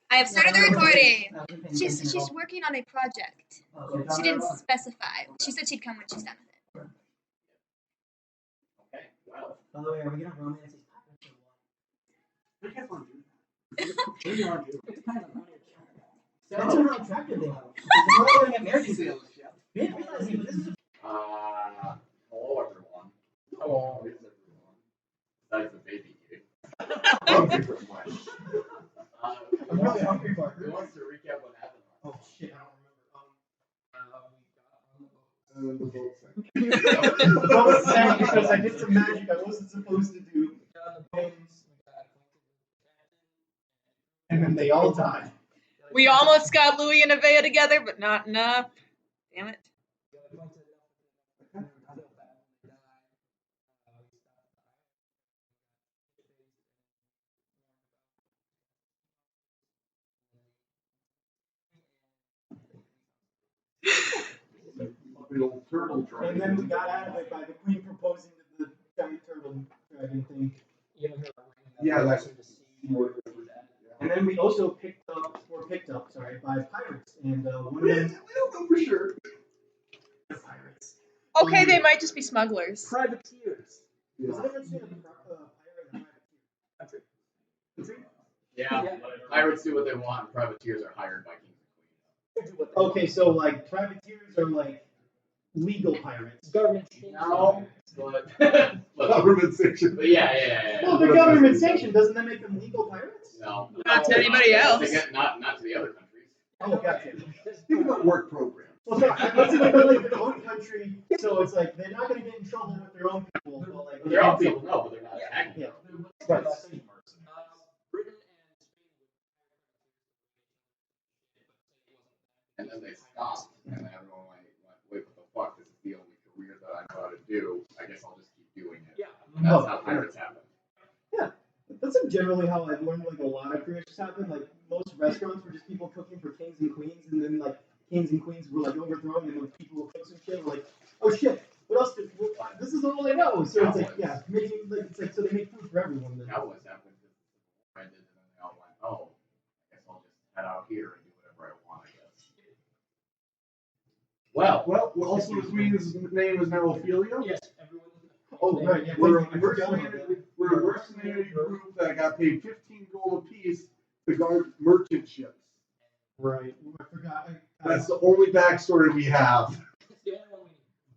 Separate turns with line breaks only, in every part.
I have started the recording. She's working on a project. She didn't specify. She said she'd come when she's done with it.
Okay, well.
By the way, are we gonna romance these pirates or what?
I can't want to do that. What do you want to do?
It's kind of funny. Depends on how attractive they are. They're not going to get married to you. We didn't realize this is
Hello everyone. Hello everyone. Besides the baby here. Hungry for much.
I'm really hungry for
Who wants to recap what happened?
Oh shit, I don't remember.
The boat thing.
The boat sank because I did some magic I wasn't supposed to do. And then they all died.
We almost got Louis and Avea together, but not enough. Damn it.
The old turtle dragon.
And then we got out of it by the queen proposing to the giant turtle dragon thing.
Yeah, that's.
And then we also picked up by pirates. And one of
We
them.
don't know for sure.
The pirates.
Okay, they might just be smugglers.
Privateers.
Yeah.
Is there a difference between a pirate and a privateer?
Yeah, pirates do what they want, and privateers are hired by kings and queens.
Okay, so like privateers are like legal pirates. Government.
No, but
Government section.
but yeah.
Well, they're government sanctioned. Doesn't that make them legal pirates?
No.
Not to anybody else.
Not to the other countries.
Oh, gotcha.
Think about work programs.
Well, so let's say they're like their own country, so it's like they're not going to get in trouble with their own people. But like
Their own people, no, but they're not attacking.
Yeah. Right.
And then they stopped, and then everyone went, wait, what the fuck? This is the only career that I know how to do. I guess I'll just keep doing it.
Yeah.
And that's how pirates happen.
Yeah. That's like generally how I've learned like a lot of careers happen. Like most restaurants were just people cooking for kings and queens, and then like kings and queens were like overthrown, and then people would cook some shit. We're like, oh shit, what else? This is all I know. So it's like, yeah, making like it's like so they make food for everyone. Then.
Cowboys happened because I did, and then they all went, oh, I guess I'll just head out here and do whatever I want, I guess. Well,
Also, the queen's name is now Ophelia.
Yes, everyone. Oh right, yeah.
We're a
I forgot about that.
mercenary group that got paid 15 gold apiece to guard merchant ships.
Right. I forgot.
That's the only backstory we have.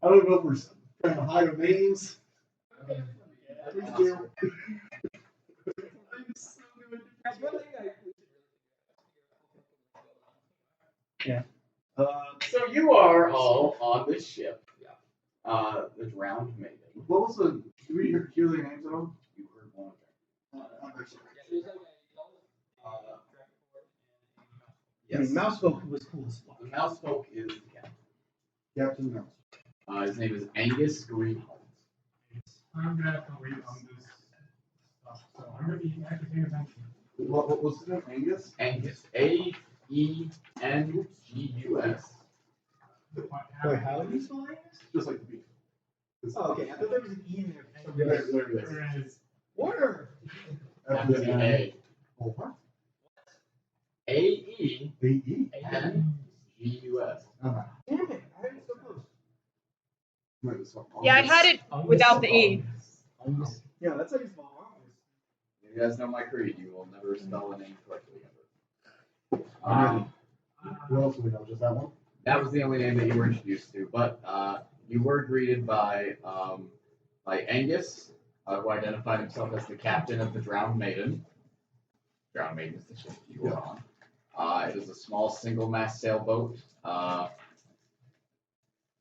I don't know if we're trying to hide our names. Please do.
Yeah.
so you are all on this ship. The Drowned Maiden.
What was the? Did we hear their names at all?
You heard one of them.
I mean, Mousefolk was cool as fuck.
The Mousefolk is the captain.
Captain Mouse.
His name is Angus Greenholm.
I'm gonna have to read on this stuff, so I'm gonna be actually paying attention.
What was his name? Angus?
Angus. A-E-N-G-U-S.
Wait, how do you spell Angus?
Just like the beef.
Oh, okay. I thought there was an E in there.
There it is.
There is.
Water.
That's the A.
Oh, what?
A-E-N-G-U-S.
Uh-huh.
Damn it! I had it so close.
Yeah, I had it without the E.
Yeah, that's how you spell Angus.
You guys know my creed. You will never spell a name correctly ever.
What else do we know? Just that one?
That was the only name that you were introduced to, but you were greeted by Angus, who identified himself as the captain of the Drowned Maiden. Drowned Maiden is the ship you were on. It is a small single-mast sailboat.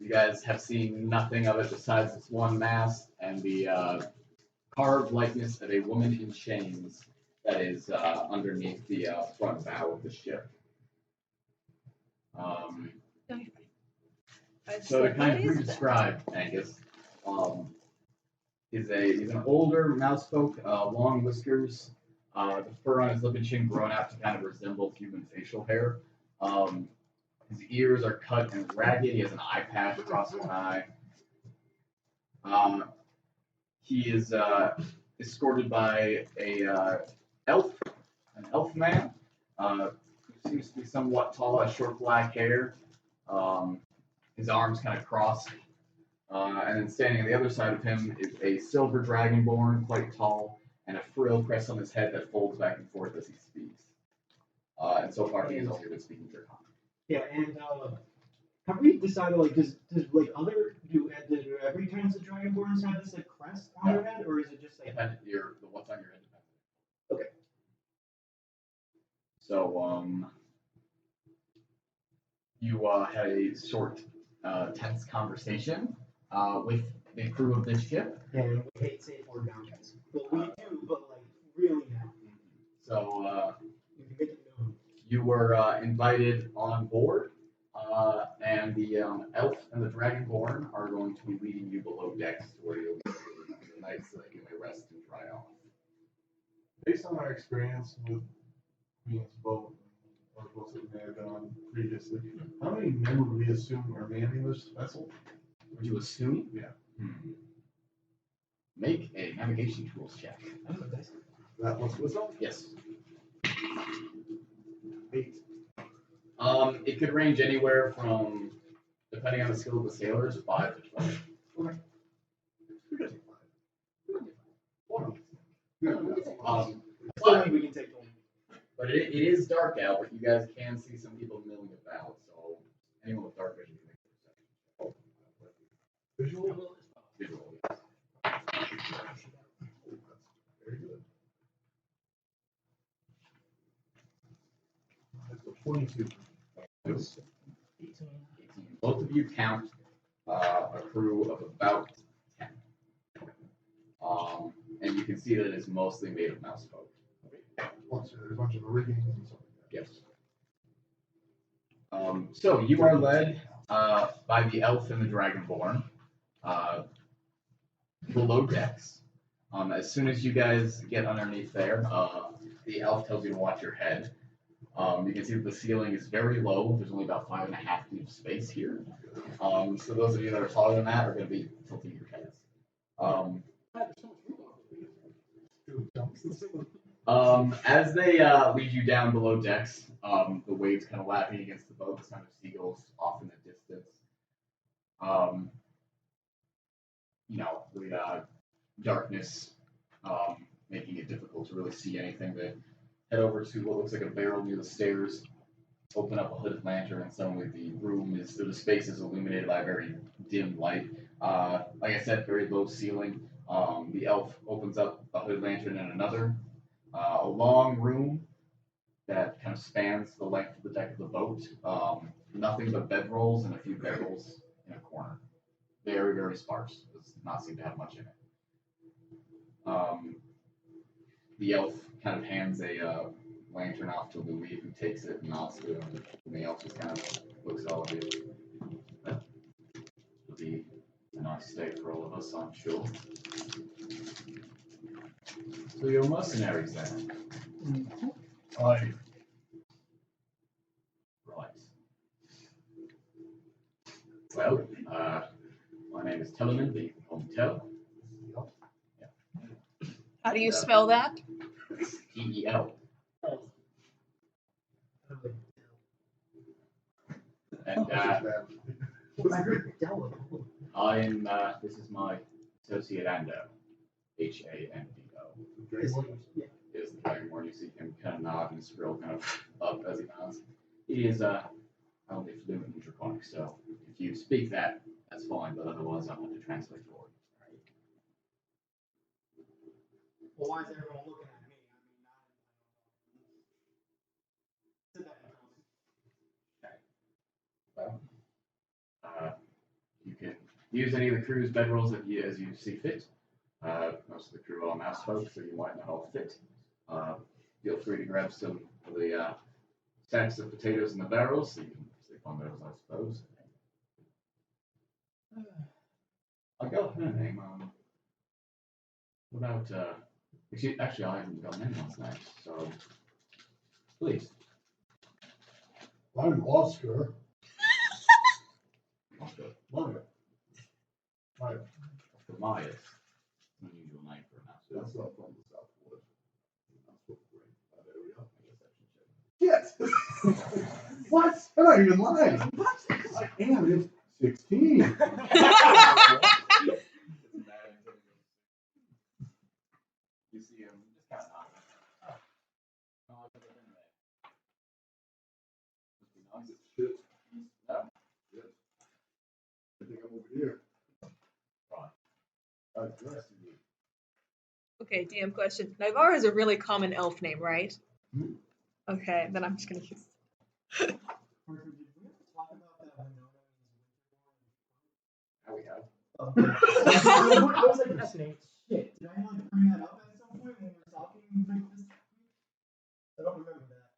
You guys have seen nothing of it besides its one mast and the carved likeness of a woman in chains that is underneath the front bow of the ship. So to kind of re-describe Angus, he's an older mousefolk, long whiskers, the fur on his lip and chin grown out to kind of resemble human facial hair. His ears are cut and ragged. He has an eye patch across one eye. He is escorted by an elf man. Seems to be somewhat tall, has short black hair. His arms kind of crossed. And then standing on the other side of him is a silver dragonborn, quite tall, and a frill crest on his head that folds back and forth as he speaks. And so far, he has only been speaking Draconic.
Yeah, and have we decided like does like other do every times the dragonborns have this like crest on their head, or is it just like
What's on your head?
Okay.
So you had a short, tense conversation with the crew of this ship.
And we hate safe word down guys. Well, we do, but like really now.
So
We can make it known.
you were invited on board, and the elf and the dragonborn are going to be leading you below decks to where you'll be tonight so that you may rest and dry off.
Based on our experience with Queen's boat, or boats that we may have been on previously, how many men would we assume are manning this vessel?
Would you assume?
Yeah.
Make a navigation tools check.
That was wisdom?
Yes.
8.
It could range anywhere from, depending on the skill of the sailors, 5 to 12.
Okay. Who doesn't mind?
I still think we can take one.
But it is dark out, but you guys can see some people milling about, so anyone with dark vision can make a perception.
Visual?
Visual,
Very good. That's a 22.
yes. 18. Both of you count a crew of about 10. And you can see that it's mostly made of mouse folk.
Plus, there's a bunch of rigging and stuff like that.
Yes. So you are led by the elf and the dragonborn below decks. As soon as you guys get underneath there, the elf tells you to watch your head. You can see that the ceiling is very low. There's only about 5.5 feet of space here. So those of you that are taller than that are going to be tilting your heads. As they lead you down below decks, the waves kind of lapping against the boat, the sound of seagulls off in the distance. The darkness making it difficult to really see anything. They head over to what looks like a barrel near the stairs, open up a hooded lantern, and suddenly the space is illuminated by a very dim light. Like I said, very low ceiling. The elf opens up a hooded lantern and another. A long room that kind of spans the length of the deck of the boat. Nothing but bedrolls and a few bedrolls in a corner. Very, very sparse. Does not seem to have much in it. The elf kind of hands a lantern off to Louis, who takes it and nods to him, and the elf just kind of looks at all of you. It'll be a nice stay for all of us, I'm sure. So you're mercenaries then?
Aye.
Right. Well, my name is Telemann, the Hotel.
How do you spell that?
T-E-L. And this is my associate Ando. H-A-N-D-O. Is the dragonborn. You see him kind of nod and scroll kind of up as he nods. He is only fluent in Draconic, so if you speak that, that's fine, but otherwise I'll have to translate for you.
Well, why is everyone looking at me? I mean,
Well, you can use any of the crew's bedrolls as you see fit. Most of the crew are mouse folk, so you might not all fit. Feel free to grab some of the sacks of potatoes in the barrels, so you can sleep on those, I suppose. I got her name. What about, actually, I haven't got an name last night, so please.
I'm Oscar.
Oscar.
Maya. Maya.
Oscar Myers. Unusual name for a mouse.
That's not from the Southwood. That's what great that area.
Yeah.
What? I'm not even lying. What? I am. It's 16.
You see him just kind of nodding.
Shit.
No?
I think I'm over here.
Right.
How's the rest of you?
Okay, DM question. Naivara is a really common elf name, right?
Hmm.
Okay, then I'm just gonna use.
Parker, did we ever talk about that Winona
Now we have.
I was like, shit, did I not bring that up at some point when we were talking like this? I don't remember that.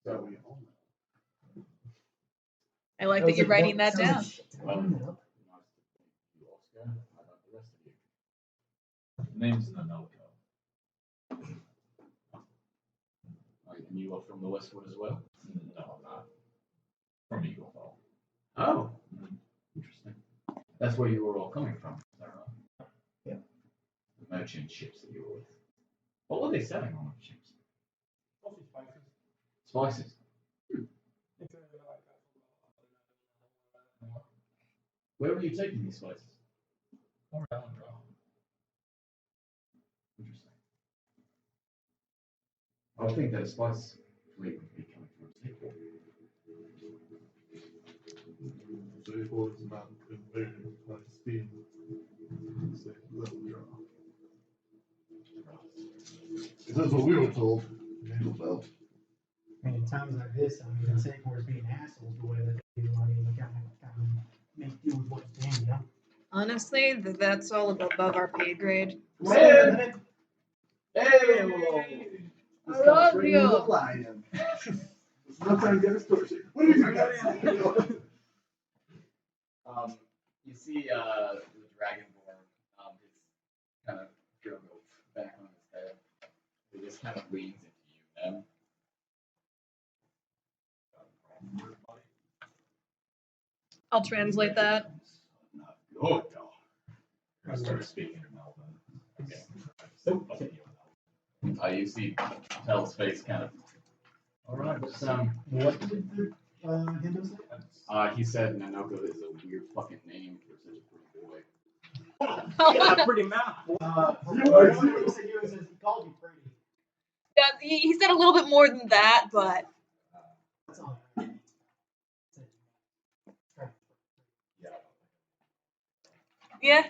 So we all know.
I like that you're writing that down.
Well, nice to meet you, Oscar. How about the rest of you? The name's Nenoko. And you are from the Westwood as well? No, I'm not. From Eaglefall. Oh, interesting. That's where you were all coming from, is that right?
Yeah.
The merchant ships that you were with. What were they selling on the ships?
Mostly spices.
Spices. Where were you taking these spices? Interesting. I would think that a spice fleet would be coming from a seaport.
So it was not invaded by steam. It's a little draw. That's what we were told. Naval belt.
I mean, in times like this, I mean, the Sacor's being assholes the way that they do. I mean, you gotta make do with what you can, you know?
Honestly, that's all above our pay grade.
Hey!
Hey!
I love you.
Lion. It's no time to get a story. What are you doing?
You see the dragonborn, his kind of go back on his head. He just kind of leans into you, man.
I'll translate that.
Oh, no. I started speaking in Melbourne. Okay. You see Tell's face kind of. All right, but
What did the Hindu say?
he said Nenoko is a weird fucking name for such a pretty boy.
Yeah, pretty mouthful.
He called you pretty.
Yeah, he said a little bit more than that, but
That's all.
yeah.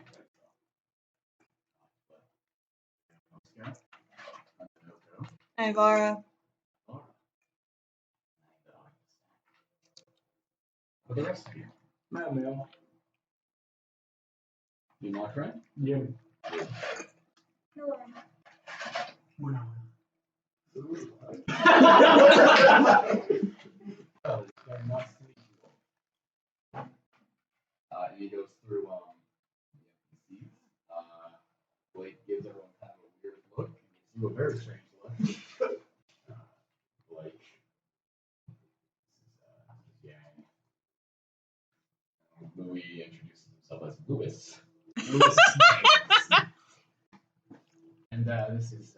Naivara.
For the rest of you,
Mattimeo.
you my friend?
Yeah.
Hello.
Winona.
And he goes through the NPCs. Blake gives everyone kind of a weird look and gives you a very strange look. Blake. This is Yang. Louis introduces himself as Louis. And this is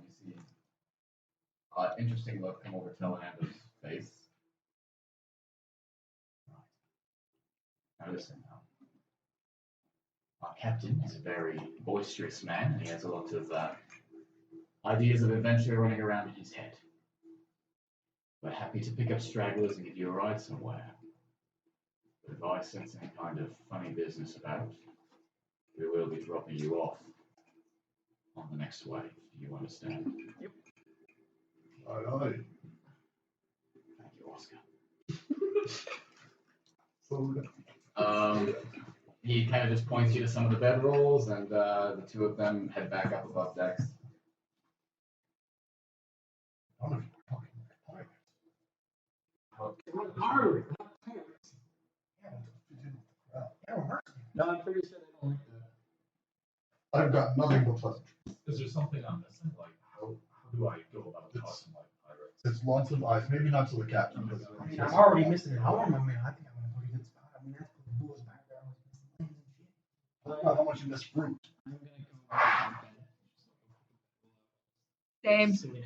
you see interesting look come over Telehander's face. Now listen now. Our captain is a very boisterous man, and he has a lot of ideas of adventure running around in his head. We're happy to pick up stragglers and give you a ride somewhere. But if I sense any kind of funny business about, we will be dropping you off on the next wave. Do you understand?
Yep.
Aye, aye.
Thank you, Oscar.
So,
He kind of just points you to some of the bedrolls, and the two of them head back up above decks.
I'm fucking pirate.
Pirate.
No, I'm pretty sure they don't like that.
I've got nothing but pleasure.
Is there something I'm missing? Like, how do I go about talking like pirates?
It's lots of eyes, maybe not to the captain. Because
I mean, I'm already missing an arm. I mean, I think I'm in a pretty good spot. I mean, that's the coolest background.
How much in this fruit?
I'm gonna go back to
Same.
bed.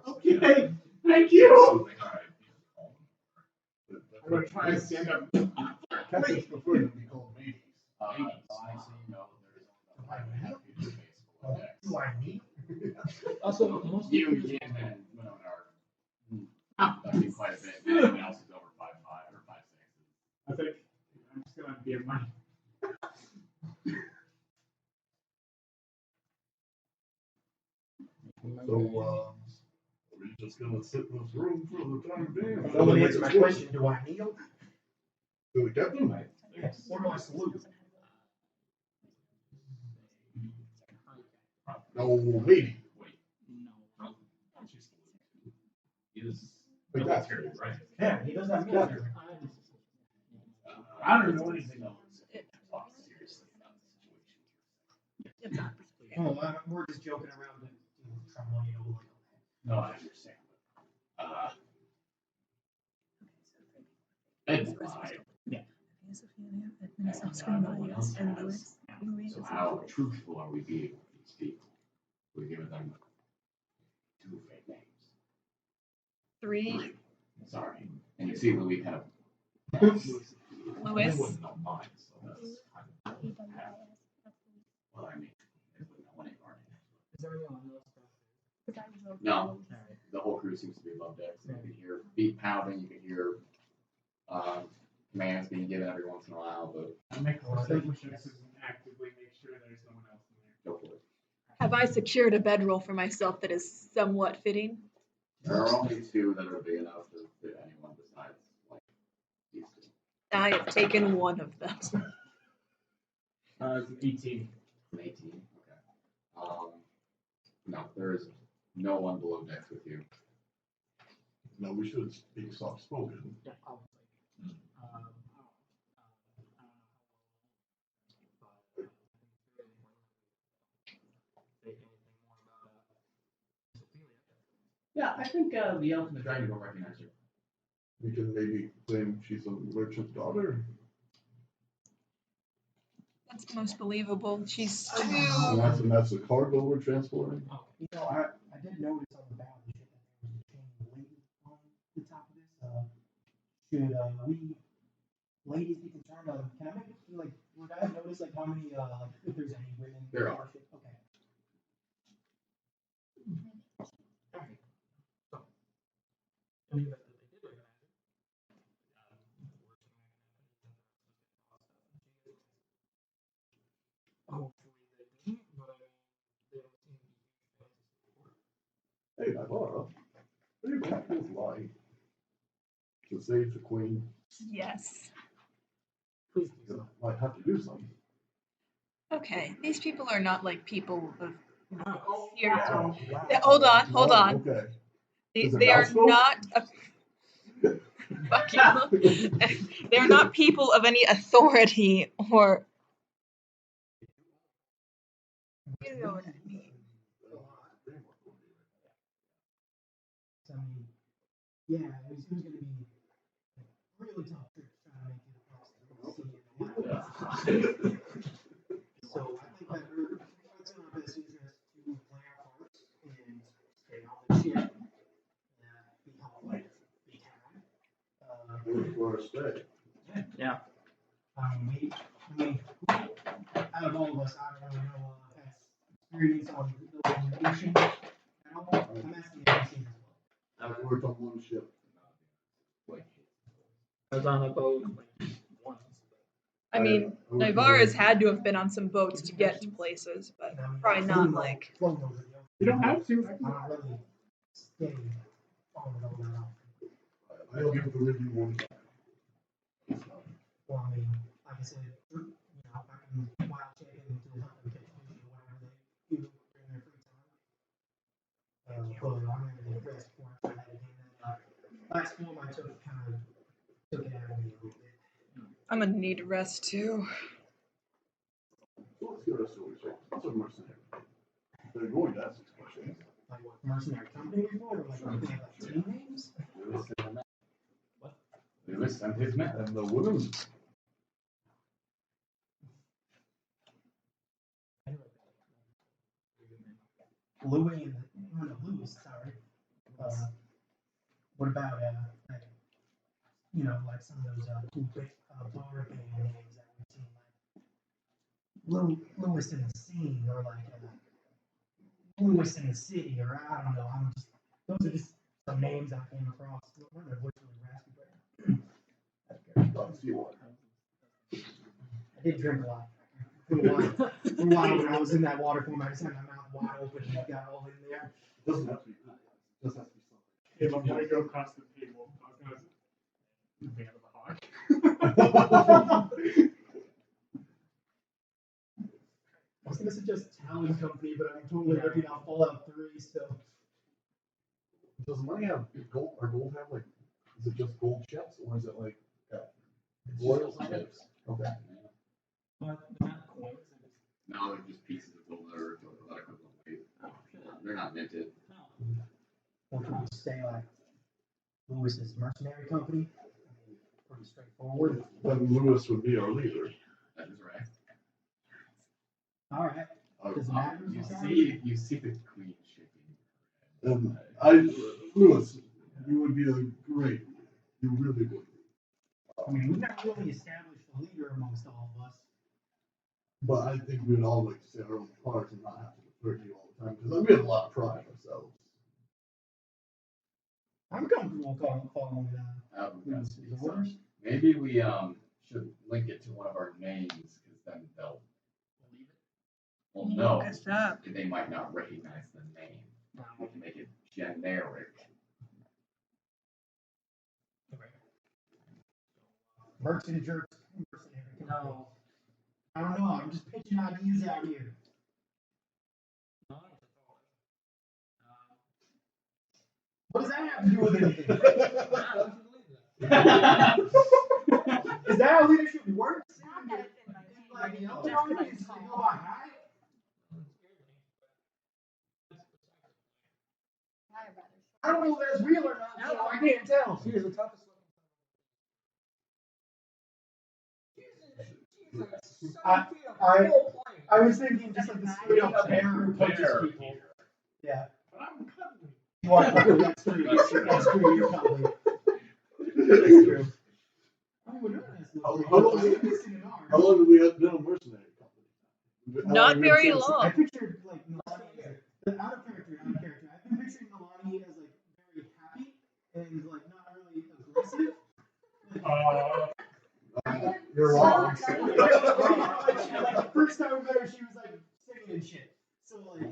Okay, thank you.
I'm gonna try and stand up.
Captains prefer to be called ladies.
I see, no, there's only about 5.5 feet of space below decks.
Do I need?
Also, most
You,
of
Jim,
the
and Winona are that'd be quite a bit. Anyone else is over 5'5" or 5'6".
I think I'm just gonna be a money.
So, are we just gonna sit in this room for the time being?
Nobody answered my question. Do I kneel?
To the captain?
Yes. Or do I salute?
No, lady.
Wait,
No.
is
Wait, that's
military, right?
Yeah, he does have military.
I don't know anything else.
Talk seriously about the situation.
Oh, we're just joking around and troubling you.
No, I understand. Ed's fine. So how truthful are we being with these people? We're giving them 2 fake names.
3.
Sorry. And you see Louis kind of
Louis.
Wouldn't know mine, so that's kind of
well, I mean, it wouldn't know any of our names.
Is there anyone else?
No. The whole crew seems to be above decks. You can hear feet pounding, you can hear commands being given every once in a while, but
I make a perception checks and actively make sure there's no one else in there.
go for it.
Have I secured a bedroll for myself that is somewhat fitting?
There are only 2 that are big enough to fit anyone besides like these 2.
I have taken one of them.
It's an 18.
An 18. Okay. No, there is no one below decks with you.
No, we should be soft spoken.
Yeah, probably.
Yeah, I think the elf and the dragon will recognize her.
We can maybe claim she's a merchant's daughter.
That's the most believable. She's 2.
And that's the cargo we're transporting.
Oh, you know, I did notice on the bow that there was a chain lady on the top of this. Should we ladies be concerned? Can I make it like would I notice like how many like if there's any women?
There are.
Okay. Alright. So in the event that they did recognize it, hopefully they didn't, but they don't seem to be huge fans.
Hey, Naivara, are you back with light to save the queen?
Yes.
Please do
You
so.
might have to do something.
Okay, these people are not like people of
Oh,
here.
wow.
Hold on, hold
Oh,
on.
Okay.
They,
Is it
they are
gospel?
not. Fuck you. They are not people of any authority or. You know what I mean.
I mean, yeah, it was gonna be a really tough trip trying to make it across the sea and the land. So I think that it's in our best interest to play our parts and stay on the ship and be helpful, be kind.
For our stay.
Yeah. Out of all of us, I don't really know experience on building a nation. I'm asking everything as well.
I've worked on one ship.
I was on a boat once.
I mean, Naivara's had to have been on some boats to get to places, but probably not like.
You
don't have to.
I'm not really steady on it all that often.
I'll give the review one.
Well, I mean, like I said, you know, I can wild check into help them catch fish or whatever they do during their free time. But I'm ready to rest before I try that again. Last film I took took it out of me a little bit.
I'm gonna need a rest too.
So let's get our story straight. What's a mercenary? They're going to ask these questions.
Like what mercenary company before, or like they have like team names?
Lewis and his men.
And the women,
Louis and Louis, sorry. What about like like some of those cool quick bar band names that we've seen, like Lewis in the Scene, or like Lewis in the City, or I don't know. Those are just some names I came across. My voice really raspy, but I did drink a lot. For a while when I was in that water form, I just had my mouth wide open and it got all in there.
Doesn't have to be. Just has to be something.
If I'm gonna go across the table, I was gonna Van of the Hawk.
I was gonna suggest Talon Company, but I'm totally ripping off Fallout 3 still.
Does money have gold? Or gold have like? Is it just gold chips, or is it like?
Royal chips.
Okay.
But they're not coins.
No, they're just pieces of gold that are equivalent weight. They're not minted.
Or can we say like Lewis's mercenary company? Pretty straightforward.
Then Lewis would be our leader.
That is right.
All right. Does it matter?
You see the queen shaking.
Lewis, you would be a great. You really would.
I mean, we've not really established a leader amongst all of us.
But I think we'd all like to say our own parts and not have to refer to you all the time, because we have a lot of pride ourselves.
I'm comfortable following
That's
the orders.
Maybe we should link it to one of our names, because then they'll believe it. Well, no,
Guess that.
they might not recognize the name. We can make it generic.
Mercenary jerks. No. I don't know. I'm just pitching ideas out here. What does that have to do with anything? Is that how leadership works? Like, you know, just go by high? I don't know if that's real or not, so I can't tell.
She is the toughest
I was thinking just like the straight up bear who punches people. Yeah.
I'm cuddling.
You are cuddling. That's true. That's true. You're cuddling. That's true. I would know this.
How long have we been a mercenary company?
Not very
I
long.
pictured like Nalane out of character. I've been picturing Nalane as like very happy and like not really aggressive.
You're wrong.
Like the first time we met her, she was like singing and shit. So like,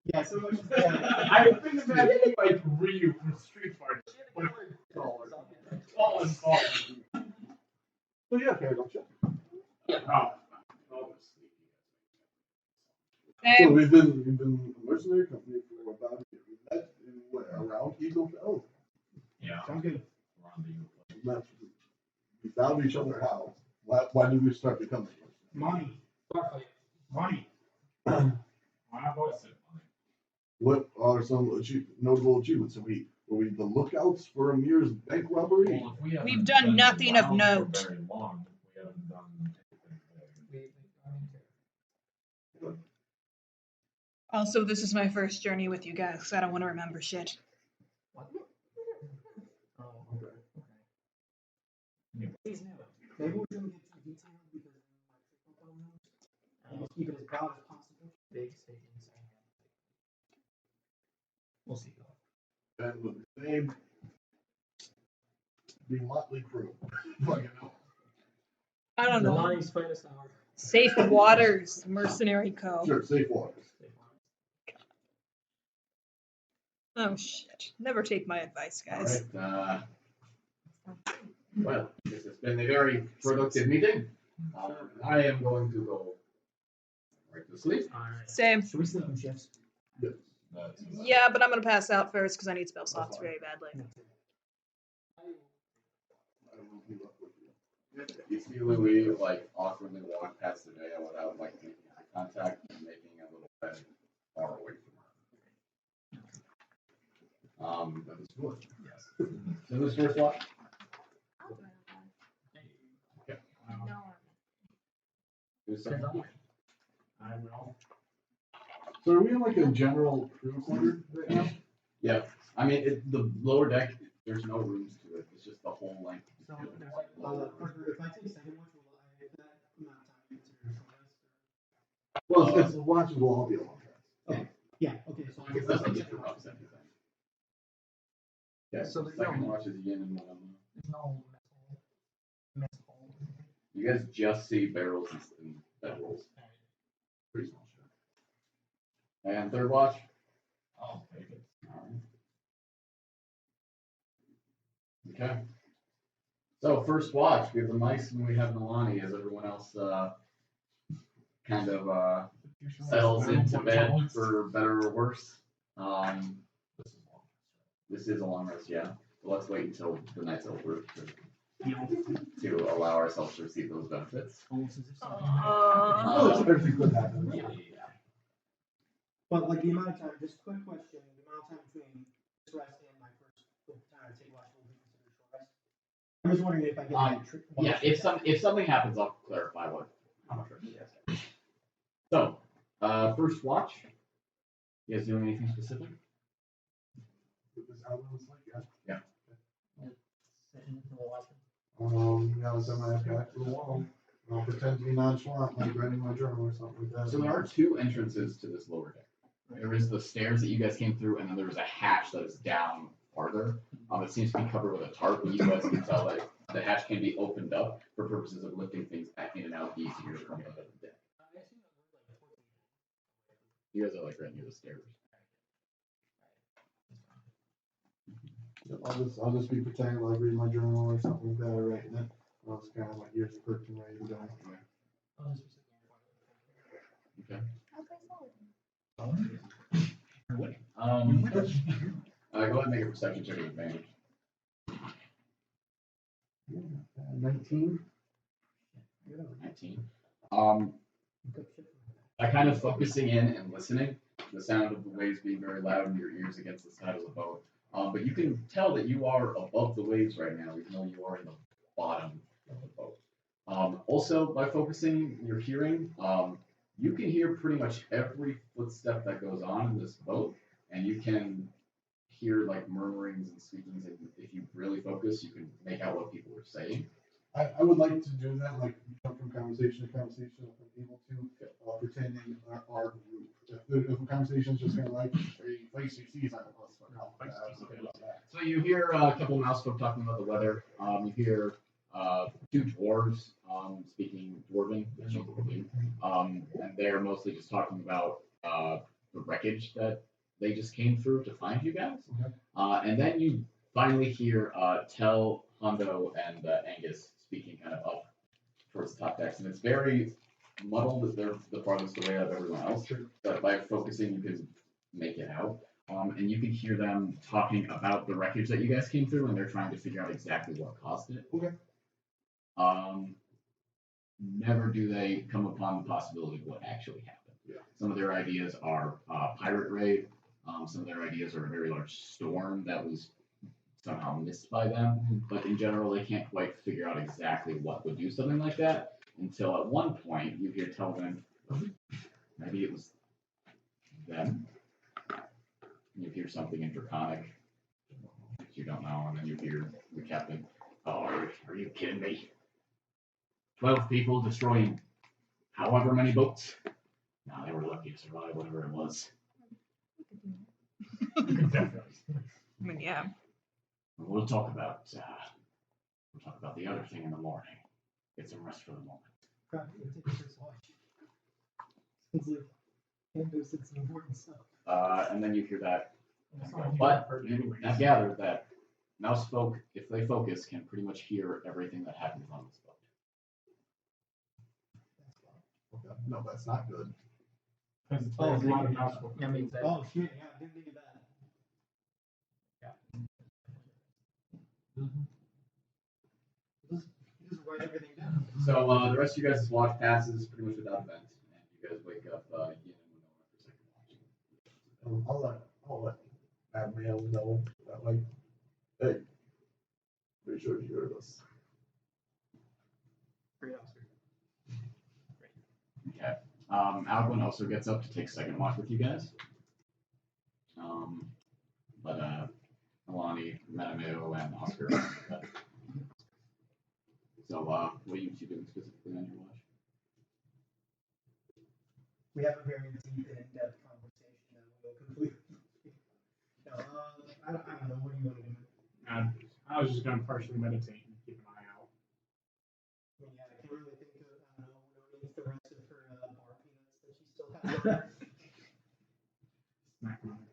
yeah, so much.
I was thinking about it like Ryu from Street Fighter. Tall and tall.
So yeah, okay, don't you?
Oh.
So we've been a mercenary company for about a year. We met in around Eagle Fell.
Yeah.
Sounds good.
We found each other how? Why did we start becoming
Money. Money.
I've always said money.
What are some notable achievements? Were we the lookouts for Amir's bank robbery?
Well, if we
We've done nothing of
around
note.
For very long, we haven't done anything big.
Also, this is my first journey with you guys, so I don't want to remember shit.
What? Oh, okay.
Yeah.
Maybe we shouldn't get too detailed because we'll keep it as broad as possible. Big statements. We'll see.
And with the name, the motley crew.
I don't know.
Nalane's finest hour.
Safe Waters Mercenary Co.
Sure, safe waters.
Oh shit. Never take my advice, guys.
All right. Well, this has been a very productive meeting. I am going to go right to sleep.
Same.
Should we sleep in shifts?
Yes.
Yeah, but I'm gonna pass out first because I need spell slots very badly.
I will be up with you.
You see Louis like awkwardly walk past the Naya without like making eye contact and making a little bed far away from her. That is good. Yes. So this first one. Okay.
No.
Do something.
I will.
So are we in like a general crew quarter right now?
Yeah. I mean, the lower deck, there's no rooms to it. It's just the whole length.
So if I take second watch, will I have that amount of time to consider short rest?
Well, it's watch will all be a long rest.
Yeah, okay, so I guess
That's
that's
like
second watch.
Yeah,
So
so
there's
second
no-
watch is yin and one.
There's no mess hall.
You guys just see barrels and bedrolls.
Pretty small ship.
And third watch.
I'll take it.
Okay. So first watch, we have the mice and we have Nalane as everyone else kind of settles into bed for better or worse. This is a long rest, yeah. But let's wait until the night's over to allow ourselves to receive those benefits.
Oh, so everything could happen.
Yeah.
But like the amount of time, just quick question, the amount of time between this rest and my first time I take watch will be considered short rest. I'm just wondering if I get like
Yeah, if something happens, I'll clarify how much rest you guys get. So, first watch. You guys doing anything specific?
This how it was like, yeah.
Sitting for the watch.
Send my back to the wall. I'll pretend to be nonchalant, like writing my journal or something like that.
So there are two entrances to this lower deck. There is the stairs that you guys came through, and then there is a hatch that is down farther. It seems to be covered with a tarp, but you guys can tell that the hatch can be opened up for purposes of lifting things back in and out easier from the deck. You guys are like right near the stairs.
Yep, I'll just be pretending like reading my journal or something like that, or writing it. I'll just kind of like ears perked and ready to go.
Okay.
Um,
Go ahead and make a perception check with advantage.
19.
19. By kind of focusing in and listening, the sound of the waves being very loud in your ears against the side of the boat. But you can tell that you are above the waves right now, even though you are in the bottom of the boat. Also, by focusing your hearing, you can hear pretty much every footstep that goes on in this boat, and you can hear like murmurings and squeakings, and if you really focus, you can make out what people are saying.
I would like to do that, like jump from conversation to conversation if I'm able to, pretending our group. If a conversation is just kind of like, hey, face your seas, I don't know.
So you hear a couple mouse folk talking about the weather. You hear two dwarves speaking Dwarven, and they're mostly just talking about the wreckage that they just came through to find you guys.
Okay.
And then you finally hear Tell, Hondo, and Angus speaking kind of up towards the top decks, and it's very muddled. They're the farthest away of everyone else, but by focusing, you can make it out. And you can hear them talking about the wreckage that you guys came through, and they're trying to figure out exactly what caused it.
Okay.
Never do they come upon the possibility of what actually happened.
Yeah.
Some of their ideas are pirate raid. Some of their ideas are a very large storm that was somehow missed by them. But in general, they can't quite figure out exactly what would do something like that until at one point you hear tell them, maybe it was them. You hear something in Draconic that you don't know, and then you hear the captain, oh, are you kidding me? 12 people destroying however many boats? No, they were lucky to survive whatever it was.
definitely.
I mean, yeah.
We'll talk about the other thing in the morning. Get some rest for the moment.
Probably take the first watch. It's like, Hando said some important stuff.
And then you hear that. But I've gathered that mouse folk, if they focus, can pretty much hear everything that happens on this boat.
Okay. No, that's not good.
Because it's
Oh,
a lot of mouse folk.
Yeah, I mean,
Oh shit, yeah, I didn't think of that. Just write everything down.
So the rest of you guys' watch passes pretty much without event, and you guys wake up Yin and Winona for second watch.
I'll let Mattimeo know that, like, hey, pretty sure you heard us.
Great officer.
Okay. Alvin also gets up to take second watch with you guys. But Nalane, Mattimeo, and Oscar. So, what are you two doing specifically on your watch?
We have a very deep and in-depth conversation that will completely. No, I don't know. What do you want to do?
I was just gonna partially meditate and keep an eye out.
I mean, yeah, I can't really think of. I don't know. Winona needs the rest of her bar peanuts that she still has.
Snack on it.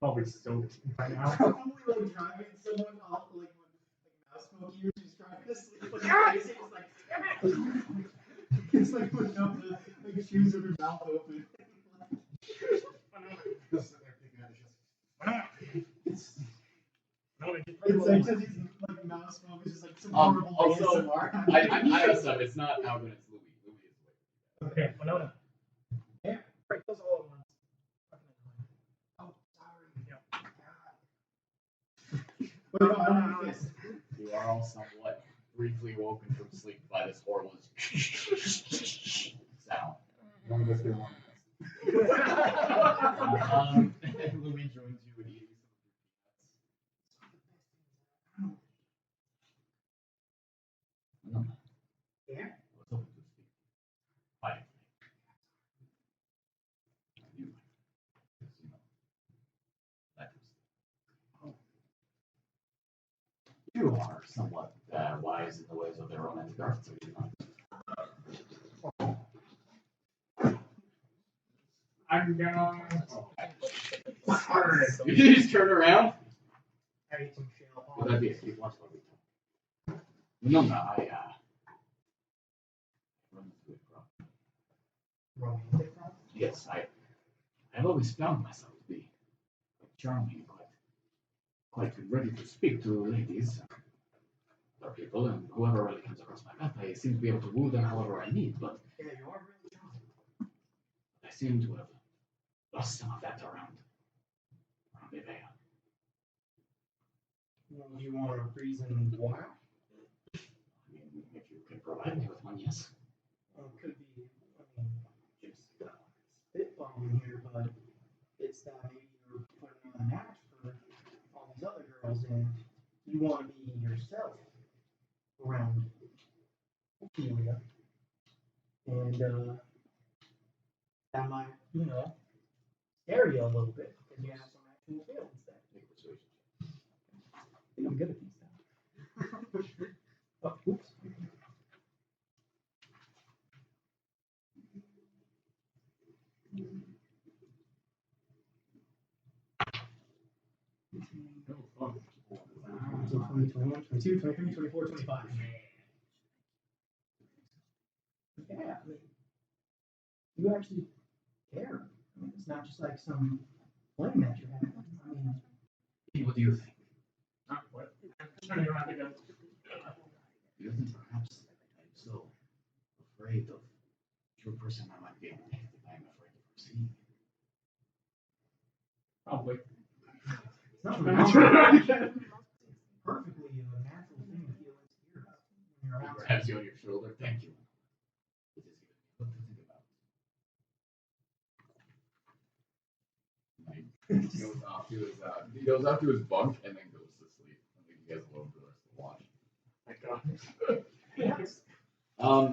Probably soaked right now.
Probably like driving someone off like with mouse smoke ears who's trying to sleep like crazy. It's like, it's like with no like shoes with her mouth open. It's like just these like mouse smoke is just like some horrible
also,
ASMR.
I messed up. It's not Alvin, it's Louis. Louis is with.
Okay, Winona.
Yeah.
Break those all at once.
Oh, sorry.
Yeah.
Wait, no, I don't know this.
You are all somewhat briefly woken from sleep by this horrible sound.
One of us get one.
Louis joins you in eating some peanuts.
Yeah.
What's up with this? Hi. You are somewhat wise in the ways of their romantic arts, are you not?
I'm gonna.
You just turn around?
I ate some shell.
Would that be a steep watch? No, I run into a problem.
Romantic problem?
Yes, I've always found myself to be quite charming, quite ready to speak to ladies, other people, and whoever really comes across my path. I seem to be able to woo them however I need, but
Yeah, you are really charming.
I seem to have lost some of that around the veil.
Well, do you want a reason why?
I mean, if you can provide me with one, yes.
Well, it could be, I mean, just spitballing here, but it's that maybe you're putting on an act for all these other girls and you want to be yourself around Ophelia. And that might, scare you a little bit because you have some actual feelings there.
Make a persuasion.
I think I'm good at these things. Oh, oops. So 20, 21, 22, 23, 24, 25. Yeah, I mean, you actually care. I mean, it's not just like some fling that you're having. I mean,
What do you think?
What? I'm turning around again.
Do you think perhaps I'm so afraid of your person I might be able to I'm afraid of her seeing?
Probably.
it's not perfectly a natural thing to feel insecure about when you're around.
Perhaps you on your shoulder. Thank you. It is good. What to think about. He goes off to his bunk and then goes to sleep. I think you guys alone for the rest of the watch.
My God.
Yes.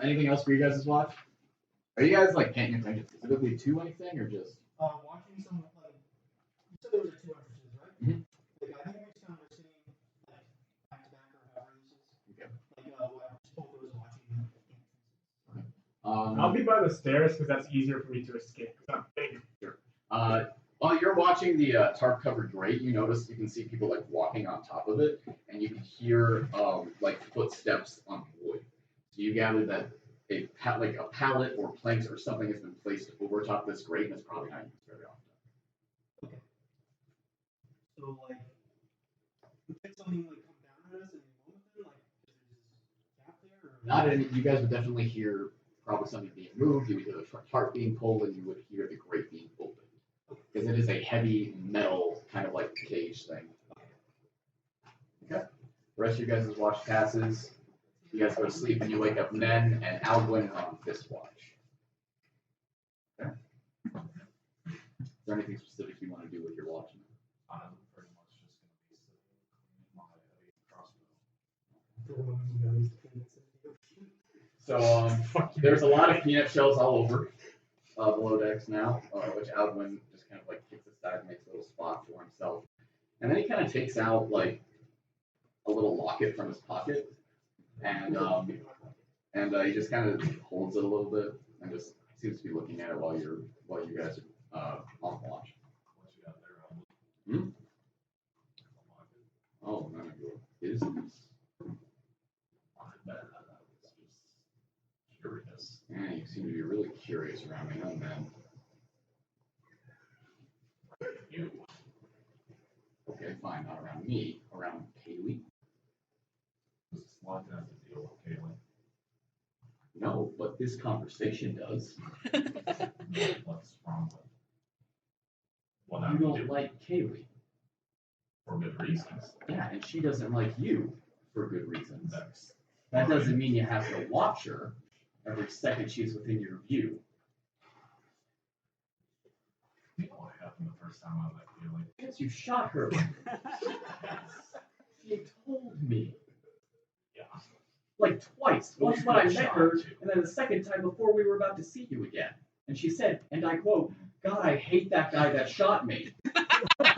Anything else for you guys' watch? Are you guys like paying attention specifically to anything or just?
Watching some like you said there was 2 entrances, right?
Mhm.
Like I think we just kind of were sitting like back to back or however this is.
Okay.
Like what just both of us watching.
I'll be by the stairs because that's easier for me to escape because I'm big.
While you're watching the tarp-covered grate, you can see people like walking on top of it, and you can hear like footsteps on wood. So you gather that a pallet or planks or something has been placed over top this grate, and it's probably not used very often.
Okay. So like, could something like come down at us and we won't then like is there just gap there? Or?
Not any. You guys would definitely hear probably something being moved. You would hear the tarp being pulled, and you would hear the grate being opened. Because it is a heavy metal kind of like cage thing. Okay. The rest of you guys' watch passes. You guys go to sleep and you wake up. Nen and Alwyn are on this watch. there anything specific you want to do with your watchman?
I'm pretty much just gonna be sitting my crossbow.
So there's a lot of peanut shells all over below decks now, which Edmund just kind of like kicks aside and makes a little spot for himself. And then he kind of takes out like a little locket from his pocket, and he just kind of holds it a little bit and just seems to be looking at it while you guys are on watch.
What you got there?
Hmm? Oh, none of your business.
I bet that was just curious.
Yeah, you seem to be really curious around me, young man.
You.
Okay, fine, not around me, around Kaylee.
Does this lodge have to deal with Kaylee?
No, but this conversation does.
What's wrong with what
You
I'm
don't
doing
like Kaylee.
for good reasons?
Yeah, and she doesn't like you for good reasons.
That's
That doesn't mean you have to watch her every second she's within your view.
you know what happened the first time I met Kaylee.
Yes, you shot her. She told me.
Yeah.
Like twice. Once when I met
Shot
her,
too.
and then the second time before we were about to see you again. And she said, and I quote, God, I hate that guy that shot me.
Honestly, I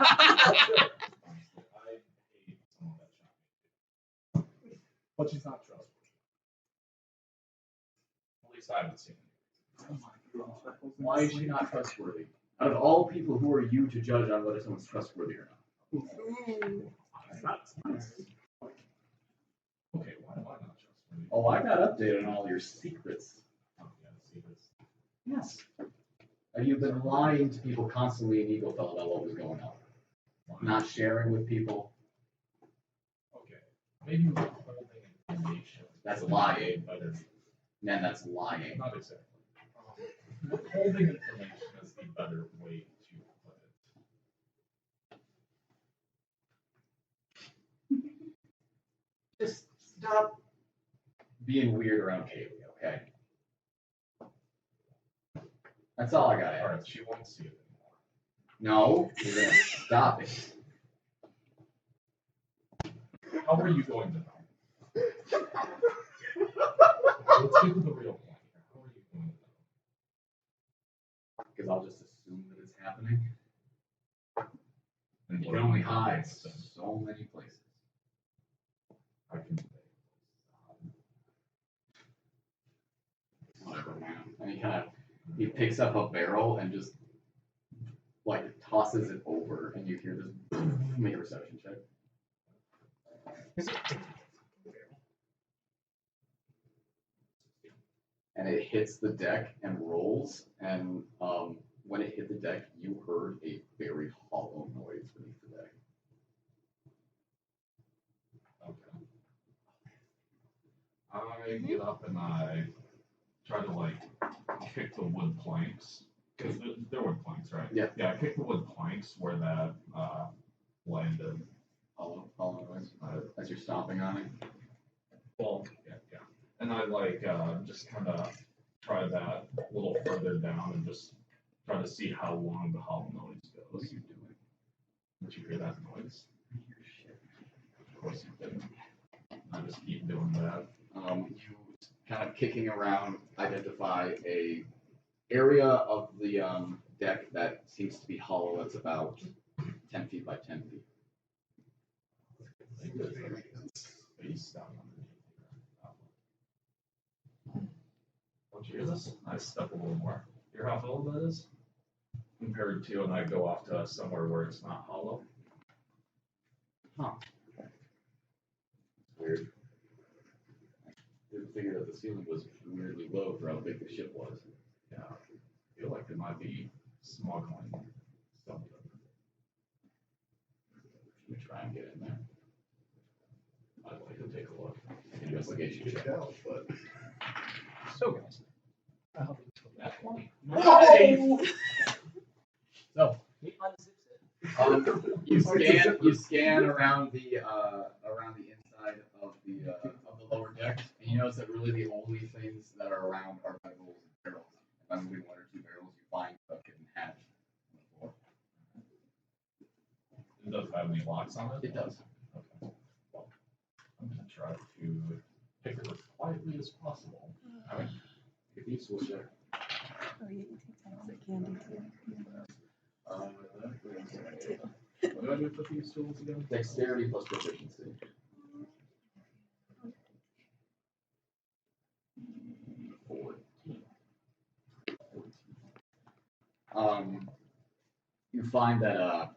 hate someone that shot me.
But she's not trustworthy.
At least I haven't seen it.
Oh my god.
Why is she not trustworthy? Out of all people, who are you to judge on whether someone's trustworthy or not?
Ooh.
Okay, why am I not trustworthy?
Oh, I got updated on all your secrets.
Oh, yeah, see this.
Yes. You've been lying to people constantly in Eaglefell about what was going on. Not sharing with people.
Okay, maybe we're holding information.
That's
would
lying.
be better.
Man, that's lying.
Not exactly. Withholding information is the better way to put it.
Just stop being weird around Kaylee, okay? That's all I gotta
Alright,
ask.
she won't see it anymore.
No, you're gonna stop it.
How are you going to know? Let's get to the real point here. How are you going to know?
Because I'll just assume that it's happening.
And
You
what
can
are
only
you gonna
hide
do?
so many places.
I can say.
Whatever, man. And he picks up a barrel and just like tosses it over, and you hear this make a reception check. And it hits the deck and rolls, and when it hit the deck, you heard a very hollow noise beneath the deck.
Okay. I get up and I try to like kick the wood planks. Because they're wood planks, right?
Yeah.
Yeah, I kick the wood planks where that landed.
Hollow noise as you're stomping on it.
Well, yeah. And I like just kind of try that a little further down and just try to see how long the hollow noise goes.
What are you doing?
Did you hear that noise? Of course you didn't. I just keep doing that.
You kind of kicking around, identify a area of the deck that seems to be hollow. That's about 10 feet by 10 feet.
I think there's a space down underneath here. Don't you hear this? I step a little more. Hear how hollow that is? Compared to, and I go off to somewhere where it's not hollow.
Huh. Weird. I didn't figure that the ceiling was weirdly low for how big the ship was.
Yeah, I feel like it might be smuggling something.
Should we try and get in there?
I'd like to take a look.
Investigation check.
But
So guys, I hope you took
That 20.
No! So,
He unzips it.
you scan around the inside of the lower deck, and you notice that really the only things that are around are vessels and barrels. If I'm moving one or two barrels, you find bucket and hatch on the floor.
have any locks on it?
It does.
Okay. Well, I'm gonna try to pick it as quietly as possible.
Alright. If you switch there.
Oh, you can take some of the candy too.
What do I do with these tools again? Dexterity plus proficiency. 14. You find that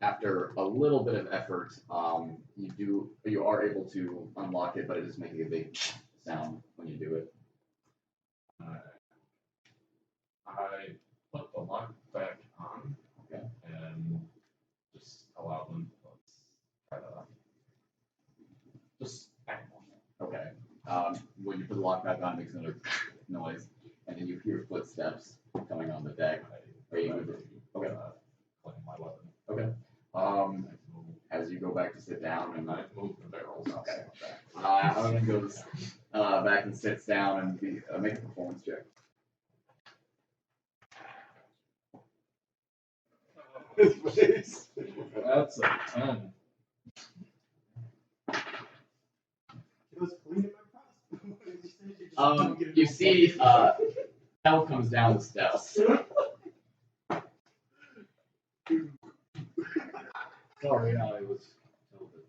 after a little bit of effort, you are able to unlock it, but it is making a big sound when you do it.
I put the lock back on.
Okay.
And just allow them. Let's try to just act normal.
Okay. When you put the lock back on, it makes another noise, and then you hear footsteps coming on the deck. Are you able to? Okay.
Clicking my weapon.
Okay. As you go back to sit down, and
I move the barrels.
okay. I'm gonna go back and sits down and make a performance check.
That's a 10.
It was clean in my process.
You see, Hell comes down the steps. Sorry, I was told that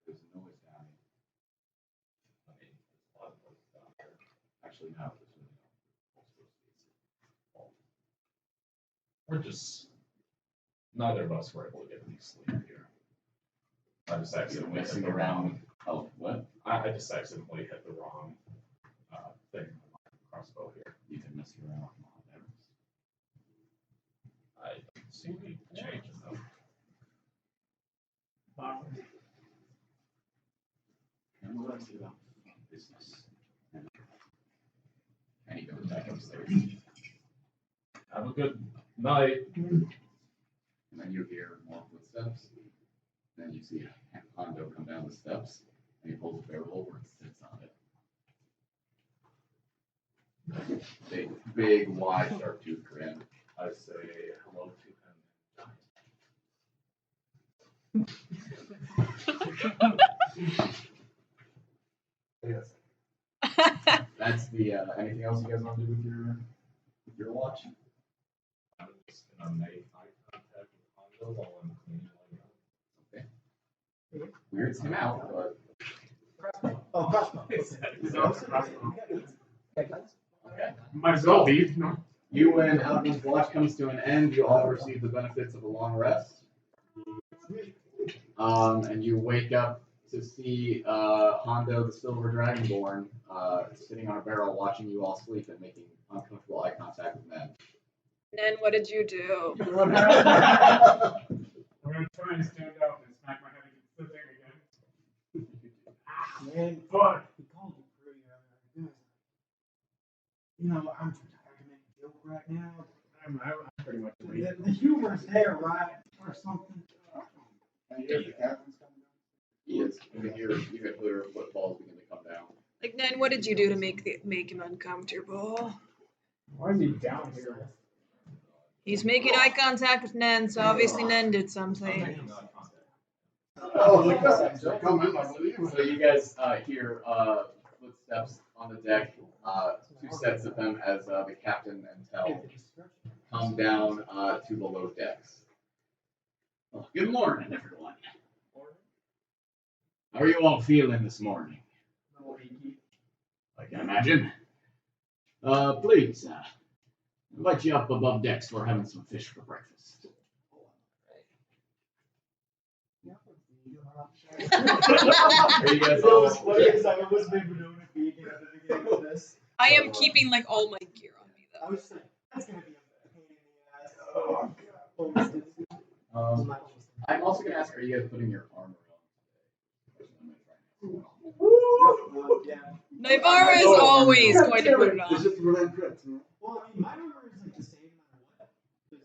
there's a noise down here. I mean, there's a lot of noise down here. Actually, no, there's really no.
We're just. Neither of us were able to get any sleep here. I just accidentally hit
Messing
the
around.
wrong.
Oh, what?
I just accidentally hit the wrong thing on my crossbow here.
You can mess around with my arrows.
I don't see any changes though.
And what I see about business. And he goes back upstairs.
Have a good night.
And then you hear more footsteps. Then you see Hondo come down the steps, and he pulls a barrel over and sits on it. Big, wide, sharp-toothed grin.
I say hello to him.
Yes.
That's the. Anything else you guys want to do with your watch?
I'm just gonna make eye contact with Hondo while I'm cleaning my gun.
Okay. Weirds him out, but.
Oh, crossbow.
Okay.
Might as well be. No.
You and Alvin's watch comes to an end. You all receive the benefits of a long rest. And you wake up to see Hondo, the Silver Dragonborn, sitting on a barrel watching you all sleep and making uncomfortable eye contact with men.
Then what did you do?
I'm gonna try and stand up and smack my head against the thing again.
Man,
Fuck.
he called you pretty earlier. You know, I'm trying to make a joke right now.
I'm pretty much
The humor's there, right? Or something.
And you hear the captain's coming down?
He is. You can hear footfalls begin to come down.
Like, Nen, what did you do to make him uncomfortable?
Why is he down here?
He's making eye contact with Nen, so obviously Nen did something.
Oh, like that. They're coming, I believe.
So you guys hear footsteps on the deck, two sets of them as the captain and Tel come down to the low decks. Well, good morning, everyone. How are you all feeling this morning? I can imagine. Please, invite you up above decks. We're having some fish for breakfast. Are you guys all?
I am keeping like all my gear on me
I
though.
was like, that's gonna be a pain in the ass.
I'm also going to ask, are you guys putting your armor on?
Yeah.
Naivara is always going to put it
It's
on.
just really crits, man.
Well, I mean, my armor is like the same no matter what. Because the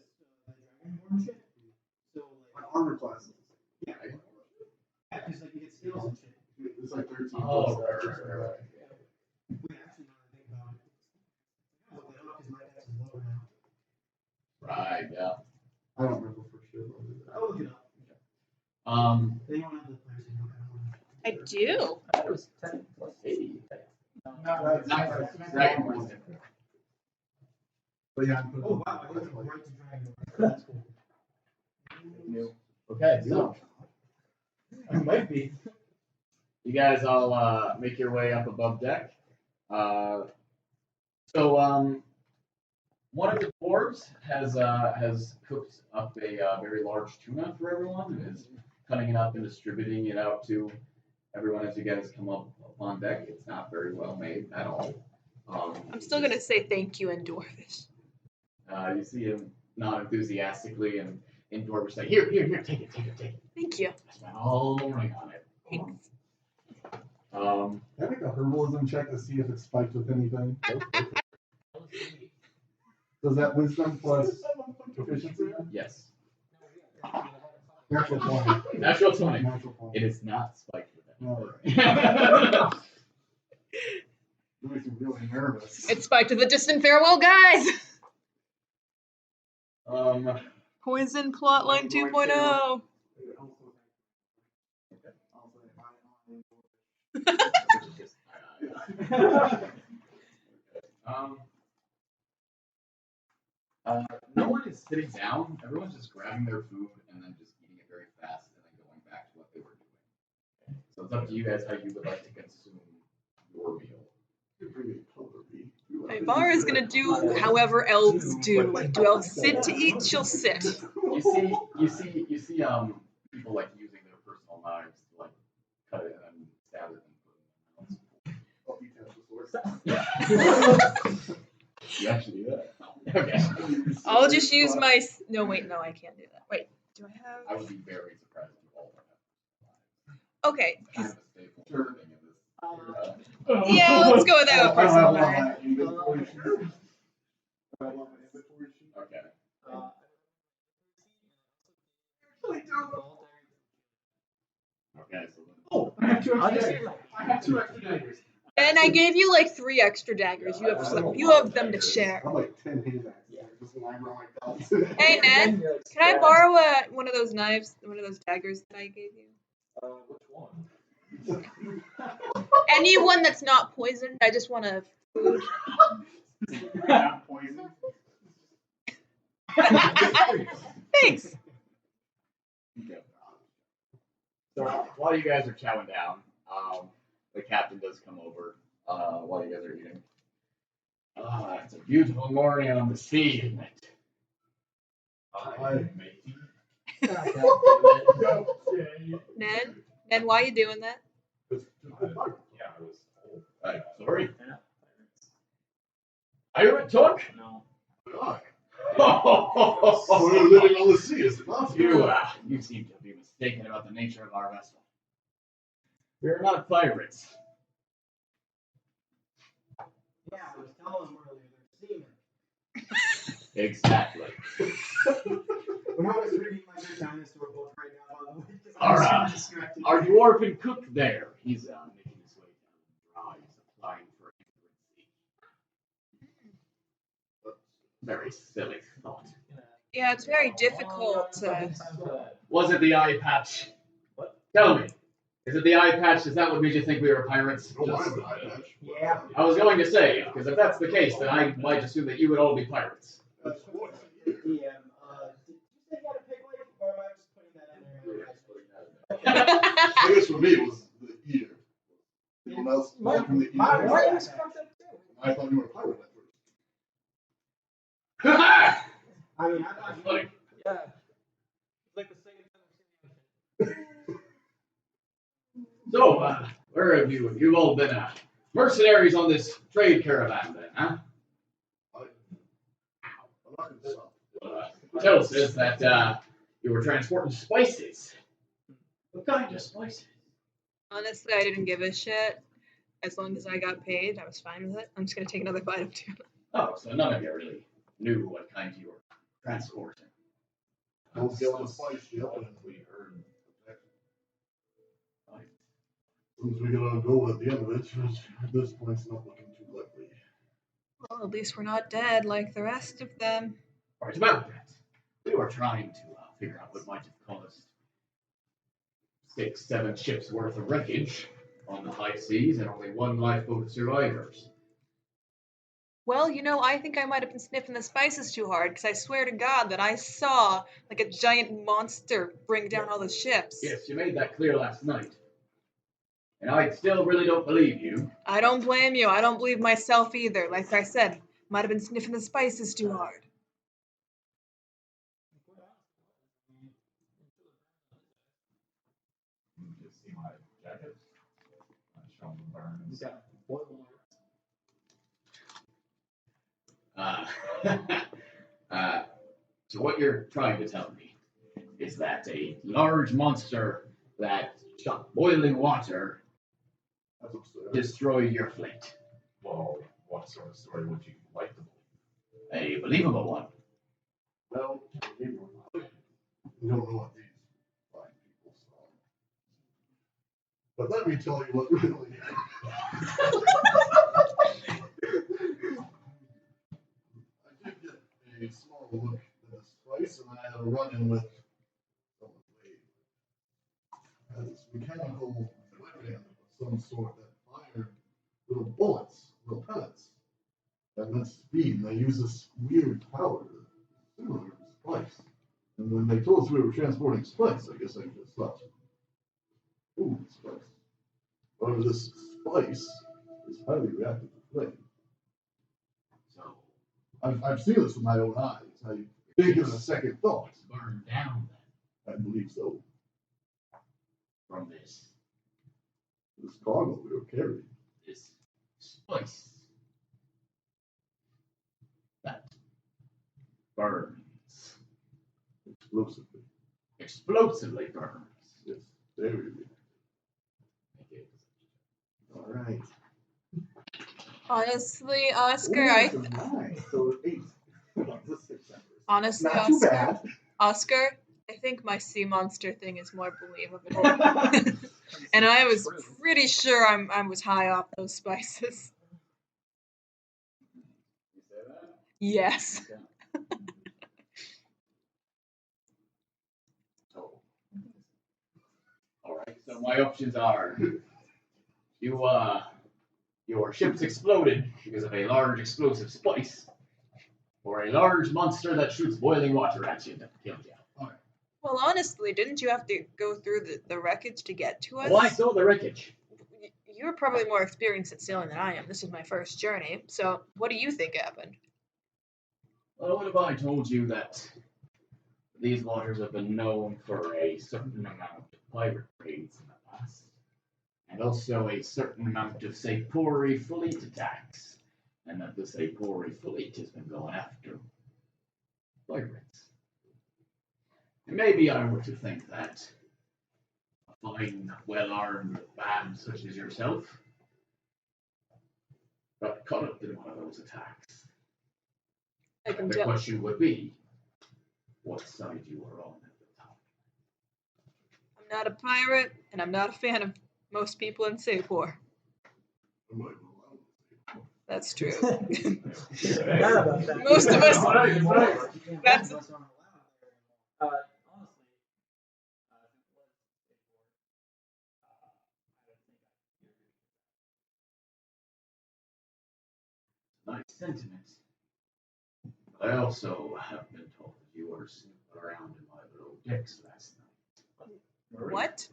Dragonborn shit. So,
My
like,
armor class is
yeah, because like you get skills and shit.
it's like 13
Oh,
plus.
right.
Wait, actually, now that I think about it, I look it up because my dex is low now.
Right, yeah.
I don't remember for sure.
I'll look it up.
Not dragon poison.
But yeah,
Oh wow, I went right to dragon. That's cool.
Okay, so
It might be.
you guys all make your way up above deck. One of the dwarves has cooked up a very large tuna for everyone and is cutting it up and distributing it out to everyone as you guys come up on deck. It's not very well made at all.
I'm still gonna say thank you in Dwarvish.
You see him nod enthusiastically and in Dwarvish say, "Here, take it."
Thank you.
I spent all the money on it.
Thanks.
Can I make a herbalism check to see if it's spiked with anything? Does that wisdom plus proficiency?
Yes.
Natural 20.
Natural 20.
Natural 20.
It is not spiked with
All
it.
right. It makes me really nervous.
It's spiked to the distant farewell, guys. Poison plotline 2.0.
No one is sitting down. Everyone's just grabbing their food and then just eating it very fast and then going back to what they were doing. So it's up to you guys how you would like to consume your meal.
Naivara is gonna do however elves do. Like, do elves sit to eat? She'll sit.
You see people like using their personal knives to like cut it and stab it and put it in their mouth. You actually do that? Okay.
I'll just use my. No, wait, no, I can't do that. Wait, do I have?
I would be very surprised if you all have.
Okay.
Kind of a staple thing in this.
Yeah, let's go with that with personal knife.
Okay. Okay, so
Oh, I have two extra daggers.
And I gave you like 3 extra daggers. You have some. You have them to share.
I'm like 10 hand axes. Just lying around like that.
Hey, Ned, can I borrow one of those knives, one of those daggers that I gave you?
Which one?
Any one that's not poisoned. I just want to food.
Not poison.
Thanks.
okay. So while you guys are chowing down, the captain does come over while you guys are eating. It's a beautiful morning on the sea, isn't it?
Ned, why are you doing that?
Yeah, I was old.
Sorry. Are you a talk?
No.
We're living on the sea, is it not?
You seem to be mistaken about the nature of our vessel. We are not pirates.
Yeah, I was telling them earlier, they're seamen.
Exactly.
Winona's reading my new dinosaur book right now, by the way, because
Our,
I'm so distracted.
our dwarven cook there, he's making his way down the dry, he's applying for a very silly thought.
Yeah, it's very difficult to.
Was it the eye patch?
What?
Tell me. Is it the eye patch? Is that what made you think we were pirates?
Yeah.
I was going to say, because if that's the case, then I might assume that you would all be pirates.
Did you say you had a pig leg, or am I just putting that in there?
I guess for me it was the ear. Anyone else from the ear?
My was fucked up too.
I thought you were a pirate at first.
I mean, I thought you
Funny.
yeah. Like the second time
So, where have you? You've all been mercenaries on this trade caravan, then, huh? Tell says that you were transporting spices. What kind of spices?
Honestly, I didn't give a shit. As long as I got paid, I was fine with it. I'm just gonna take another bite of tuna.
Oh, so none of you really knew what kind you were transporting.
Don't get on the spice yet.
We heard.
As soon as we get on go at the end of it, at this point it's not looking too likely.
Well, at least we're not dead like the rest of them.
Right about that. We were trying to figure out what might have caused 6-7 ships worth of wreckage. on the high seas and only one lifeboat of survivors.
Well, I think I might have been sniffing the spices too hard, because I swear to God that I saw, like, a giant monster bring down all the ships.
Yes, you made that clear last night. And I still really don't believe you.
I don't blame you. I don't believe myself either. Like I said, might have been sniffing the spices too hard.
You see my jacket? I show him the burns.
Yeah.
So what you're trying to tell me is that a large monster that shot boiling water destroyed your fleet.
Well, what sort of story would you like to believe?
A believable one.
Well, you don't know what these fine people saw. But let me tell you what really happened. I did get a small look at the spice, and I had a run-in with someone's lady. This mechanical weapon of some sort that fired little bullets, little pellets, at that speed, and they use this weird power similar to spice. And when they told us we were transporting spice, I guess I just thought, ooh, spice. However, this spice is highly reactive to flame.
So
I've seen this with my own eyes. I didn't give it a second thought.
burn down then
I believe so.
from this
Cargo we were carrying.
this spice that burns. Explosively burns.
Yes, very reactive.
All right.
Honestly, Oscar,
So 8.
honestly,
Not too
Oscar,
bad.
Oscar, I think my sea monster thing is more believable. And I was pretty sure I was high off those spices.
You say that?
Yes.
So, all right. So my options are: your ship's exploded because of a large explosive spice, or a large monster that shoots boiling water at you to kill you.
Well, honestly, didn't you have to go through the wreckage to get to us?
Well, I saw the wreckage.
You're probably more experienced at sailing than I am. This is my first journey. So, what do you think happened?
Well, what if I told you that these waters have been known for a certain amount of pirate raids in the past, and also a certain amount of Sapori fleet attacks, and that the Sapori fleet has been going after pirates? And maybe I were to think that a fine, well-armed band such as yourself got caught up in one of those attacks.
I can
The
tell.
question would be, what side you were on at the time.
I'm not a pirate, and I'm not a fan of most people in Sapor. That's true.
Bad about that.
Most of us. That's
Nice sentiment. But I also have been told that you were snooping around in my little decks last night.
what?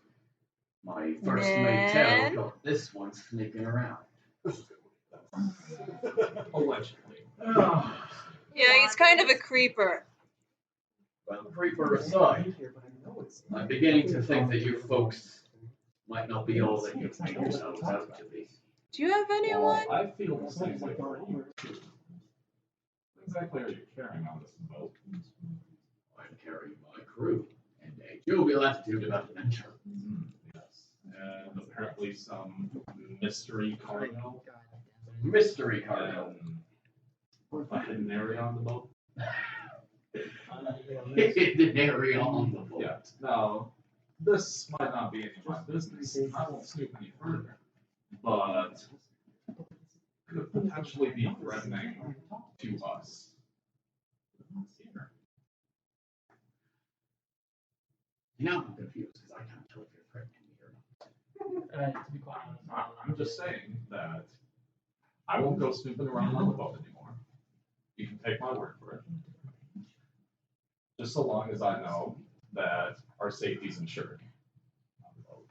My first mate
Man.
Tell got this one sneaking around.
Allegedly.
Yeah, he's kind of a creeper.
Well, creeper aside, I'm beginning to think that you folks might not be all that you make yourselves out to be.
Do you have anyone?
Well, I feel the same way. What exactly are you carrying on this boat?
I'm carrying my crew and a jovial attitude about adventure.
Yes. And apparently some mystery cargo.
Mystery cargo.
And a hidden area on the boat.
Hidden area on the boat.
Yeah. Now, this might not be any of my business. I won't snoop any further. But could potentially be threatening to us. Here.
Now I'm confused because I can't tell if you're threatening me or not.
To be quite honest,
I'm just saying that I won't go snooping around on the boat anymore. You can take my word for it. Just so long as I know that our safety's ensured on the boat.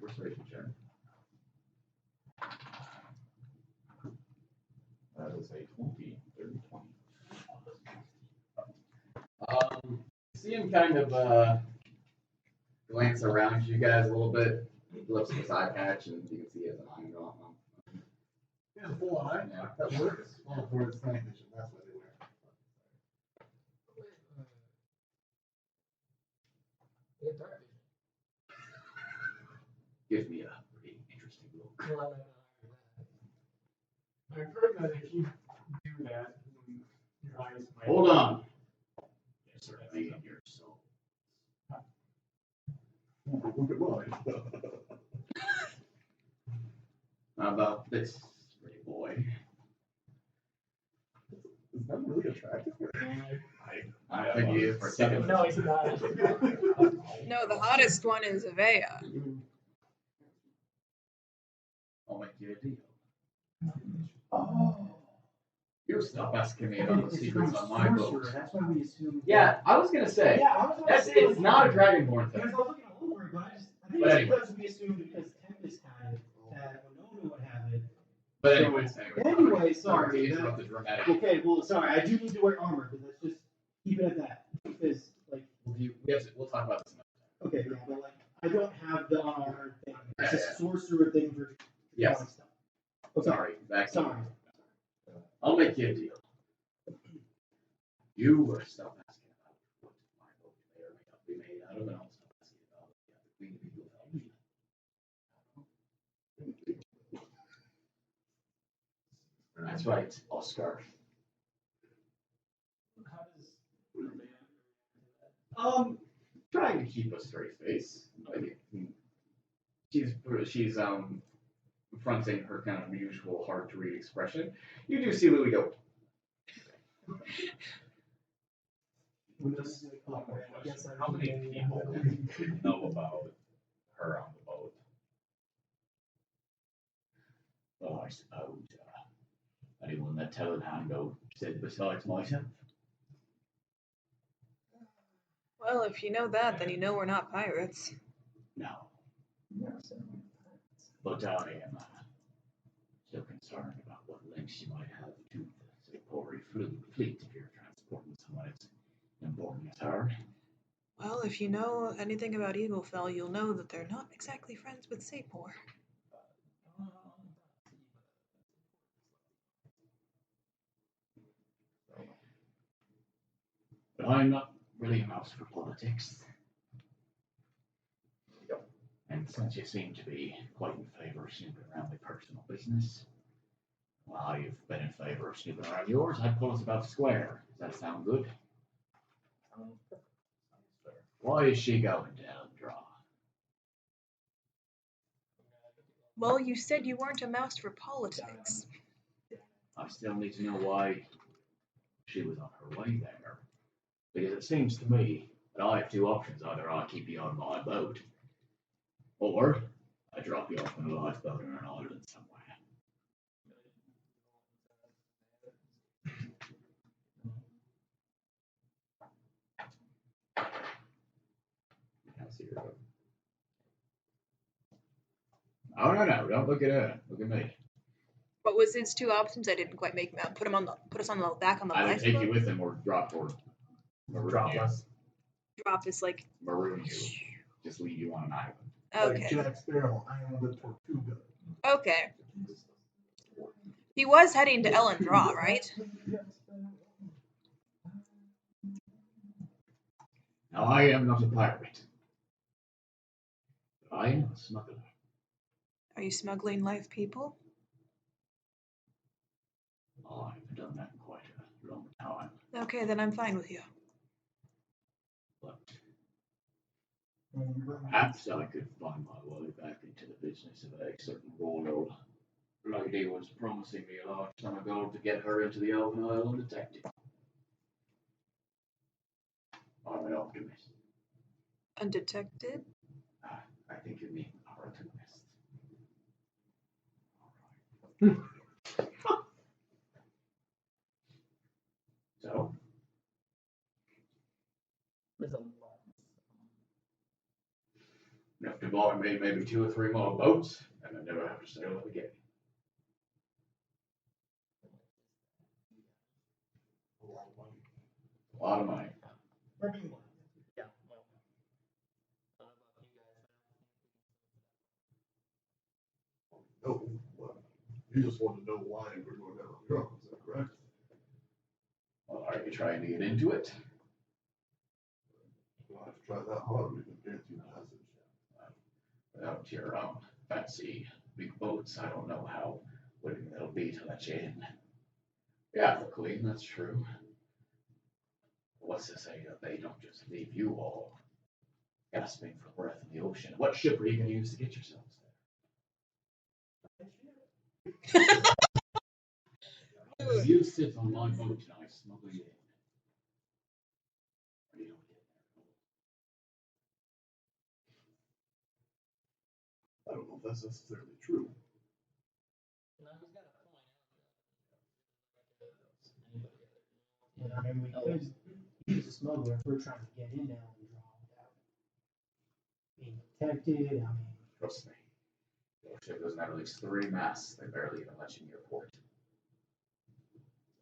Restoration check.
That is a 20, 30, 20.
See him kind of glance around you guys a little bit. He lifts his eye patch, and you can see he has an eye on him.
Yeah, the full eye.
Yeah.
That works. Oh, for its night vision. That's what they wear.
Gives me a pretty interesting look.
I've heard that if you do that, your eyes might.
Hold on. Yes, sir. Me and your soul.
Look at mine.
How about this pretty boy?
Is that really attractive?
I think he is particular.
No, he's not.
No, the hottest one is Avea.
I'll make you a deal.
Oh.
You stop asking me about the secrets on my boat.
That's why we assumed.
Yeah, I was gonna say.
Yeah, I was gonna
That's
say.
it's not a dragonborn
Because
thing.
I was looking over it, but I think
But
it's
anyway.
because we assumed because Tempest had it, that Winona would have it.
But
So,
anyways.
Anyway,
Sorry
sorry.
to interrupt the dramatic.
Okay, well, sorry, I do need to wear armor, but let's just keep it at that. Because, like,
We'll talk about this another time.
okay, yeah, but like, I don't have the unarmored thing. It's a sorcerer thing for
Yes.
stuff. Okay.
Sorry. Back to
Sorry.
you. I'll make you a deal. You were stop asking about what my boat may or may not be made out of, and I'll stop asking about the Queen of Eagle Valley. That's right, Oscar. Trying to keep a straight face. Like, she's fronting her kind of usual hard to read expression. You do see Louis go.
How many people know about her on the boat?
Oh, I suppose anyone that Telehandle said besides myself.
Well, if you know that, then you know we're not pirates.
No. But I am still concerned about what links you might have to the Sapori fleet if you're transporting someone as important as her.
Well, if you know anything about Eaglefell, you'll know that they're not exactly friends with Sapor.
But I'm not really a mouse for politics. And since you seem to be quite in favor of snooping around my personal business, while you've been in favor of snooping around yours, I'd pull us about square. Does that sound good? Why is she going to Eldraw?
Well, you said you weren't a mouse for politics.
I still need to know why she was on her way there. Because it seems to me that I have two options. Either I keep you on my boat, or I drop you off in a lifeboat on an island somewhere. Oh no! Don't look at her. Look at me.
What was his two options? I didn't quite make them out. Put us on the back on the
Either take you
lifeboat.
with him or maroon
Drop
you.
us.
Drop us like.
Maroon you. Just leave you on an island.
Okay.
Like Jack Sparrow, I am the Tortuga.
Okay. He was heading to Eldraw, right?
Now I am not a pirate. But I am a smuggler.
Are you smuggling live people?
I've done that in quite a long time.
Okay, then I'm fine with you.
But perhaps I could find my way back into the business of a certain royal lady was promising me a large sum of gold to get her into the Elven Isle undetected. I'm an optimist.
Undetected?
I think you mean cartoonist. So,
There's a lot.
enough to buy me maybe 2 or 3 more boats, and I never have to sail up again. A lot of money.
Working one. Yeah. Well, I don't know about you guys.
No, well, you just want to know why we're going down the road, is that correct?
Well, are you trying to get into it?
We'll have to try that hard, we can guarantee passage.
Without your fancy big boats, I don't know how willing they'll be to let you in. Yeah, the Queen, that's true. What's to say that they don't just leave you all gasping for breath in the ocean? What ship are you going to use to get yourselves there? You sit on my boat and I smuggle you in. Or you don't get
I don't know if that's necessarily true.
Yeah, I mean, we could use a smuggler if we're trying to get in now and draw without being detected. I mean,
Trust me. Your ship doesn't have at least 3 masts. They barely even let you near port.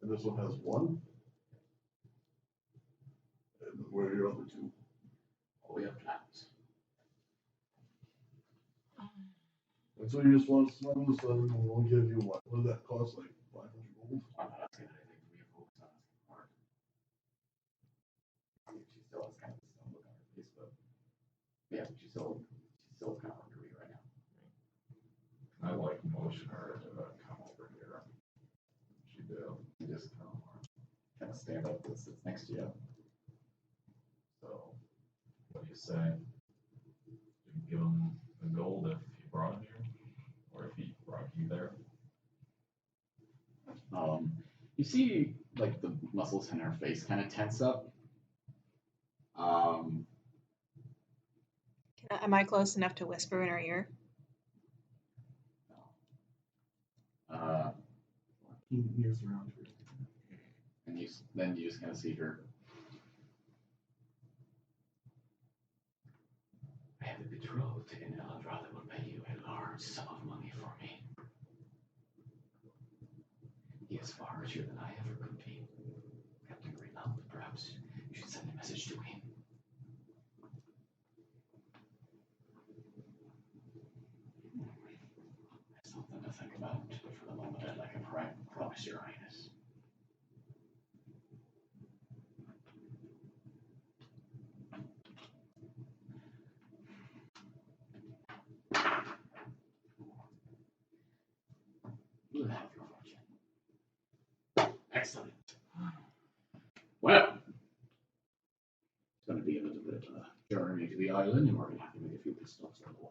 And this one has 1? And where are your other 2?
Oh, we have plans.
And so you just want to smuggle this other, and we'll give you what? What did that cost, like 500 gold?
I'm not asking anything from you folks. I'm asking hard. She still has kind of a stone look on her face, but yeah, she's still kind of hungry right now.
I like motion her to come over here. She did.
You just kind of stand up and sits next to you.
So, what do you say? You can give him the gold if he brought him here, or if he brought you there.
You see, like, the muscles in her face kind of tense up.
Am I close enough to whisper in her ear?
He hears around here.
And then you just kind of see her. I have a betrothed in Elandra that will pay you a large sum of money for me. He is far richer than I ever could be. Captain Greenland, perhaps you should send a message to him. That's something to think about, but for the moment I'd like a promise, Your Highness. You will have your fortune. Excellent. Well, it's going to be a little bit of a journey to the island, and we're going to have to make a few pit stops on the way.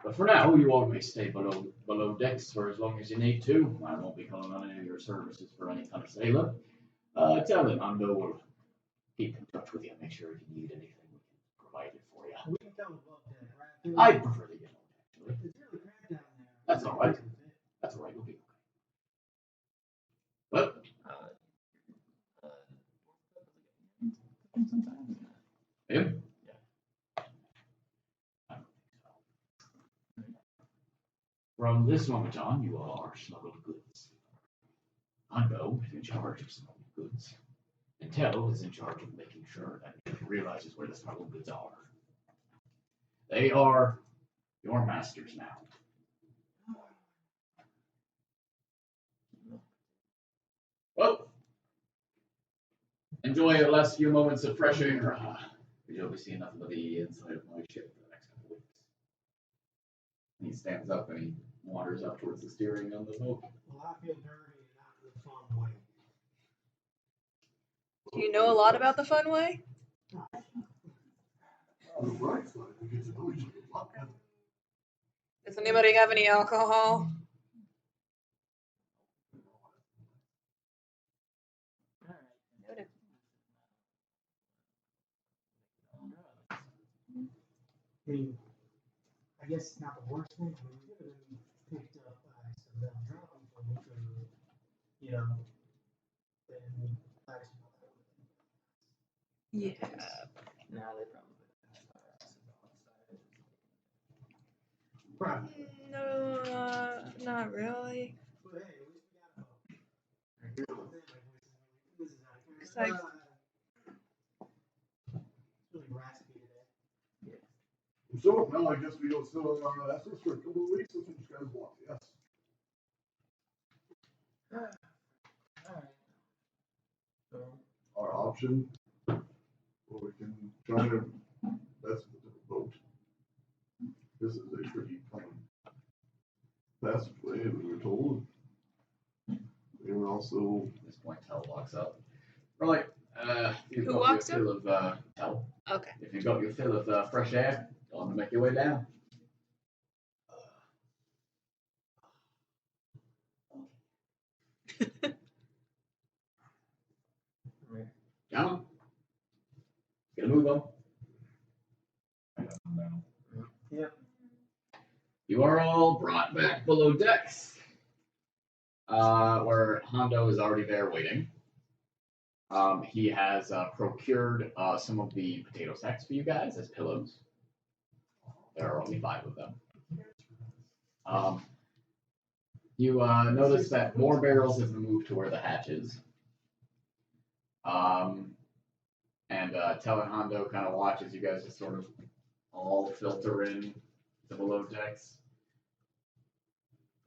But for now, you all may stay below decks for as long as you need to. I won't be calling on any of your services for any kind of sailor. Tell them Ando will keep in touch with you, make sure if you need anything, we can provide it for you.
we can come above deck, right?
I prefer to get on deck, actually.
It's really cramped down there.
That's all right. That's all right, we'll be okay. But him?
Yeah.
I don't think so. From this moment on, you are smuggled goods. Ando is in charge of smuggled goods. And Tell is in charge of making sure that he realizes where the smuggled goods are. They are your masters now. Well, enjoy the last few moments of fresh air. You'll be seeing nothing but the inside of my ship for the next couple of weeks. And he stands up and he wanders up towards the steering on the boat.
Well, I feel dirty and not in a fun way.
Do you know a lot about the fun way?
On the bright side, we get to know each other a lot better.
Does anybody have any alcohol? Noted.
I mean, I guess not the worst thing. I mean, we could have been picked up by some metal dropping from them, you know, then actually not that would
Yeah.
Nah, they probably
Probably.
No, not really.
But hey, at least we got a boat. This is not good.
Cause I,
It's really raspy today.
So now I guess we don't sit on our asses for a couple of weeks. That's what you guys want, yes.
Alright. So,
Our option, or we can try to, that's a different boat. This is a tricky plane. Passageway, we were told. They were also.
At this point, Tel walks up. Right. You've
Who
got
walks
your fill of Tel.
okay.
If you've got your fill of fresh air, go on and make your way down. Come on. Get a move on.
Yep.
You are all brought back below decks, where Hondo is already there waiting. He has procured some of the potato sacks for you guys as pillows. There are only 5 of them. You notice that more barrels have been moved to where the hatch is. And Tel and Hondo kind of watch as you guys just sort of all filter in to below decks.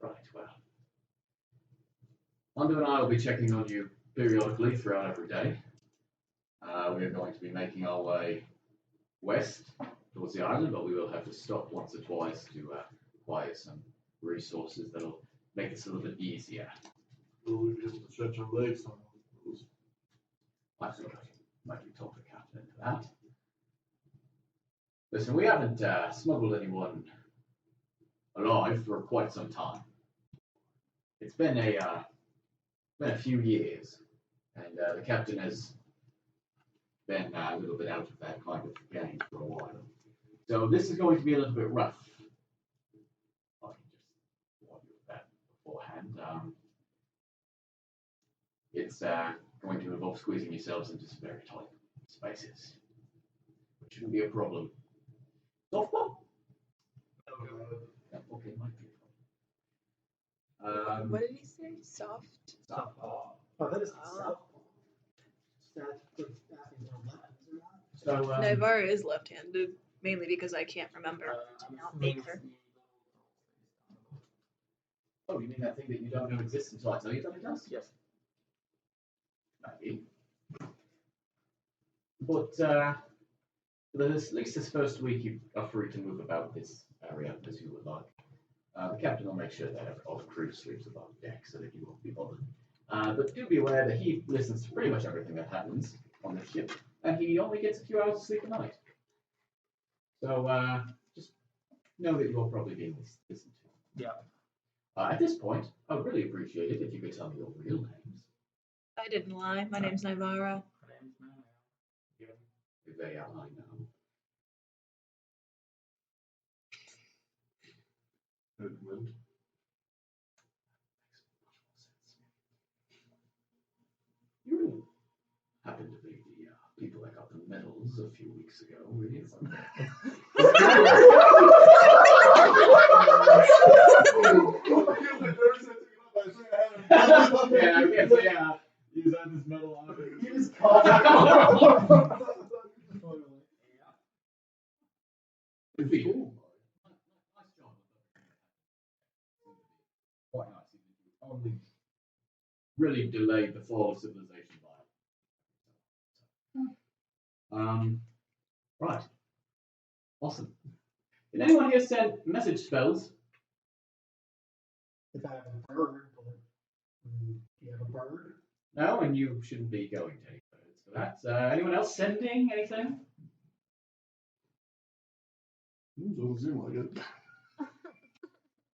Right, well. Hondo and I will be checking on you periodically throughout every day. We are going to be making our way west towards the island, but we will have to stop once or twice to acquire some resources that'll make this a little bit easier.
Will we be able to stretch our legs on those?
I think I might be talking to Captain into that. Listen, we haven't smuggled anyone alive for quite some time. It's been a few years, and the captain has been a little bit out of that kind of game for a while. So this is going to be a little bit rough. I can just warn you of that beforehand. It's going to involve squeezing yourselves into some very tight spaces, which shouldn't be a problem. Softball? Okay, might be a problem.
What did he say? Soft?
Softball.
Oh, that is
Oh.
So,
Naivara is left-handed, mainly because I can't remember to not make her.
oh, you mean that thing that you don't know exists until I tell you that it does?
yes.
Maybe. But at least this first week you are free to move about this area as you would like. The captain will make sure that all the crew sleeps above deck so that you won't be bothered. But do be aware that he listens to pretty much everything that happens on the ship, and he only gets a few hours of sleep a night. So just know that you're probably being listened to.
Yeah.
At this point, I would really appreciate it if you could tell me your real names.
I didn't lie. My name's Naivara.
My name's Mattimeo.
If they are, I know.
Edmund.
You happen to be the people that got the medals a few weeks ago, were you? Yeah, I guess, yeah. He's on this medal on it.
You just called it.
It'd be cool. Nice job. Quite nice. Only really delayed the fall of civilization by. Right. Awesome. Did anyone here send message spells?
If I have a bird, but do you have a bird?
No, and you shouldn't be going to any birds for that. Anyone else sending anything?
Doesn't seem like it.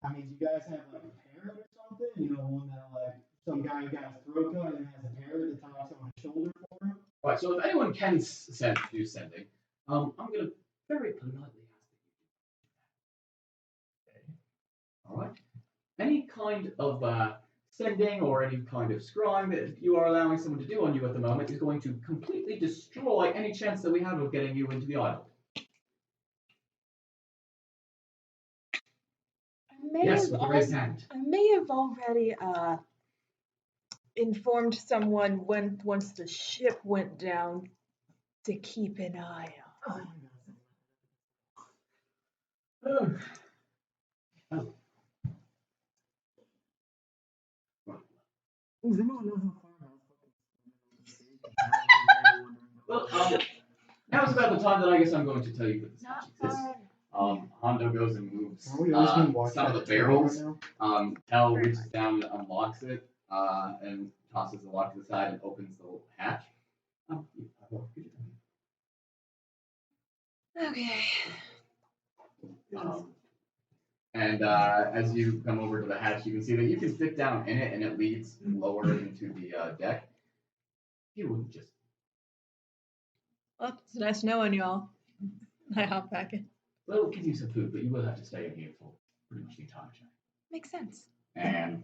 I mean, do you guys have like a parrot or something? You know, one that like some guy got his throat cut and has a parrot that talks on his shoulder for him?
Right, so if anyone can send, do sending. I'm going to very politely kind of sending or any kind of scrying that you are allowing someone to do on you at the moment is going to completely destroy any chance that we have of getting you into the island. Yes, with the raised hand.
I may have already informed someone once the ship went down to keep an eye on.
Well, now's about the time that I guess I'm going to tell you that this hatch exists. Hondo goes and moves some of the barrels. Tel reaches down and unlocks it, and tosses the lock to the side and opens the hatch.
Okay.
And as you come over to the hatch, you can see that you can fit down in it, and it leads lower into the deck. You wouldn't just.
Well, it's nice knowing y'all. I hop back in.
Well, it gives you some food, but you will have to stay in here for pretty much the entire time.
Makes sense.
And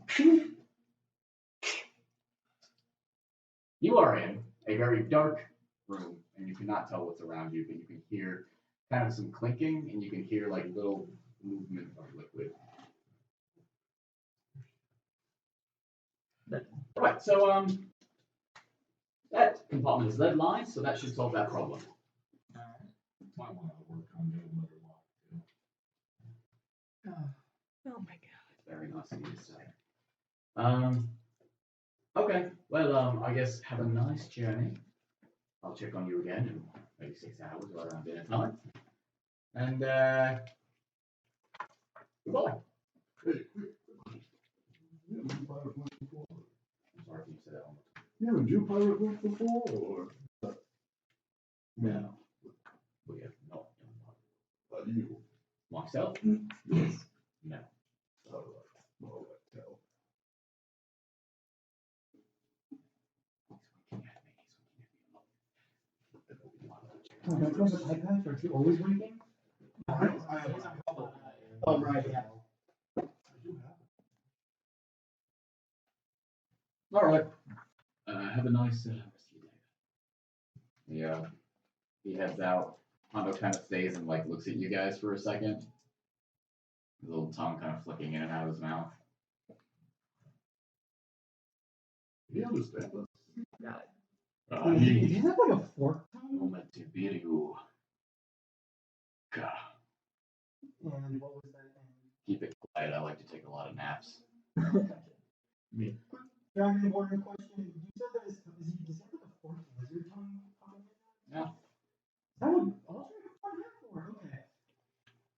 you are in a very dark room, and you cannot tell what's around you, but you can hear kind of some clinking, and you can hear like little movement of liquid. Alright, so that compartment is lead lined, so that should solve that problem.
Might want to work on the letter lock too.
Oh my god.
Very nice of you to say. Okay, well, I guess have a nice journey. I'll check on you again in maybe 6 hours right around dinner time. And, goodbye.
Hey, you haven't pirate work before?
I'm sorry if you said that one more time.
You haven't do pirate work before, or?
No. We have not done that.
You?
Myself?
Yes.
No.
All right, tell.
Oh, don't you have an eye patch? Aren't you always winking?
I have.
Oh, right, yeah.
I do have it.
All right. Have a nice rest of your day. Yeah. He heads out. Hondo kind of stays and like looks at you guys for a second. His little tongue kind of flicking in and out of his mouth.
You understand us?
Got it.
He
Did you have like a fork tongue?
Mattimeo.
And what was that?
Keep it quiet. I like to take a lot of naps. Me.
Dragonborn question. You said that does he have like a forked lizard tongue?
Yeah.
That would also for okay.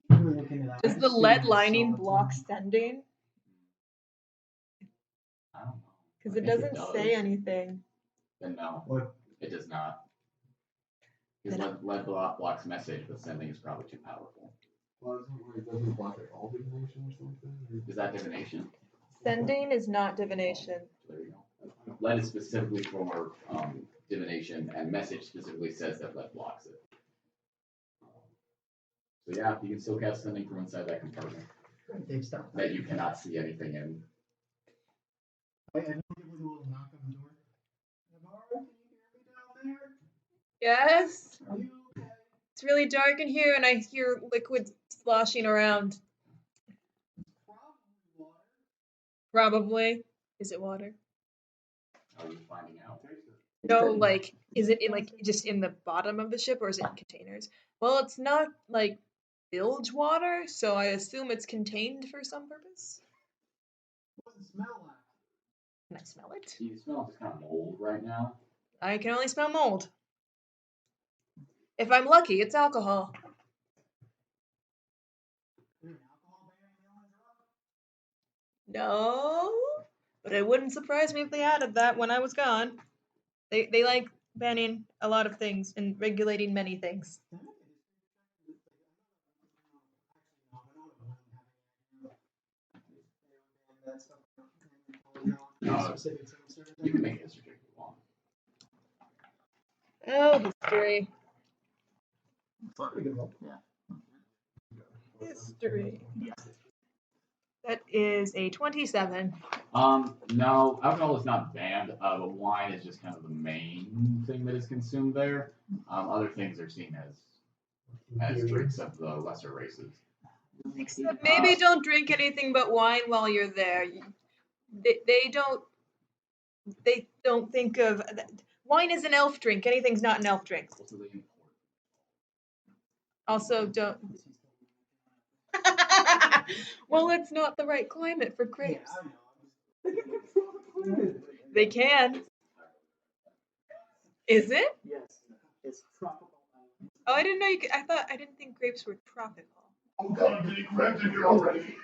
Really look into that.
Does the lead lining block sending?
I don't know.
Because
I
it
think
doesn't say anything.
Then no.
What?
It does not. Because lead blocks message, but sending is probably too powerful.
Well, doesn't block at all divination or something?
Is that divination?
Sending is not divination.
There you go. Lead is specifically for divination, and message specifically says that lead blocks it. So yeah, you can still cast sending from inside that compartment that you cannot see anything in.
I want to give a little knock on the door. Naivara, can you hear me down there?
Yes?
Are you okay?
It's really dark in here and I hear liquid sloshing around.
Probably water.
Probably. Is it water?
How are you finding out?
No, like, is it in, like, just in the bottom of the ship or is it in containers? Well, it's not, like, bilge water, so I assume it's contained for some purpose.
What does it smell like?
Can I smell it?
You smell just kind of mold right now.
I can only smell mold. If I'm lucky, it's alcohol.
Is there an alcohol ban in the islands?
No, but it wouldn't surprise me if they added that when I was gone. They like banning a lot of things and regulating many things.
You can make history if you want.
Oh, history.
Pretty good roll. Yeah.
History. That is a 27.
No, alcohol is not banned, but wine is just kind of the main thing that is consumed there. Other things are seen as drinks of the lesser races.
Maybe don't drink anything but wine while you're there. They don't think of wine is an elf drink. Anything's not an elf drink. Also, don't. Well, it's not the right climate for grapes. They can. Is it?
Yes, it's tropical.
Oh, I didn't know you could. I didn't think grapes were tropical.
I'm gonna get cramped in here already.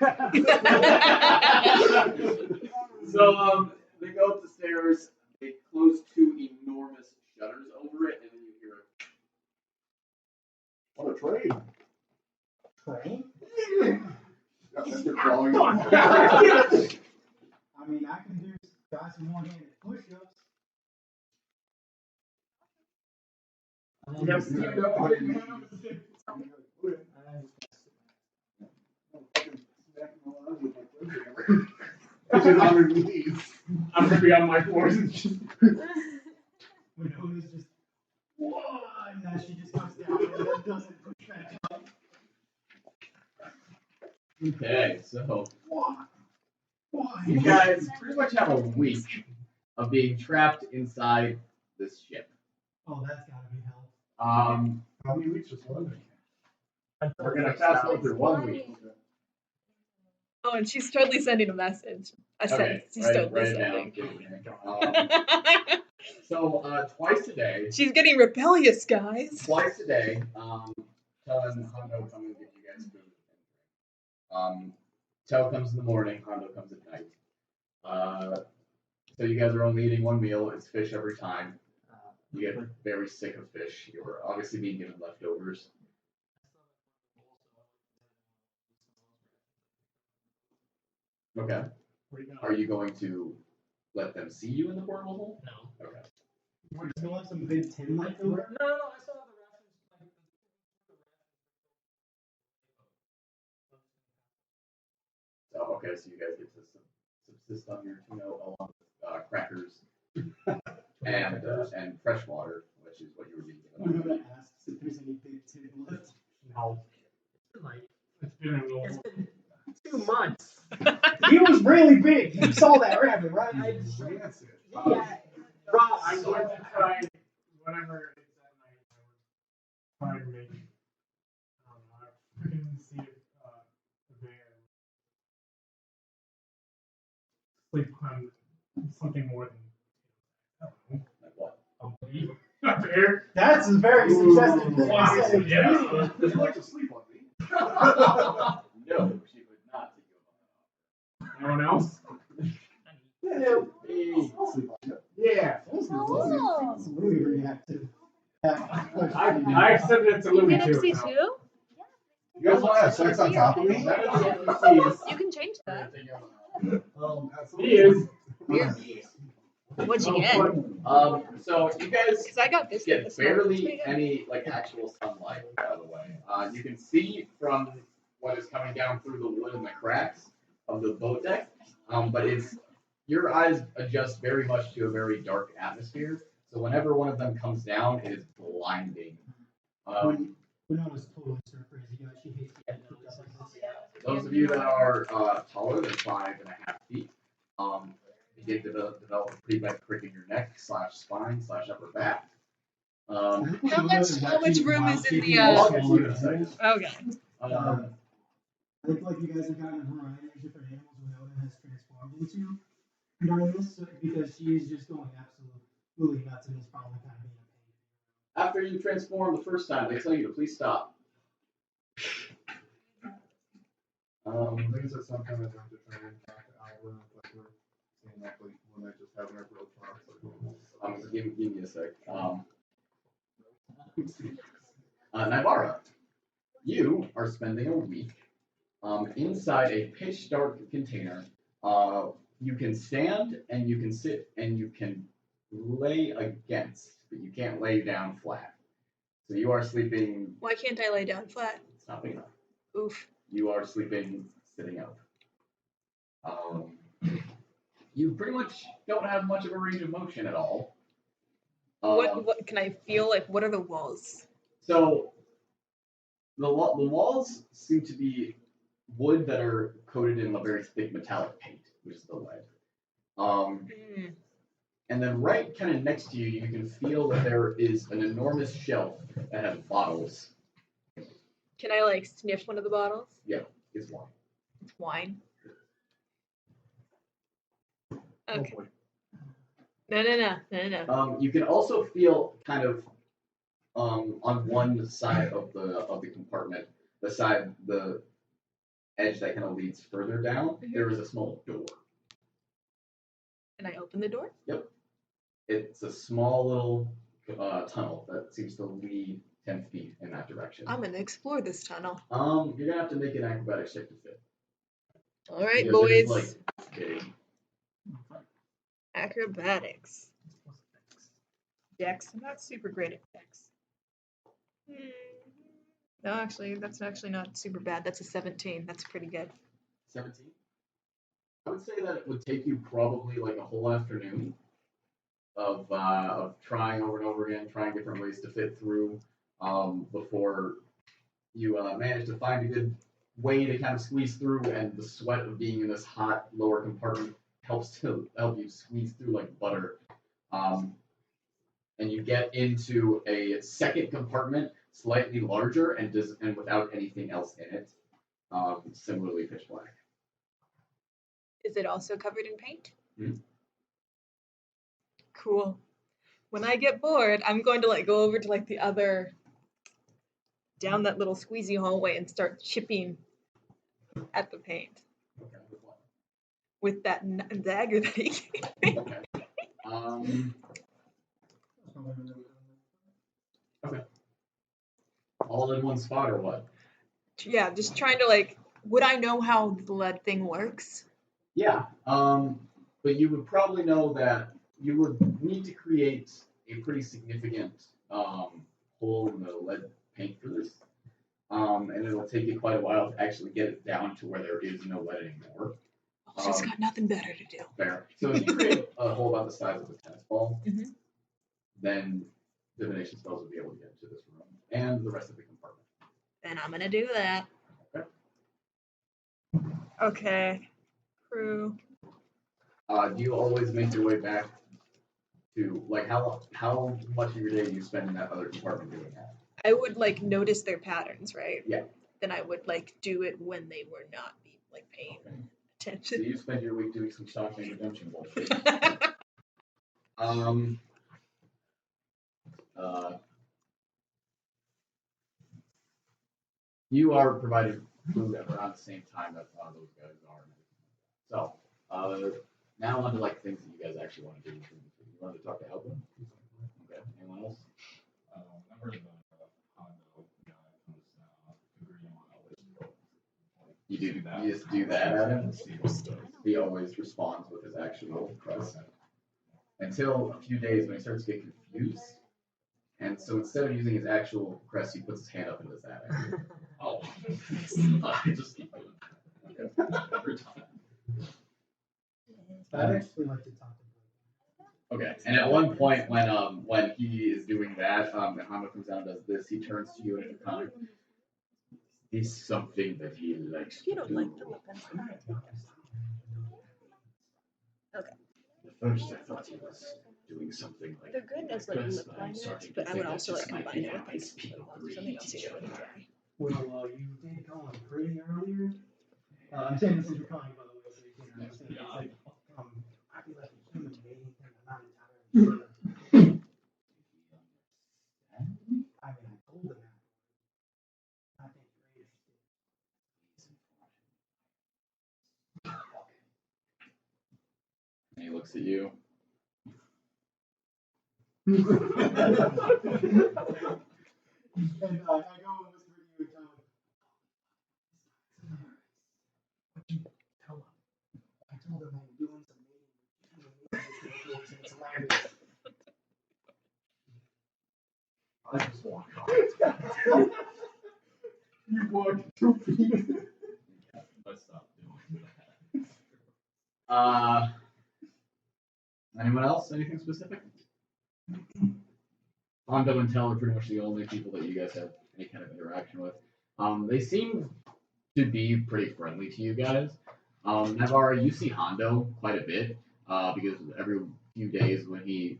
So they go up the stairs. They close two enormous shutters over it, and then you hear it.
What a trade.
Train?
Crawling.
I mean, I can do guys who one-handed push-ups.
Yes. Which is underneath.
I'm gonna be on my floors.
Winona's just, whoa, and now she just goes down and then doesn't push back up.
Okay, so
Why?
you guys pretty much have a week of being trapped inside this ship.
Oh, that's gotta be hell.
How many weeks just one?
We're gonna fast forward through 1 week.
Oh, and she's totally sending a message. She's totally
write it
sending.
down. So twice a day.
She's getting rebellious, guys.
Twice a day, Tell and Hondo come and get you guys food. Tell comes in the morning, Hondo comes at night. So you guys are only eating one meal. It's fish every time. You get very sick of fish. You're obviously being given leftovers. Okay. Are you going to let them see you in the portal hole?
No.
Okay.
You still have some big tin left over?
No, I still have the rations.
So, okay, so you guys get to subsist on your tuna along with crackers and fresh water, which is what you were being given.
Winona asks if there's any big tin left.
No. It's been a little.
It's been 2 months.
He was really big. You saw that rabbit, right?
Yeah. Rob,
I'm going to try whenever it's at night. I would try to make. I can see if the bear sleep on something more than. I don't know.
Like what?
A bear.
That's a very suggestive thing to
Wow,
say.
yeah.
Would you like to sleep on me?
No, she would not take you up on
Anyone else?
Yeah.
I'll sleep on you.
Yeah.
It's really reactive.
I accepted it to Louis too.
NFC
so.
too?
You guys want to have sex on top of me?
You can change that.
He is.
What'd you get?
So you guys
Because I got this.
get barely any actual sunlight, by the way. You can see from what is coming down through the wood and the cracks of the boat deck, but your eyes adjust very much to a very dark atmosphere. So whenever one of them comes down, it is blinding.
Winona's totally stir crazy, guys. She hates to get cooked up like this.
Those of you that are taller than 5.5 feet, you get to develop a pretty bad crick in your neck / spine / upper back.
How much room is in the?
I'll get to you in a second.
Okay.
I look like you guys have gotten a variety of different animals Winona has transformed into during this, because she is just going absolutely nuts and is probably kind of being a pain.
After you transform the first time, they tell you to please stop.
I think it's at some kind of time to try and talk to Albert, like we're saying that like when I just having our growth talks.
Give me a sec. Naivara, you are spending a week inside a pitch dark container. You can stand and you can sit and you can lay against, but you can't lay down flat. So you are sleeping.
Why can't I lay down flat?
It's not big enough.
Oof.
You are sleeping sitting up. You pretty much don't have much of a range of motion at all.
What can I feel like? What are the walls?
So the walls seem to be wood that are coated in a very thick metallic paint, which is the lead. And then right kind of next to you, you can feel that there is an enormous shelf that has bottles.
Can I like sniff one of the bottles?
Yeah, it's wine.
It's wine. Okay. No.
You can also feel kind of on one side of the compartment, the edge that kind of leads further down, there is a small door.
Can I open the door?
Yep. It's a small little tunnel that seems to lead 10 feet in that direction.
I'm gonna explore this tunnel.
You're gonna have to make an acrobatics check to fit.
All right,
Because it is,
boys.
big.
Acrobatics. Dex. I'm not super great at Dex. No, actually, that's actually not super bad. That's a 17. That's pretty good.
17? I would say that it would take you probably like a whole afternoon of trying over and over again, trying different ways to fit through before you manage to find a good way to kind of squeeze through, and the sweat of being in this hot lower compartment help you squeeze through like butter. And you get into a second compartment, slightly larger and without anything else in it, similarly pitch black.
Is it also covered in paint?
Mm-hmm.
Cool. When I get bored, I'm going to like go over to like the other, down that little squeezy hallway and start chipping at the paint.
Okay, with what?
With that dagger that he gave me.
Okay. Okay. All in one spot or what?
Yeah, just trying to like, would I know how the lead thing works?
Yeah. But you would probably know that you would need to create a pretty significant hole in the lead paint for this. And it'll take you quite a while to actually get it down to where there is no lead anymore.
She's got nothing better to do.
Fair. So if you create a hole about the size of a tennis ball, then divination spells will be able to get into this room and the rest of the compartment.
Then I'm gonna do that. Okay. Crew.
Do you always make your way back to, like, how much of your day do you spend in that other compartment doing that?
I would like notice their patterns, right?
Yeah.
Then I would like do it when they were not like paying attention.
So you spend your week doing some shocking redemption bullshit. You are provided food at around the same time that those guys are. So, now on to like things that you guys actually want to do. You want to talk to Edmund? Okay. Anyone else?
Whenever the Hondo guy comes agreeing on Oleson,
You do that. You just do that at him. He always responds with his actual crest. Until a few days when he starts to get confused. And so instead of using his actual crest, he puts his hand up and does that.
Oh. I just keep doing that. Okay. Every time.
I'd actually like to talk to him.
Okay. And at one point when he is doing that, and Hondo comes down and does this, he turns to you and it's kind of, is something that he likes to do.
Like the weapons. Okay.
At first I thought he was doing something like
They're good as like lip liners, but I would also like combine it with like something else to do with dry.
Well, you did call him pretty earlier. I'm saying this is recalling, by the way, so you can understand. It's like, I feel like a human mating thing. I'm not entirely sure. I mean, I told him that. I think you're
And he looks at you.
And I go and whisper to you and tell him. What'd you tell him? I told him I'm doing some mating with and it's hilarious.
I just walk off. You walked 2 feet.
Let's stop doing that.
Anyone else? Anything specific? Hondo and Tell are pretty much the only people that you guys have any kind of interaction with. They seem to be pretty friendly to you guys. Naivara, you see Hondo quite a bit because every few days when he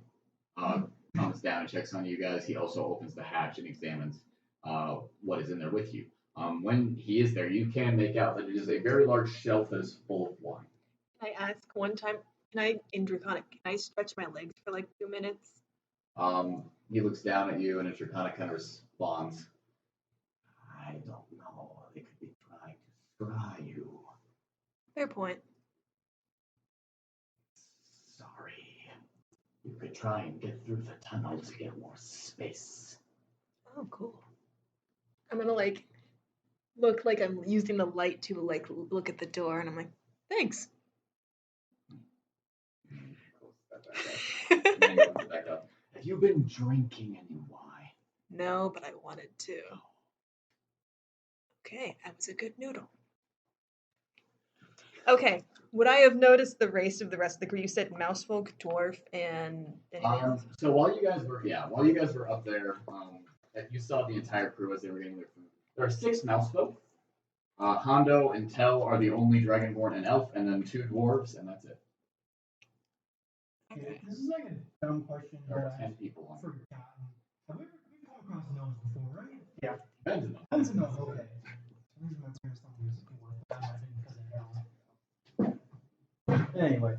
comes down and checks on you guys, he also opens the hatch and examines what is in there with you. When he is there, you can make out that it is a very large shelf that is full of wine.
Can I ask one time? Can I, in Draconic, can I stretch my legs for like 2 minutes?
He looks down at you and in Draconic kind of responds, I don't know. They could be trying to scry you.
Fair point.
Sorry. You could try and get through the tunnel to get more space.
Oh, cool. I'm gonna like look like I'm using the light to like look at the door, and I'm like, thanks.
And then he opens it back up. Have you been drinking any wine?
No, but I wanted to. Okay, that was a good noodle. Okay, would I have noticed the race of the rest of the group? You said mousefolk, dwarf, and anything else?
So while you guys were up there, you saw the entire crew as they were getting their food. There are 6 mousefolk. Hondo and Tell are the only dragonborn and elf, and then 2 dwarves, and that's it.
Okay. This is like a dumb question.
There are 10 people on.
Forgotten. Have we come across gnomes before, right?
Yeah.
Benjamin.
Tons of gnomes, okay. The reason my parents don't use it worth that much because of hell. Anyway.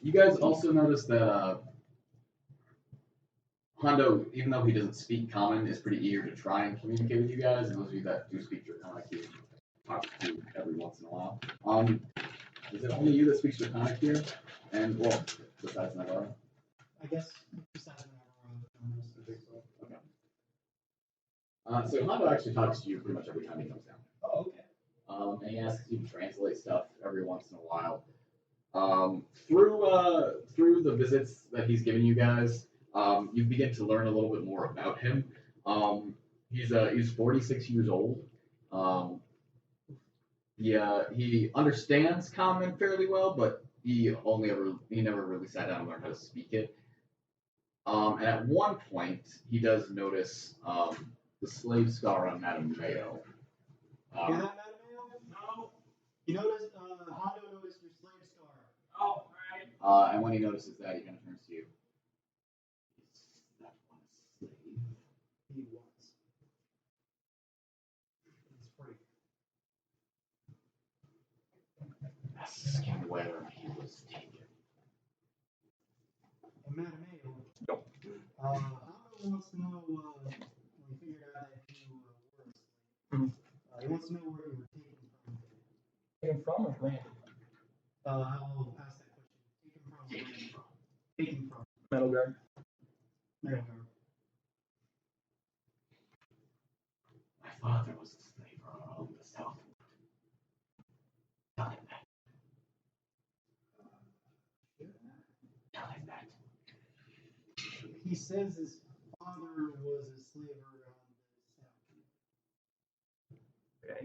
You guys also noticed that Hondo, even though he doesn't speak common, is pretty eager to try and communicate with you guys, and those of you that do speak Draconic, he talks to every once in a while. Is it only you that speaks Draconic here? And, well, besides Naivara?
I guess besides Naivara,
Okay. So Hondo actually talks to you pretty much every time he comes down.
Oh, okay.
And he asks you to translate stuff every once in a while. Through the visits that he's given you guys, you begin to learn a little bit more about him. He's 46 years old. He understands common fairly well, but he never really sat down and learned how to speak it. And at one point, he does notice the slave scar on Mattimeo.
Hear that, Mattimeo? No. You noticed, Hondo noticed your slave scar.
Oh, right.
And when he notices that, he kind of turns to you. Is that one a slave?
He was. He's free.
Ask him where he was taken.
Mattimeo. Nope. Hondo wants to know, when he figured out that you were a slave. He wants to know where you were taken from.
Taken from or landed?
I'll ask that question. Taken from.
Metal guard.
Metal guard.
My father was a slave on the south. Tell him that. Tell him that.
He says his father was a slave on the south.
Okay.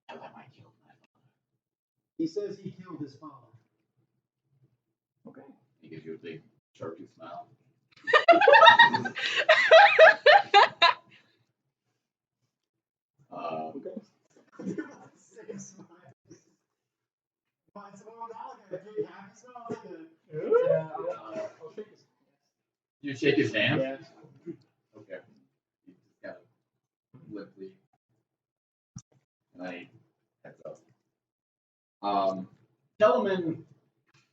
Tell him I killed my father.
He says he killed his father.
Okay.
He gives you a big sharpie smile.
Okay.
Same smile. It's more not like a big happy smile, it's like a.
Yeah, I'll shake his hand.
You shake his hand?
Yeah.
Okay. He just kind of limply. And then he heads up. Telemann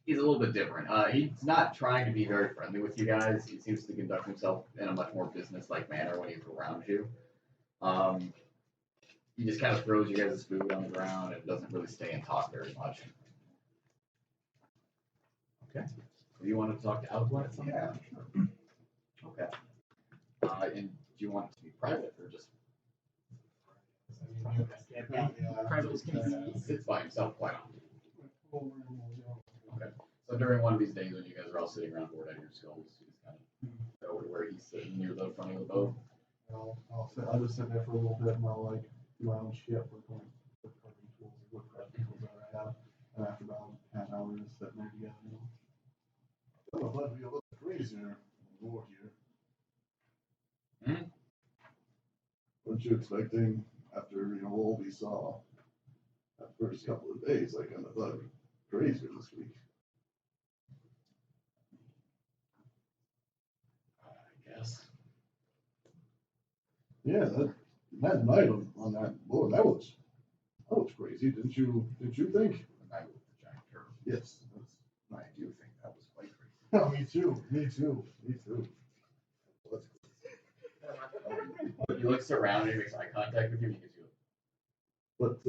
is a little bit different. He's not trying to be very friendly with you guys. He seems to conduct himself in a much more business-like manner when he's around you. He just kind of throws you guys' food on the ground and doesn't really stay and talk very much. Okay. So you want to talk to Outward at some point?
Yeah, sure.
Okay. And do you want it to be private or just?
Private is
He sits by himself quite often. Okay. So during one of these days when you guys are all sitting around board at your skulls, you just kind of go to where he's sitting near the front of the boat.
I'll just sit there for a little bit and I'll like do my own shit, work on what carving tools, what crafting tools that I have. And after about half an hour, just sit there together. Oh, I'd love to be a little crazier more here. Weren't you expecting after all we saw that first couple of days? I kind of thought it'd be crazier this week.
I guess.
Yeah, that night on that board, that was crazy. Didn't you think?
The night with the giant turtle.
Yes.
I do think that was quite crazy.
Oh, me too.
He looks around and he makes eye contact with you and he gives you
But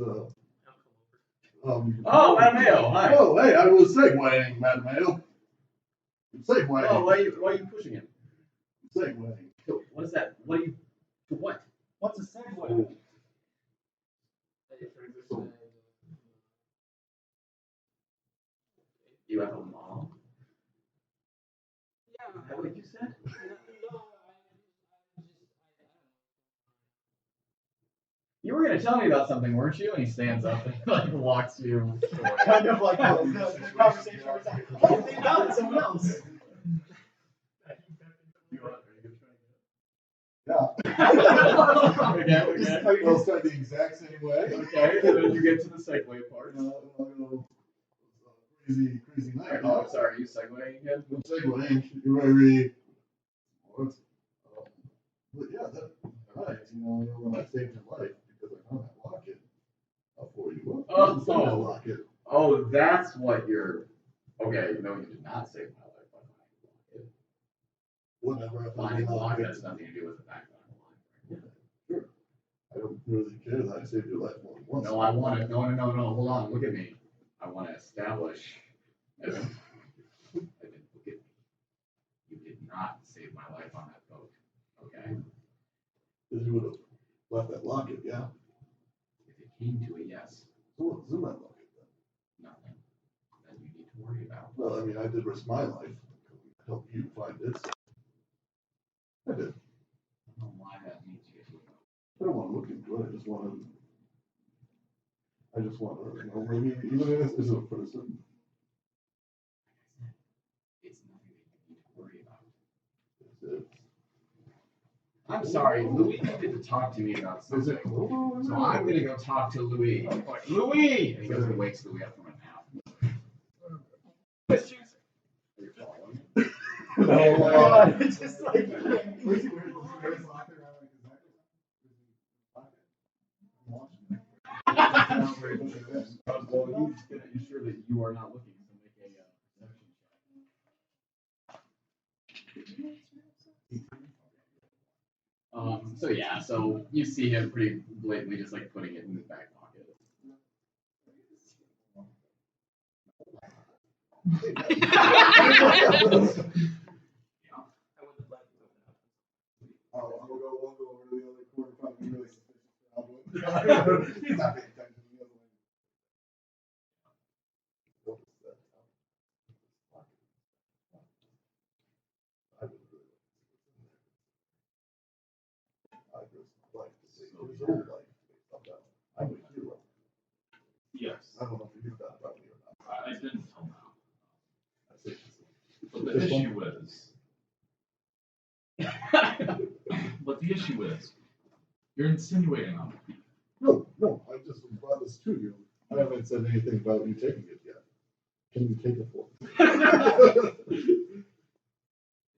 Oh, Mattimeo, hi.
Oh, hey, I was segueing, Mattimeo. Segueing.
Oh, why are you pushing him?
Segueing.
So, what is that? What are you? To what?
What's a segue?
Oh.
You have a mom? Yeah. Is that what you said? You were going to tell me about something, weren't you? And he stands up and like walks you.
Kind of like the conversation was like, oh, they got someone else.
Yeah.
Okay.
We'll start the exact same way.
Okay, and then you get to the segue part.
Crazy night.
Oh, sorry, you segueing again?
I'm segueing. You're very. But yeah, right. When I saved your life because I found that locket for you.
Oh, that's what you're. Okay, no, you did not save my life by finding the locket.
Whatever.
Finding the locket has nothing to do with the fact that I'm alive.
Sure. I don't really care that I saved your life more than once.
No, I want to. No. Hold on. Look at me. I want to establish. Evan, look at me. You did not save my life on that boat. Okay.
Because you would have left that locket, yeah.
If it came to it, yes.
So what's in that locket then?
Nothing that you need to worry about.
Well, I mean, I did risk my life to help you find it. I did.
I don't know why that needs to get to it.
I don't want to look into it. I just want to, maybe even if it's a person.
It's nothing that you need to worry about. I'm sorry, Louis needed to talk to me about something. So I'm going to go talk to Louis. Louis! And he goes and wakes Louis up from a nap. Are you following me?
Oh my god, it's just like.
Well, he's going to ensure that you are not looking, so make a perception check. So yeah, so you see him pretty blatantly just like putting it in his back pocket.
I'll go over to the other corner, probably really suspicious. He's not paying attention to the other one. What is that? I would really like to see what's in there. I risked my life to save his whole life based on that. I'm a hero.
Yes.
I don't know if you knew that about me or not.
I didn't tell now.
I say
But the issue is, you're insinuating on me.
No, I just brought this to you. I haven't said anything about you taking it yet. Can you take it for me?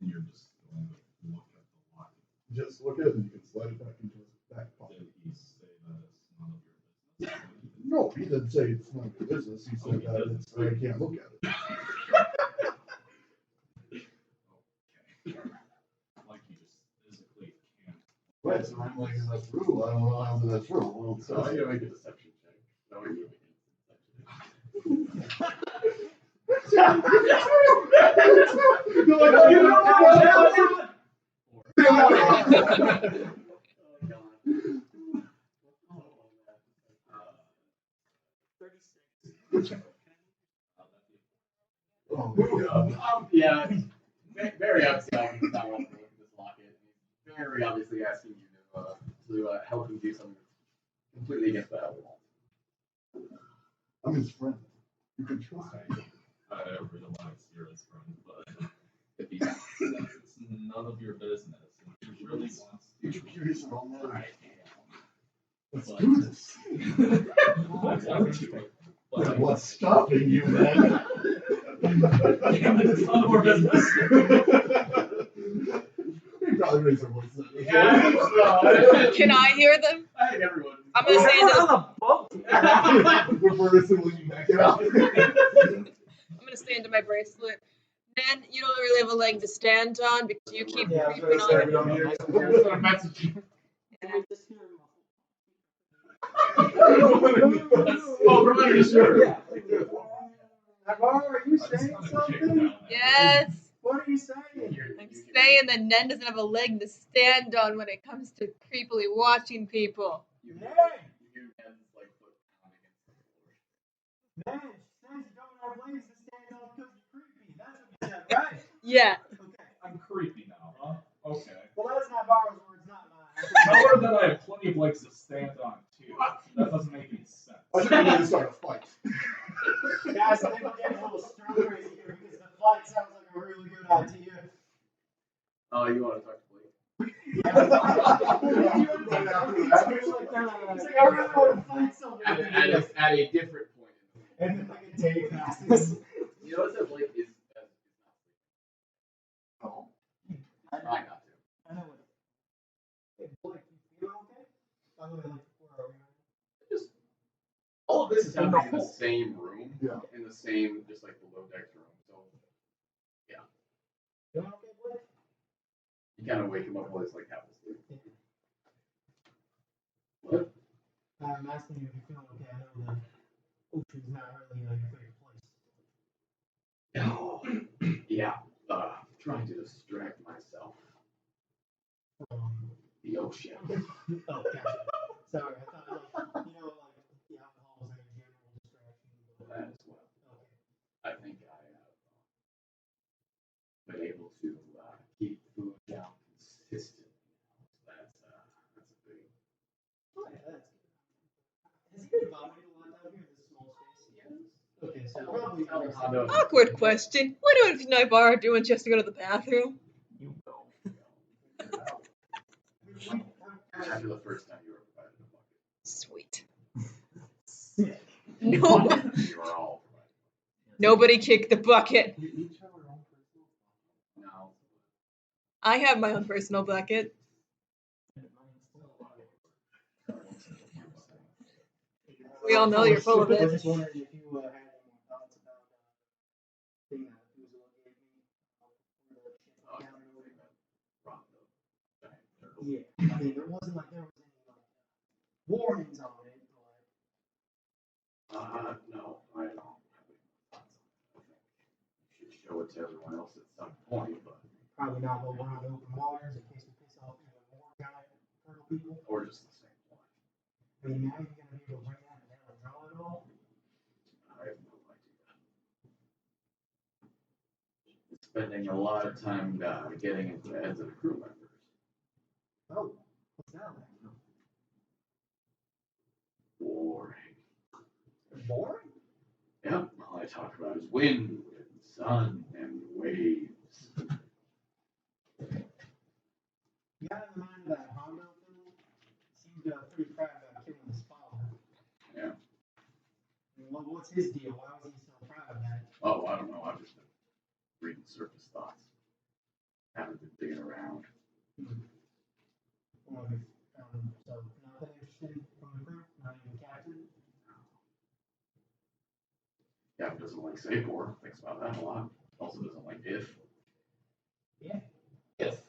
And you're just going to look at the locket.
Just look at it and you can slide it back into his back pocket.
Did he say that it's none of your business?
No, he didn't say it's none of your business. He said that it's, I can't look at it.
Okay. Like you just physically can't.
Right, so I'm like, that's true. I don't know how that's true. Well,
So I'm gonna make a deception check. No, you're making a deception Yeah, very upset. He's not wanting to look at this locket. He's very obviously asking you to help him do something completely against the law.
I'm his friend. You can try.
I don't realize you're his friend, but if he says it's none of your business, and he really wants to.
Let's do this.
But
What's stopping you, then?
damn it, it's none of our business.
You probably raise your voice.
Can I hear them?
I think everyone.
I'm gonna stand
on
up.
the boat.
We're whistling you back it up.
I'm gonna stand to my bracelet. Man, you don't really have a leg to stand on because you keep
Yeah, I was
creeping
gonna say,
on.
we don't hear you.
Oh, we're under sure.
Yeah. Navarro, are you saying something?
Yes.
What are you saying?
I'm saying that Nen doesn't have a leg to stand on when it comes to creepily watching people.
You
Hey!
hear Nen's like foot pounding against the floor.
Man, she says you don't have legs to stand on because you're creepy. That's what you said, right?
Yeah.
Okay.
I'm creepy now, huh? Okay.
Well, that's Navarro's words, not mine.
Tell her that I have plenty of legs to stand on, too. That doesn't make any sense.
I think we need to start a fight.
Guys, I think we're getting a little stir crazy here because the flight sounds like a really good idea.
Oh, you want to talk to Blake?
Yeah. It's like, I really want to fight somebody.
At a different point.
And then like a day passes.
You notice that Blake is not
Oh.
trying not to.
I know what. Hey, Blake, you feeling okay? By the way, like, where are we?
Just all of this is happening in the same room.
Yeah.
In the same, just like below deck room. So
Feeling okay, Blake?
you kind of wake him up while he's like half asleep. What?
I'm asking you if you're feeling okay. I know the ocean's not really your favorite place.
Oh, yeah. Trying to distract myself
From
the ocean.
oh, gotcha. Sorry, I thought like the alcohol was like a general distraction. But
That as well.
okay.
I think I have been able to keep food down consistently. That's a big.
Oh, yeah, that's good. Has he been vomiting a lot down here in this small space? Yes. Okay, so probably
Awkward question. What is Naivara doing just to go to the bathroom?
You go. After the first time you were provided a bucket.
Sweet.
Sick.
No.
You are all provided.
Nobody kicked the bucket.
We each have our own personal.
No.
I have my own personal bucket. We all know you're full of
I was
it.
just wondering if you had any more thoughts about the thing that Kuvraz-ale gave me. Yeah, I mean, there wasn't like there was any like warnings on it, but
No, I don't have any thoughts on it. I think you should show it to everyone else at some point, but
probably not while we're on open waters in case we piss off even more giant turtle people.
or just the same one.
I mean, now you're gonna be able to bring that down and draw it all.
I have no idea. Spending a lot of time getting into the heads of the crew members.
Oh, what's that like?
Boring.
Boring?
Yep, all I talk about is wind and sun and waves.
You got in mind that Hondo film? Seemed pretty proud about killing his father.
Yeah.
I mean, what's his deal? Why was he so proud of that?
Oh, I don't know. I've just been reading surface thoughts. Haven't been digging around.
Well, so nothing interesting from the crew? Not even the captain?
Captain doesn't like Sabor. Thinks about that a lot. Also doesn't like If.
Yeah.
If.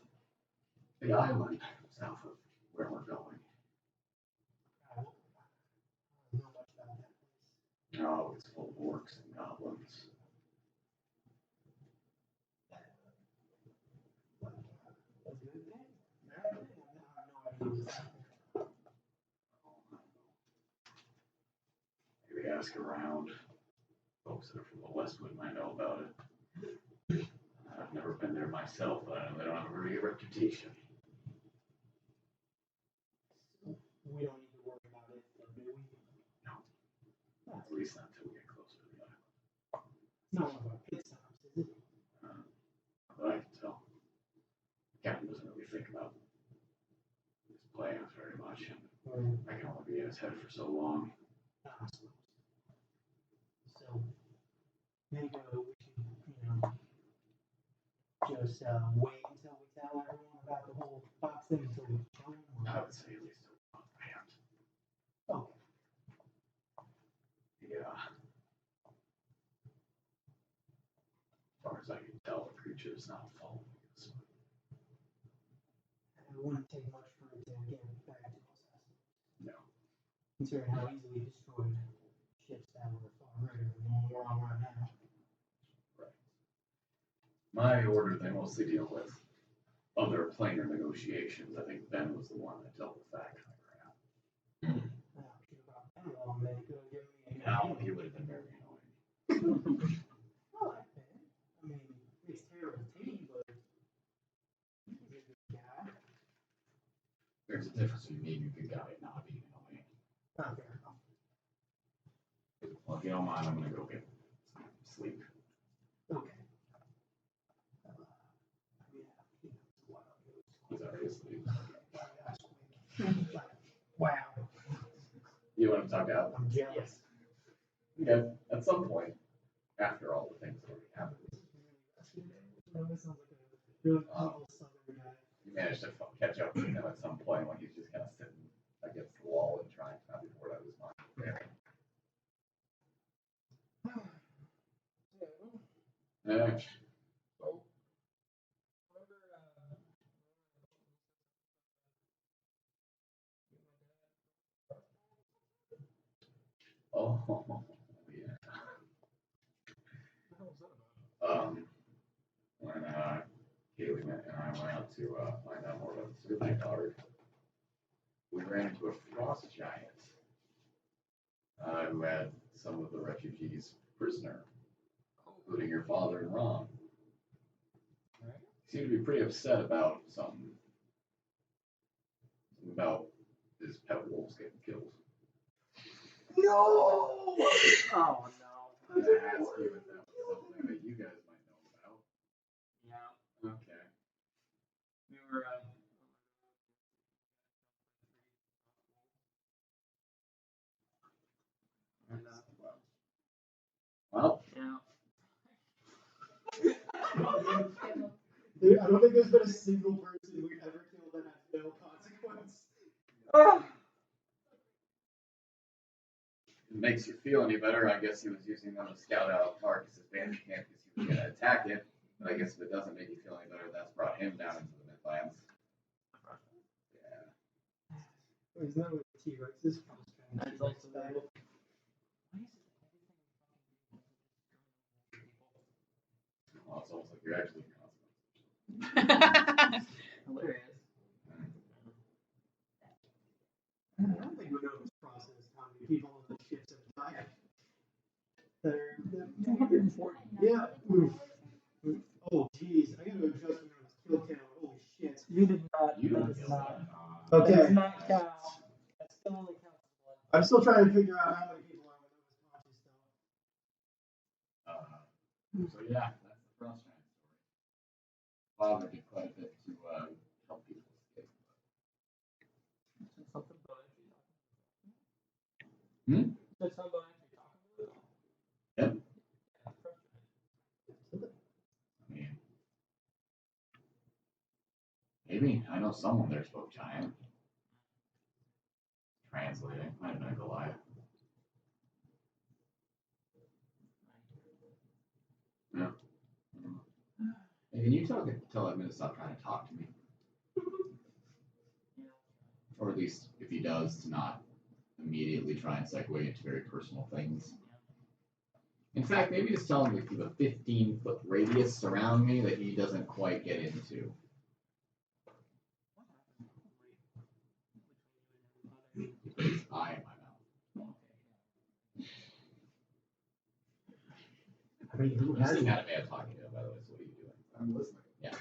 The island south of where we're going.
I don't know much about that place.
No, it's full of orcs and goblins.
That's a good thing. I have no idea.
Maybe ask around. Folks that are from the Westwood might know about it. I've never been there myself, but I know they don't have a very good reputation.
we don't need to worry about it, do we?
No. At least not until we get closer to the island.
It's not one of our pit stops, is it?
But I can tell. Captain doesn't really think about his plans very much. I can only be in his head for so long.
So maybe we should, just wait until we tell everyone about the whole box thing until we show them.
I would say at least a month hand.
Okay.
Yeah. As far as I can tell, the creature is not following us.
It wouldn't take much for it to get back to us.
No.
Considering how easily destroyed ships that were far greater than the one we're on right now.
Right. My order, they mostly deal with other planar negotiations. I think Ben was the one that dealt with that kind of crap. No, he would have been very annoying.
I like Ben. I mean, it's terrible team, but he's a good guy.
There's a difference between being a good guy and not being annoying.
Not fair enough.
Well, if you don't mind, I'm gonna go get some sleep.
Okay.
He's already asleep.
Wow.
You want to talk out?
I'm jealous.
Okay. At some point, after all the things that already happened,
That sounds like a really cool southern guy.
you managed to catch up with him at some point when he's just kind of sitting against the wall and trying to not be bored out of his mind. Yeah. Oh, yeah. When Haley and I went out to find out more about the survey card, we ran into a frost giant who had some of the refugees prisoner, including your father and Ron. He seemed to be pretty upset about something about his pet wolves getting killed.
No! Oh no.
I asked you if that was something that you guys might know about.
Yeah.
Okay.
We were
Well,
yeah. Dude, I don't think there's been a single person we've ever killed that has no consequence.
it makes you feel any better. I guess he was using them to scout out Marcus's bandit camp because he was going to attack it. But I guess if it doesn't make you feel any better, that's brought him down into the Midlands. Yeah.
Isn't that what T-Rex is? That's like the battle.
Well, it's almost like you're actually in
Hilarious. I don't think we know this process. How many people on the ships at a time? That are 240. Yeah. Oof. Oh, jeez. I gotta adjust when I was kill count. Holy shit. You did not.
You
That
don't
does
kill
not.
that.
Okay. That does not count. That still only counts as one. I'm still trying to figure out how many people are when it was conscious though.
So yeah, that's the frost giant story. Father did quite a bit to help people escape.
Something about actually talking
Hmm?
That's something about actually talking about it.
Yep.
Yeah,
I mean, maybe. I know someone there spoke giant. Translating. Might have been Goliath. Yeah. Hey, can you tell Edmund to stop trying to talk to me? Or at least, if he does, to not immediately try and segue into very personal things. In fact, maybe just tell him to keep a 15-foot radius around me that he doesn't quite get into. He put his eye in my mouth.
I mean, who
I'm
has
seeing Mattimeo talking to him, by the way, so what are you doing?
I'm listening.
Yeah.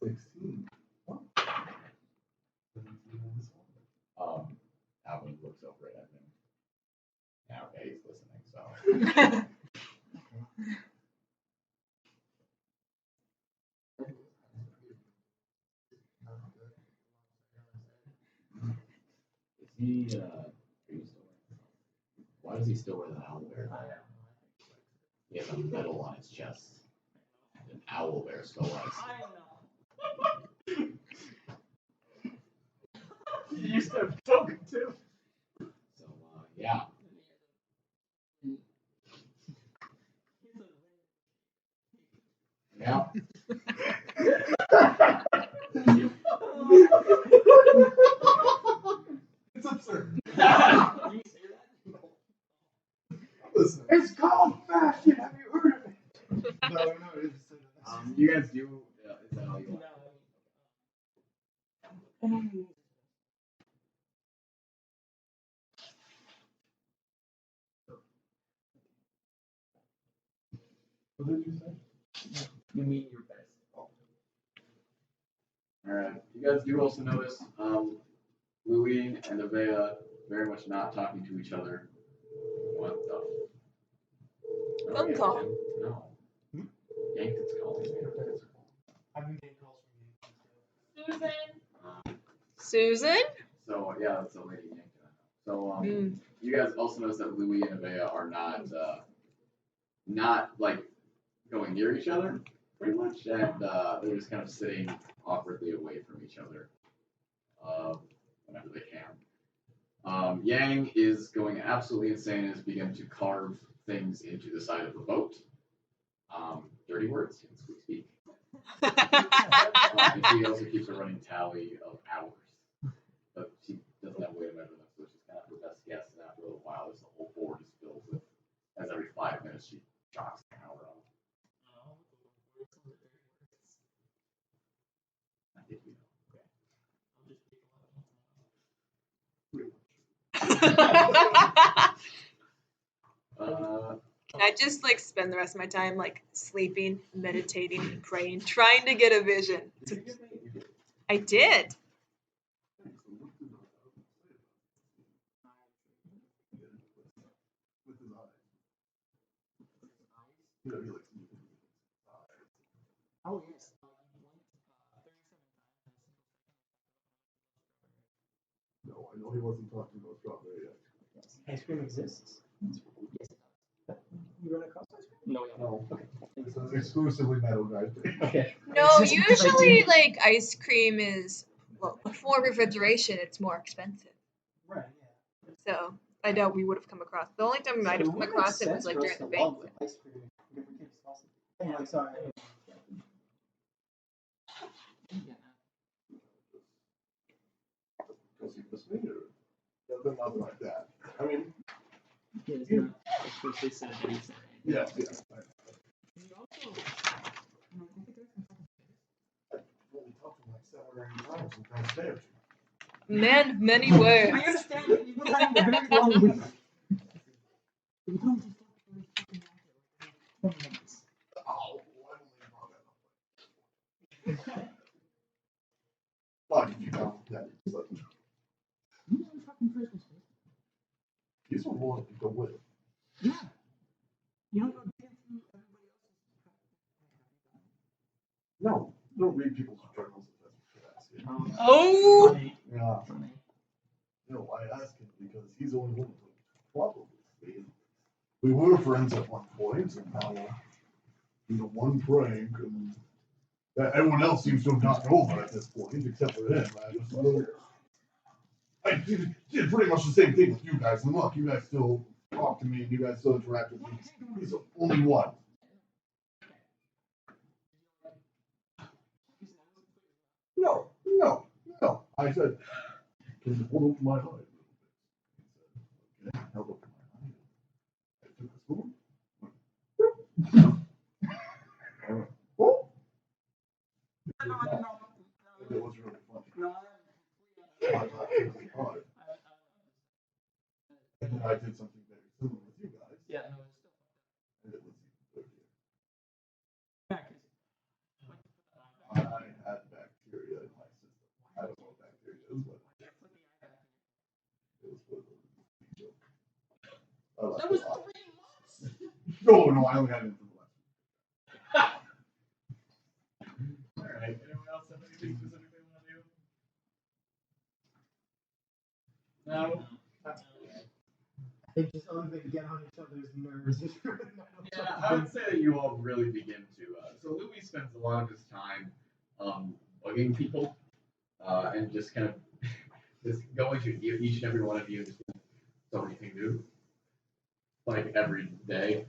16.
Alvin looks over at Edmund. Yeah, okay, he's listening, so. Is he, are you still why does he still wear the owl bear? He has a medal on his chest. And an owl bear skull on his.
You used to have token too.
So, yeah. Yeah.
It's absurd.
Listen, it's called fashion. Have you heard of it? No, it's.
You guys do. Is that all you want?
What did you say?
You mean your best.
Alright. You guys do also notice Louis and Avea very much not talking to each other. What the?
Phone call.
No. Yankton's calling.
I've been getting calls from
Susan?
So, yeah, that's a lady Yankton. So, you guys also notice that Louis and Avea are not like going near each other, pretty much, and they're just kind of sitting awkwardly away from each other whenever they can. Yang is going absolutely insane and has begun to carve things into the side of the boat. Dirty words in squeak speak. And she also keeps a running tally of hours. But she doesn't have a way to measure them, so she's kind of her best guess. And after a little while, there's the whole board is filled with, as every 5 minutes, she chalks an hour on. I think we know.
Can I just like spend the rest of my time like sleeping, meditating, praying, trying to get a vision? I did.
Oh, yes.
No, I know he wasn't talking about strawberry yet.
Ice cream exists. Yes. You run across ice cream? No. Okay.
This is exclusively metal, guys.
Okay.
No, usually like ice cream is well before refrigeration, it's more expensive.
Right. Yeah.
So I doubt we would have come across. The only time we might have come across it was like during the banquet.
Ice cream. Anyway, sorry.
Because he was me, or nothing like that. I mean,
Yeah, it's not officially said that he's
yes.
Man, many words.
I understand that you've been having a very long week. You don't just
Why did you come with that?
You know fucking Christmas, man.
He's the one to go with it.
Yeah. You don't go dance through everybody else's.
No, don't read people's journals.
Oh.
Funny.
Yeah.
Funny.
No, I asked him because he's the only one who probably stayed. We were friends at one point, and now one prank, and everyone else seems to have gotten over at this point, except for him. I did pretty much the same thing with you guys, and look, you guys still talk to me, and you guys still interact with me. He's the only one. No. I said, can you hold open my eye a little bit? He said, okay, I held open my eye. I took a spoon. I went, oh! It was really funny. I laughed really hard. And then I did something very similar with you guys.
Yeah, no, it's still.
And it was even dirtier.
Yeah, 'cause
I had bad That was 3 months. No, I only had it for the last.
Alright, anyone else have anything specific they want to do? No?
I think just other than get on each other's nerves.
Yeah, I would say that you all really begin to. So Louis spends a lot of his time bugging people and just kind of just going to each and every one of you and just so anything new. Like every day.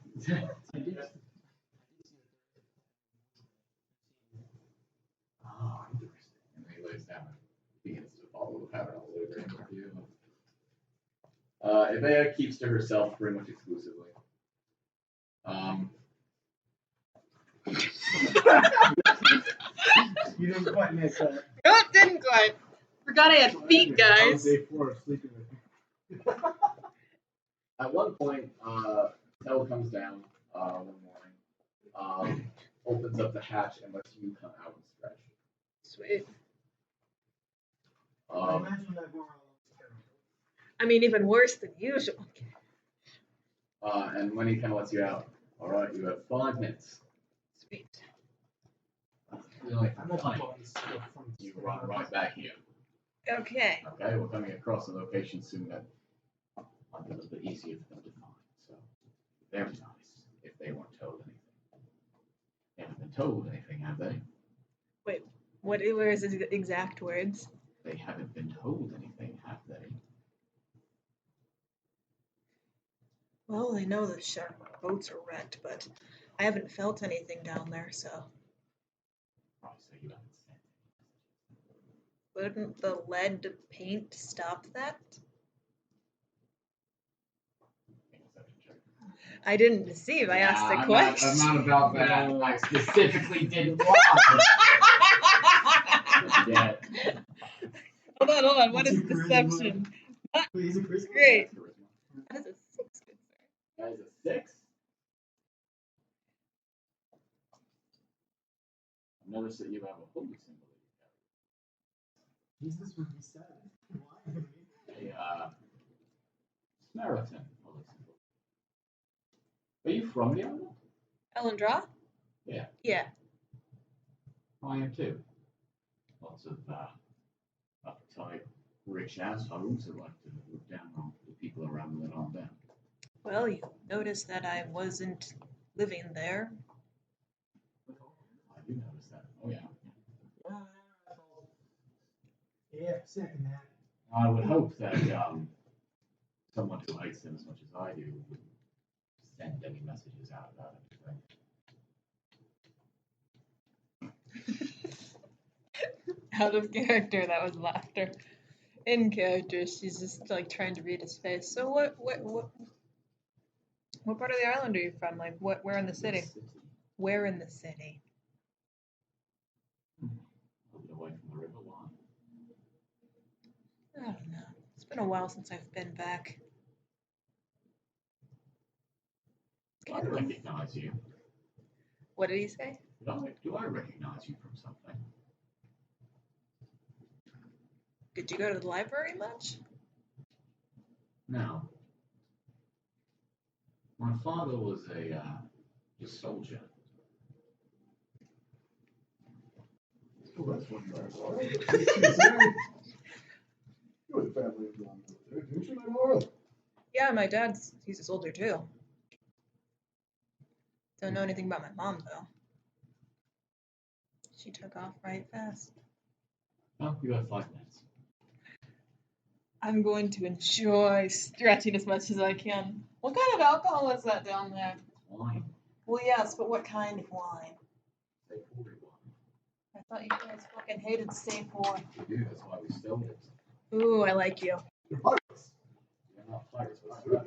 Oh, interesting. And then he lays down and begins to follow the pattern all the way there with you. Evea keeps to herself pretty much exclusively.
You didn't quite make that.
No, it didn't quite. Forgot I had feet, guys.
Day 4 of sleeping with you.
At one point, Tell comes down one morning, opens up the hatch and lets you come out and stretch.
Sweet.
I imagine that more.
I mean, even worse than usual.
And when he kind of lets you out, all right, you have 5 minutes.
Sweet.
You're like, fine. You run right back here.
Okay.
Okay, we're coming across a location soon that might be a little bit easier for them to find. So, very nice if they weren't told anything. They haven't been told anything, have they?
Wait, where is his exact words?
They haven't been told anything, have they?
Well, I know the boats are wrecked, but I haven't felt anything down there, so.
Right, so you haven't sent
Wouldn't the lead paint stop that? I didn't deceive, I asked a question.
I'm not about that. I specifically didn't want yeah.
Hold on, what is deception?
Please,
Great. That is a 6, good sir.
That is a 6? I've noticed that you have a holy symbol that you
Jesus would be sad. Why?
carry. A Samaritan holy symbol. Are you from the island?
Elendra?
Yeah.
Yeah.
I am too. Lots of uptight, rich assholes who like to look down on the people around that aren't them.
Well, you noticed that I wasn't living there.
I do notice that. Oh yeah.
Yeah, second that.
I would hope that someone who hates them as much as I do would send any messages out about anything.
Out of character, that was laughter. In character, she's just like trying to read his face. So what part of the island are you from? Like where in the city? Where in the city?
A little bit away from the river line.
I don't know. It's been a while since I've been back.
Do I recognize you?
What did he say?
Do I recognize you from something?
Did you go to the library much?
No. My father was a soldier.
Oh, that's one you were the family of the military, didn't you, Naivara?
Yeah, he's a soldier too. Don't know anything about my mom though. She took off right fast.
Oh, you have 5 minutes.
I'm going to enjoy stretching as much as I can. What kind of alcohol is that down there?
Wine.
Well, yes, but what kind of wine?
Say 40 wine.
I thought you guys fucking hated State 4.
We do, that's why we stole it.
Ooh, I like you.
You're pirates.
We're not pirates, we're smugglers.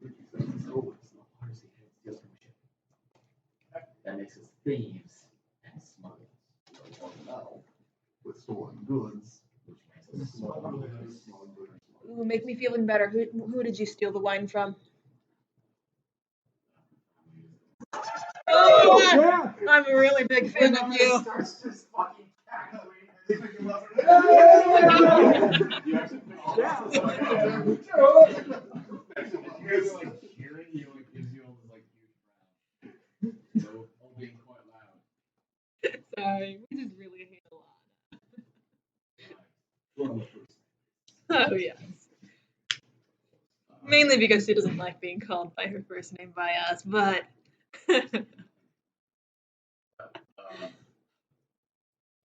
It's not piracy, it steals from a ship. That makes us thieves and smugglers.
Well, now, with stolen goods,
Which makes us smugglers.
Ooh, make me feeling better. Who did you steal the wine from? Oh,
Yeah!
I'm a really big fan of you.
Starts just fucking cackling.
You actually
Yeah.
You guys are like hearing you, it gives you all this like huge round. So all being quite loud.
Sorry, we just really hate
We're on the first.
Alana. Oh yes. Mainly because she doesn't like being called by her first name by us, but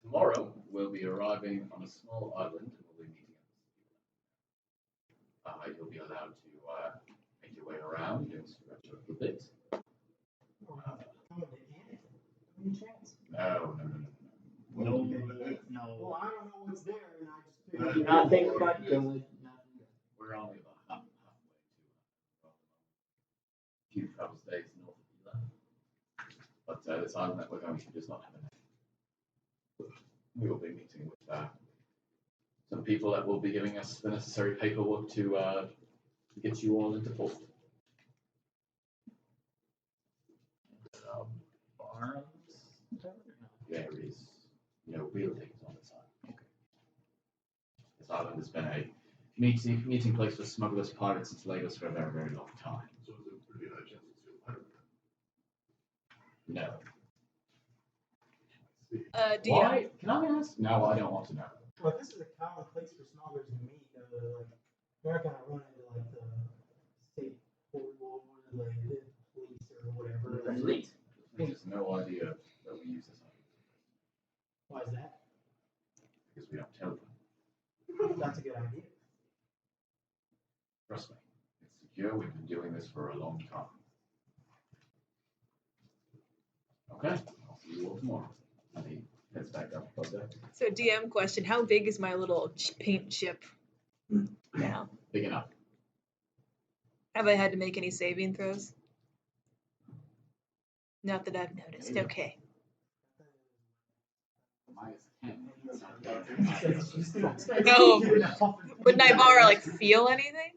Tomorrow we'll be arriving on a small island and we'll be meeting up. You'll be allowed to make your way around and stretch a little bit. No.
Well, I don't know what's there, and I just figured nothing but good.
We're only about halfway to a few travel states north of Ela. But this island that we're going to does not have a name. We will be meeting with some people that will be giving us the necessary paperwork to get you all into port.
Barns?
There is no buildings on this island. Okay. This island has been a meeting place for smugglers, pirates, and slavers for a very, very long time.
So it's a pretty high chance it's still pirate.
No.
DM.
Why? Can I ask? No, I don't want to know.
Well, this is a common place for smugglers to meet. Like, they're not gonna run into like the state court or like the police or whatever.
The fleet?
There's just no idea that we use this island.
Why is that?
Because we don't tell them.
That's a good idea.
Trust me, it's secure. We've been doing this for a long time. Okay, I'll see you all tomorrow. And he heads back up above deck.
So DM question, how big is my little paint ship now?
Big enough.
Have I had to make any saving throws? Not that I've noticed. Okay. No. Would Naivara like feel anything?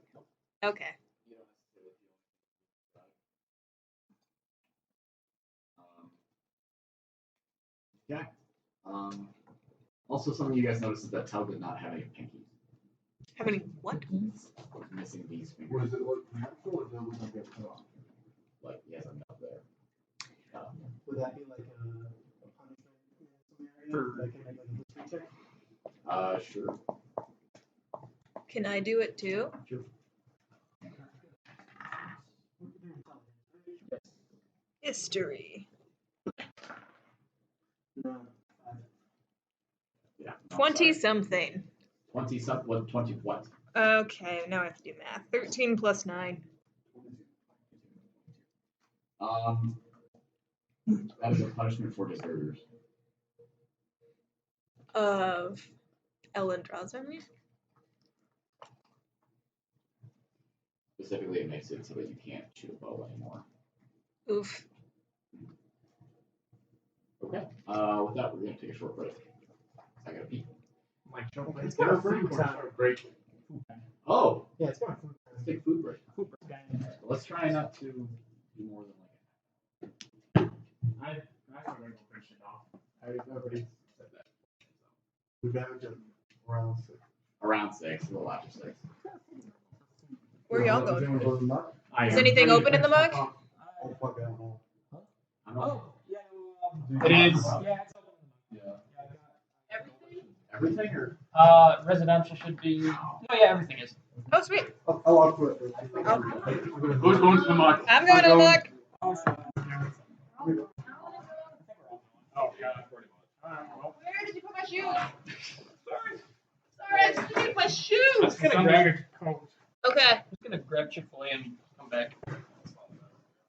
Okay.
Yeah. Also, something you guys noticed is that Tell did not have any pinkies.
How many what?
Missing these fingers.
What is it like natural or does it look like it's cut off?
Like, he has enough there.
Would that be like a punishment in some area? Like, can I make like a history check?
Sure.
Can I do it too?
Sure.
History.
No.
Yeah.
20 something.
20 something. What? 20 what?
Okay, now I have to do math. 13 plus 9.
That is a punishment for deserters.
Of Ellen draws memory?
Specifically, it makes it so that you can't shoot a bow anymore.
Oof.
Okay. With that, we're gonna take a short break. I gotta pee.
Like chocolate.
It's got a food time.
Great.
Oh,
Yeah, it's got a food
let's
time.
take food break.
Food guy.
Let's try not to do more than
I don't know finish it off.
I've already said that.
We've got to around 6.
Around 6, a little after 6.
Where are y'all
Is
going?
anyone going to knock?
Is anything open in the mug?
Oh, fuck, I don't know.
I'm not.
It is. Yeah, it's open.
Yeah.
Everything?
Everything or?
Residential should be. No, yeah, everything is.
Oh, sweet.
I'll put it.
Who's going to the mug?
I'm going to the mug.
Oh, yeah, pretty much. Well,
Where did you put my shoes? Sorry, I just need my shoes.
I'm just gonna grab your coat.
Okay.
I'm just gonna grab Chick-fil-A and come back.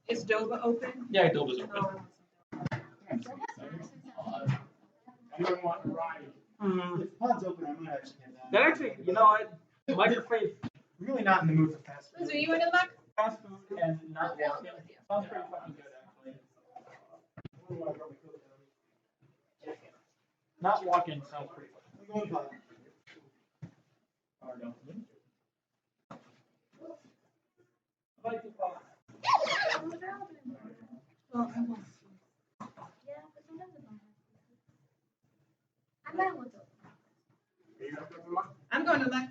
Is Dova open?
Yeah, Doba's open.
Anyone want to ride?
If the pod's open, I might actually get that.
That actually, you know what? Microwave. Really not in the mood for fast food.
Liz, are you into the mug?
Fast food and not walking. Sounds pretty fucking good, actually. Not walking sounds pretty fucking
I'm going pod.
hard, don't you? I like the pot.
Well, I want to. Yeah, but sometimes I don't have to. I might want to.
Are you gonna go to the mug?
I'm going to the mug.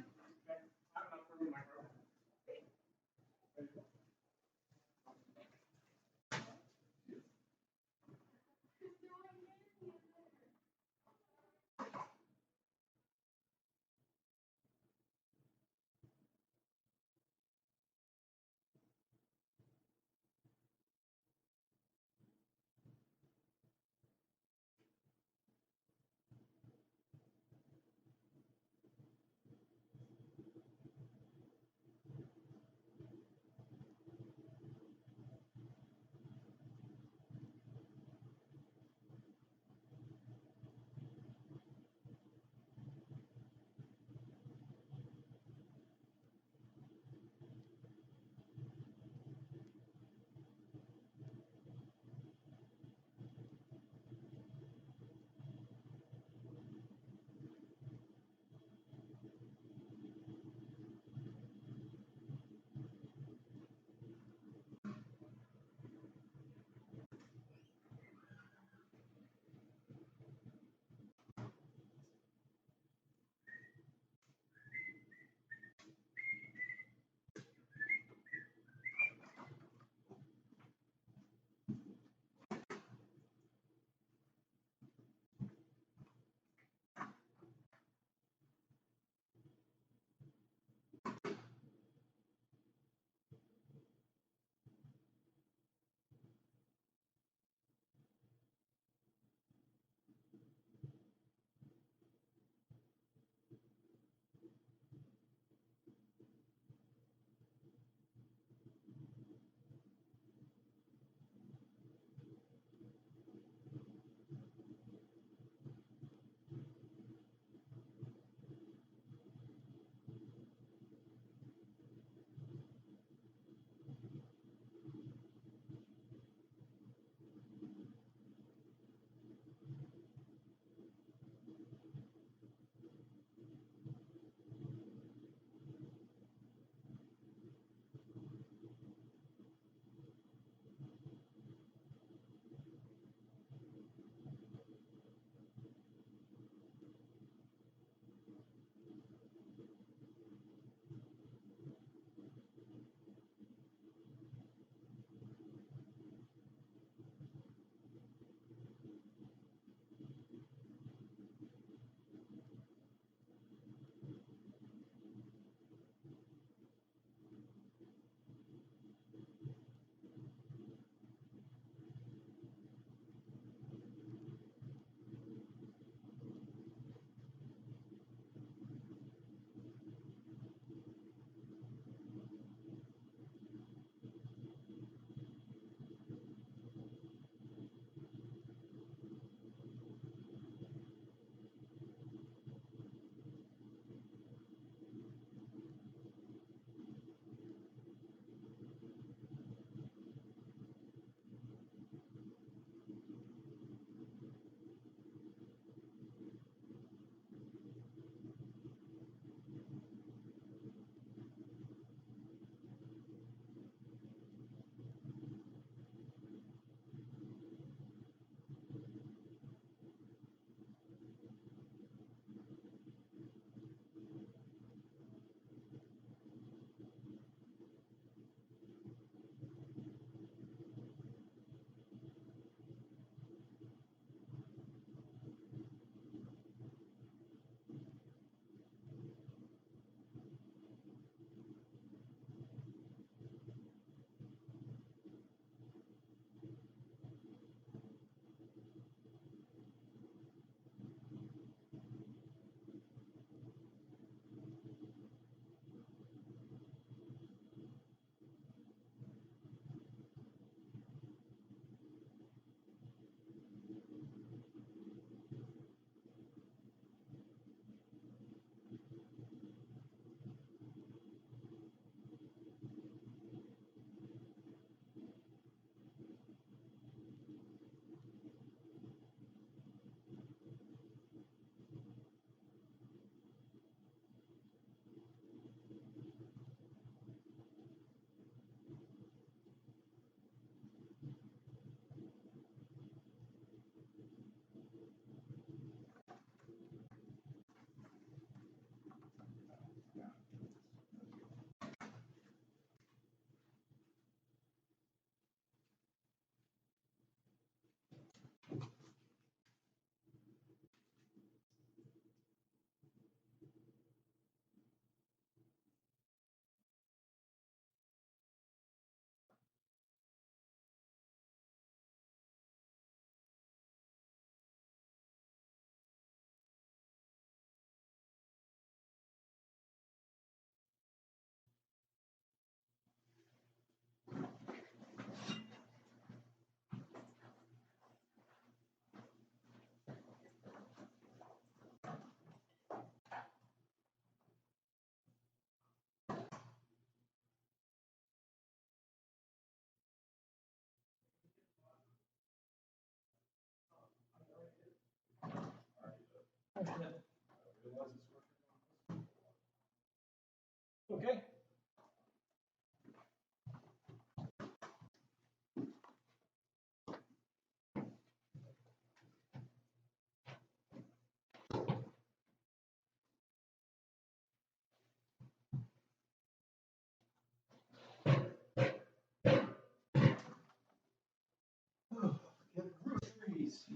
Okay.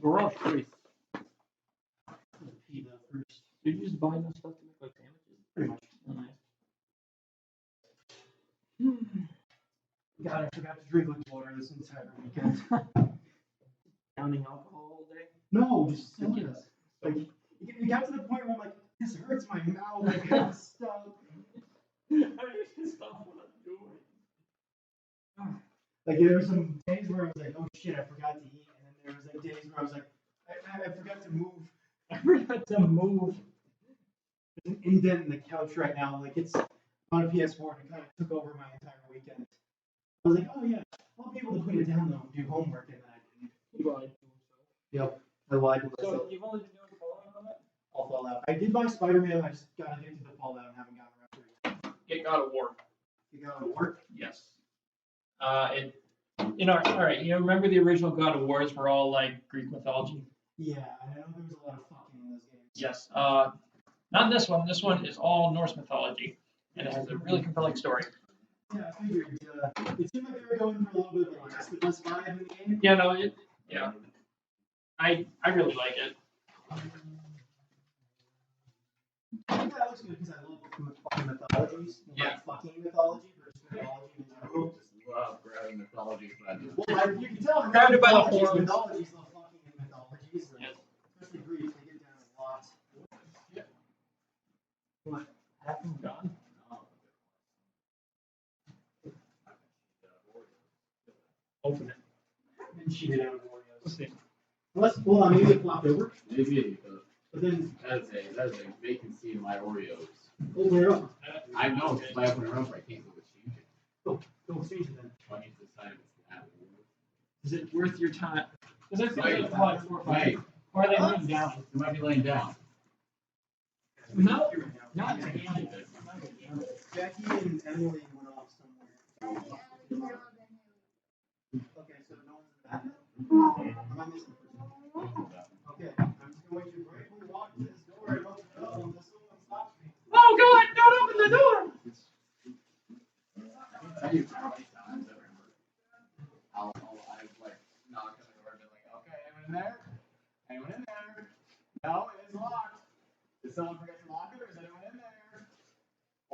Groceries.
Did you just buy enough stuff to make like sandwiches?
Pretty much.
Oh, nice.
God, I forgot to drink liquid water this entire weekend.
Downing alcohol all day?
No, just soda. Like, it got to the point where I'm like, this hurts my mouth. I gotta stop.
How do you stop what I'm doing?
Like, there were some days where I was like, oh shit, I forgot to eat. And then there was like days where I was like, I forgot to move.
I forgot to move.
There's an indent in the couch right now. Like, it's on a PS4 and it kind of took over my entire weekend. I was like, oh yeah, I'll be able to put it down though and do homework, and then I didn't.
He lied to himself.
Yep, I lied to myself.
So you've only been doing Fallout on that?
All Fallout. I did buy Spider-Man, I just got addicted to Fallout and haven't gotten around to it yet.
It got a war.
You got to work?
Yes. Alright, you know, remember the original God of Wars were all like Greek mythology?
Yeah, I know there was a lot of fucking in those games.
Yes. Not this one. This one is all Norse mythology, and it has a really compelling story.
Yeah, I figured. It seemed like they were going for a little bit of like just the best vibe in the game.
Yeah, no, I really like it.
I think that looks good because I love fucking mythologies.
Yeah.
Like fucking mythology versus mythology in general.
Just love grabbing mythology.
Well, you can tell.
Grabbed it by the
mythologies,
horns.
Mythologies love fucking in mythologies.
Yeah.
Especially Greeks, they get down a lot.
Yeah.
What?
Happened, John? Open it.
And she did out of Oreos.
Let's see.
Hold on, maybe it flopped over.
Maybe,
But then,
that is a vacancy in my Oreos.
open it up.
I know, because if I open it up, I can't go to change it.
Go change it then.
So I need to decide if it's that.
Is it worth your time? Because I think
Wait,
it's like 4 or 5.
Wait,
Or are they laying down?
you might be laying down.
No,
Not
not
Jacky. Jacky and Emily went off somewhere. Okay, so no one's in the bathroom? Am I missing something? Okay, I'm just going to gratefully walk to this door and open it up until someone stops me.
Oh God! Don't open the door!
I tell you how many times I remember. I've like knocked on the door and been like, okay, anyone in there? Anyone in there? No, it is locked. Did someone forget to lock it, or is anyone in there?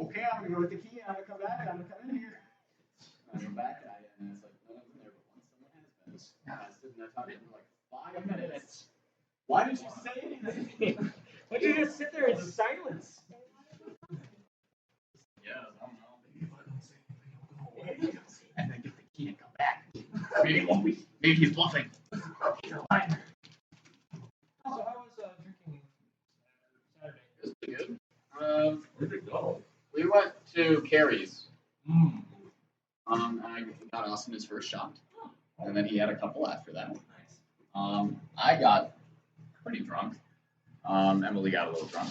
Okay, I'm gonna go with the key and I'm gonna come back and I'm gonna come in here. And I go back and it's like, no one's in there, but once someone has been. I stood in that talking for like 5 minutes. Why did you say anything?
Why did you just sit there in silence?
Yeah, I don't know.
Maybe if I don't say anything, he'll go away.
And then get the key and come back. Maybe he's bluffing.
You're a liar. So how was drinking Saturday?
It was pretty good. Where'd it go? We went to Carrie's. I got Austin his first shot, and then he had a couple after that. I got pretty drunk. Emily got a little drunk.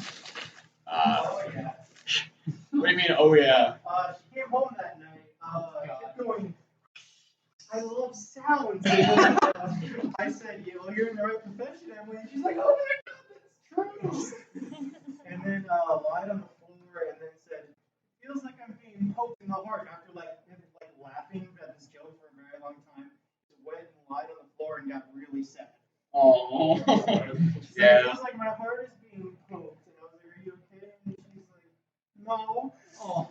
Oh, yeah.
What do you mean? Oh yeah.
She came home that night. Kept going, I love sounds. I said, you're in the right profession, Emily. And she's like, oh my God, that's true. And then lied on the floor and then said, feels like I'm being poked in the heart after like laughing at this joke for a very long time. She went and lied on the floor and got really sad.
Oh.
She said, it feels like my heart is being poked. And I was like, are you okay? And she's like, no.
Oh.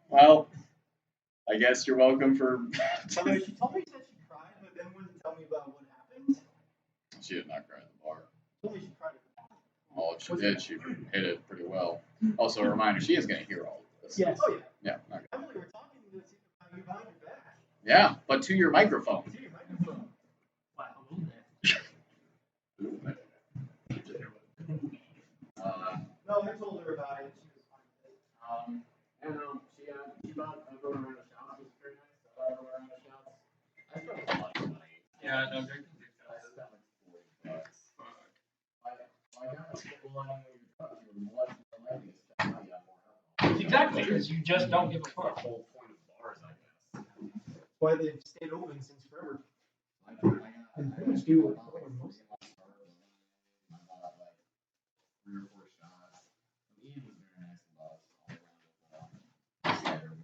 Well, I guess you're welcome for.
Although she told me that she cried, but then wouldn't tell me about what happened.
She did not cry at the bar.
She told me she cried at the bar.
Oh, if she did, she hit it pretty well. Also, a reminder, she is going to hear all of this.
Yes. Oh, yeah.
Yeah. Okay.
Emily, we're talking to you behind your back.
Yeah, but to your microphone.
To your microphone.
Wow, a little bit.
No, I told her about it. She was fine with it.
And she bought everyone around a shop. It was very nice. I bought everyone around a shop. I spent a lot of money.
Yeah, no, drinking.
I spent like $40. I got a full
Exactly, because you just don't give a fuck.
Whole point of bars, I guess.
That's why they've stayed open since forever. And pretty much do what most.
3 or 4 shots. Ian was very nice about us all around.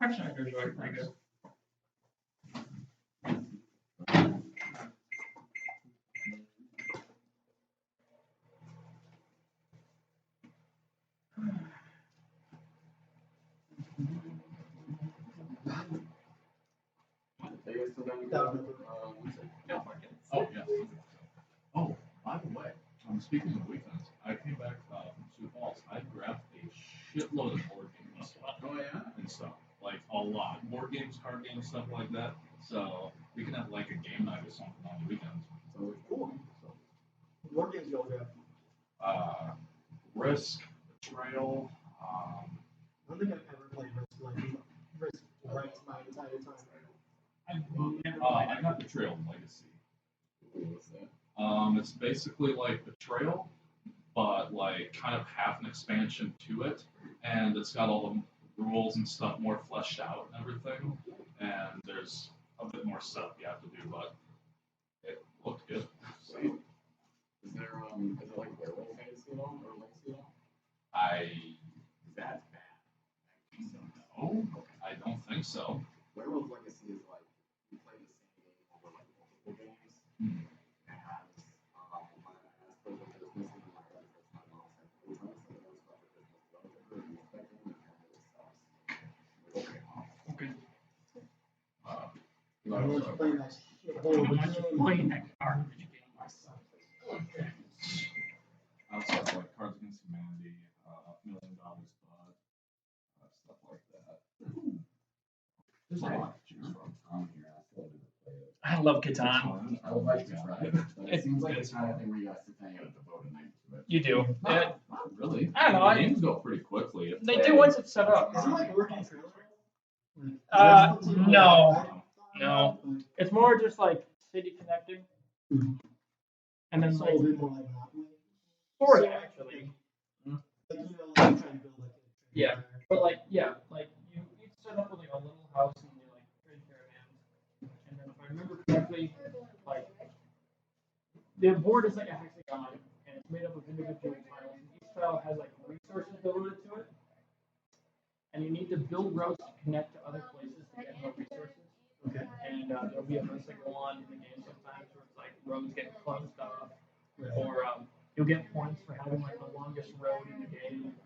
Actually, I really pretty good.
Oh, yeah. Oh, by the way, speaking of weekends, I came back from Sioux Falls. I grabbed a shitload of board games.
Oh, yeah?
And stuff. Like, a lot. Board games, card games, stuff like that. So, we can have, like, a game night or something on the weekends.
So cool.
What games y'all grab?
Risk, Betrayal,
I don't think I've ever played Risk right my entire time.
I got Betrayal Legacy.
What's that?
It's basically like Betrayal, but like kind of half an expansion to it, and it's got all the rules and stuff more fleshed out and everything, and there's a bit more stuff you have to do, but it looked good. So,
Is there is it like Werewolf Fantasy at all or Legacy at all? That's bad.
No, I don't think so.
Werewolf Legacy is like you play the same game over like multiple games. And my ass plays with business and my friends with my mom had 3 times and it was about the business developer and expecting it and it sucks. Okay.
Okay.
I'm just playing that shit.
I'm not just playing that garbage game.
Outside like Cards Against Humanity, $1 Million Bud, stuff like that. There's a lot to choose from here. I still didn't play it.
I love Catan.
I would like to try it, but it
It's
seems like
good.
it's the kind of thing where you guys sit down and devote a night to it.
You do.
Not really.
I don't know,
The games go pretty quickly. It's
They
like-
do once it's set up.
Is it like working trailer?
No. No. It's more just like city connecting. And then
So
like,
a bit more like Monopoly.
sort of actually.
Like, you know, like trying to build like a
Yeah. But like, yeah, like you set up with like a little house and you like trade caravans. And then if I remember correctly, like the board is like a hexagon and it's made up of individual tiles. And each tile has like resources devoted to it. And you need to build roads to connect to other places to get more resources.
Okay.
And there'll be events that go on in the game sometimes where it's like roads get closed off,
Right.
or you'll get points for having like the longest road in the game.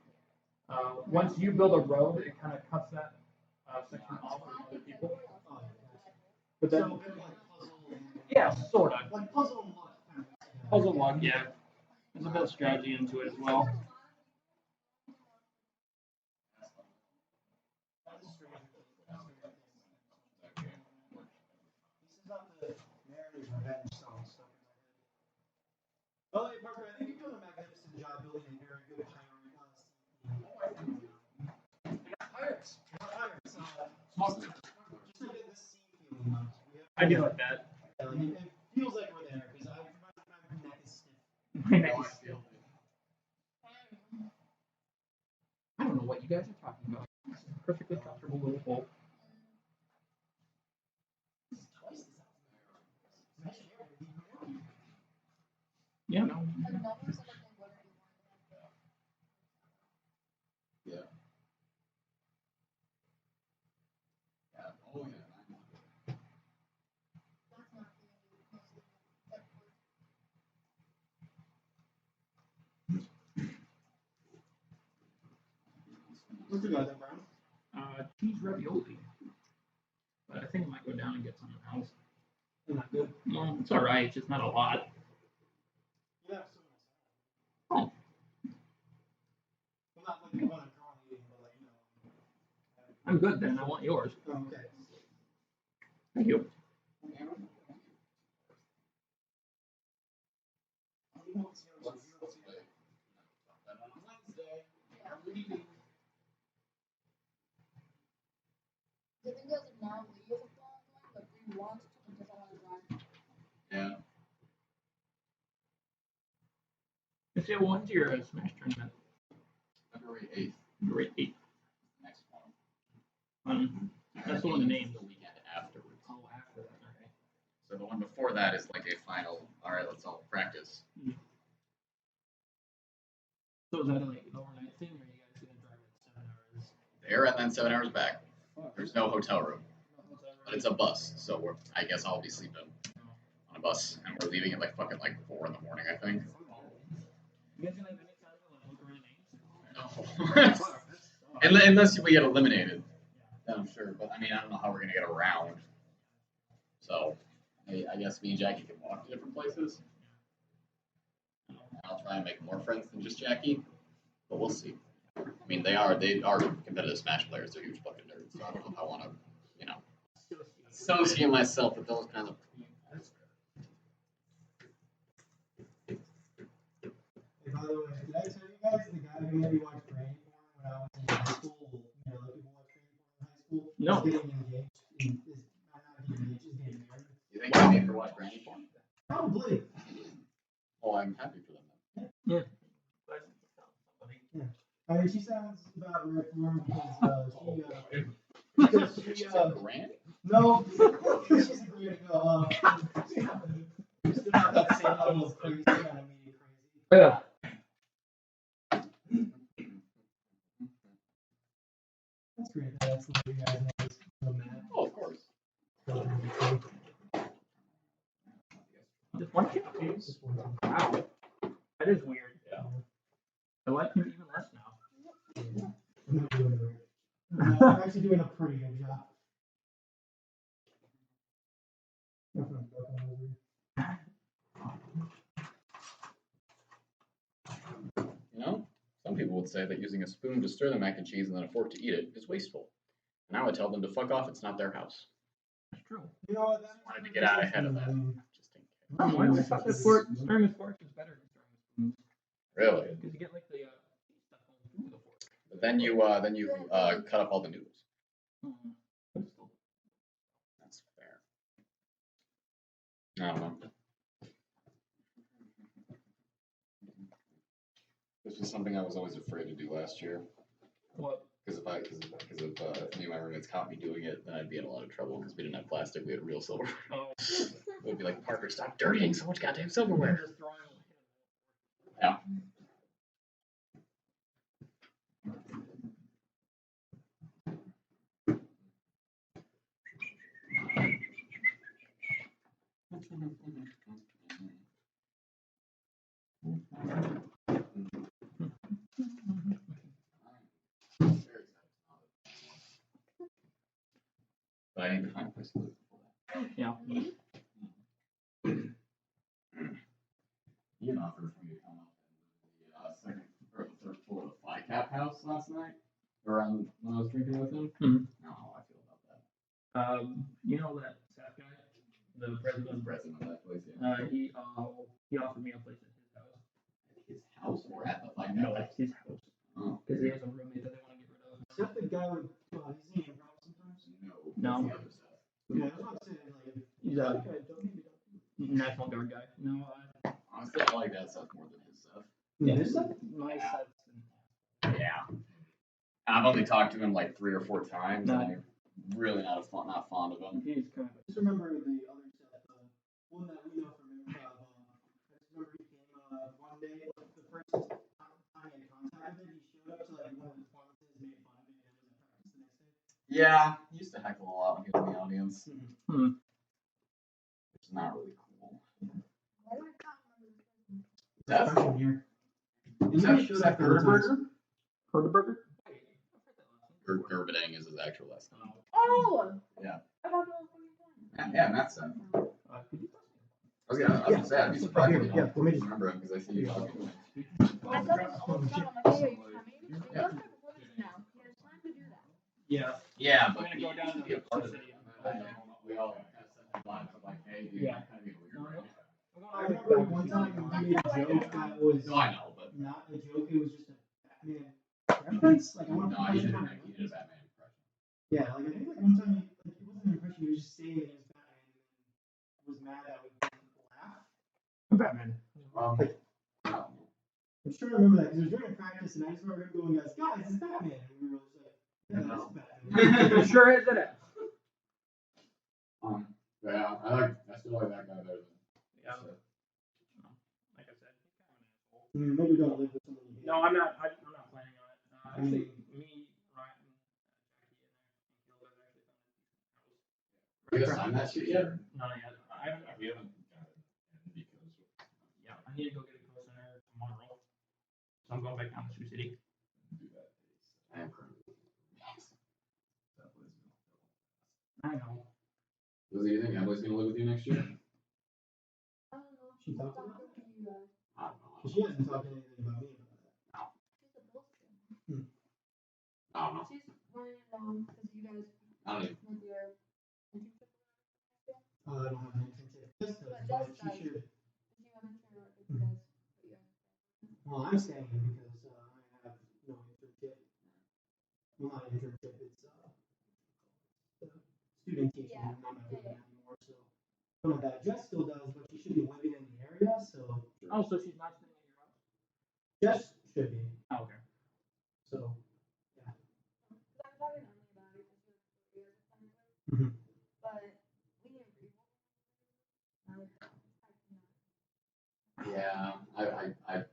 Once you build a road, it kind of cuts that section off for other people.
Oh,
But
so
then,
a bit like puzzle.
yeah, sort of.
Like puzzle and luck kind of.
Puzzle luck, yeah. There's a bit of strategy into it as well.
This is not the Mariner's Revenge song stuck in my head. Oh, hey, Parker, I think you've done a magnificent job building a very good pirate pirates. Not pirates. Just to get this sea feeling on.
I do like that.
Yeah, like, it feels like we're there because my neck is stiff.
My neck is still.
I don't know what you guys are talking about.
It's a perfectly comfortable little hole. Yeah.
Yeah. Yeah. Oh yeah.
What's the guy that brown?
Cheese ravioli. But I think I might go down and get something else.
They're not good.
Well, it's alright, just not a lot.
You have some.
Oh.
Well, not like the one I'm currently eating, but like, you know.
I'm good then, I want yours.
Oh, okay.
Thank you.
The thing is, now Leah's a plan, but we want to because I want to run.
Yeah.
If When's your Smash tournament?
February 8th.
February 8th.
Next one.
That's the one to name.
The weekend afterwards.
Oh, after that, okay.
So the one before that is like a final, alright, let's all practice.
So is that like an overnight thing, or are you guys gonna drive like 7 hours?
There and then 7 hours back. There's no hotel room. But it's a bus, so I guess I'll be sleeping on a bus. And we're leaving at like fucking like 4 in the morning, I think.
You guys gonna have any time to like look around names?
No. Unless we get eliminated. Then I'm sure. But I mean, I don't know how we're gonna get around. So I guess me and Jacky can walk to different places. And I'll try and make more friends than just Jacky. But we'll see. I mean, they are competitive Smash players. They're huge fucking nerds. So I don't know if I want to, associate myself with those kind of.
Hey, by the way, did I tell you guys the guy who made me watch granny porn when I was in high school? You know, the people watch granny porn in high school.
No.
Is getting engaged. Not getting engaged. Is getting married.
You think I made her watch granny porn?
Probably.
Oh, I'm happy for them then.
Yeah.
I mean, she sounds about right for him because she
She's a granny?
no, she's a granny. No, still not that same level of crazy, kind of media crazy.
Yeah.
That's great. That's what you guys know. Is so mad.
Oh, of course.
Just one kid? Wow. That is weird.
Yeah.
I like him even less now.
I'm not doing it right. No, I'm actually doing a pretty good job.
You know, some people would say that using a spoon to stir the mac and cheese and then a fork to eat it is wasteful. And I would tell them to fuck off. It's not their house.
That's true.
You know what?
Just wanted to get out ahead of that. Just in case.
Why do I thought that stirring with forks is better than stirring with spoons?
Really?
Because you get like the stuff going through the fork.
But then you cut up all the noodles. That's fair. I don't know. This was something I was always afraid to do last year.
What?
Because if any of my roommates caught me doing it, then I'd be in a lot of trouble because we didn't have plastic, we had real silver.
Oh.
It would be like, Parker, stop dirtying so much goddamn silverware.
Just throwing
Yeah. But I need to find a place to live before that.
Yeah.
Ian offered for me to come up and the second or the third floor of the Fly Cap house last night. Around when I was drinking with him.
Mm-hmm.
I don't know how I feel about that.
You know that Seth guy, the president
of that place.
Yeah. He offered me a place at his house.
At his house or at the Fly Cap?
No, at his house.
Oh.
Because he has a roommate that they want to get rid of.
Is that the guy with he's in problems sometimes?
No.
That's the other stuff.
Yeah, that's what I'm saying. Like,
He's a National Guard guy. No,
Honestly, I like that stuff more than his stuff.
yeah, his stuff. My stuff.
Yeah. I've only talked to him like 3 or 4 times.
No.
And I'm really not fond of him.
He's kind of.
Just remember the other stuff, one that we know from improv. I just remember he came one day, the first time I had contact with him, he showed up to like one of the performances, made fun of it, and was in practice the next day.
Yeah, he used to heckle a lot when he was in the audience.
Hmm.
Which is not really cool.
That's
That's
here.
Is that Gerberger?
Herderberger?
Gerberding is his actual last name.
Oh!
Yeah.
I don't know.
Yeah, Matt's son. I was gonna say, I'd be surprised if you don't remember him because I see you talking to him.
I thought it was all the time. I'm like, hey, are you coming? He does have performance now. He has time to do that.
Yeah.
Yeah,
I'm
but
gonna go down
to
to
be a part of
City.
it. We all kind of sent the lines of like, hey, dude,
Yeah.
kind of weird.
I remember one time he made a joke that was
No, I know, but
not a joke, it was just a Batman reference. Like, I want to
no, he did a Batman impression.
Yeah, like I think like one time he, like, it wasn't an impression, he was just saying it was Batman and was mad that we made people laugh.
Batman.
I don't know.
I'm just trying to remember that because it was during a practice, and I just remember him going, "Guys, it's Batman," and we were just like, "Yeah, that's Batman."
It sure is, isn't it?
Yeah, I still like that guy better than.
Yeah. Like I said, he's kind of an asshole.
Maybe we don't live with someone.
No, I'm not planning on it. Actually, me, Ryan, Jackie, and Kaleb actually found a decent house.
You guys signed that shit yet?
Not yet.
We haven't got it in because
Yeah, I need to go get a call center tomorrow. So I'm going back down to Sioux City.
do that.
I am currently.
I know.
What do you think? Emily's gonna live with you next year?
I don't know.
She talked
Talk
about
to you guys.
I don't know.
She hasn't talked anything about me about that.
She's supposed to.
I don't know.
She's wanting to know because you guys
I don't even.
with your internship.
I don't have an internship. Just does,
But
but
just
she
does.
should.
If you have an internship, if you guys put you guys.
Well, I'm staying because I have no internship. Well, not an internship. It's student teaching.
Yeah.
And I'm not doing that anymore. So some of that Jess still does, but she should be living in the area. So
Oh, so she's not staying at your house?
Jess should be.
Oh, okay.
So yeah.
I'm talking to Emily about it because you guys are fine with.
Mhm.
But we need a people.
Yeah, I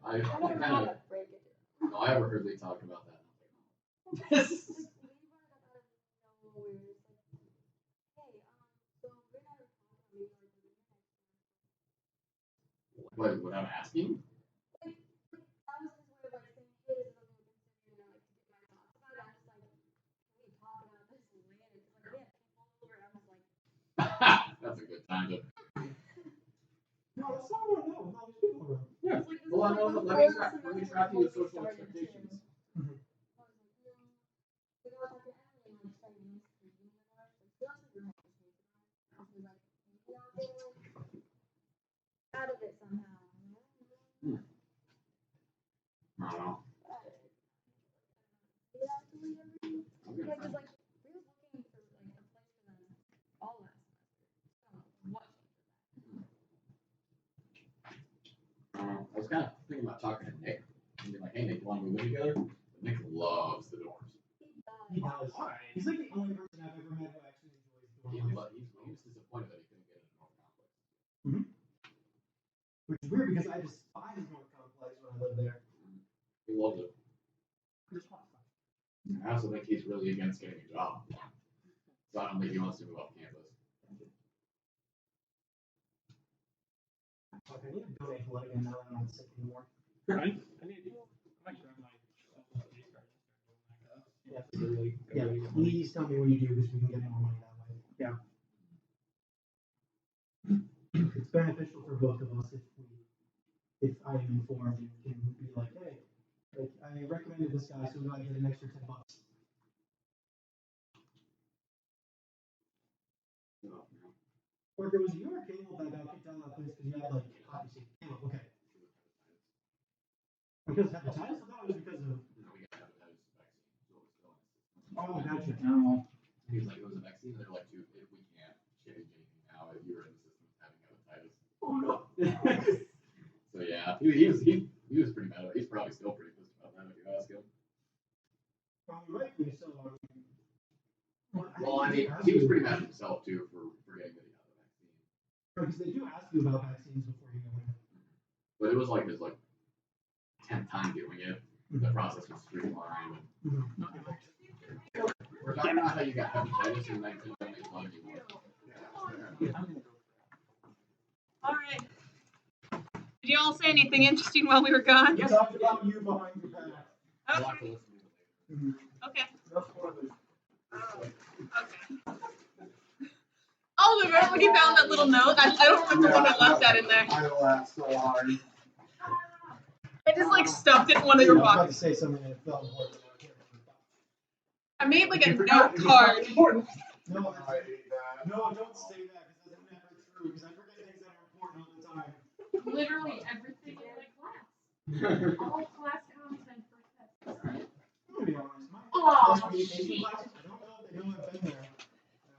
I don't know
kind
how
of.
to break it.
No, I overheard Lee talk about that.
Just we brought it up out of nowhere. It's like, hey, so we're not talking maybe like
What? Without asking?
like that was his way of like saying, hey, this is something we're considering, like to get my thoughts about it. I'm just like, can we talk about this later? Because like we have people over, and I'm just like,
That's a good time to.
No, that's not what I know. No, there's people around.
Yeah.
it's like this
Well,
is
no,
like the
let
fourth
me
semester
trap you with
before we
social
started,
expectations.
too. I was like, we gotta talk to Emily and like start using it. Like, she also didn't have to say it. And she was like, maybe I'll get like out of it somehow.
I don't know.
We have to leave everything. Yeah, because like we was looking for like a place for them all last semester. So what?
I was kind of thinking about talking to Nick and being like, "Hey, Nick, you want to move in together?" But Nick loves the dorms.
He does. He's like the only person I've ever met who actually enjoys dorm life.
He was disappointed that he couldn't get into North Complex.
Which is weird because I despise North Complex when I lived there.
He loves it.
Just want fun.
I also think he's really against getting a job. So I don't think he wants to move off campus.
Fuck, I need to donate blood again now that I'm not sick anymore.
I need to. I'm actually on my card.
Yeah, please tell me when you do because we can get more money that way.
Yeah.
It's beneficial for both of us if I am informed and can be like, hey, like I recommended this guy, so I get an extra $10. Or if it was you or Caleb that got kicked out of that place because you had like obviously Caleb, okay. Because hepatitis? I thought it was because of.
We got hepatitis vaccine, so it's still.
Oh, gotcha.
No.
He was like, it was a vaccine. They're like, dude, if we can't change anything now, if you're in the system having hepatitis.
Oh no.
So yeah, he was pretty mad. He's probably still pretty pissed about that if you ask him.
Rightly so.
Well, I mean, he was pretty mad at himself too for forgetting that he had the vaccine.
Because they do ask you about vaccines before you go in.
But it was like his 10th time doing it. The process was streamlined. We're talking about how you got hepatitis and then couldn't donate blood anymore.
Alright. Did you all say anything interesting while we were gone?
We talked about you behind your back.
We'll have to listen to it later.
Okay.
That's one of the.
Okay. Oh, remember when you found that little note? I don't remember when I left that in there.
I laughed so hard.
I just stuffed it in one of your
I was about to
boxes.
say something that felt important.
I made a note card.
No,
I hate that.
no, don't say that because that's never true. Because I forget things that are important all the time.
Literally everything in my class. All class content for tests.
I'm gonna be honest. My
Oh,
communication
shit.
classes, I don't know if they know I've been there.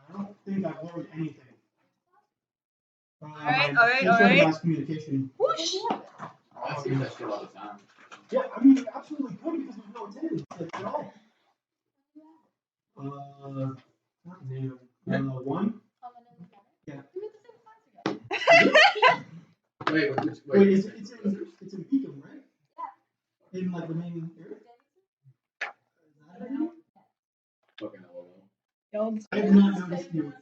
I don't think I've learned anything.
Alright.
Mass communication.
Whoosh!
I see that shit all the time.
Yeah, I mean, you absolutely could because there's no attendance like, at all. Not new. One? Yeah.
Wait,
Wait, it's in Beacon, right? Yeah. In like the main area?
Fucking LOL.
I did not notice you.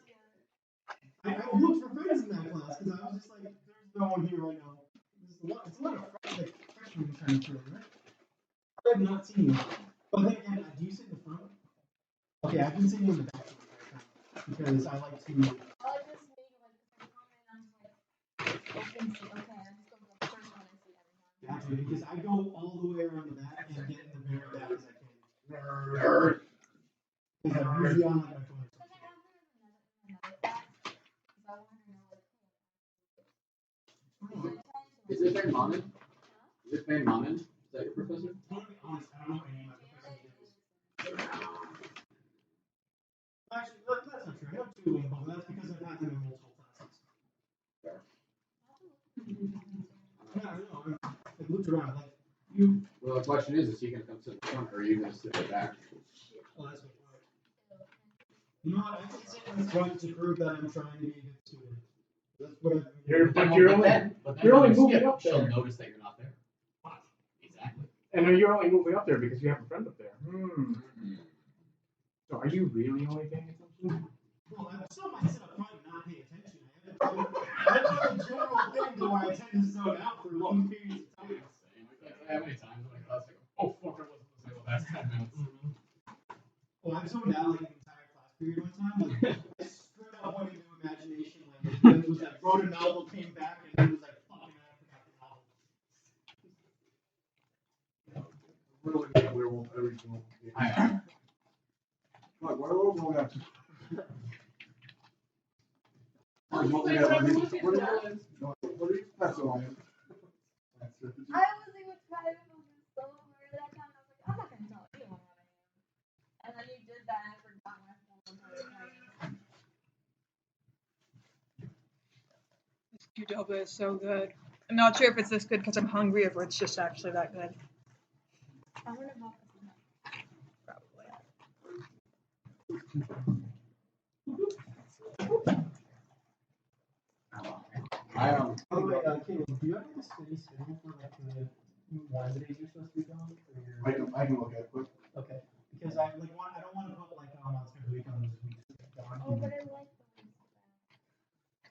I looked for friends in that class because I was just like, there's no one here right now. It's a lot of freshmen trying to throw, right? I have not seen you. But then again, do you sit in the front? Okay, I've been sitting in the back because I like to. Gotcha, because I go all the way around the back and get in the very back as I can. Nerd. Because I'm usually on like my phone.
Is this man Manan? Is this man Manan? Is that your professor?
To be honest, I don't know any of my professors. Actually, that's not true. I know two of them, but that's because I've had them in multiple classes. I don't know. I've looked around. Like, you.
Well, the question is he going to come sit in the front or are you going to sit in the back?
Oh, that's good. You know what? I can sit in front to prove that I'm trying to be a good student. That's what I'm
You're only moving up
She'll
there.
notice that you're not there. Exactly.
And you're only moving up there because you have a friend up there. So are you really only paying attention?
Well, I still might sit up front and not pay attention. I have a general thing to where I tend to zone out for long periods of time.
How many times in my class I go, oh fuck, I wasn't listening the last 10 minutes.
Well, I've zoned out like an entire class period one time. Like, I straight up went into imagination land. And it was like, wrote a novel, came back, and it was like, fucking, I forgot the novel.
We're like a werewolf every single game.
I am.
Like, werewolf, we'll have to. What do you pass it on?
I was even trying to move so hard that time. I was like, I'm not gonna tell anyone what I am. And then you did that, and I forgot my phone entire time.
This Qdoba is so good. I'm not sure if it's this good because I'm hungry or if it's just actually that good.
I wonder how.
Probably.
By the way, Caleb, do you have like a steady schedule for like the Wednesdays you're supposed to be gone?
I can look at it quick.
Okay, because I don't want to put like on schedule week on those weeks.
Oh, but I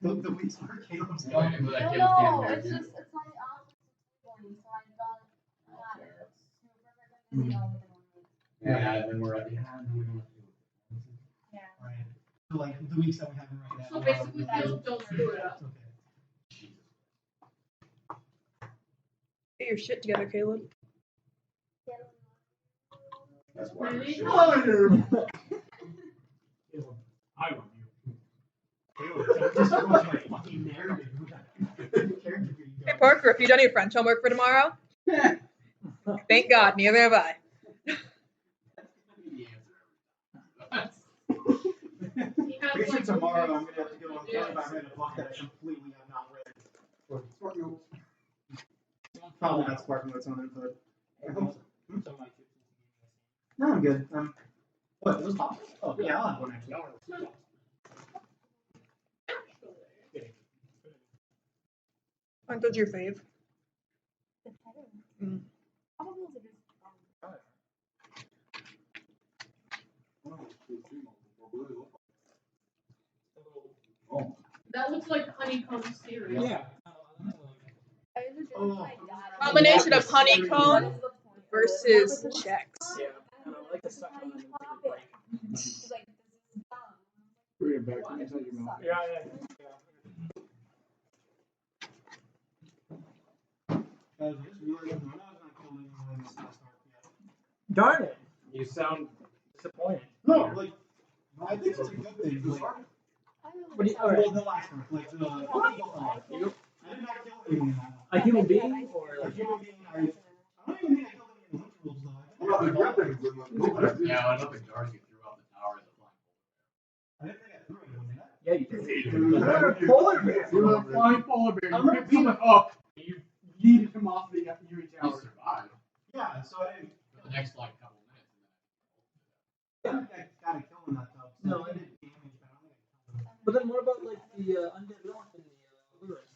like
The weeks where Caleb's
No,
gone.
it's
no, it's just it's like going, so I don't super busy all within 1 week.
Yeah, and then we're at the end.
Yeah.
Right. So like the weeks that we have right now.
So basically, don't screw it up.
Okay.
Get your shit together, Caleb.
That's why.
Really?
I love you.
Just wrote my fucking narrative.
Hey, Parker, have you done your French homework for tomorrow? Thank God, neither have I.
Pretty sure tomorrow I'm gonna have to go and tell you about read a book that I completely have not read. Probably not Spark Notes on it, but I hope so. No, I'm good. What, those pops? Oh, yeah, I'll have one actually.
Aren't those your fave? Mm.
That looks like honeycomb cereal.
Yeah.
Combination of honeycomb versus Chex.
Yeah, and I like the suck on them.
Bring it back. Let me tell you, Mel.
Yeah.
Guys, I just realized Winona has not killed anyone in this last arc yet.
Darn it! You sound disappointed.
No, like, I think it's a good thing. Like,
What do you,
well, the last one, like the I did not kill anyone in that one.
a human being or
A
like
human being, I don't even think I killed any of the Winterwolves though.
Well, the weapons in the
Yeah, I don't think Darcy threw out the tower as a flying
I didn't think I threw anyone, did I?
yeah, you did.
Polar bear. You were a flying polar bear. You picked someone up. You yeeted him off the UH
He
tower.
survived.
Yeah, Yeah, so I didn't.
For the next like couple minutes.
Yeah, I gotta kill him that though.
No,
I did damage, but I don't think I killed him.
But then what about like the undead elf and the Blu-rays?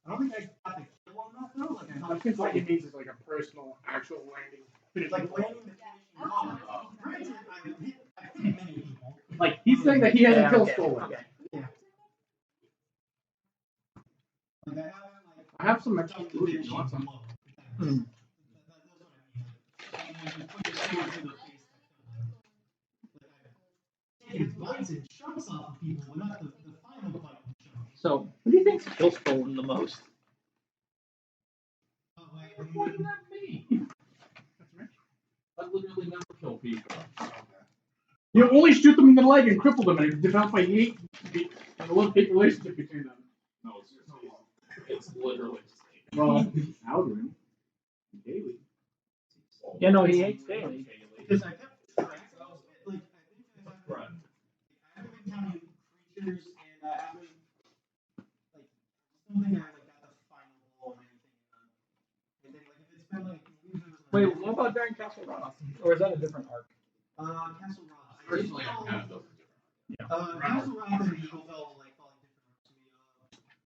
I don't think I got to kill him that though. Like
I think what he needs is like a personal, actual landing.
It's like landing the finishing blow. Granted, I've hit many people.
Like he's saying that he has a kill
okay,
stolen.
okay.
Yeah. Like
I have some extra
done the
food if you
finishing
want some.
blow.
Mm.
That's what I mean. Like, and then you put your sword to the face. Like, I've taken bites and chunks off of people, but not the final bite and chunk.
So, who do you think's kill stolen the most?
What does that mean? I literally never kill people.
You only shoot them in the leg and cripple them, and it develops a hate and a love-hate relationship between them.
No, it's literally just
Well, Aldrin, daily.
Yeah, no, he hates daily.
Because I kept track of it, like,
Right.
I haven't been counting creatures, and I haven't, like, I don't think I, like, got the final blow or anything. And then, like, if it's been, like, usually it was
Wait,
like,
what about during Castle Rock? Or is that a different arc?
Castle Rock.
Personally, I'm kind of those are different.
Castle Rock and Eagle Fell, like, felt like different arcs to me.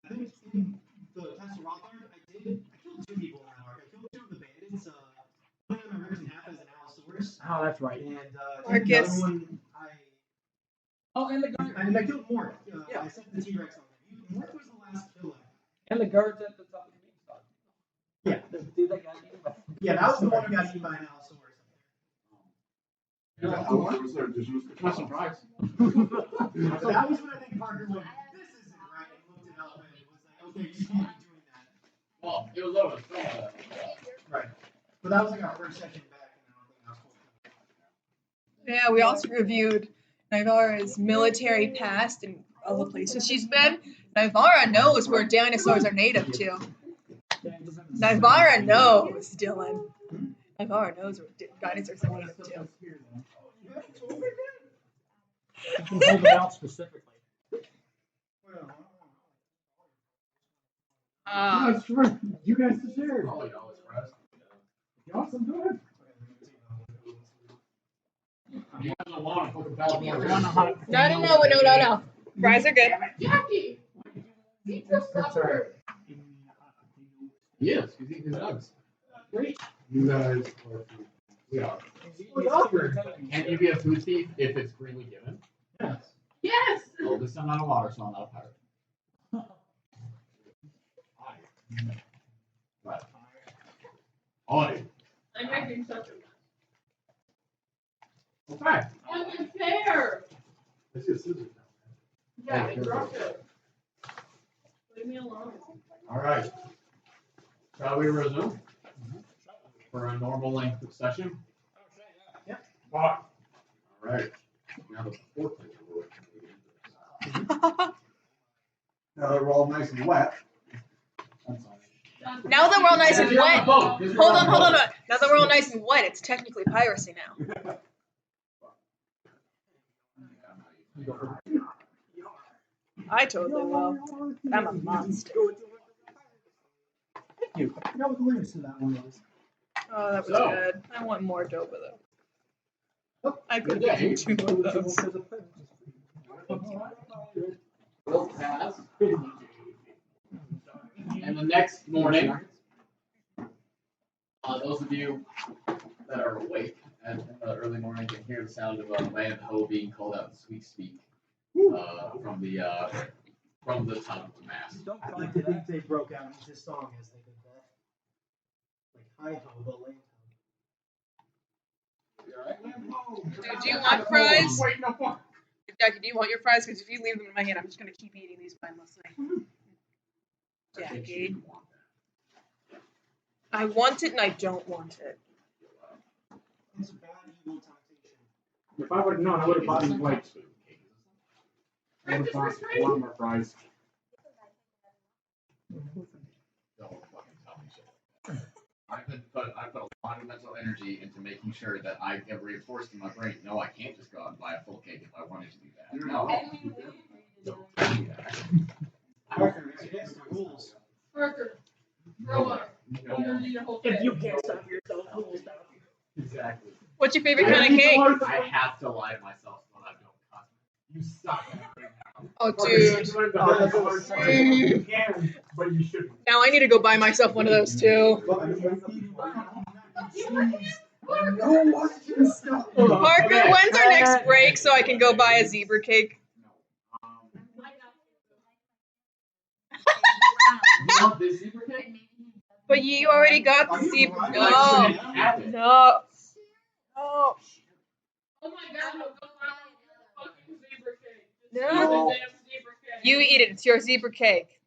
I think in the Castle Rock arc, I killed 2 people in that arc. I killed 2 of the bandits, one of them I ripped in half as an Allosaurus.
Oh, that's right.
And, the
Marcus.
other one,
Oh, and the guard.
I killed Mort. I sent the T-Rex on him. Mort was the last kill I had.
And the guards at the top of the main spot.
Yeah.
The dude that got eaten by.
Yeah, that was the one who got eaten by an Allosaurus.
Yeah, I was there. Not surprised.
So that was when I think Parker went, this isn't right, and looked it up and was like, okay, you can't be doing that.
Well, it was over.
Right. But that was like our first session back, and I don't think I was supposed to.
Yeah, we also reviewed Naivara's military past and all the places she's been. Naivara knows where dinosaurs are native to. Naivara knows, Dylan. Naivara knows where dinosaurs are native to.
You can hold them out specifically.
That's right. You guys deserve.
Probably know it's for us.
Awesome, go ahead.
You guys don't want to put the bell in your
No. Fries are good.
Jacky! Eat your supper!
Yes, you think his nugs.
Great.
You guys are.
We are. Can't you be a food thief if it's freely given?
Yes.
Yes!
Oh, this I'm not a water, so I'm not a pirate. Right. Audie.
I'm making such a mess.
Okay.
Unfair!
I see a scissors now.
Yeah, I dropped it. Leave me alone.
All right. Shall we resume for a normal length of session?
Wow.
All right. Now the fourth thing we're
Now that we're all nice and wet.
Now that we're all nice and
You're on
wet.
the boat. You're
Hold
on
on.
the boat.
Now that we're all nice and wet, it's technically piracy now. I totally will. I'm a monster.
Thank you. I forgot what the lyrics to that one was.
Oh, that was
So.
good. I want more dope with it.
Oh,
I could
Good
have
day.
eaten 2 of those.
Will pass. And the next morning, those of you that are awake in the early morning can hear the sound of a land hoe being called out in sweet speak from the top of the mast.
I like to think they broke out into this song as they did that. Like, hi ho, but land
Dude, do you want fries?
Wait, no fuck.
Jacky, do you want your fries? Because if you leave them in my hand, I'm just going to keep eating these mindlessly. Jacky. I want it and I don't want it.
It's a bad evil temptation.
If I would have known, I would have bought these like. I would have bought a lot more fries.
Don't fucking tell me shit. I put a lot of mental energy into making sure that I get reinforced in my brain. No, I can't just go out and buy a full cake if I wanted to do that. No.
Parker, it's against the rules.
Parker, grow up.
If you can't stop yourself, who will stop you?
Exactly.
What's your favorite kind of cake?
I have to lie to myself when I don't cut. You suck at it right now.
Oh, dude.
You can, but you shouldn't.
Now I need to go buy myself one of those too. Parker, when's our next break so I can go buy a zebra cake?
You want this zebra cake?
But you already got the zebra. No.
Have it.
No. No.
Oh my god, no, go buy another fucking zebra cake.
No.
Just eat the damn zebra cake.
You eat it. It's your zebra cake.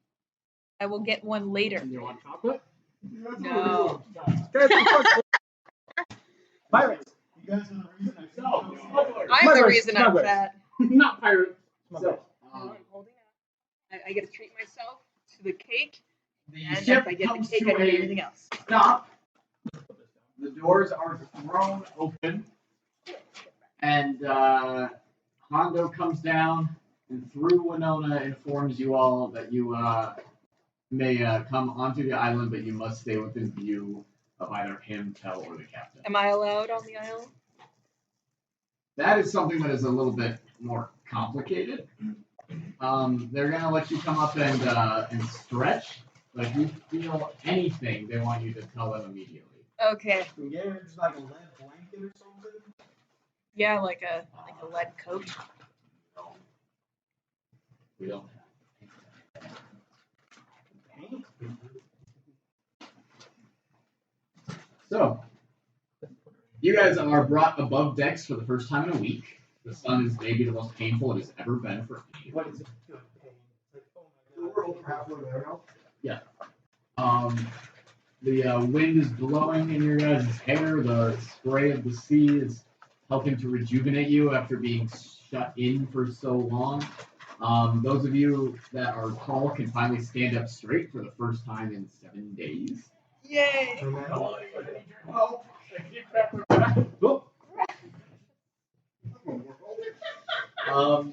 I will get one later.
You want chocolate?
No.
Pirates. You guys are the reason I feel
I'm the reason I'm fat.
Not pirate.
So,
I'm holding out. I get to treat myself to the cake,
the
and
ship
if I get the
comes
cake,
to
I get
a
everything else.
stop. The doors are thrown open, and Hondo comes down, and through Winona informs you all that you may come onto the island, but you must stay within view of either him, Tell, or the captain.
Am I allowed on the island?
That is something that is a little bit more complicated. They're gonna let you come up and stretch, but if you feel anything, they want you to tell them immediately.
Okay.
Yeah, just like a lead blanket or something.
Yeah, like a lead coat.
No. We don't have. So, you guys are brought above decks for the first time in a week. The sun is maybe the most painful it has ever been for me.
What is it? Good pain. It's like, oh my
We're over halfway there now.
Yeah. The wind is blowing in your guys' hair. The spray of the sea is helping to rejuvenate you after being shut in for so long. Those of you that are tall can finally stand up straight for the first time in 7 days.
Yay!
Oh.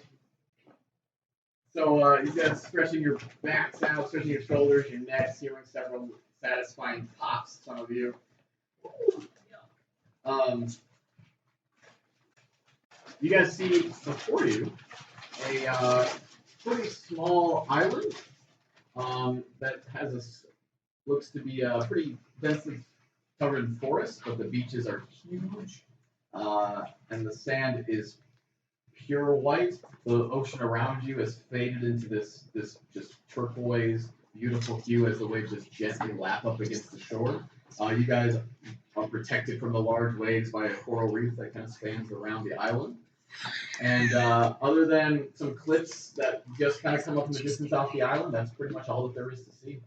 So you guys stretching your backs out, stretching your shoulders, your necks, hearing several satisfying pops, some of you. You guys see before you a pretty small island that has looks to be pretty densely covered in forest, but the beaches are huge, and the sand is pure white. The ocean around you has faded into this just turquoise, beautiful hue as the waves just gently lap up against the shore. You guys are protected from the large waves by a coral reef that kind of spans around the island. And other than some cliffs that just kind of come up in the distance off the island, that's pretty much all that there is to see.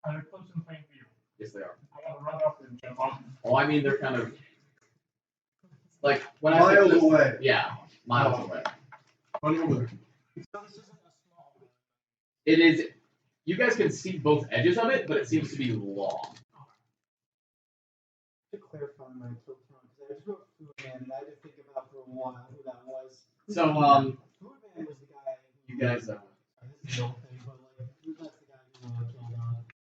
Are they close in plain view?
Yes, they are.
I gotta run up and jump off.
Oh, I mean, they're kind of like when I
Miles
say cliffs,
away.
Yeah, miles away.
Funny over.
It is. You guys can see both edges of it, but it seems to be long.
To clarify my tilt because I just wrote Food Man and I had to think about for a while who that was.
So,
Food Man was the guy.
you guys.
This is the old thing, but like, that's the guy who killed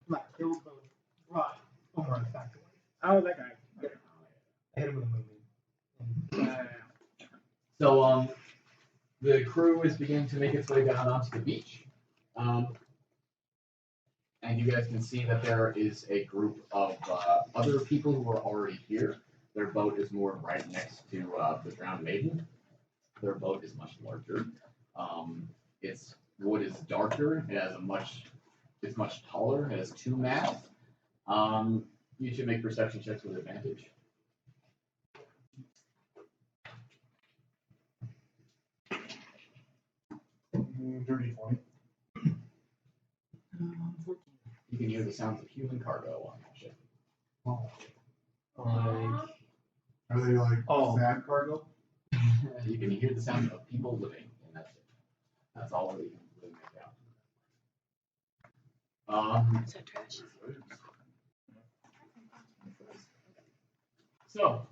not killed, but brought Omar back to life.
Oh, that guy.
Yeah. I hit him with a movie.
So, the crew is beginning to make its way down onto the beach. And you guys can see that there is a group of other people who are already here. Their boat is moored right next to the Drowned Maiden. Their boat is much larger. Its wood is darker. It has it's much taller. It has 2 masts. You should make perception checks with advantage.
Dirty 20.
14.
You can hear the sounds of human cargo on that ship.
Oh.
Like,
Are they like sad cargo?
You can hear the sound of people living in that ship. That's all that you can really make out.
Is that trash?
So,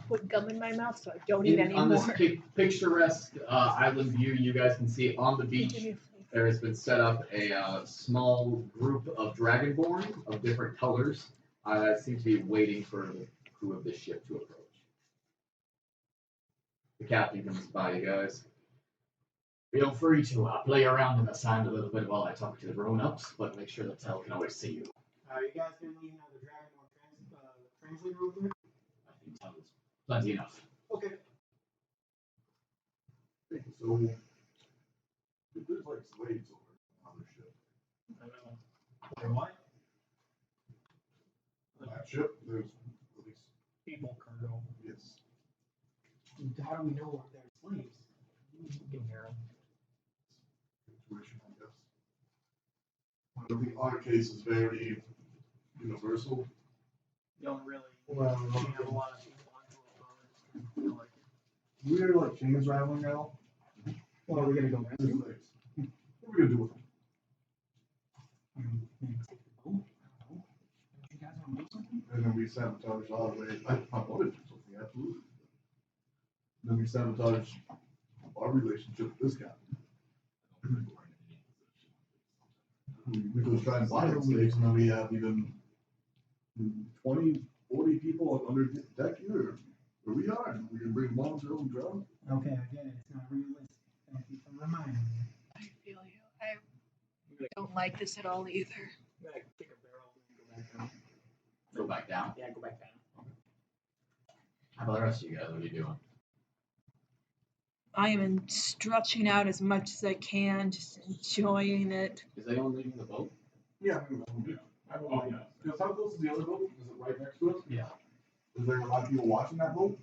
Put gum in my mouth so I don't eat
on this
anymore.
picturesque island view, you guys can see on the beach there has been set up a small group of dragonborn of different colors. Seem to be waiting for the crew of this ship to approach. The captain comes by, you guys. Feel free to play around in the sand a little bit while I talk to the grown-ups, but make sure that Tell can always see you.
Are you guys going to need another dragonborn translator over there?
I think Tell is plenty enough.
Okay.
So, if there's like slaves over on the ship.
I know.
Wait, what?
On that ship, there's at least.
People cargo.
Yes.
How do we know if they're slaves?
You can hear them.
Intuition, I guess. I think our case is very universal.
You don't really
Well,
have a lot of people onto a boat. Like
We're like chains rattling now.
well, we're going to go
There's
rescue.
slaves. What are we gonna do with them?
Maybe take the boat. I don't know. You guys want to do something?
And then we sabotage our way. I wanted to do something, absolutely. Then we sabotage our relationship with this guy. We could try and buy the slaves, and then we have even 20, 40 people under deck here, where we are, and we can bring them on to them drown.
Okay, I get it. It's not realistic. Thank you for reminding me.
I feel you. I don't like this at all either.
I'm gonna take a barrel and go back down.
Go back down.
Yeah, go back down.
How about the rest of you guys? What are you doing?
I am stretching out as much as I can, just enjoying it.
Is anyone leaving the boat?
Yeah, we do.
Oh, yeah.
Because how close is the other boat? Is it right next to us?
Yeah.
Is there a lot of people watching that boat?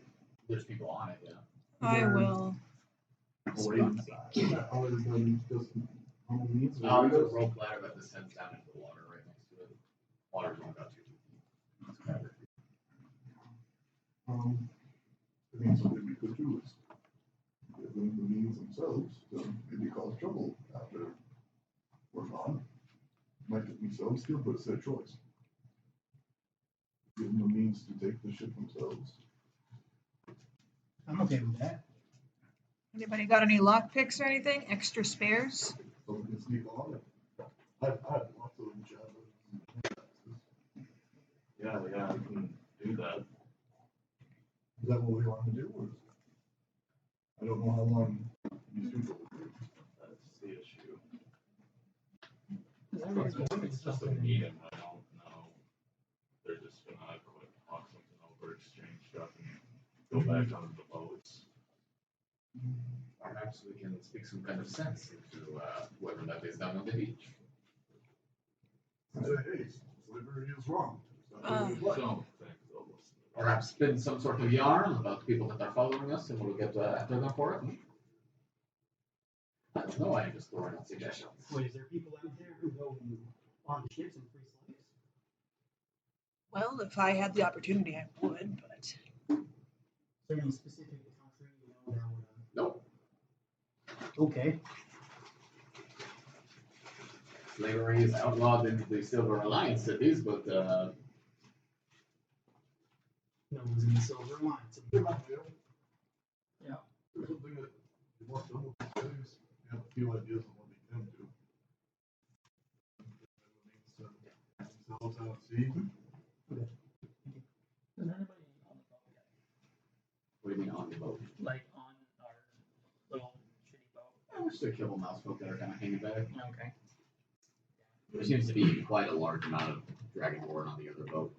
There's people on it, yeah.
I will.
Or inside? Other than just normal means?
There's a rope ladder that descends down into the water right next to it. Water's only about 2 feet. It's covered.
I mean, something we could do is give them the means themselves to maybe cause trouble after we're gone. Might just be so skill, but it's their choice. Give them the means to take the ship themselves.
I'm okay with that.
Anybody got any lockpicks or anything? Extra spares?
So we can sneak on it. I have lots of javelins.
Yeah, we can do that.
Is that what we want to do? Or I don't know how long these people will do.
That's the issue.
It's
just a meeting. I don't know. They're just gonna quick talk something over, exchange stuff, and go back on the boats.
Perhaps we can speak some kind of sense into whether that is done on the beach.
Say, hey, slavery is wrong. It's not
Uh,
really right.
Don't think they'll listen.
Perhaps spin some sort of yarn about the people that are following us, and we'll get after them for it. I don't know. I'm just throwing out suggestions.
Wait, is there people out there who go on the ships and free slaves?
Well, if I had the opportunity, I would, but
Is there any specific country that would?
Nope.
Okay.
Slavery is outlawed in the Silver Alliance cities, but
No one's in the Silver Alliance.
They might do.
Yeah.
There's something that you want done with the slaves. You have a few ideas on what they can do. Themselves out at sea.
Is there anybody on the boat yet?
what do you mean on the boat?
Like on our little shitty boat?
There's still a couple mouse folk that are kind of hanging back.
Okay.
There seems to be quite a large amount of dragonborn on the other boat.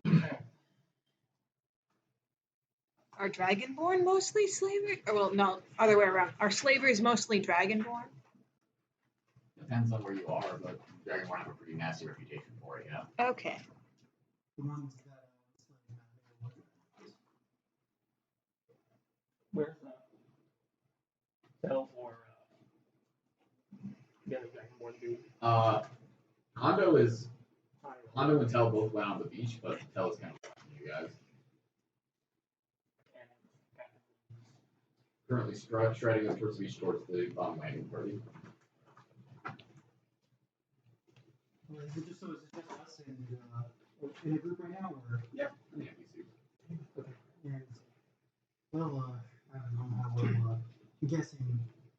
are Dragonborn mostly slavery? Or, well, no, other way around. Are slavers mostly Dragonborn?
Depends on where you are, but dragonborn have a pretty nasty reputation for it, yeah.
Okay.
The ones that
Where's Tell or the other Dragonborn dude?
Hondo and Tell both went on the beach, but Tell is kind of watching you guys. Currently striding up towards the beach towards the bomb wagon party.
Or is it just us and in a group right now, or?
Yeah, in the NPC.
Okay. And well, I don't know how well. I'm guessing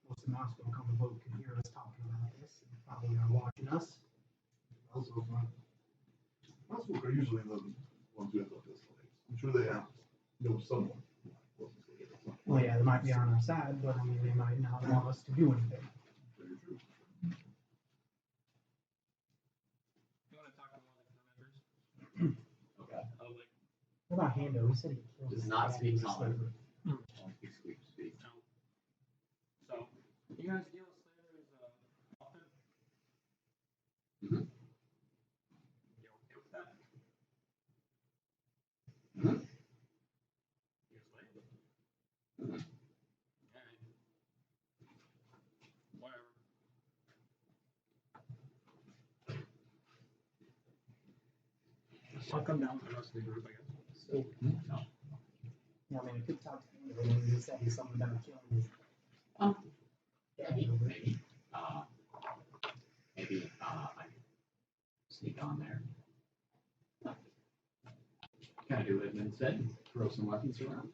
most of the mouse folk on the boat could hear us talking about this.
usually the ones who end up this way. I'm sure they know someone.
Well, yeah, they might be on our side, but I mean, they might not want us to do anything.
Very true.
You want to talk to one of the crew members?
Okay.
What about Hando? He said he killed
Does
his
not
dad
speak
with
common.
slavery.
Only speaks speak.
So, you guys deal with slavers often?
Mm-hmm.
You okay with that?
Mm-hmm.
You're a slave?
Mm-hmm.
Alright. Whatever. I'll come down with the rest of the group, I guess.
So,
No.
yeah, I mean, I could talk to him, and he said he's something about killing his
Maybe. Maybe I can sneak on there. Kind of do what Edmund said. Throw some weapons around.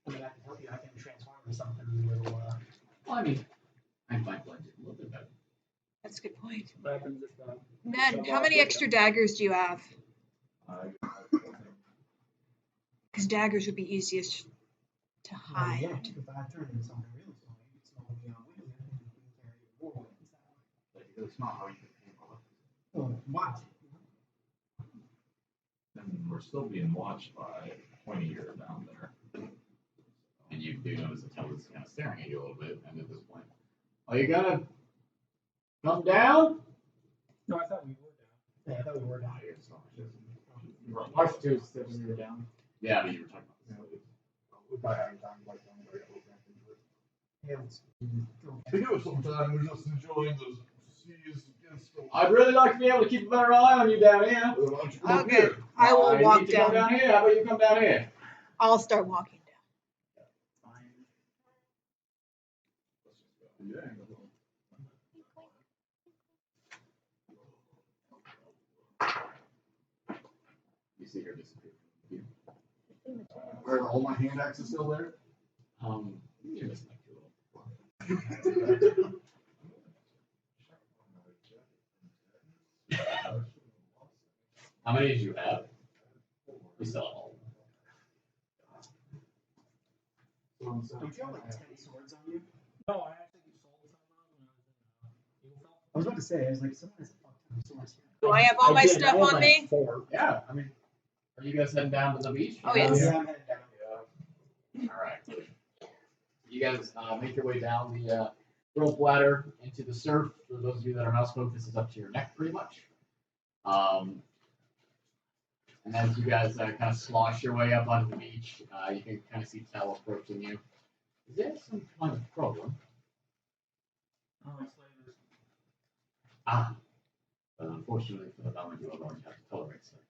I mean, I can help you. I can transform into something a little,
Well, I mean, I might blend it a little bit better.
That's a good point.
What happens if
Man, how many extra daggers do you have? Because daggers would be easiest to hide.
yeah, if I turn into something really small, you could small me out with you, and you can carry more weapons that way.
Like, it's not how you can handle it.
Well, watch it.
And we're still being watched by pointy ear down there.
And you do notice the tail is kind of staring at you a little bit, and at this point, are you gonna come down?
No, I thought we were down.
Yeah, I thought we were down.
March 2 said we were down.
Yeah, but you were talking about this.
We probably haven't time like that, but I got looked into it.
Yeah, let's
I think it was sometime we're just enjoying the seas against the.
I'd really like to be able to keep a better eye on you down here.
Why don't you come up
Okay,
here?
I will
You
walk
need to come
down.
down here. How about you come down here?
I'll start walking down.
Yeah.
You see her disappear.
Are all my hand axes still there?
You're missing like two little. How many did you have? We still have all.
Don't you have like 10 swords on you?
No, I actually sold some of them when I was in Eaglefell.
I was about to say, I was like, someone has a fuck ton of swords here.
Do I have all my
did, I
stuff
had
on
like
me?
4.
Yeah, I mean, are you guys heading down to the beach?
Oh, yes.
Yeah, I'm headed down.
All right. You guys make your way down the rope ladder into the surf. For those of you that are mouse folk, this is up to your neck pretty much. And as you guys kind of slosh your way up onto the beach, you can kind of see Tal approaching you. Is there some kind of problem?
Oh, my slavers.
But unfortunately for the moment, you are going to have to tolerate slaves.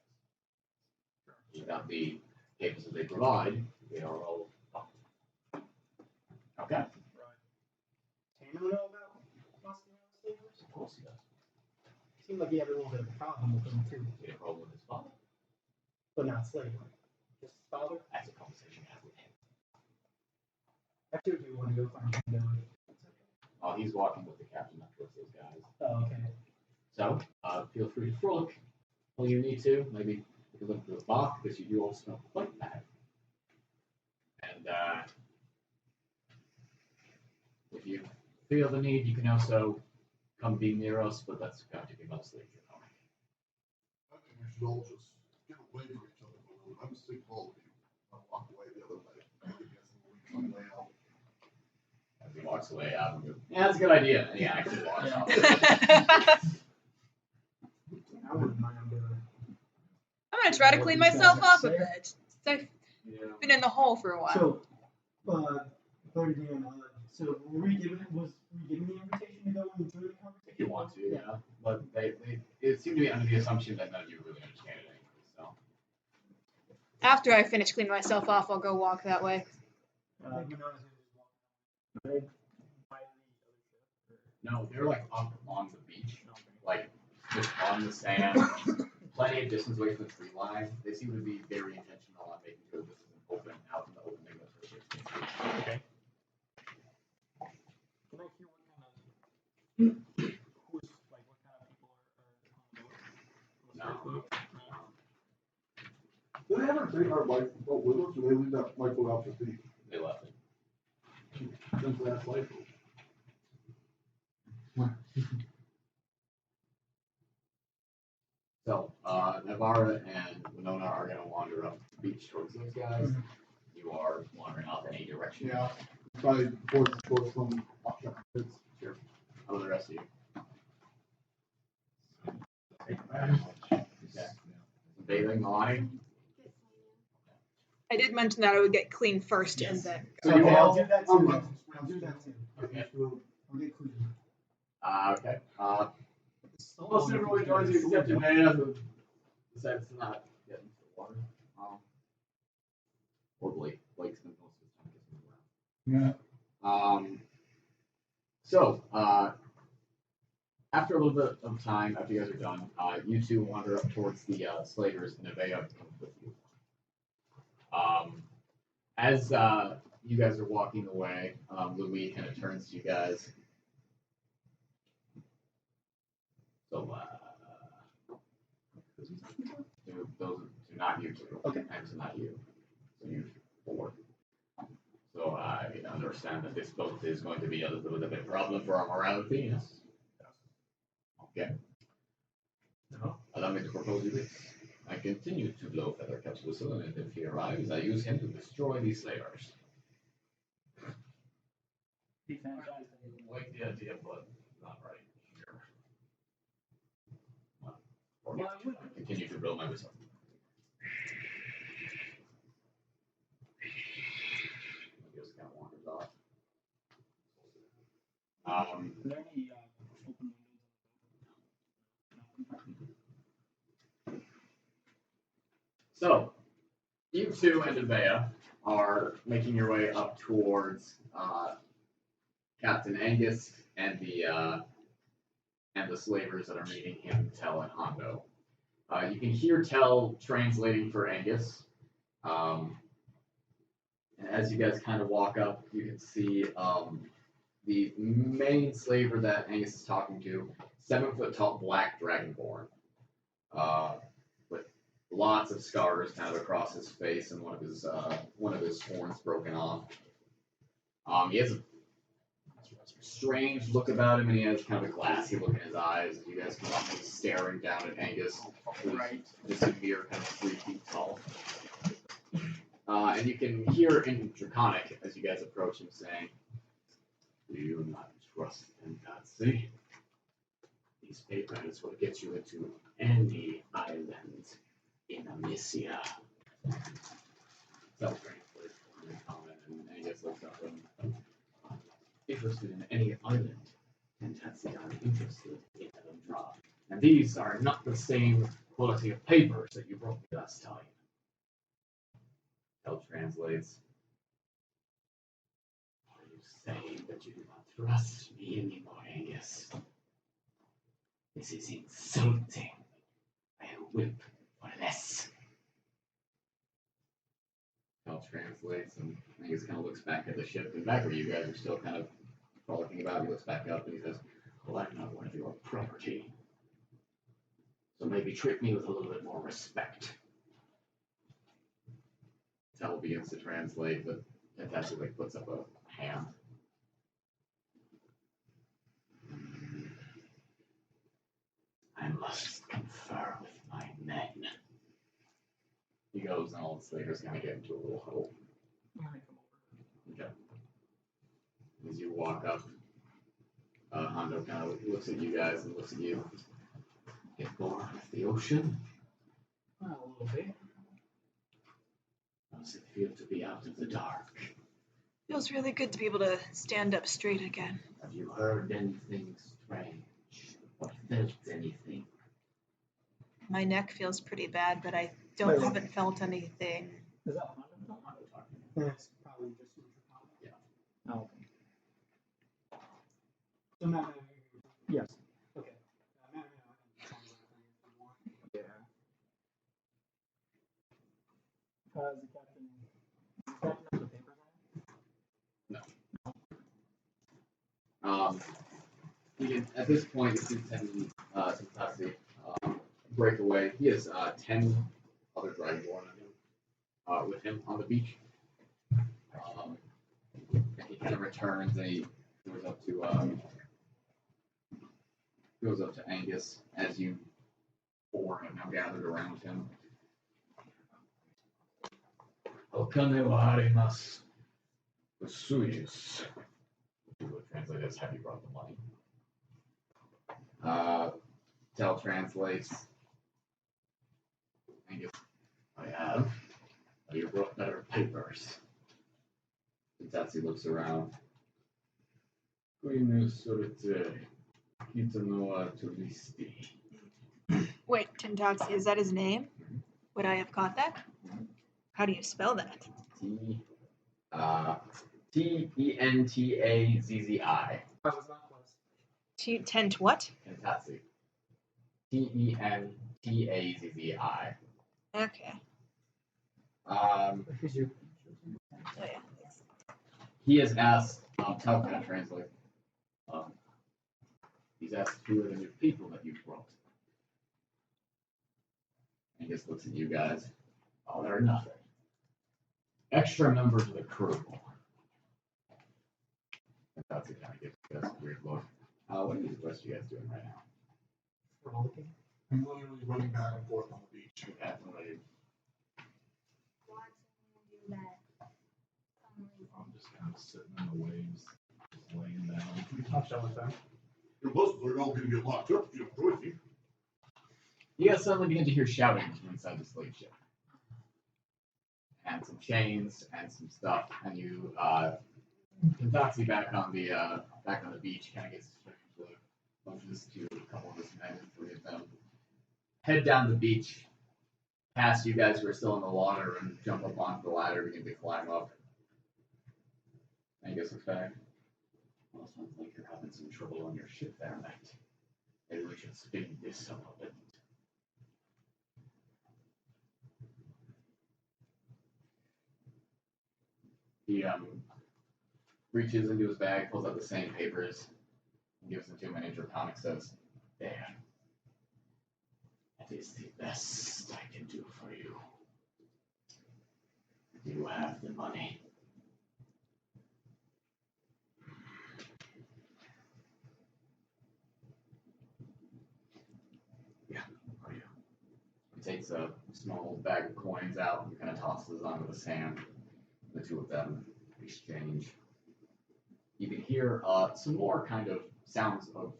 Without the papers that they provide, they are all fucked. Okay?
Tamer know about Muslim slavers?
Of course he does.
Seemed like he had a little bit of a problem with them too,
He had a problem with his father.
but not slavery. Just his father.
That's a conversation I have with him.
After if you want to go find him,
Oh, he's walking with the captain up towards those guys.
oh, okay.
So, feel free to frolic when you need to. Maybe take a look at the bark, because you do all smell quite bad. And if you feel the need, you can also come be near us, but that's going to be mostly if you're coming.
I think we should all just get away from each other for a little. I'm sick of all of you. I'll walk away the other way. I guess we'll leave some way out.
As he walks away out, yeah, that's a good idea. And he actually walks out.
I wouldn't mind
I'm gonna try to clean myself up a bit. I've been in the hole for a while.
So, so were you given the invitation to go and join the conversation?
If you want to, yeah. But it seemed to be under the assumption that none of you really understand it anyway, so.
After I finish cleaning myself off, I'll go walk that way.
No, they're like up on the beach, like just on the sand, plenty of distance away from the tree line. They seem to be very intentional on making sure this isn't open out in the open thing that's for ships.
Okay. Can I hear what kind of, who's, like, what kind of people are on the boat?
No.
Did they ever take our lifeboat with us, or they leave that lifeboat out to sea?
They left it.
Since last lifeboat.
So, Naivara and Winona are going to wander up the beach towards those guys. You are wandering off in any direction.
Yeah. Probably towards some kids.
Sure. How about the rest of you? Okay. Bathing, Nalane?
I did mention that I would get clean first and then.
So okay, I'll do that too. I'll do that too.
Okay.
I'll get clean.
Okay.
Most everyone joins you except in man.
Decides to not get into the water. Or Blake. Blake spends most of his time kissing around.
Yeah.
So, after a little bit of time, after you guys are done, you two wander up towards the slavers, and Nevaeh comes with you. As you guys are walking away, Louis kind of turns to you guys. So, those are not you two.
Okay.
And to not you. So you four. So I understand that this boat is going to be a little bit of a problem for our morality, yes? Okay. Allow me to propose you this. I continue to blow Feathercap's whistle, and if he arrives, I use him to destroy these slavers.
Be fantastic.
Like the idea, but not right here. Or
Well, I would.
continue to blow my whistle. Just kind of wanders off.
Are there any open windows?
So, you two and Nevaeh are making your way up towards Captain Angus and the slavers that are meeting him, Tell and Hondo. You can hear Tell translating for Angus. And as you guys kind of walk up, you can see the main slaver that Angus is talking to, 7-foot tall black dragonborn. With lots of scars kind of across his face and one of his horns broken off. He has a strange look about him, and he has kind of a glassy look in his eyes. You guys come up, he's staring down at Angus, who's just a mere kind of 3 feet tall. And you can hear in Draconic as you guys approach him saying, "Do you not trust in Nazi? These papers will get you into any island in Amyssia." Self-translated in common, and Angus looks up and interested in any island, and Nazi are interested in Elendra. And these are not the same quality of papers that you brought me last time. Tell translates. Are you saying that you do not trust me anymore, Angus? This is insulting. I whip for less. Tell translates, and Angus kind of looks back at the ship, and back where you guys are still kind of frolicking about. He looks back up and he says, "Well, I'm not one of your property. So maybe treat me with a little bit more respect." Tell begins to translate, but fantastically puts up a hand. I must confer with my men. He goes, and all the slavers kind of get into a little huddle. Okay. As you walk up, Hondo kind of looks at you guys and looks at you. Get bored with the ocean?
A little bit.
How does it feel to be out of the dark?
Feels really good to be able to stand up straight again.
Have you heard anything strange? Or felt anything?
My neck feels pretty bad, but I haven't felt anything.
Is that Hondo?
That's probably just Draconic.
Yeah.
Oh, okay.
So now,
Yes.
okay. Now, I can tell you anything if you want.
Yeah. Has the captain have the papers on it?
No. He can, at this point, if he's having some capacity break away, he has 10 other Dragonborn on him. with him on the beach. He kind of returns and he goes up to Angus as you four have now gathered around him. Okane wa arimasu. Suyus. Which would translate as have you brought the money? Tell translates. Angus, I have. You brought better papers. Tatsu looks around.
Wait, Tentatsi, is that his name? Would I have caught that? How do you spell that?
T-E-N-T-A-Z-Z-I.
I was not close.
Tent what?
Tentatsu. T-E-N-T-A-Z-Z-I.
Okay.
Here's your.
Oh yeah.
He has asked, how can I translate? He's asked who are the new people that you've brought. And just looks at you guys. Oh, they're nothing. Extra members of the crew. And that's it, kind of gives you guys a weird look. What are you guys doing right now?
Frolicking.
I'm literally running back and forth on the beach.
Okay, somebody.
I'm just kind of sitting in the waves, just laying down.
I'll show it them.
Your buses are all going to get locked up if you don't join me.
You guys suddenly begin to hear shouting from inside the slave ship. And some chains and some stuff, and you Kentucky back on the beach kind of gets strange look. Lunges to a couple of his men, 3 of them. Head down the beach, past you guys who are still in the water, and jump up onto the ladder, begin to climb up. Angus looks back. Well, sounds like you're having some trouble on your ship there, mate. Maybe we should speed this up a bit. He reaches into his bag, pulls out the same papers, and gives them to him, and Draconic says, "There. That is the best I can do for you. You have the money." Yeah, are you? He takes a small bag of coins out and kind of tosses onto the sand. The 2 of them exchange. You can hear some more kind of sounds of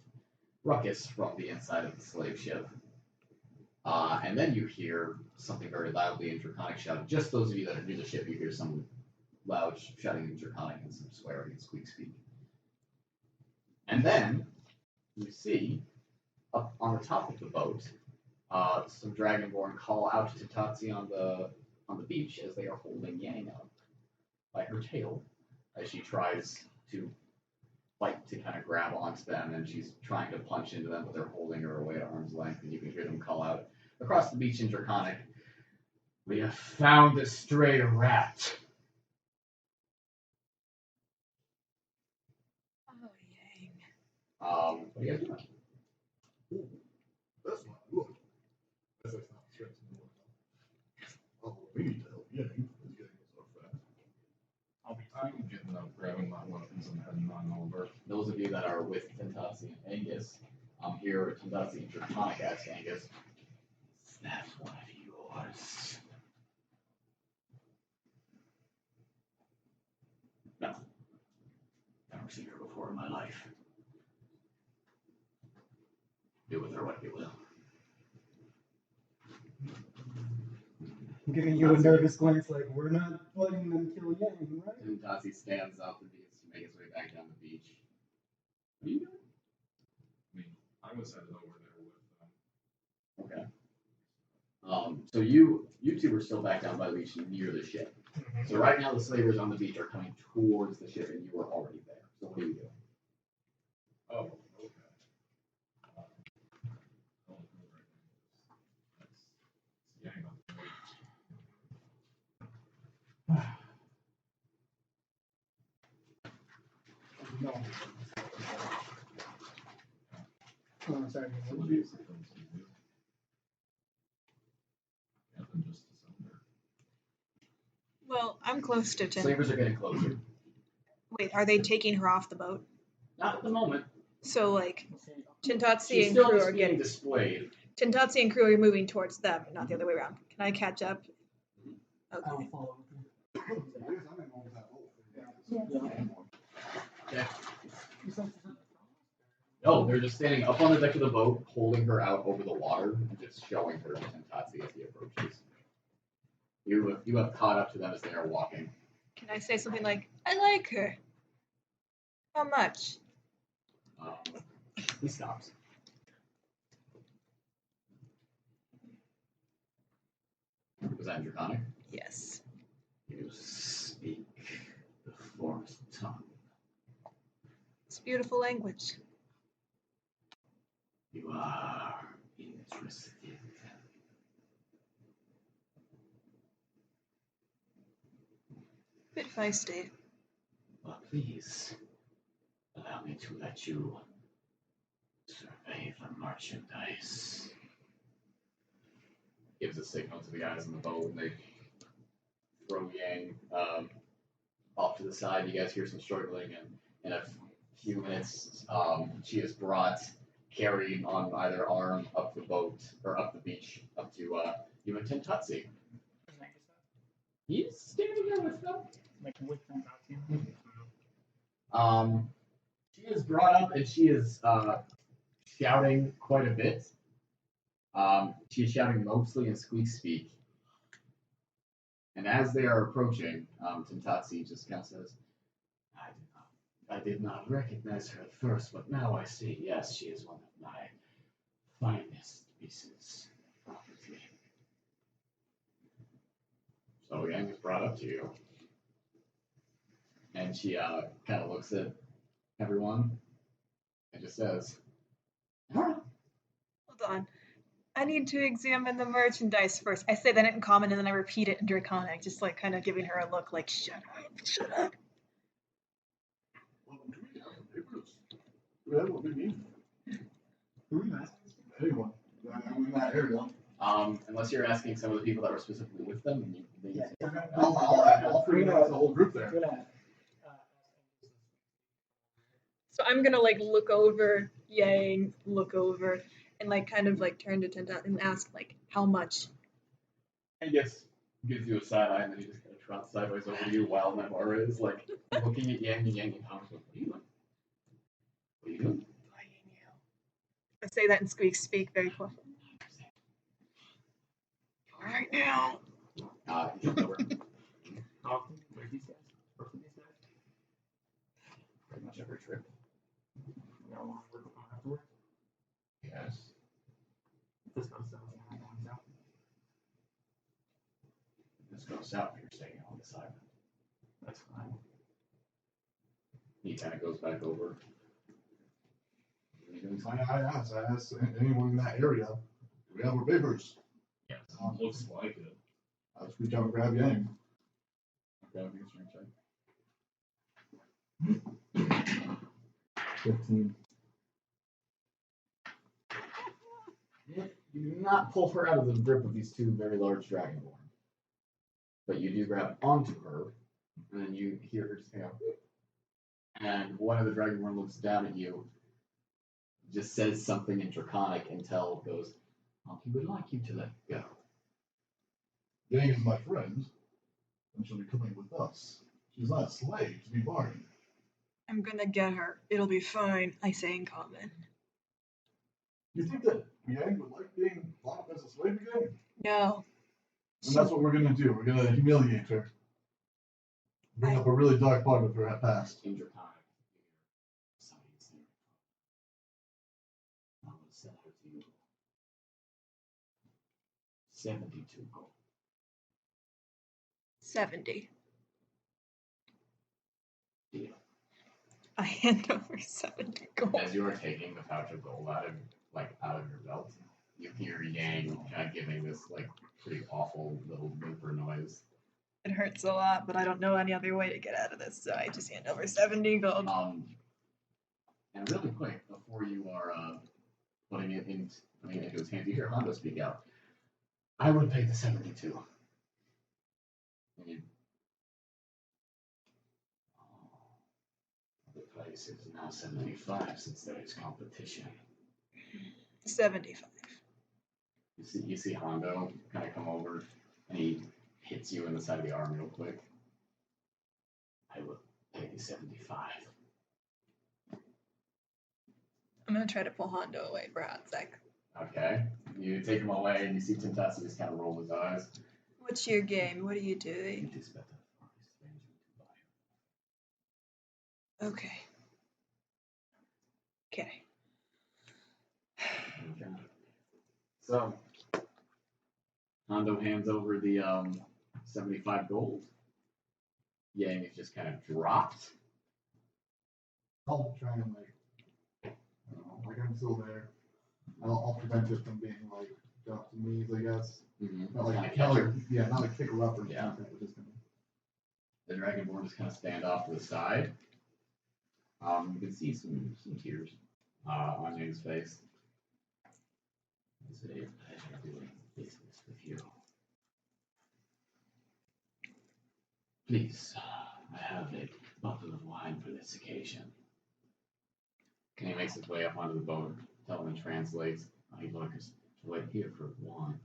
ruckus from the inside of the slave ship. And then you hear something very loudly in Draconic shouting. Just those of you that are near the ship, you hear some loud shouting in Draconic and some swearing and squeak speak. And then you see, up on the top of the boat, some Dragonborn call out to Tatsi on the beach as they are holding Yang up by her tail as she tries to fight to kind of grab onto them, and she's trying to punch into them, but they're holding her away at arm's length, and you can hear them call out across the beach in Draconic, "We have found a stray rat."
Oh, Yang.
What are you guys doing?
Ooh, that's not good. That's not strengthening the Oh, we need to help Yang. He's getting us off fast.
I'm getting up, grabbing my weapons, and heading on over.
Those of you that are with Tentatsi and Angus, here Tentatsi and Draconic ask Angus, "Is that one of yours?" No. Never seen her before in my life. Do with her what you will.
I'm giving you a nervous glance like, we're not letting them kill Yang, right?
And Tatsi stands up and begins to make his way back down the beach. What are you doing?
I mean, I was headed over there with them.
Okay. So you 2 are still back down by the beach near the ship.
Mm-hmm.
So right now the slavers on the beach are coming towards the ship and you are already there. So what are you doing?
Oh, okay. That's Yang on the boat.
No. Oh, I'm sorry.
So what are you supposed to do? Nothing, just to surrender.
Well, I'm close to Tin.
Slavers are getting closer.
Wait, are they taking her off the boat?
Not at the moment.
So like,
She's
Tintatsi and
still
crew
just
are
being
getting.
displayed.
Tintatsi and crew are moving towards them, not the other way around. Can I catch up? Okay.
I'll follow with you.
Okay. Oh, they're just standing up on the deck of the boat, holding her out over the water, and just showing her to Tintatsi as he approaches. You have caught up to them as they are walking.
Can I say something like, I like her? How much?
He stops. Was that Draconic?
Yes.
You speak the forest tongue.
It's beautiful language.
You are interested.
Bit feisty.
Well, please allow me to let you survey the merchandise. Gives a signal to the guys on the boat, and they throw Yang off to the side. You guys hear some struggling, and in a few minutes, she is brought, carried on either arm up the boat, or up the beach, up to you and Tintatsi. He's standing there with them.
Like with them.
She is brought up, and she is shouting quite a bit. She is shouting mostly in squeak speak. And as they are approaching, Tintatsi just kind of says, I did not recognize her at first, but now I see, yes, she is one of my finest pieces of property. So Yang is brought up to you. And she kind of looks at everyone and just says,
Hold on. I need to examine the merchandise first. I say that in common and then I repeat it in Draconic, just like kind of giving her a look like, shut up.
Well, do we have the papers? Do we have what we need?
Who are you asking?
Anyone. I'm in that area.
Unless you're asking some of the people that were specifically with them.
I'll bring out the whole group there.
So I'm gonna like look over Yang, look over, and like kind of like turn to Tintat and ask like, how much?
I guess gives you a side eye, and then he just kind of trots sideways over to you while Naivara is like looking at Yang and Yang and Thomas goes, what are you doing? What are you doing?
I say that in squeak speak very close. Right now.
He jumped over.
Where's these guys? Where's these guys?
Pretty much every trip.
You don't want to work with them afterwards?
Yes.
This goes south, and I'm going south.
This goes south, you're staying on the side.
That's fine.
He kind of goes back over.
I asked anyone in that area, do we have our papers?
Yes, looks like it.
Let's reach out and grab Yang.
Okay, strength check.
15.
You do not pull her out of the grip of these two very large dragonborn. But you do grab onto her, and then you hear her just go, and one of the dragonborn looks down at you, just says something in Draconic until goes, he would like you to let go.
Yang is my friend, and she'll be coming with us. She's not a slave to be bargained.
I'm gonna get her. It'll be fine. I say in common.
You think that Yang would like being locked as a slave again?
No.
And that's what we're gonna do. We're gonna humiliate her. Bring up a really dark part of her past.
In Draconic, I will sell her to you. 72 gold.
70.
Deal.
I hand over 70 gold.
As you are taking the pouch of gold out of your belt, you hear Yang kind of giving this like pretty awful little whimper noise.
It hurts a lot, but I don't know any other way to get out of this, so I just hand over 70 gold.
And really quick, before you are putting it into his hands, you hear Hondo speak out. I would pay the 72. And This is now 75 since there is competition.
75.
You see Hondo kind of come over, and he hits you in the side of the arm real quick. I will pay you 75.
I'm gonna try to pull Hondo away for a hot sec.
Okay. You take him away, and you see Tintasi just kind of roll his eyes.
What's your game? What are you doing?
It is better for a stranger to buy.
Okay. Okay.
Okay. So, Hondo hands over the 75 gold. Yang is just kind of dropped.
I'll try and like I'm still there. I'll prevent it from being like dropped to knees, I guess.
Mm-hmm.
Not like kick her up or something. But just kind
The Dragonborn just kind of stand off to the side. You can see some tears on Yang's face. It's a pleasure doing business with you. Please, I have a bottle of wine for this occasion. And he makes his way up onto the boat. Telman translates. He'd like us to wait here for wine.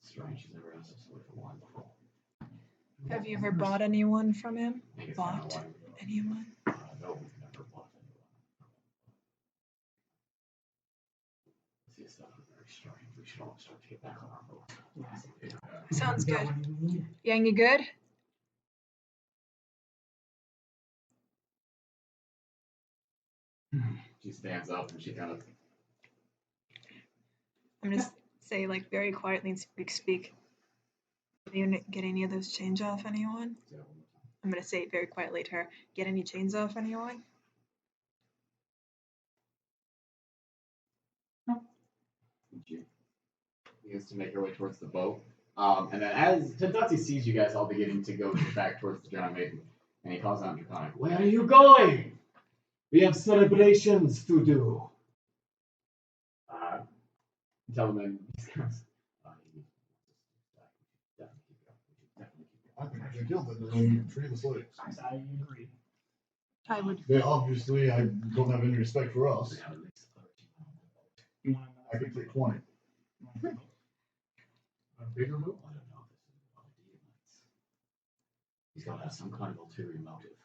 Strange, he's never asked us to wait for wine before.
Have you ever bought anyone from him?
I think it's
Bought
kinda
anyone?
No, we've never bought anyone. This stuff is very strange. We should all start to get back on our boat.
Sounds good. Yang, you good?
She stands up and she kind of.
I'm gonna say like very quietly and speak. Did you get any of those chains off anyone? I'm gonna say it very quietly to her. Get any chains off anyone?
She begins to make her way towards the boat. And then as Tadati sees you guys all beginning to go back towards the Drowned Maiden, and he calls out Draconic, "Where are you going? We have celebrations to do." Tell him
I think I should kill them and free the slaves.
I agree.
I would.
They obviously don't have any respect for us.
You want
I could take 20.
a bigger move?
I don't know if this is He's got to have some kind of ulterior motive.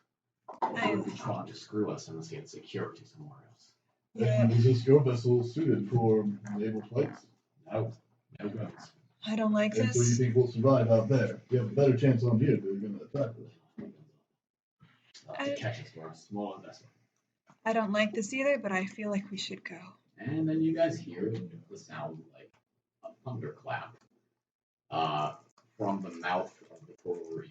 He would be trying to screw us unless he had security somewhere else.
Yeah.
Is this your vessel suited for naval flights?
No guns.
I don't like
And so you
this.
think we'll survive out there? You have a better chance on here if they're going to attack us.
To catch us for a small investment.
I don't like this either, but I feel like we should go.
And then you guys hear the sound like a thunderclap from the mouth of the coral reef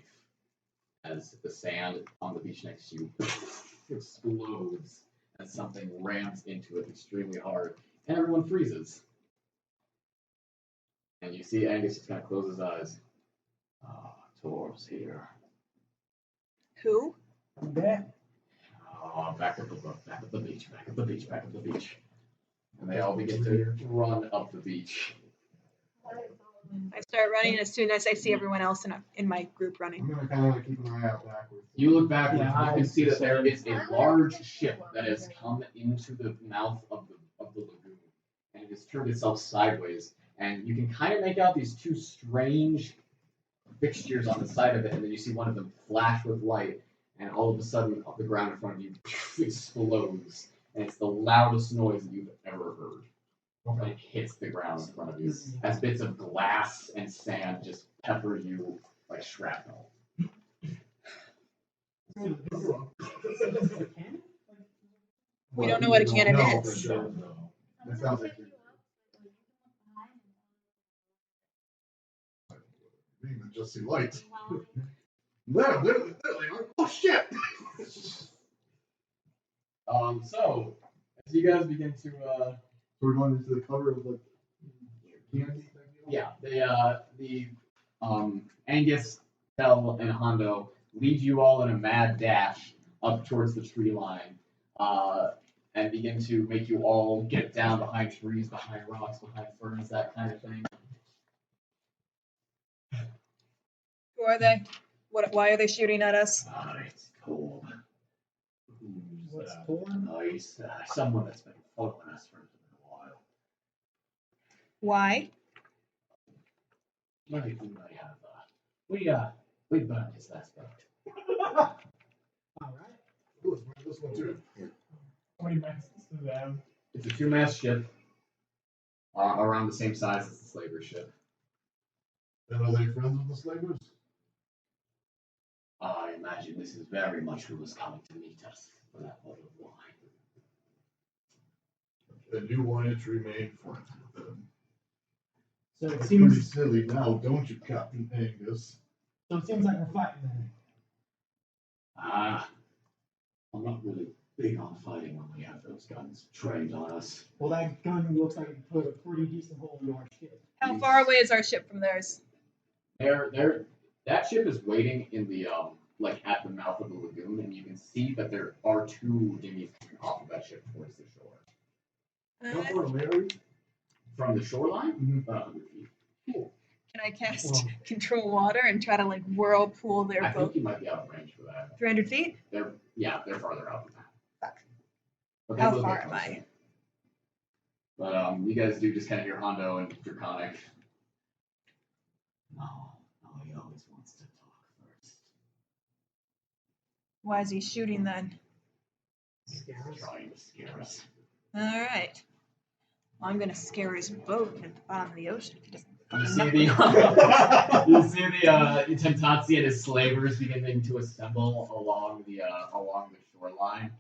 as the sand on the beach next to you explodes as something rams into it extremely hard, and everyone freezes. And you see Angus just kind of close his eyes. Tor's here.
Who?
Back up the beach, back up the beach, back up the beach. And they all begin to run up the beach.
I start running as soon as I see everyone else in my group running.
I'm going to kind of keep an eye out backwards.
You look back and
Yeah,
you can see that there is a large ship that has come into the mouth of the lagoon and it has turned itself sideways. And you can kind of make out these two strange fixtures on the side of it, and then you see one of them flash with light, and all of a sudden, the ground in front of you explodes, and it's the loudest noise that you've ever heard.
Okay.
It hits the ground in front of you as bits of glass and sand just pepper you like shrapnel.
We don't know what a cannon
No,
is.
that sounds like you're being to just see lights. There, literally, oh shit!
So, as you guys begin to,
So we're going into the cover of the canopy?
yeah, the Angus, Tel, and Hondo lead you all in a mad dash up towards the tree line, and begin to make you all get down behind trees, behind rocks, behind ferns, that kind of thing.
Who are they? Why are they shooting at us?
It's cold.
What's torn?
No, he's someone that's been following us for a while.
Why?
Maybe we might have. We burned his last boat.
All right.
Let's bring this one too.
How many masts does it have?
It's a 2-mast ship, around the same size as the slaver ship.
And are they friends with the slavers?
I imagine this is very much who was coming to meet us for that bottle of wine.
And you wanted to remain friends with them.
So it
That's
seems.
pretty silly now, don't you, Captain Angus?
So it seems like we're fighting then.
I'm not really big on fighting when we have those guns trained on us.
Well, that gun looks like it put a pretty decent hole into our ship.
How far away is our ship from theirs?
That ship is waiting in the like at the mouth of the lagoon, and you can see that there are 2 dinghies coming off of that ship towards the shore.
How far away are you?
From the shoreline, about 100 feet.
Can I cast control water and try to like whirlpool their
I think
boat?
you might be out of range for that.
300 feet?
They're farther out than that.
Fuck.
But they
How
will get
far am
closer.
I?
But you guys do just kind of hear Hondo and Draconic. No, he always wants to talk first.
Why is he shooting then?
He's trying to scare us.
All right. Well, I'm gonna scare his boat at the bottom of the ocean if he doesn't.
You see the Tentatsi and his slavers beginning to assemble along the shoreline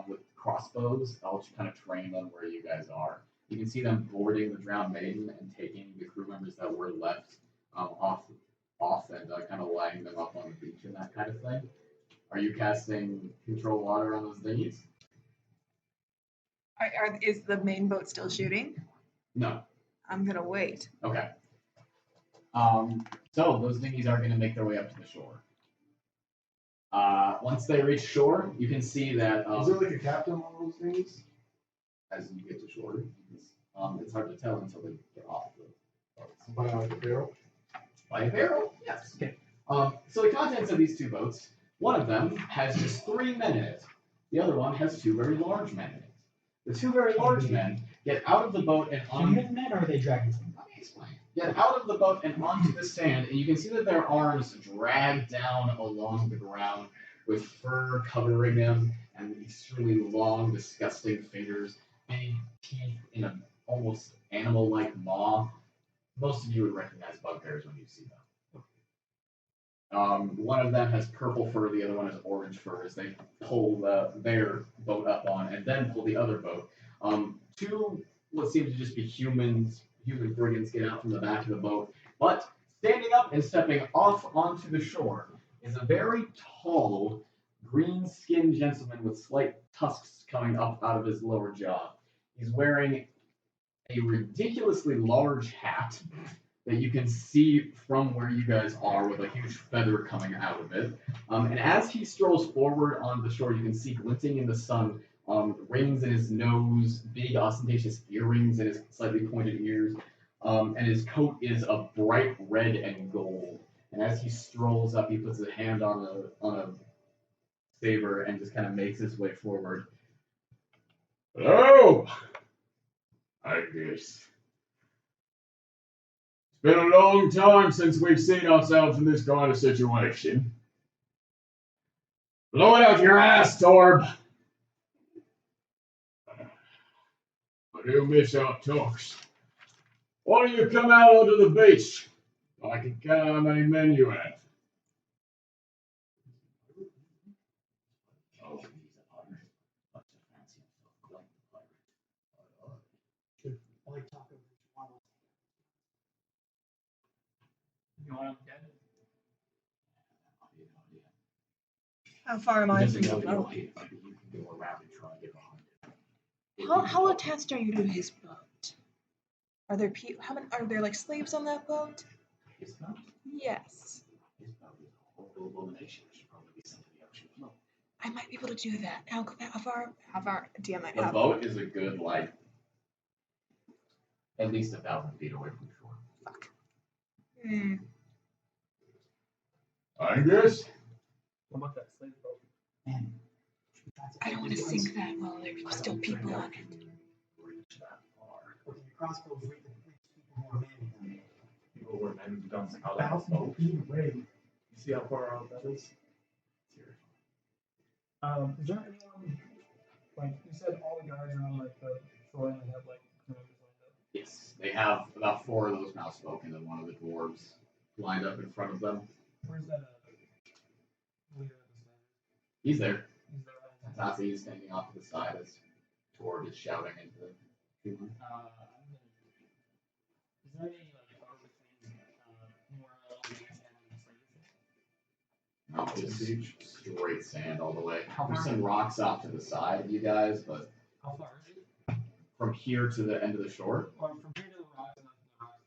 with crossbows, all kind of trained on where you guys are. You can see them boarding the drowned maiden and taking the crew members that were left off and kind of lining them up on the beach and that kind of thing. Are you casting control water on those dinghies?
Is the main boat still shooting?
No.
I'm gonna wait.
Okay. So those dinghies are going to make their way up to the shore. Once they reach shore, you can see that.
Is there like a captain on those things?
As you get to shore, it's hard to tell until they get off the boat.
By like a barrel?
By a barrel? Yes. Okay. So the contents of these 2 boats, one of them has just 3 men in it. The other one has 2 very large men in it. The 2 very large men get out of the boat and on.
Human men or are they dragons?
Let me explain. Get out of the boat and onto the sand, and you can see that their arms drag down along the ground with fur covering them and extremely long, disgusting fingers, big teeth in an almost animal-like maw. Most of you would recognize bugbears when you see them. One of them has purple fur, the other one has orange fur as they pull their boat up on and then pull the other boat. 2 what seem to just be human brigands get out from the back of the boat, but standing up and stepping off onto the shore is a very tall, green-skinned gentleman with slight tusks coming up out of his lower jaw. He's wearing a ridiculously large hat that you can see from where you guys are with a huge feather coming out of it. And as he strolls forward on the shore, you can see glinting in the sun rings in his nose, big ostentatious earrings in his slightly pointed ears, and his coat is a bright red and gold. And as he strolls up, he puts his hand on a saber and just kind of makes his way forward. Hello! I guess. It's been a long time since we've seen ourselves in this kind of situation. Blow it out your ass, Torb! I do miss our talks. Why don't you come out onto the beach? I can count how many men you have. Oh, he's a pirate. But to fancy himself quite the pirate.
I like talking about
You want him dead?
How far am I
He
from
doesn't
the
know
boat?
you can go around and try and get behind it.
How attached are you to his boat? Are there are there like slaves on that boat?
His boat?
Yes.
His boat is a horrible abomination. It should probably be sent to the ocean floor.
I might be able to do that. How far do you might
The
have?
boat is a good, at least 1,000 feet away from shore.
Fuck.
I guess.
What about that slave boat?
Man,
I don't want to sink that while there's still people on it.
Reach that far.
Okay, your crossbows reach people who are manning them.
People were men with guns out of the
1,000
boat.
feet away. You see how far out that is? Is there anyone, like, you said all the guards are on, like, the shore and they have, like, canoes lined up?
Yes, they have about 4 of those now spoken, and one of the dwarves lined up in front of them.
Where's that, leader of the sand?
He's there.
He's there right now.
Tassi is standing off to the side as Tord is shouting into the field.
Is there any like bar between Mora and
No, just straight sand all the way.
How
There's
far?
some rocks off to the side of you guys, but
How far is it?
from here to the end of the shore.
Or from here to the rocks and then to the rocks.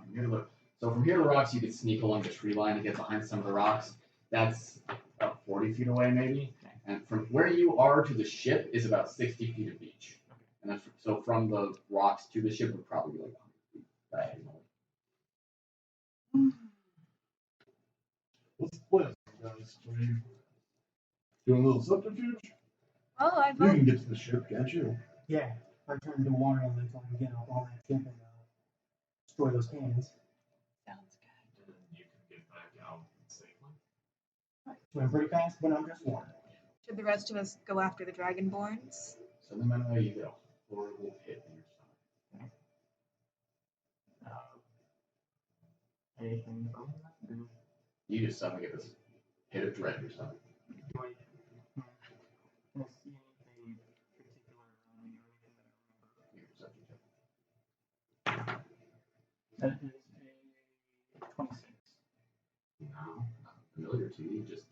From here to the, so from here to the rocks, you could sneak along the tree line to get behind some of the rocks. That's about 40 feet away, maybe. And from where you are to the ship is about 60 feet of beach. And that's, so from the rocks to the ship would probably be like 100 feet diagonally.
What's the plan, guys? Are you doing a little subterfuge?
Well, I
You
vote.
can get to the ship, can't you?
Yeah, I turn into a water elemental and get up on that ship and destroy those cannons.
Sounds good.
And you can get back out safely.
Swim pretty fast when I'm just water.
Should the rest of us go after the Dragonborns?
So no matter where you go, horrible hit in your stomach.
Anything from that?
You just suddenly get this hit of dread in your stomach.
Do I see anything particular around me or anything that I remember? That is a 26.
No, not familiar to you. You just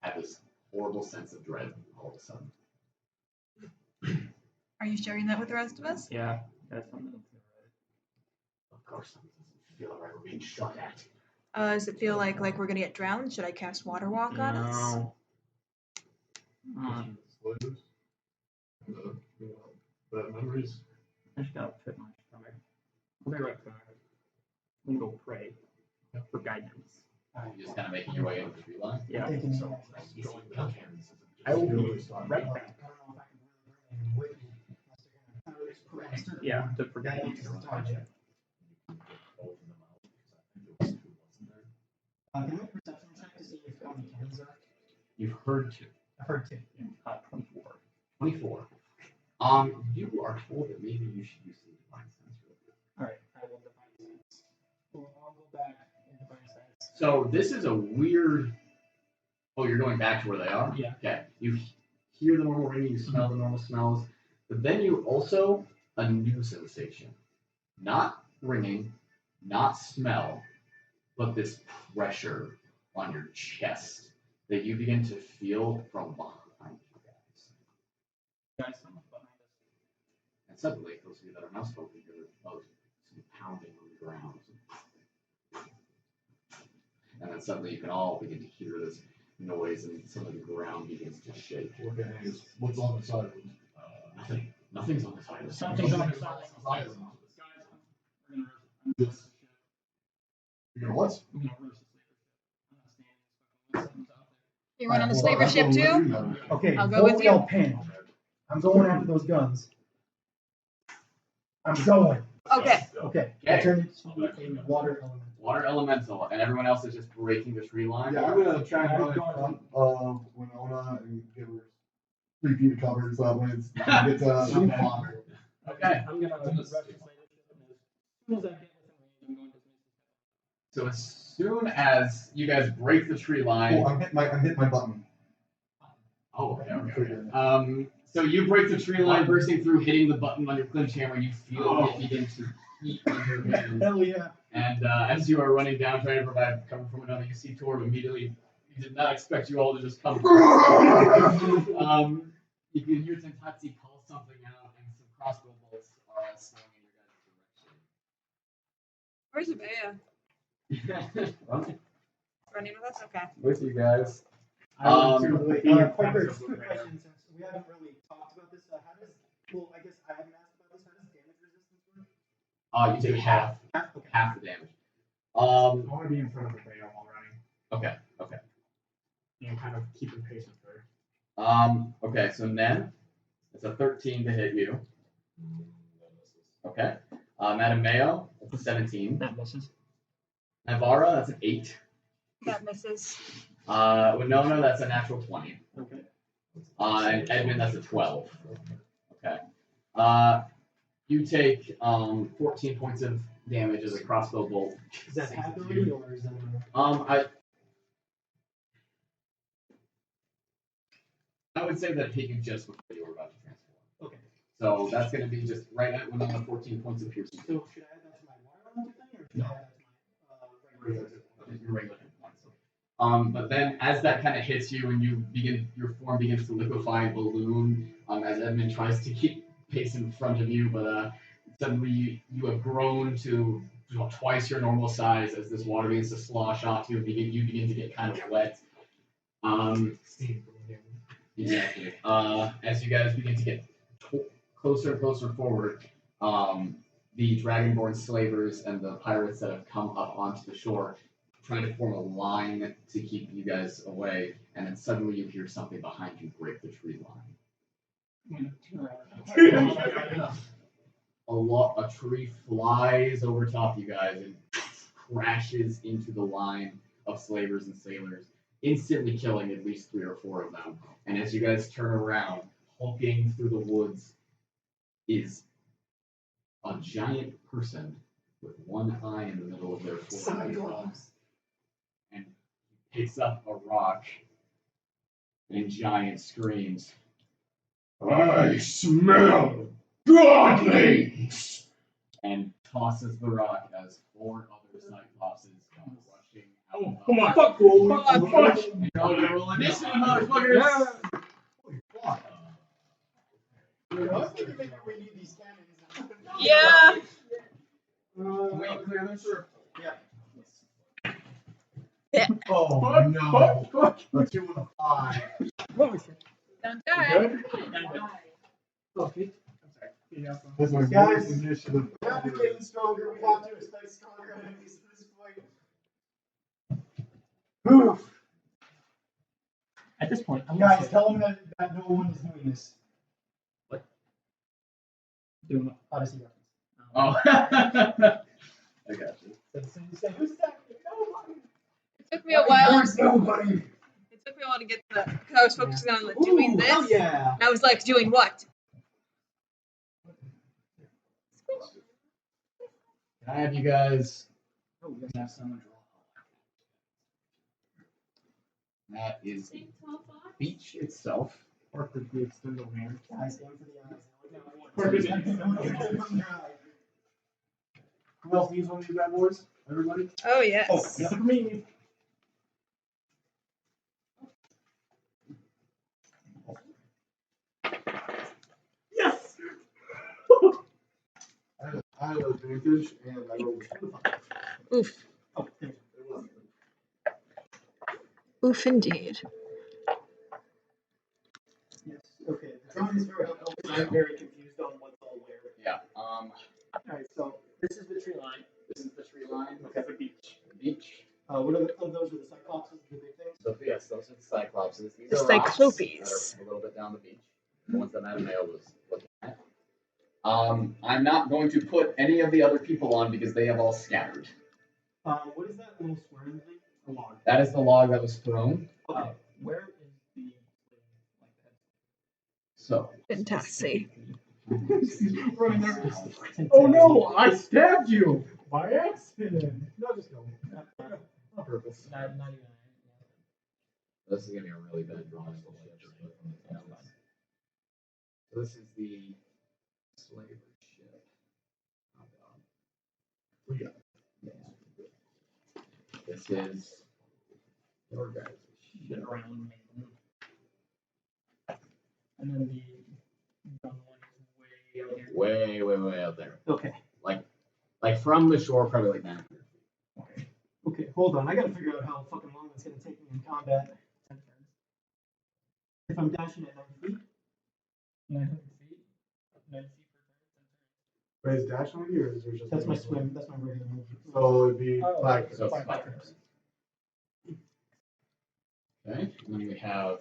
have this horrible sense of dread all of a sudden.
Are you sharing that with the rest of us?
Yeah, that's something that's
Of course, something doesn't feel right. We're being shot at.
Does it feel like we're gonna get drowned? Should I cast water walk on us?
No.
Slaves? Bad memories?
I just gotta fit my stomach. I'll be right back. I'm gonna go pray for guidance.
You're just kind of making your way over the tree line.
Yeah.
Taking
So,
so
going back in.
I will be
Start
right
back.
back.
I don't know if I can really bring anyone with me unless they're gonna just put extra.
Yeah, to forget.
Guidance is the target.
Both of them out, because I think there was 2, wasn't there?
Can I perception check to see if how many cannons are?
You've heard 2.
I've heard 2.
24.
24. You are told that maybe you should use some divine sense real quick.
Alright, I will divine sense. Well, I'll go back and divine sense.
So this is a weird. Oh, you're going back to where they are?
Yeah.
Okay. You hear the normal ringing, you smell the normal smells, but then you also a new sensation. Not ringing, not smell, but this pressure on your chest that you begin to feel from behind you guys.
Guys, someone's behind us.
And suddenly, those of you that are now spoken hear some pounding on the ground. And then suddenly you can all begin to hear this noise and some of the ground begins to shake.
Okay, what's on the side?
Nothing. Nothing's on the side of the
Something's on the
Something's
side.
on the side.
Guys, we're gonna
This. You're gonna what?
I'm gonna rush the slaver ship. I'm not standing.
You run on the
Well,
slaver ship too?
Okay,
I'll go with you.
I'll pin. I'm going after those guns. I'm going.
Okay.
Okay. I
Okay.
turn into a water element.
Water elemental, and everyone else is just breaking the tree line.
Yeah, I'm gonna try and run in front of Winona and give her 3 feet of cover so that when it's gets water.
Okay.
I'm gonna rush the slaver ship. And as soon as I get within range, I'm going to
So as soon as you guys break the tree line,
Oh, I'm hitting my button.
okay. So you break the tree line, bursting through, hitting the button on your clinch hammer. You feel it begin to heat in your hands.
Hell yeah.
And as you are running down, trying to provide cover from another, you see Torb immediately. He did not expect you all to just come. You can hear Tentatsi pull something out, and some crossbow bolts are swung in your guys' direction.
Where's Abea? Running with us? Okay.
With you guys.
Quick question, since we haven't really talked about this, how does, well, I guess I haven't asked about this, how does damage resistance work?
You take half
Okay.
half the damage.
I want to be in front of the Bayo while running.
Okay. Okay.
And kind of keeping pace with her.
Okay, so Nen, it's a 13 to hit you. Okay. Mattimeo, that's a 17.
That misses.
Naivara, that's an 8.
That misses.
Winona, that's a natural 20.
Okay.
And Edmund, that's a 12. Okay. You take 14 points of damage as a crossbow bolt.
Is that happening or is that?
I would say that it hit you just before you were about to transform.
Okay.
So that's going to be just right at Winona 14 points of piercing.
So should I add that to my water thing or should I add that to my
Your regular hit points. But then as that kind of hits you and your form begins to liquefy and balloon, as Edmund tries to keep pace in front of you, but suddenly you have grown to twice your normal size as this water begins to slosh off you. You begin to get kind of wet. Exactly. As you guys begin to get closer and closer forward, the Dragonborn slavers and the pirates that have come up onto the shore trying to form a line to keep you guys away, and then suddenly you hear something behind you break the tree line. A tree flies over top you guys and crashes into the line of slavers and sailors, instantly killing at least 3 or 4 of them. And as you guys turn around, hulking through the woods is a giant person with one eye in the middle of their forehead. And he picks up a rock and giant screams, "I smell godlings!" and tosses the rock as 4 other cyclopses come rushing out.
Oh, come on. Fuck, fuck.
And you're all gonna roll initiative, motherfuckers!
Holy fuck. Dude, I was thinking maybe we need these cannons.
Yeah.
Can we clear this? Sure.
Yeah.
Oh,
Fuck,
no.
fuck.
Let's do with a 5.
Don't die.
Okay. I'm sorry. Yeah,
That's my
Guys.
initiative. We have to get stronger. We have to expect stronger enemies at this point. Oof.
At this point, I'm gonna
Guys,
say,
tell them that no one is doing this.
doing what?
Odyssey reference.
Oh. I got you.
Who's that? Nobody.
It took me a while.
There's nobody.
It took me a while to get to that because I was focusing on like, doing
Ooh,
this.
hell yeah.
And I was like, doing what?
Can I have you guys
have someone draw?
That is the beach itself.
Or could we extend the hand?
Guys, aim for the eyes.
Who else needs one of these bad boys? Everybody?
Oh yes.
Oh, yeah.
For me.
Yes!
I have advantage and I rolled 25.
Oof.
Oh, there.
It was.
Oof indeed.
Yes. Okay. The drawing is very helpful because I'm very confused on what's all where.
Yeah.
Alright, so
This is the tree line.
This is the tree line.
Okay.
The beach.
The beach.
what are those are the cyclopses, the big things?
So yes, those are the cyclopses. These
The
are rocks
cyclopes.
that are a little bit down the beach. The ones that Mattimeo was looking at. I'm not going to put any of the other people on because they have all scattered.
What is that little squaring thing?
A log.
That is the log that was thrown.
Okay.
Where is the
So.
Fantastic.
Right there. Oh no! I stabbed you by accident.
No, just go.
On purpose.
not even.
This is gonna be a really bad drawing. So this is the slaver ship. This is your guys'
Get around. And then the young one is way out here.
way out there.
Okay.
Like from the shore, probably like 900 feet.
Okay, hold on. I gotta figure out how fucking long it's gonna take me in combat.
10 turns.
If I'm dashing at 90 feet.
900 feet. 9 feet per
Wait, is dash 90 or is there just?
That's my swim. That's my regular move.
So it'd be
Oh,
5.
So
turn.
5 turns. Okay, and then we have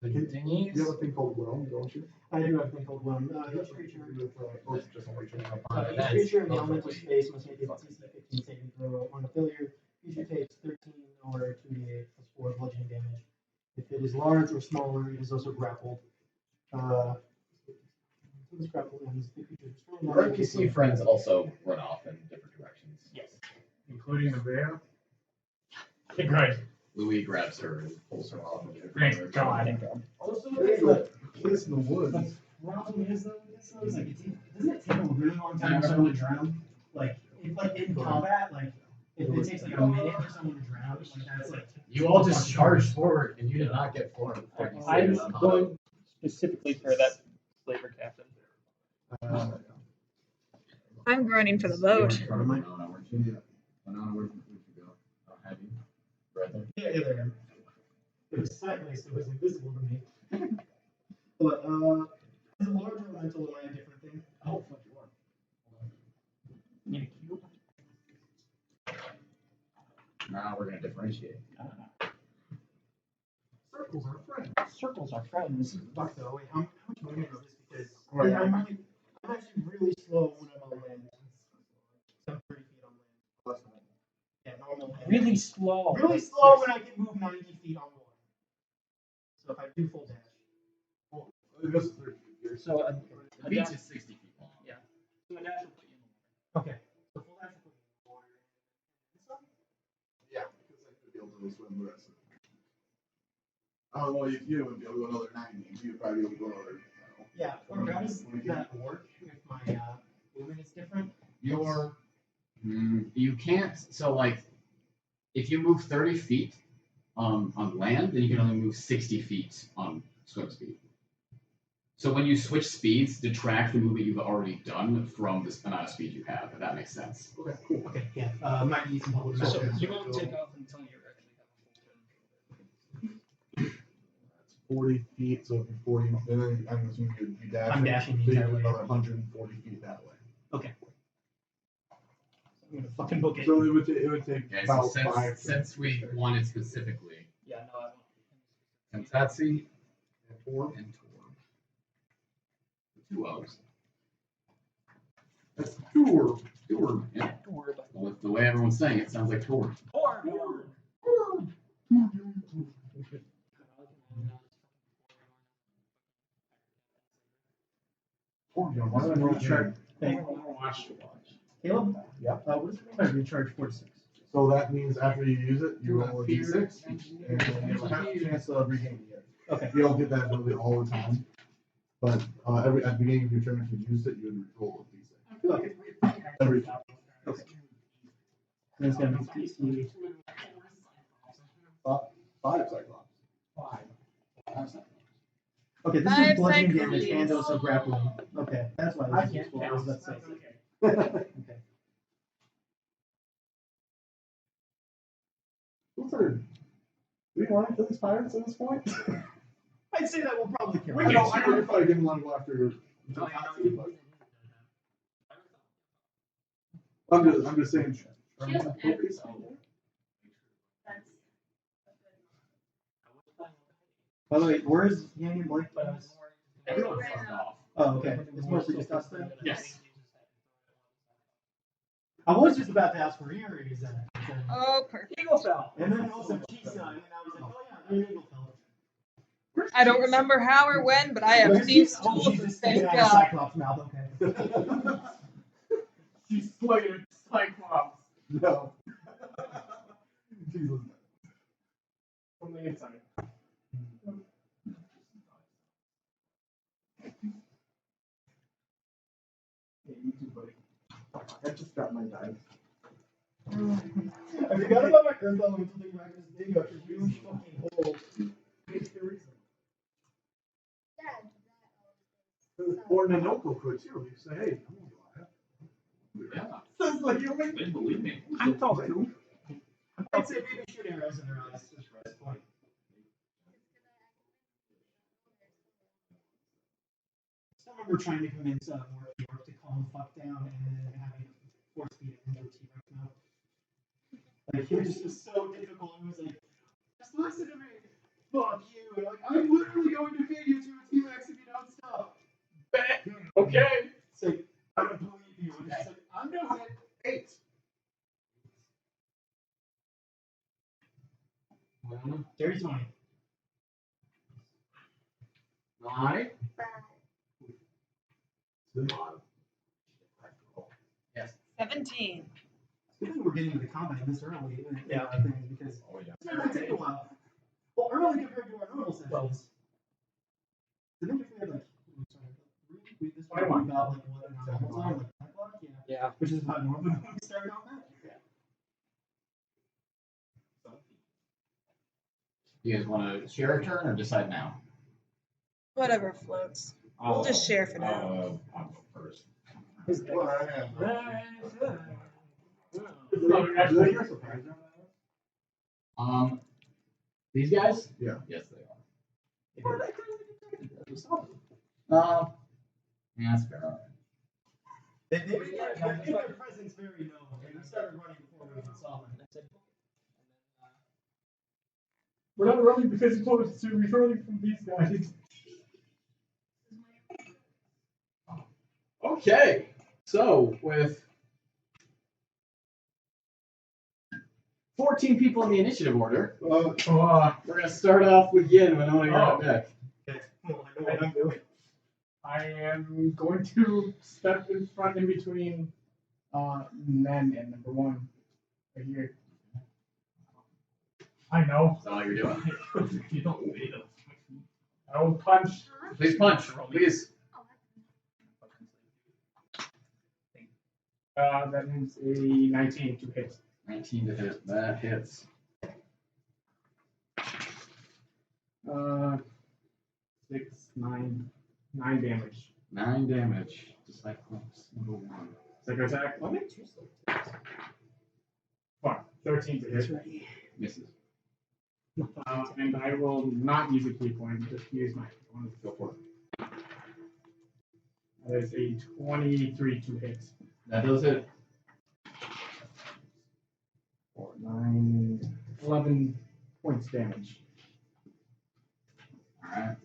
The
You
dinghies.
have a thing called Whelm, don't you?
I do have a thing called Worm. Each creature,
Or it's just a creature.
each creature in the elemental space must make a DC 15 saving throw. On a failure, creature takes 13 or 2d8 plus 4 bludgeoning damage. If it is large or smaller, it is also grappled. So this grapple ends. The creature is destroyed.
Your NPC friends also run off in different directions.
Yes.
Including the bear.
Great.
Louis grabs her and pulls her off. in different
Thank
directions.
God.
Also,
There's a place in the woods.
the problem is though, is like doesn't it take a really long time for someone to drown? Like in combat, like if it takes like a minute for someone to drown, like that's like
You all just charged forward and you did not get formed.
I'm going specifically for that flavor captain.
I'm groaning for the boat.
In front of Winona, weren't you? Winona, where'd you go? Oh, have you? Right there.
yeah, there I am. It was sideways, so it was invisible to me. But as a large elemental, am I a different thing?
Oh, fuck you are.
Need a cube?
Now we're gonna differentiate.
Circles are friends.
Circles are friends.
Fuck though, wait, how much movement is this? Because I'm actually really slow when I'm on land. So I'm 30 feet on land. Yeah, normal land.
Really slow.
Really slow when I can move 90 feet on water. So if I do full dash.
Well, it goes 30 feet here.
So a
Beach
dash,
is 60 feet long.
yeah. So a dash will put you in the water.
Okay. So full dash will put me in the water.
Yeah, because I could be able to swim the rest of it. I don't know if you would be able to go another 90. You'd probably be able to go another.
Yeah, or how does that work if my movement is different?
You can't. So like, if you move 30 feet on land, then you can only move 60 feet on swim speed. So when you switch speeds, detract the movement you've already done from the amount of speed you have. If that makes sense.
Okay, cool.
Okay, yeah. Might need some public
So
message.
you won't take off until you actually have a full turn.
40 feet, so it'd be 40, and then I'm assuming you'd be dashing.
I'm dashing the
so you'd
entire
do
way.
another 140 feet that way.
Okay. I'm gonna fucking book it.
So it would take
Okay,
about
so
5
since we wanted specifically,
Yeah, no, I won't.
Kentatsi
and 4.
and Tor. The two O's.
That's tour.
Tor, yeah.
Orb.
Well, with the way everyone's saying it, sounds like Tor.
Orb.
Why don't I recharge?
Caleb?
Yeah.
What does it mean by recharge 4 to 6?
So that means after you use it, you roll a d6, and you have a half chance of regaining it.
Okay.
You don't get that ability all the time, but at the beginning of your turn, if you used it, you would roll a d6.
Okay.
Every time.
Okay. And it's gonna be PC.
5 Cyclops.
5. Okay, this
Five
is bludgeoning damage
Cyclops.
and also grappling. Okay, that's why
I
this is
can't
useful. I was about to say.
count.
Okay.
Do we want to kill these pirates at this point?
I'd say that we'll probably kill
I
them.
know if I didn't want to go after. I'm just saying.
By the way, where's Yang and Blake?
Everyone fucked off.
Oh, okay. It's mostly just us then?
Yes.
I was just about to ask for earrings then.
Oh, perfect.
Eagle fell. And then also cheese sign, and I was like, oh yeah, there's Eagle fell.
I don't remember how or when, but I have seen stools and thank God.
Cyclops mouth, okay.
She's slaying Cyclops
No. Jesus.
from the inside.
Hey, you too, buddy. I just got my dice.
I forgot about my earth elemental thing back in this video. It's really fucking old.
Or Nenoko could too. You say, hey, I'm gonna go
Yeah.
Sounds like you're making.
They believe me.
I'm talking to. I'd say maybe shoot arrows in their eyes. Just for this point. I remember trying to convince Bjork to calm the fuck down and then having force feed it into a T-Rex mouth. Like, it was just so difficult. It was like, just listen to me. Fuck you. And like, I'm literally going to feed you to a T-Rex if you don't stop.
Okay.
It's like, I don't believe you. And it's like, I'm doing it.
8.
Dirty 20.
9. Yes.
17.
Good thing we're getting into combat this early.
Yeah.
Things because it's going to take a while. Well, early compared to our normal sessions. I think if we had like, this one we got like what an hour time, like 10 o'clock,
Yeah.
which is about normal when we start combat.
You guys want to share a turn or decide now?
Whatever floats. We'll just share for now.
I'll go first.
These guys?
Yeah.
Yes, they are. Yeah, that's fair.
They made their presence very known. And we started running before we even saw them. I said,
We're not running because you told us to. We're running from these guys.
Okay, so with 14 people in the initiative order, we're going to start off with Yin when you're on deck.
okay, well, I know what I'm doing.
I am going to step in front in between Nen and number 1 right here. I know.
That's all you're doing.
You don't need it.
I will punch.
Please punch, please.
That is a 19 to hit.
19 to hit. That hits.
6, 9 damage.
9 damage. Just like number 1.
Second attack.
I'll make 2 slow.
Fine. 13 to hit.
Misses.
And I will not use a key point, just use my one.
Go for it.
That is a 23 to hit.
That does it.
4, 9, 11 points damage.
Alright.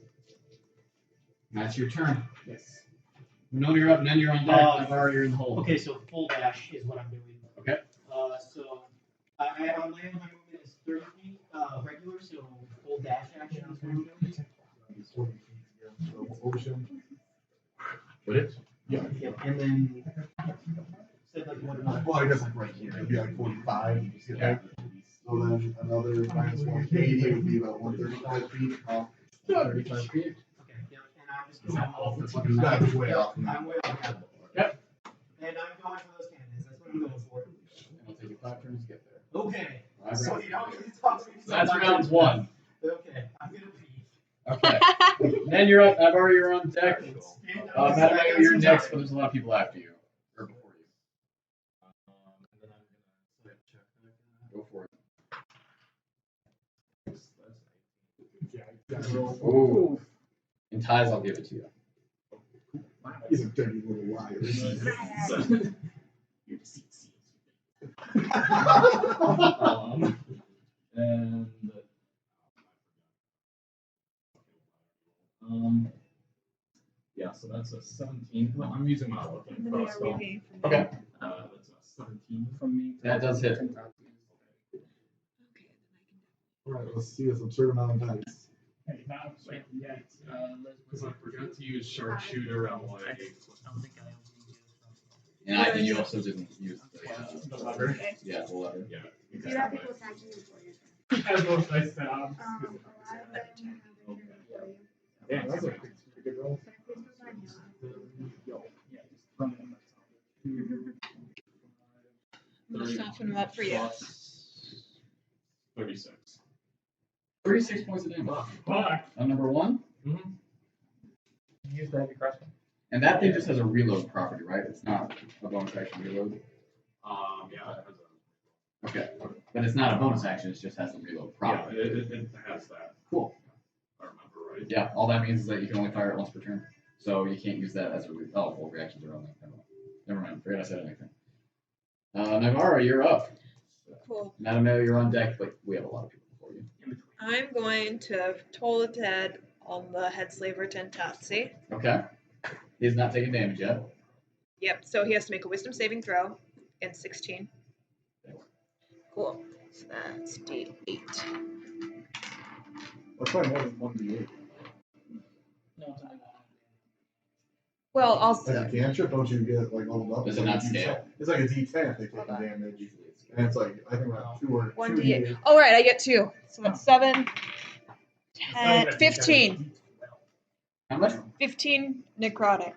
That's your turn.
Yes.
Winona, you're up, and then you're on deck. Naivara, you're in the hole.
Okay, so full dash is what I'm doing.
Okay.
So I on land, my movement is 30 feet, regular, so full dash action is what I'm doing.
Ocean.
Would it?
Yeah.
Yep, and then said like what am I?
Well, I guess like right here. It'd be like 45. You see that? So then another minus 180 would be about 135 feet off.
35 feet.
Okay, yep, and I'm just going off.
That is way off.
I'm way off.
Yep.
And I'm going for those cannons. That's what I'm going for.
It'll take you 5 turns to get there.
Okay.
5
So
rounds.
you don't need to talk to me.
That's round 1.
Okay, I'm gonna pee.
Okay. Then you're up. Naivara, you're on deck. Mattimeo, you're next, but there's a lot of people after you. Or before you. Go for it. Ooh. In ties, I'll give it to you.
He's a dirty little liar.
And yeah, so that's a 17. Well, I'm using my weapon crossbow.
Okay.
Okay.
That's a 17 from me.
That does hit.
Alright, let's see this absurd amount of dice.
Hey, not upset yet.
Because I forgot to use sharpshooter on my.
And I think you also didn't use
The lever.
yeah, the lever.
Yeah.
You have people attacking you for your turn.
As those dice set up.
A lot of them have their turn for you.
Yeah, that's a pretty good roll.
So please provide me.
Yeah, just run them.
I'm gonna soften them up for you.
Plus 36.
36 points of damage.
Fuck.
On number 1.
Mm-hmm.
Use the heavy crossbow.
And that thing just has a reload property, right? It's not a bonus action reload.
Yeah, it has a.
Okay. But it's not a bonus action, it just has a reload
Yeah,
property.
it has that.
Cool.
I remember right.
Yeah, all that means is that you can only fire it once per turn. So you can't use that as a oh, full reactions are only. Never mind. Forget I said anything. Naivara, you're up.
Cool.
Mattimeo, you're on deck, but we have a lot of people before you.
In between.
I'm going to toll the dead on the head slaver Tentatsi.
Okay. He's not taking damage yet.
Yep, so he has to make a wisdom saving throw in 16. Cool. So that's D8.
That's probably more than 1d8.
No, it's only one.
Well,
As a
also,
cantrip, don't you get like leveled up?
Does
It's
it
like
not
a D10.
scale?
It's like a D10 if they take
Hold on.
damage. And it's like, I think about 2 or
1d8. Oh, right, I get 2. So that's 7, 10, 15.
How much?
15 necrotic.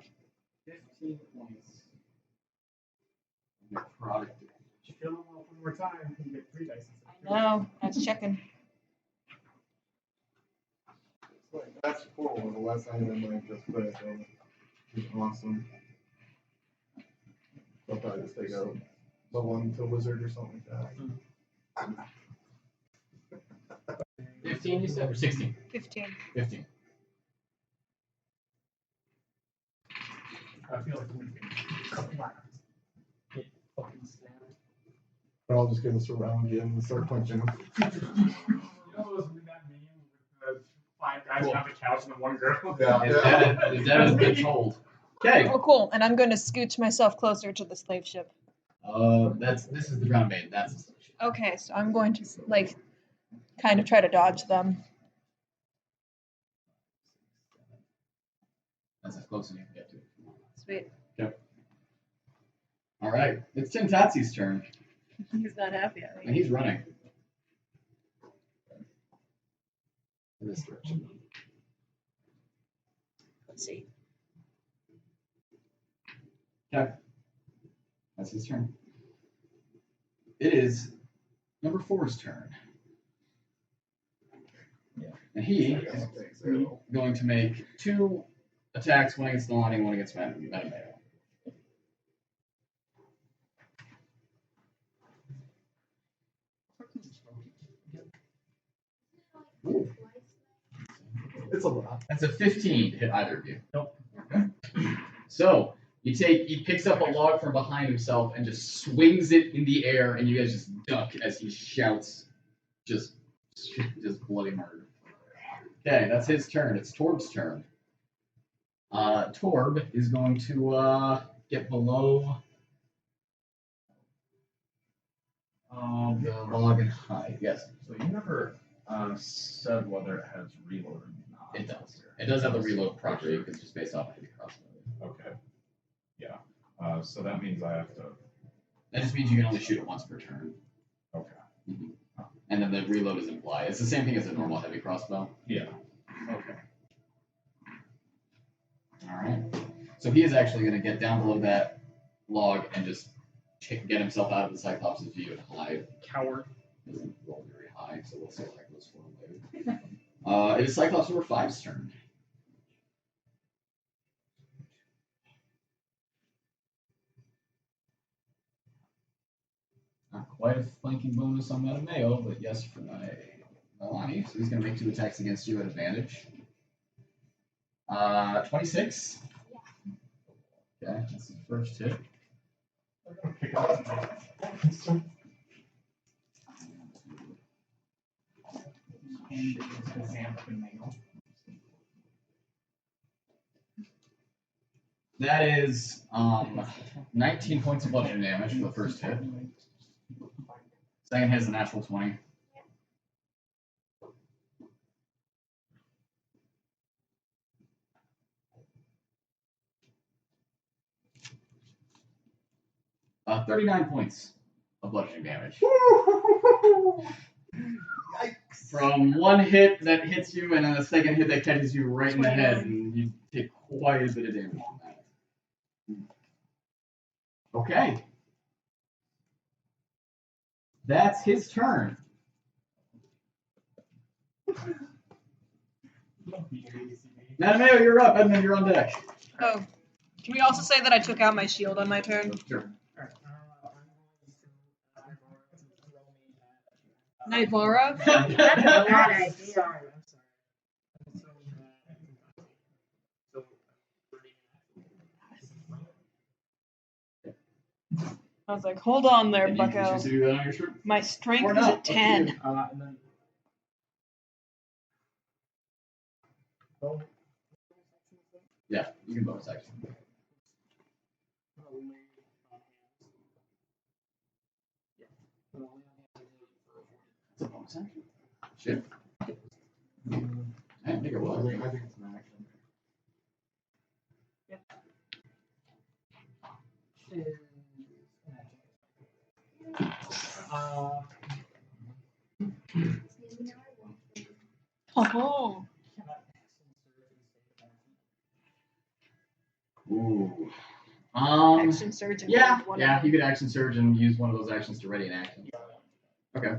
15 points. Necrotic.
You kill him one more time, you get 3 dice.
No, I was checking.
Like, that's cool. The last time I might just put it, so it's awesome. I'll probably just take out the one to wizard or something like that.
15, you said? Or 16?
15.
15.
I feel like I'm gonna get a couple more.
Get fucking slammed.
But I'll just get us around you and start punching him.
You know those that meme with the 5 guys on the couch and the 1 girl?
Yeah.
His dad has been told. Okay.
Oh, cool. And I'm going to scooch myself closer to the slave ship.
This is the drowned maiden. That's the slave ship.
Okay, so I'm going to, like, kind of try to dodge them.
That's as close as you can get to it.
Sweet.
Okay. All right. It's Tentatsi's turn,
He's not happy at
and
me.
he's running in this direction.
Let's see.
Okay. That's his turn. It is number 4's turn. And he is going to make 2 attacks, one against Nalane, one against Mattimeo. Ooh.
It's a lot.
That's a 15 to hit either of you.
Nope.
Okay. So he picks up a log from behind himself and just swings it in the air, and you guys just duck as he shouts, just bloody murder. Okay, that's his turn. It's Torb's turn. Torb is going to get below the log and hide. Yes,
So you never said whether it has reload or not.
it does. It does have the reload property because it's just based off of heavy crossbow.
Okay. Yeah. So that means I have to.
That just means you can only shoot it once per turn.
Okay.
And then the reload is implied. It's the same thing as a normal heavy crossbow.
Yeah. Okay.
Alright. So he is actually going to get down below that log and just get himself out of the Cyclops' view and hide.
Coward.
Doesn't roll very high, so we'll see what that goes for him later. It is Cyclops number 5's turn. Not quite a flanking bonus on Mattimeo, but yes for Nalane. So he's going to make 2 attacks against you at advantage. 26. Okay, that's the first hit. That is 19 points of bludgeoning damage for the first hit. Second hit is a natural 20. Uh, 39 points of bludgeoning damage.
Yikes.
From one hit that hits you and then a second hit that catches you right in the head, and you take quite a bit of damage from that. Okay. That's his turn. Mattimeo, you're up. Edmund, you're on deck.
Oh, can we also say that I took out my shield on my turn?
Sure.
Naivara?
That's a bad idea.
Sorry, I'm sorry. I'm so mad. So,
I was like, hold on there,
And you
bucko.
choose to do that on your turn?
My strength
Or
is
not,
at
up to
10.
you.
And then
Yeah, you can bonus action. It's a bonus action. Shit. I think it was.
I think it's an action.
Oh.
Ooh.
Action surge. And
Yeah,
one
yeah,
of
you
them.
could action surge and use one of those actions to ready an action. Okay.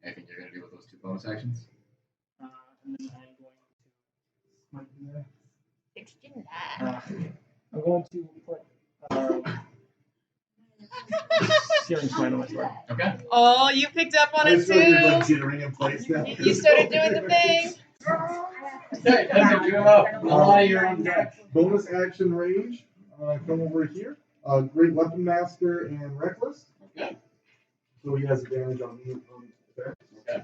Anything you're gonna do with those two bonus actions?
And then I'm going to
69.
I'm going to put Searing Smite on my sword.
Okay.
Oh, you picked up on
I
it
just feel like you're like
too.
jittering in place now.
You started doing the thing.
Hey, Edmund, you have a lot of your own deck.
Bonus action range. Come over here. Great Weapon Master and Reckless.
Okay.
So he has advantage on me on there.
Okay.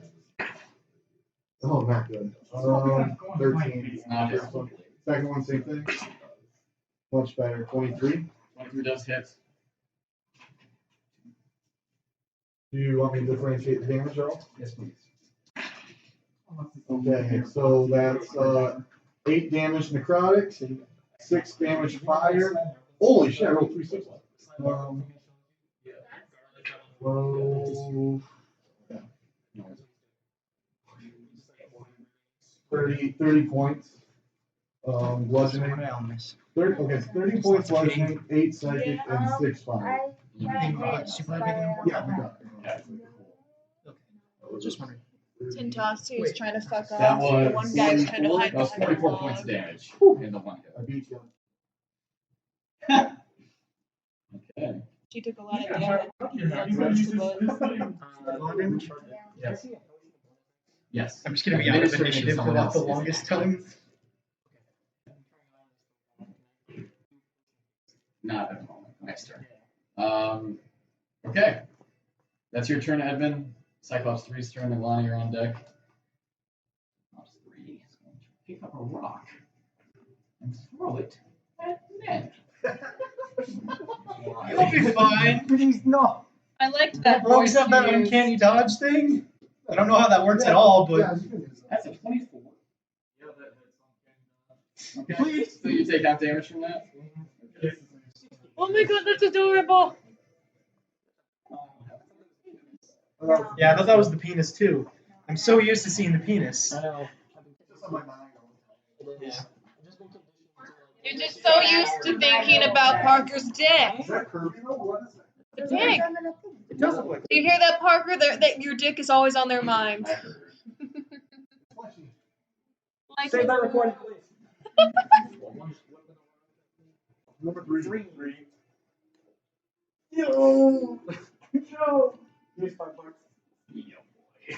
Oh, not good. 13.
Not his.
Second one, same thing. Much better. 23.
23 does hit.
Do you want me to differentiate the damage at all?
Yes, please.
Okay, so that's 8 damage necrotic, 6 damage fire. Holy shit, I rolled 3 6. 12, 30 points. Bludgeoning. 30 points bludgeoning, 8 psychic, and 6 fire.
Super epic?
Yeah,
Just wondering.
Tintoxi is trying to fuck off.
That was
One guy's trying to hide
That was
behind the
44
wall.
points of damage in the one
I beat you.
hit. Okay.
She took a lot of damage.
Yes. Yes.
I'm just gonna be out of
Administration
initiative for
someone
like the
else.
longest time.
Not at the moment. Next turn. Okay. That's your turn, Edmund. Cyclops 3's turn. Nalane, you're on deck. Cyclops 3 is going to pick up a rock and throw it at Ned.
You'll be fine. Please no.
I liked that
Rogue's
voice
have that
you used.
uncanny dodge thing. I don't know how that works at all, but
That's a 24.
Yeah, that hits.
Okay. So you take out damage from that? Okay.
Oh my god, that's adorable.
yeah, I thought that was the penis too. I'm so used to seeing the penis.
I know.
Yeah.
You're just so used to thinking about Parker's dick.
Is that Kirby? What is that?
The dick.
It does look like
Do you hear that, Parker? That your dick is always on their mind. Like
Save that recording, please.
Number 3.
Yo!
Yo! Here's $5.
Yo, boy.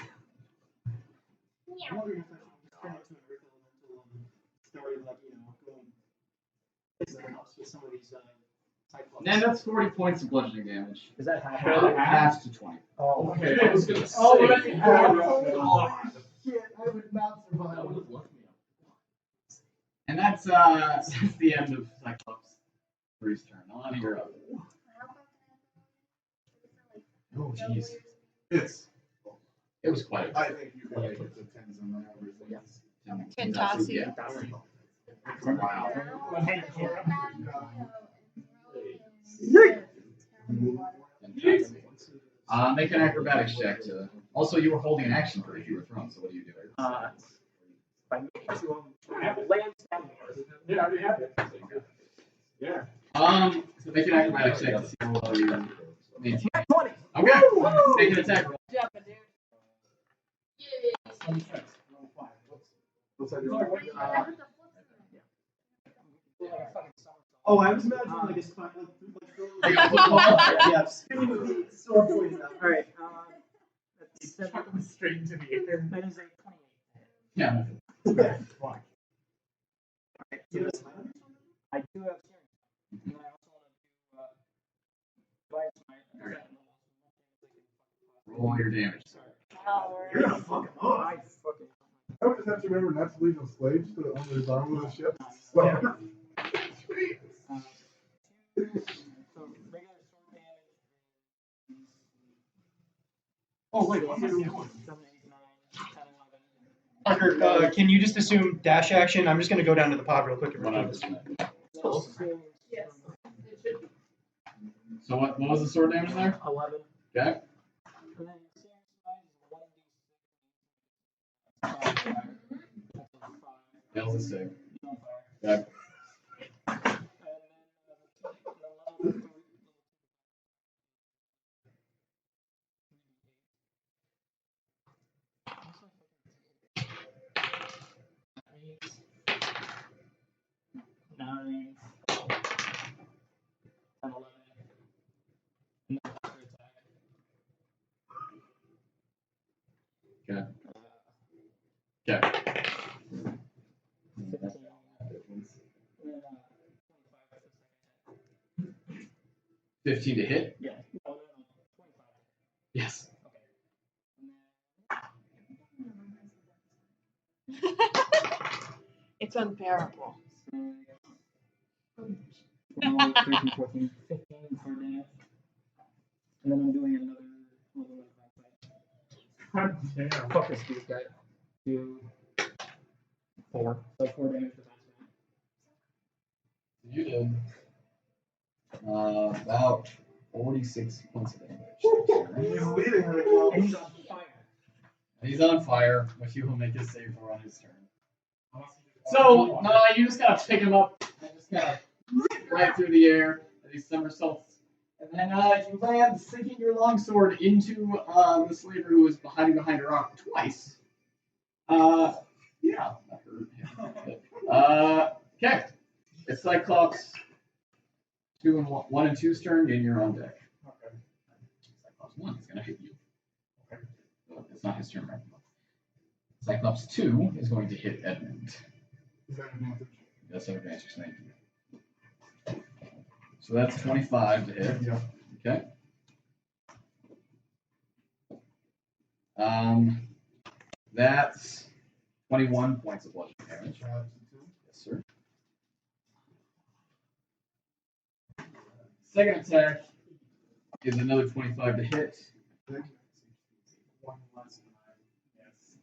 I'm wondering if I should turn it to an Earth Elemental story, like, going place the house with some of these Cyclops.
And that's 40 points of bludgeoning damage.
Is that half?
Half to 20.
Oh,
Okay, I was gonna say.
Oh, right.
God.
Shit, I would not survive.
That would have left me up.
And that's the end of Cyclops 3's turn. Nalane, you're up. Oh, jeez. It was quite a
I think you can make it to 10s on that. Everything.
Tintoxi.
Yeah. Wow. Make an acrobatics check to. Also, you were holding an action for if you were thrown. So what do you do?
By making you land down.
Yeah, I already have it. Yeah.
So make an acrobatics check to see how well you maintain.
20.
Okay. Make an attack roll.
What's that doing?
Oh, I was imagining like a spot like yeah, spinning with the sword pointing out.
Alright, that's
Straight into the air.
that is a 28.
Yeah.
Yeah.
Alright, so I do have Searing. And I also want to do
Roll your damage.
You're gonna fuck him up.
I fucking
I would just have to remember not to leave them slaves to on the bottom of the ship. So,
Yeah.
sweet.
So regular sword damage. Oh wait, what was the other one? 7, 8, 9, 10, 11.
Parker, can you just assume dash action? I'm just gonna go down to the pod real quick and record this.
Yes. It should be.
So what was the sword damage there?
11.
Okay.
And then Searing Smite is 1d6.
Fails the save.
On fire.
Okay.
And then the level 3. Nine, 10, 11. And then after attack.
Okay. Okay.
15. And then
15 to hit?
yeah. No, 25.
Yes.
It's unbearable.
12, 13, 14, 15 for damage. And then I'm doing another level 1 attack.
God damn.
Fuck this dude, guy. 2, 4. So 4 damage to that.
You did about 46 points of damage.
He's leading right now.
And he's on fire.
He's on fire, but he will make his save throw on his turn. So, you just gotta pick him up and just gotta right through the air, and he somersaults. And then you land, sinking your longsword into the slaver who is hiding behind a rock twice. Yeah, that hurt. Okay. It's Cyclops 2 and 1 and 2's turn, and you're on deck.
Okay.
Cyclops 1 is gonna hit you. Okay. Well, it's not his turn right now. Cyclops 2 is going to hit Edmund.
Is that advantage?
That's an advantage, thank you. So that's 25 to hit.
Yeah.
Okay. That's 21 points of bludgeoning damage. Yes, sir. Second attack is another 25 to hit.
One less than yes.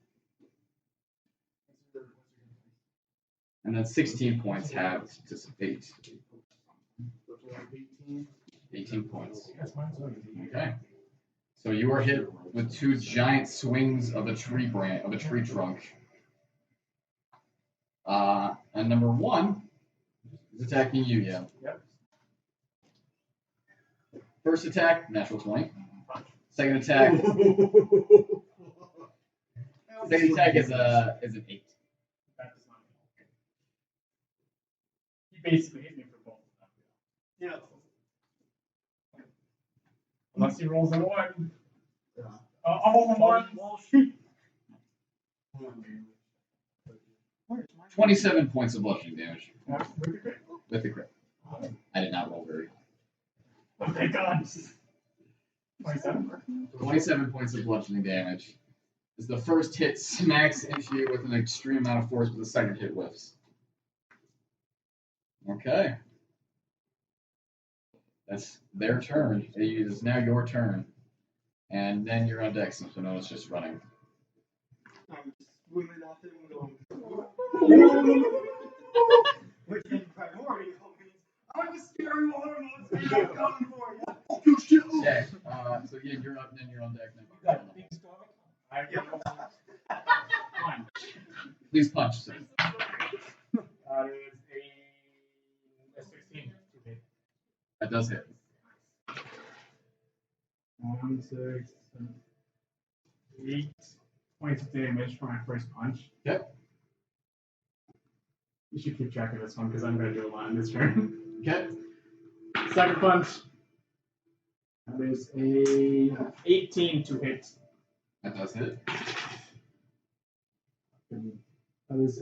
And then 16 points halved to 8. 18 points. Okay. So you are hit with 2 giant swings of a tree trunk. And number 1 is attacking you, yeah.
Yep.
First attack, natural 20. Second attack. Second attack is an 8.
That does not help. He basically hit me for both of them.
Yeah.
Unless he rolls a 1. I'll roll a 1.
Well, shoot.
27 points of bludgeoning damage
Yeah, with the crit.
with the crit. I did not roll very
Oh my god. 27.
27 points of bludgeoning damage. As the first hit smacks into you with an extreme amount of force, but the second hit whiffs. Okay. That's their turn. It is now your turn. And then you're on deck, since no one's just running.
I'm just swimming off there and going. Which in priority means I'm a scary water monster. I'm coming for you. Oh, shit.
Okay. So yeah, you're up, and then you're on deck. Then
Fine.
please punch, sir.
That is a 16 to hit.
That does hit.
1, 6, 7, 8 points of damage for my first punch.
Yep.
You should keep track of this one because I'm going to do a lot in this turn.
Okay.
Second punch. That is a 18 to hit.
That does hit.
That is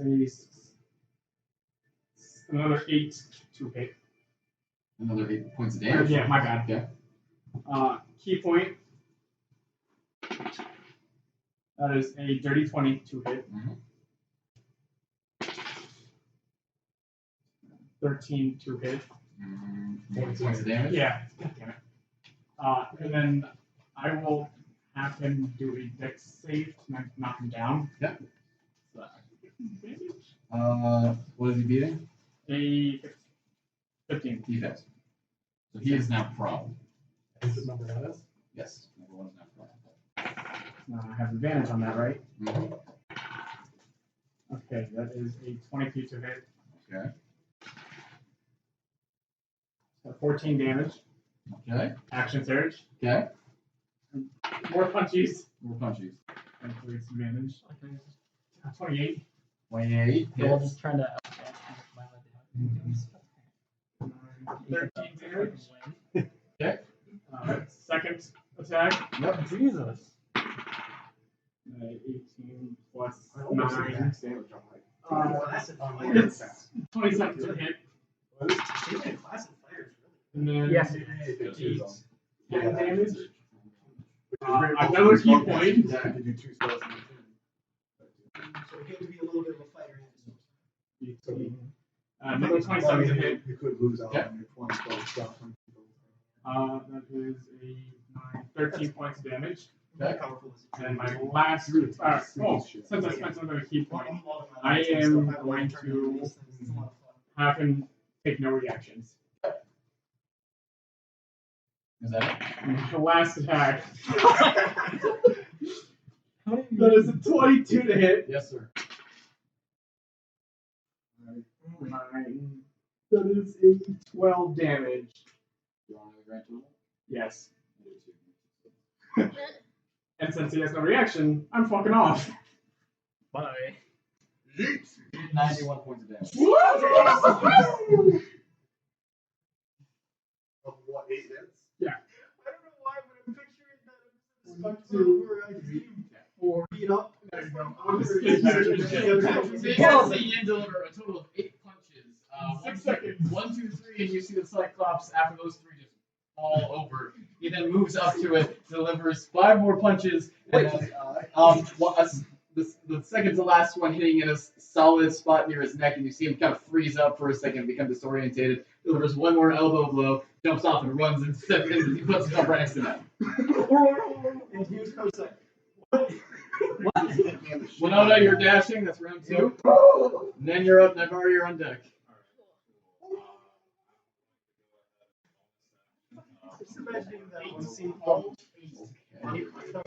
another 8 to hit.
Another 8 points of damage.
Yeah, my bad.
Okay.
Key point. That is a dirty 20 to hit.
Mm-hmm.
13 to hit.
40 points of damage?
Yeah. God damn it. And then I will have him do a dex save to knock him down.
Yep.
So,
What is he beating?
a 15.
He fails. So he is now prone.
Is it number one?
Yes, number 1 is now prone.
I have advantage on that, right?
Mm-hmm.
Okay, that is a 22 to hit.
Okay.
14 damage.
Okay.
Action surge.
Okay.
More punchies.
More punchies.
And creates advantage. 28.
28
We're all
hits.
just trying to.
13 damage.
Okay.
Second attack.
Yep.
Jesus.
18 plus
I almost
9.
max damage on my.
It's 27 to hit. And then
Yes.
10 damage. Another key point.
Yeah, I could do 2 spells in the
So it can be a little bit of a fighter and a sword.
Another 27 to hit.
You could lose out
Okay.
on your 20 spell stuff.
That is a 13 points of damage.
Okay.
And my last, since I spent another key point, I am going to have him take no reactions.
Is that it?
The last attack. That is a 22 to hit.
Yes, sir.
9. That is a 12 damage.
You want another grand total?
Yes. And since he has no reaction, I'm fucking off.
Bye.
You did 91 points of damage.
Of what, 8 hits?
Yeah.
I don't know why, but I'm picturing that where I see him beat up.
There you go.
So you guys see Yin deliver a total of 8 punches.
6 seconds.
1, 2, 3, and you see the Cyclops after those 3 just fall over. He then moves up to it, delivers 5 more punches, and then, the second to last one hitting in a solid spot near his neck, and you see him kind of freeze up for a second, become disorientated, delivers 1 more elbow blow, jumps off and runs and steps in, and he puts himself right next to him.
And he was coach like,
Winona, you're dashing, that's round 2. And then you're up, Naivara, you're on deck.
just imagining that one scene from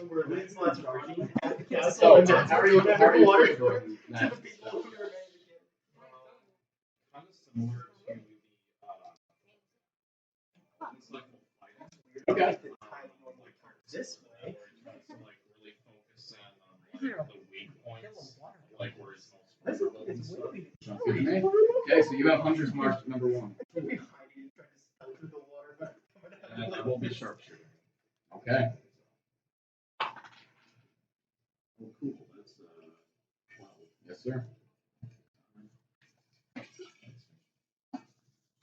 where Lancelot's working at the castle and
how are you
water
doing?
to the people who are
Kind of similar to the
Okay.
this way.
to like really focus in on like the weak points, like where it's most vulnerable and stuff.
Sounds good to me. Okay, so you have Hunter's March number 1.
And I will be sharpshooter.
Okay.
Oh, cool. That's 12.
Yes, sir.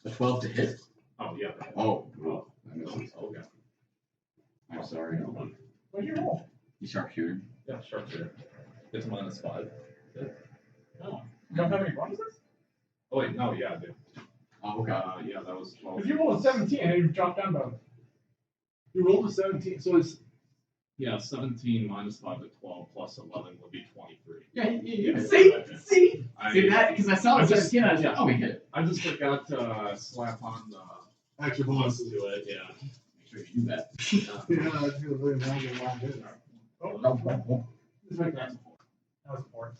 A 12 to hit?
Oh yeah.
Oh, well, I misses.
Okay.
I'm sorry.
What'd you roll?
You sharpshooter.
Yeah, sharpshooter. It's -5.
Oh. You don't have any bonuses?
Oh wait, no, yeah, I did.
Oh, okay.
Yeah, that was 12.
Because you rolled a 17 and you dropped down by.
You rolled a 17, so it's.
Yeah, 17 -5 to 12 plus 11 would be 23.
Yeah, you
See?
see that? Because I saw it 17, I was like, oh, we hit it.
I just forgot to slap on the
Actual
bonus
bonus.
to it, yeah.
Make sure you do that.
Yeah, I feel very wrong in my business.
Just make that a 4. That was a 4.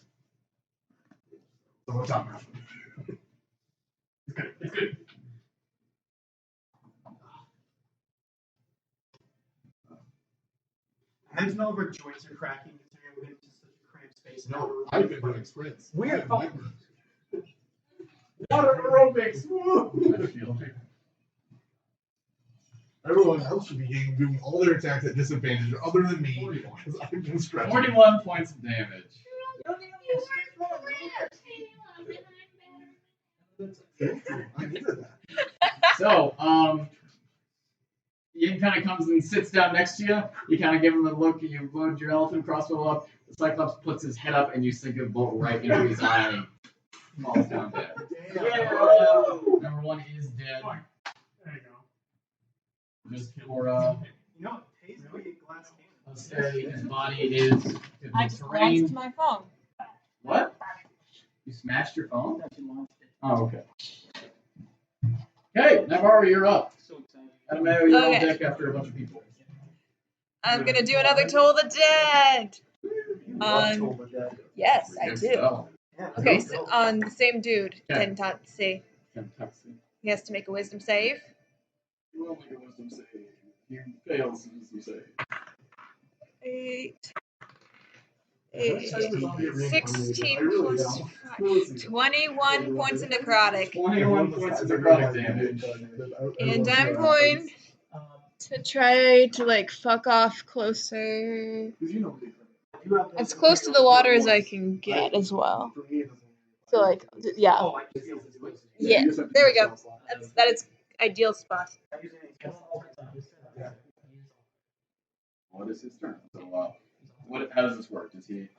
So what's up, man?
It's good. It's good.
I don't know if our joints are cracking considering we're into such a cramped space.
No, I've been doing sprints.
Weird.
Water aerobics. Woo!
Everyone else should be doing all their attacks at disadvantage other than me, because I've been stretching.
41 points of damage.
I needed that.
So, Yin kind of comes and sits down next to you. You kind of give him a look. You load your elephant crossbow up. The Cyclops puts his head up, and you sink a bolt right into his eye. falls down dead. Number 1 is dead.
There you go.
Just for
You know, it tastes like a glass cannon.
let's say his body is
I
the
just
terrain.
launched my phone.
What? You smashed your phone? Oh, okay. Okay, Naivara, you're up.
So excited.
Mattimeo, you're on
Okay.
deck after a bunch of people.
I'm gonna do another Toll of the Dead. Yes, I
Good
do.
spell.
Okay, so on the same dude,
Okay.
Tentatsi. He has to make a wisdom save.
You will make a wisdom save. He fails his wisdom save.
8.
I
16
really
plus
don't.
5. 21 points of necrotic.
21 points of necrotic damage.
And I'm going to try to like fuck off closer. As close to the water as I can get as well. So like, yeah. Yeah, there we go. That is ideal spot.
What is his turn? So, how does this work? Does he?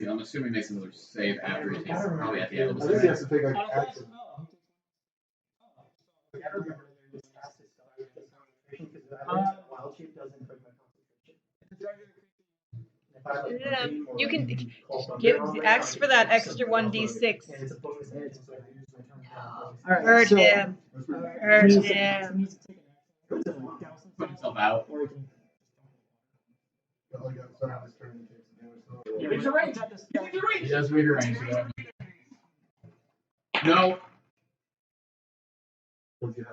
I'm assuming he makes another save after he takes probably at the end of
I
his
think he
turn.
has to take like action.
No, you can ask for that extra 1d6. Hurt him. Hurt him.
Put himself out.
Give it your range. Give it your range.
He does rearrange that. No. You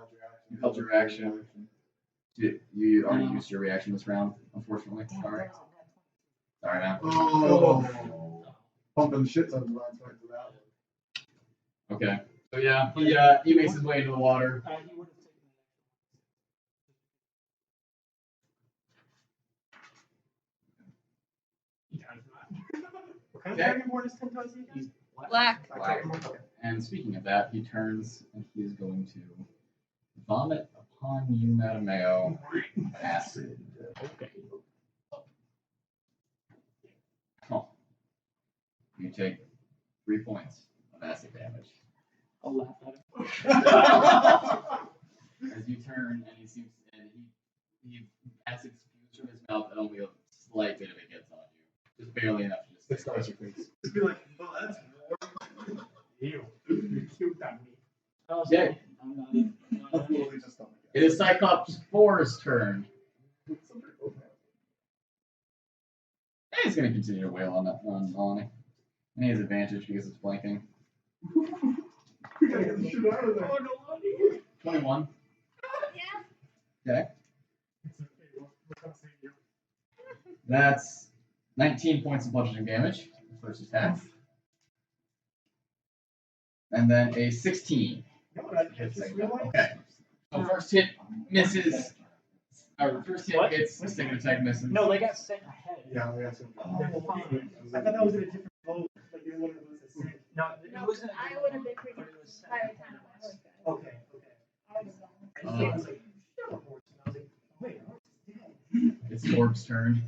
held your action. You already used your reaction this round, unfortunately. Sorry. Sorry, man.
Oh, pumping shit tons of lines right to that one.
Okay. So yeah, he makes his way into the water. Okay.
Black.
And speaking of that, he turns and he is going to vomit upon you, Mattimeo, acid.
Okay.
Oh. You take 3 points of acid damage.
I'll laugh at him.
As you turn and he seems and he acid spews from his mouth and only a slight bit of it gets on you. Just barely enough to just scratch your face.
Just be like, oh, that's warm.
Ew. You cute on me.
Okay. It is Cyclops 4's turn. And he's going to continue to wail on Nalane. And he has advantage because it's flanking.
We gotta get the shit out of there.
21. Okay.
It's okay. We're gonna save you.
That's 19 points of bludgeoning damage. First attack. And then a 16. Okay. So first hit misses. Or first hit hits, the second attack misses.
No, they got sent ahead.
Yeah, we got some.
They're fine.
I thought that was in a different vote. Like, you wanted to lose a six.
No, it wasn't.
I would have been pretty by the time I was good.
Okay,
I would have gone.
I was like, shut up, Horse. And I was like, wait, Horse is dead.
It's Orb's turn.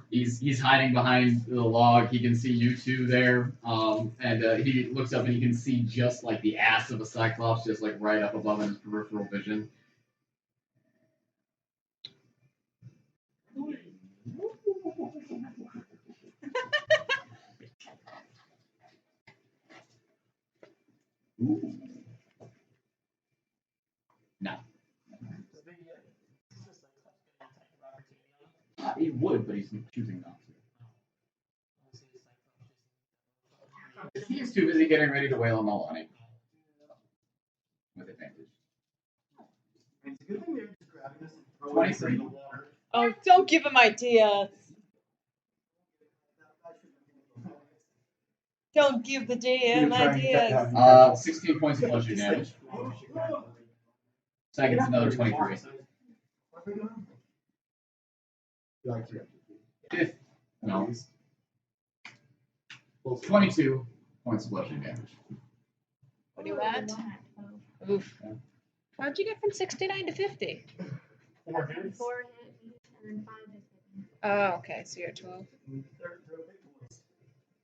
He's hiding behind the log. He can see you two there. And he looks up and he can see just like the ass of a Cyclops, just like right up above in his peripheral vision. Ooh. No. He would, but he's choosing not to. He's too busy getting ready to wail on Nalane. With advantage.
It's a good thing they're just grabbing this and throwing it in the water.
Oh, don't give him ideas. Don't give the DM ideas.
16 points of bludgeoning damage. Second's another 23. Fifth, no. 22 points of bludgeoning damage.
What are you at? Oof. How'd you get from 69 to 50?
4 hits.
4 hit, and then 5 hit.
Oh, okay, so you're at 12.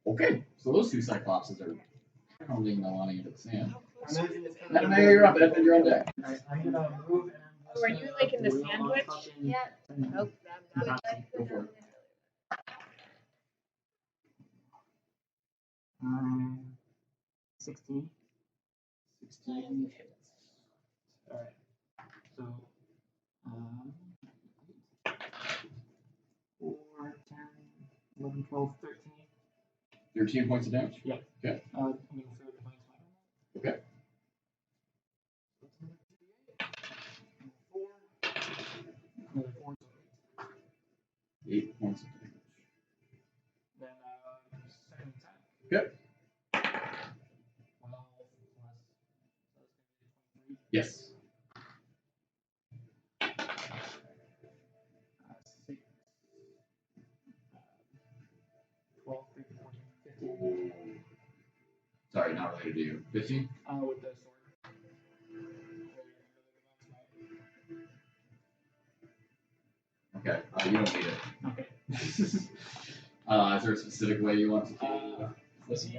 Okay, so those two Cyclopses are pounding Nalane into the sand.
I imagine it's kind
Mattimeo, you're up. Edmund, you're on deck.
Alright, I'm gonna move and I'm
Oh, are you like in the sandwich?
Yeah.
Oh,
Go for it.
16.
16 hits.
Alright. So, 4, 10, 11, 12, 13.
13 points of damage?
Yeah.
Okay.
I'm going to throw Divine Smite on that.
Okay.
4. Another 4, so
8 points of damage.
then, second attack.
Okay.
12 plus.
Yes.
6. 12, 13, 14, 15.
Sorry, not related to you. 15?
With the sword.
Okay. You don't need it.
Okay.
Is there a specific way you want to do
Was he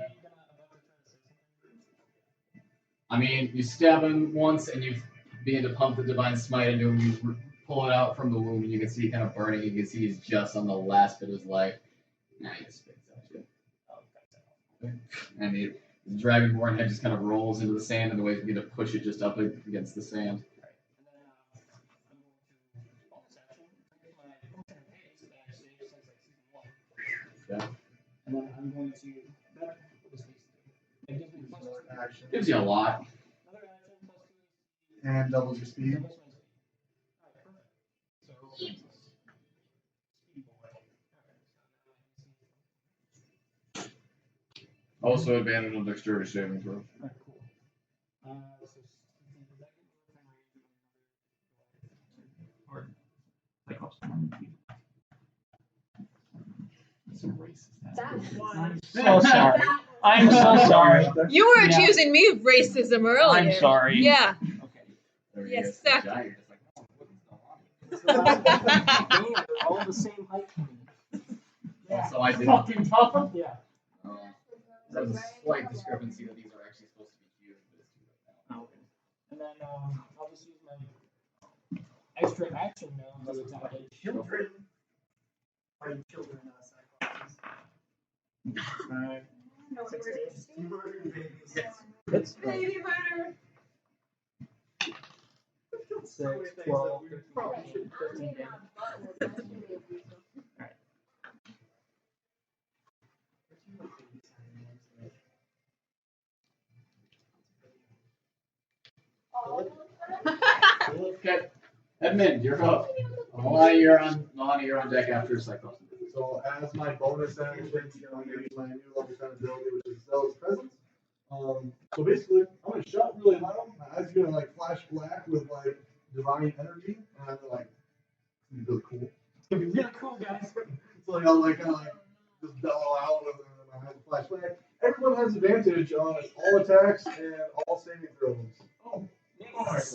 I mean, you stab him once and you begin to pump the Divine Smite into him. You pull it out from the wound and you can see it kind of burning. You can see he's just on the last bit of his life. Nah, he just spits at you. And the Dragonborn head just kind of rolls into the sand, and the waves begin to push it just up against the sand. Yeah.
And then I'm going to better. It gives me plus
Action.
Gives you a lot.
another action plus 2.
And doubles your speed.
Doubles my speed. Alright, perfect. So, speed boy.
Also advantage on dexterity saving throw.
Alright, cool. So, or, like, some racist. I'm so sorry. I'm so sorry.
you were
Yeah.
accusing me of racism earlier.
I'm sorry.
Yeah.
Okay.
Yes,
Yes,
sir.
giant, just like,
They're all the same height to me.
Also, I did.
Fucking tough. Yeah.
There's a slight discrepancy that these are actually supposed to be huge, but it's too late now.
Oh, okay. And then I'll just use my extra action now to attack it.
Children. Are you children, Cyclopses? 16. Murdering babies.
That's
Baby murder.
6, 12, 13, 14, 15 damage.
Okay. Edmund, you're up. Nalane, you're on deck after Cyclops.
So as my bonus action, I'm gonna use my new level 10 ability, which is Zealous Presence. So basically, I'm gonna shout really loud. My eyes are gonna like flash black with like divine energy, and I'm like, it's gonna be really cool.
It's gonna be really cool, guys.
So like I'll like kind of like just bellow out, and then my eyes will flash black. Everyone has advantage on all attacks and all saving throws.
Oh,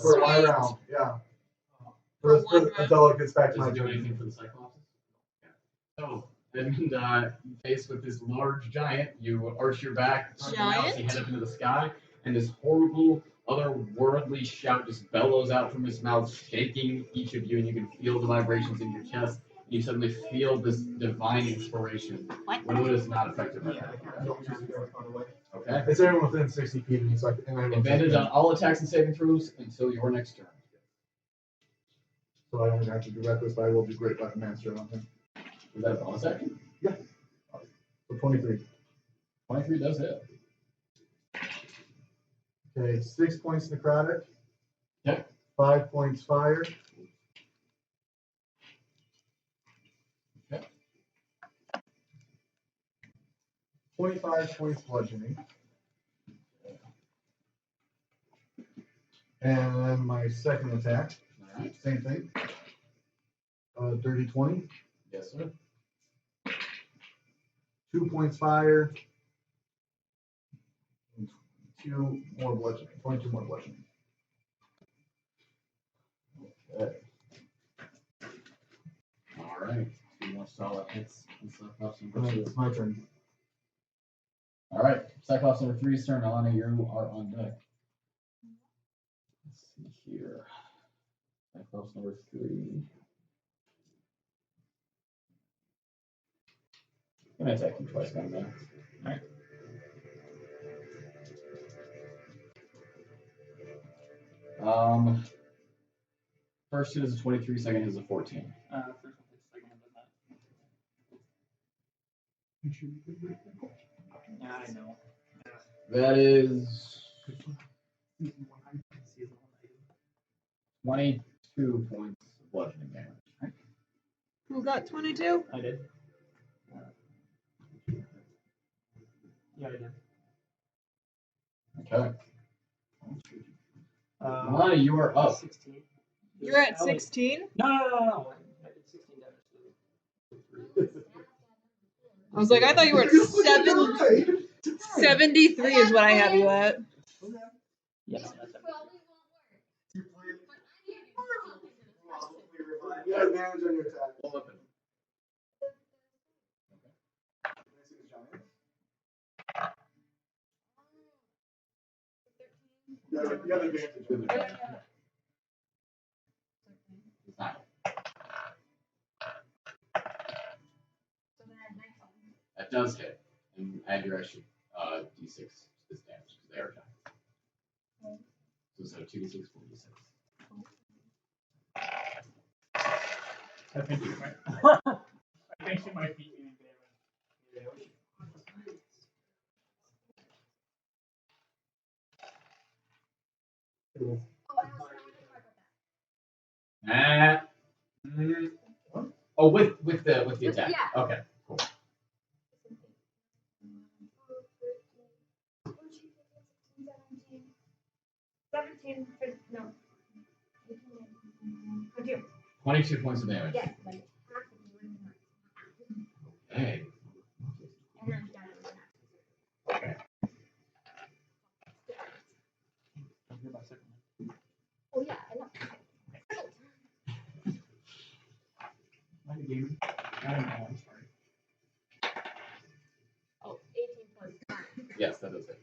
For one round, yeah. Until it gets back to
Does
my
it do
turn.
anything for the Cyclops? So, Edmund, faced with this large giant, you arch your back, turn around, as you head up into the sky, and this horrible, otherworldly shout just bellows out from his mouth, shaking each of you, and you can feel the vibrations in your chest. You suddenly feel this divine inspiration. Winona is not affected by that. Okay.
It's everyone within 60 feet of me, so
Advantage on all attacks and saving throws until your next turn.
So I don't have to do reckless, but I will do great weapon master on him.
Is that a bonus action?
Yeah. So 23.
23 does hit.
Okay, 6 points necrotic.
Yep.
5 points fire.
Okay.
25 points bludgeoning. And then my second attack,
Alright.
same thing. Dirty 20.
Yes, sir.
2 points fire. And 2 more bludgeoning. 22 more bludgeoning.
Okay. Alright. 2 more solid hits and stuff up some
And then
versus.
it's my turn.
Alright, Cyclops number 3's turn. Nalane, you are on deck. Let's see here. Cyclops number 3. I'm gonna attack you twice down there. Alright. First hit is a 23, second hit is a 14.
First one hits, second one does not. Yeah, I know.
That is 22 points of bludgeoning damage.
Who got 22?
I did. Yeah, I did.
Okay. Nalane, you are up.
16.
You're at 16?
No. I did 16 damage.
I was like, I thought you were at 73 is what I have you at.
Yeah,
You have advantage on your attack. You have advantage on your attack.
That does hit. And add your extra d6 to this damage because they are giants. So instead of 2d6, 4d6.
I think you might. I think she might beat me in damage.
Oh, with the attack.
Yeah.
Okay, cool.
17, no.
22 points of damage.
Yes, like half of you in the
Hey.
and then down.
Okay.
Oh yeah, I know.
Am I gaming? I don't know, I'm sorry.
Oh, 18 plus 5.
Yes, that is it.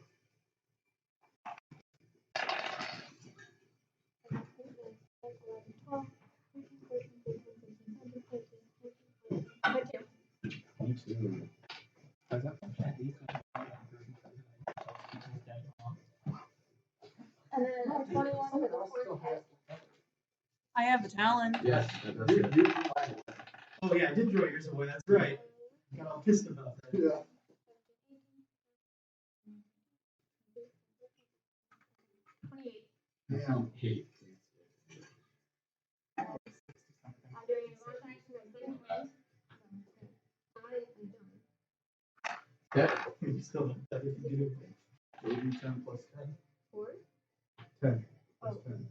And then 21 for the fourth hit.
I have the talent.
Yes, that does it.
Oh yeah, I did throw yours away. That's right. I got all pissed about that.
Yeah.
28.
Damn.
Hate.
I'm doing a motion action of 6 points.
Okay.
You still don't have to do
10 plus 10.
4?
10 plus 10.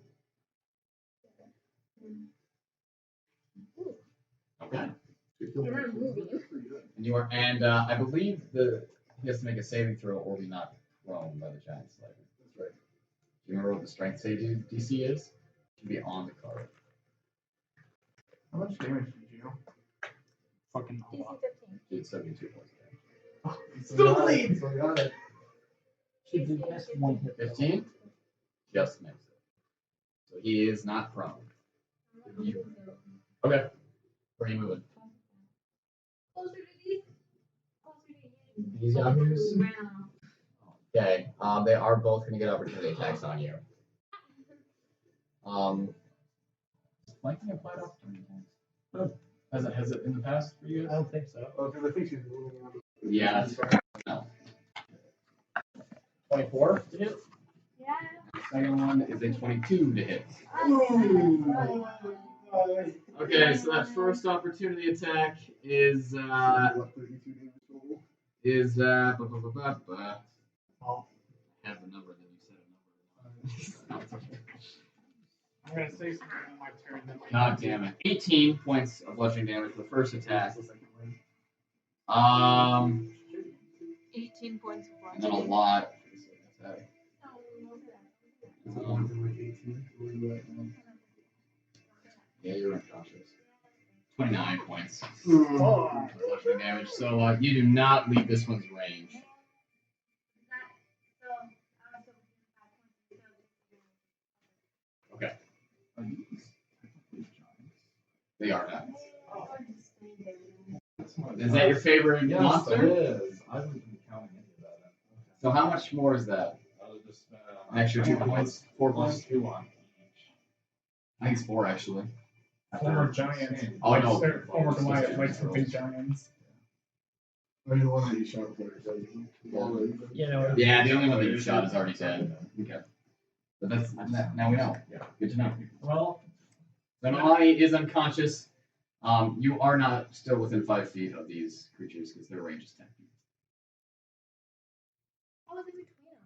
Okay.
And I'm moving.
And you are, and I believe he has to make a saving throw or be knocked prone by the giant slider.
That's right.
Do you remember what the strength save DC is? It should be on the card.
How much damage did you know?
Fucking
DC 15.
It's 72 points of damage.
Still leads!
So got it.
She did just one hit.
15? Just makes it. So he is not prone. Okay. Where are you moving?
Closer to these. Closer to you.
These yahoos?
Wow.
Okay. They are both going to get opportunity attacks on you. Flanking applied opportunity attacks? Has it in the past for you
I
guys?
don't think so.
Oh, because I think she's moving on.
Yeah. No. 24 to hit.
Yeah.
Second one is a 22 to hit.
Ooh.
Okay, so that first opportunity attack is
What, 32 damage total?
I have the number that you said a number.
I'm gonna say something on my turn. Then
God damn it. 18 points of bludgeoning damage for the first attack.
18 points of
And then a
bludgeoning.
lot for the second attack. Yeah, you're unconscious. 29 points of bludgeoning damage. So you do not leave this one's range.
Are these technically giants?
They are giants.
That's my
Is that your favorite
Yes,
monster?
it is. I haven't been counting any of that.
So how much more is that?
Just,
An extra 2 points? 4
plus
points?
2 on each.
I think it's 4 actually.
Former giants.
Oh, I know.
Former Goliath likes the big giants.
I mean, the one that you shot before,
You know.
Yeah, the only one that you shot is already dead. Okay. But that's now we know.
Yeah.
Good to know.
Well,
So Nalane is unconscious. You are not still within 5 feet of these creatures because their range is 10 feet.
Oh, look, there's a between them.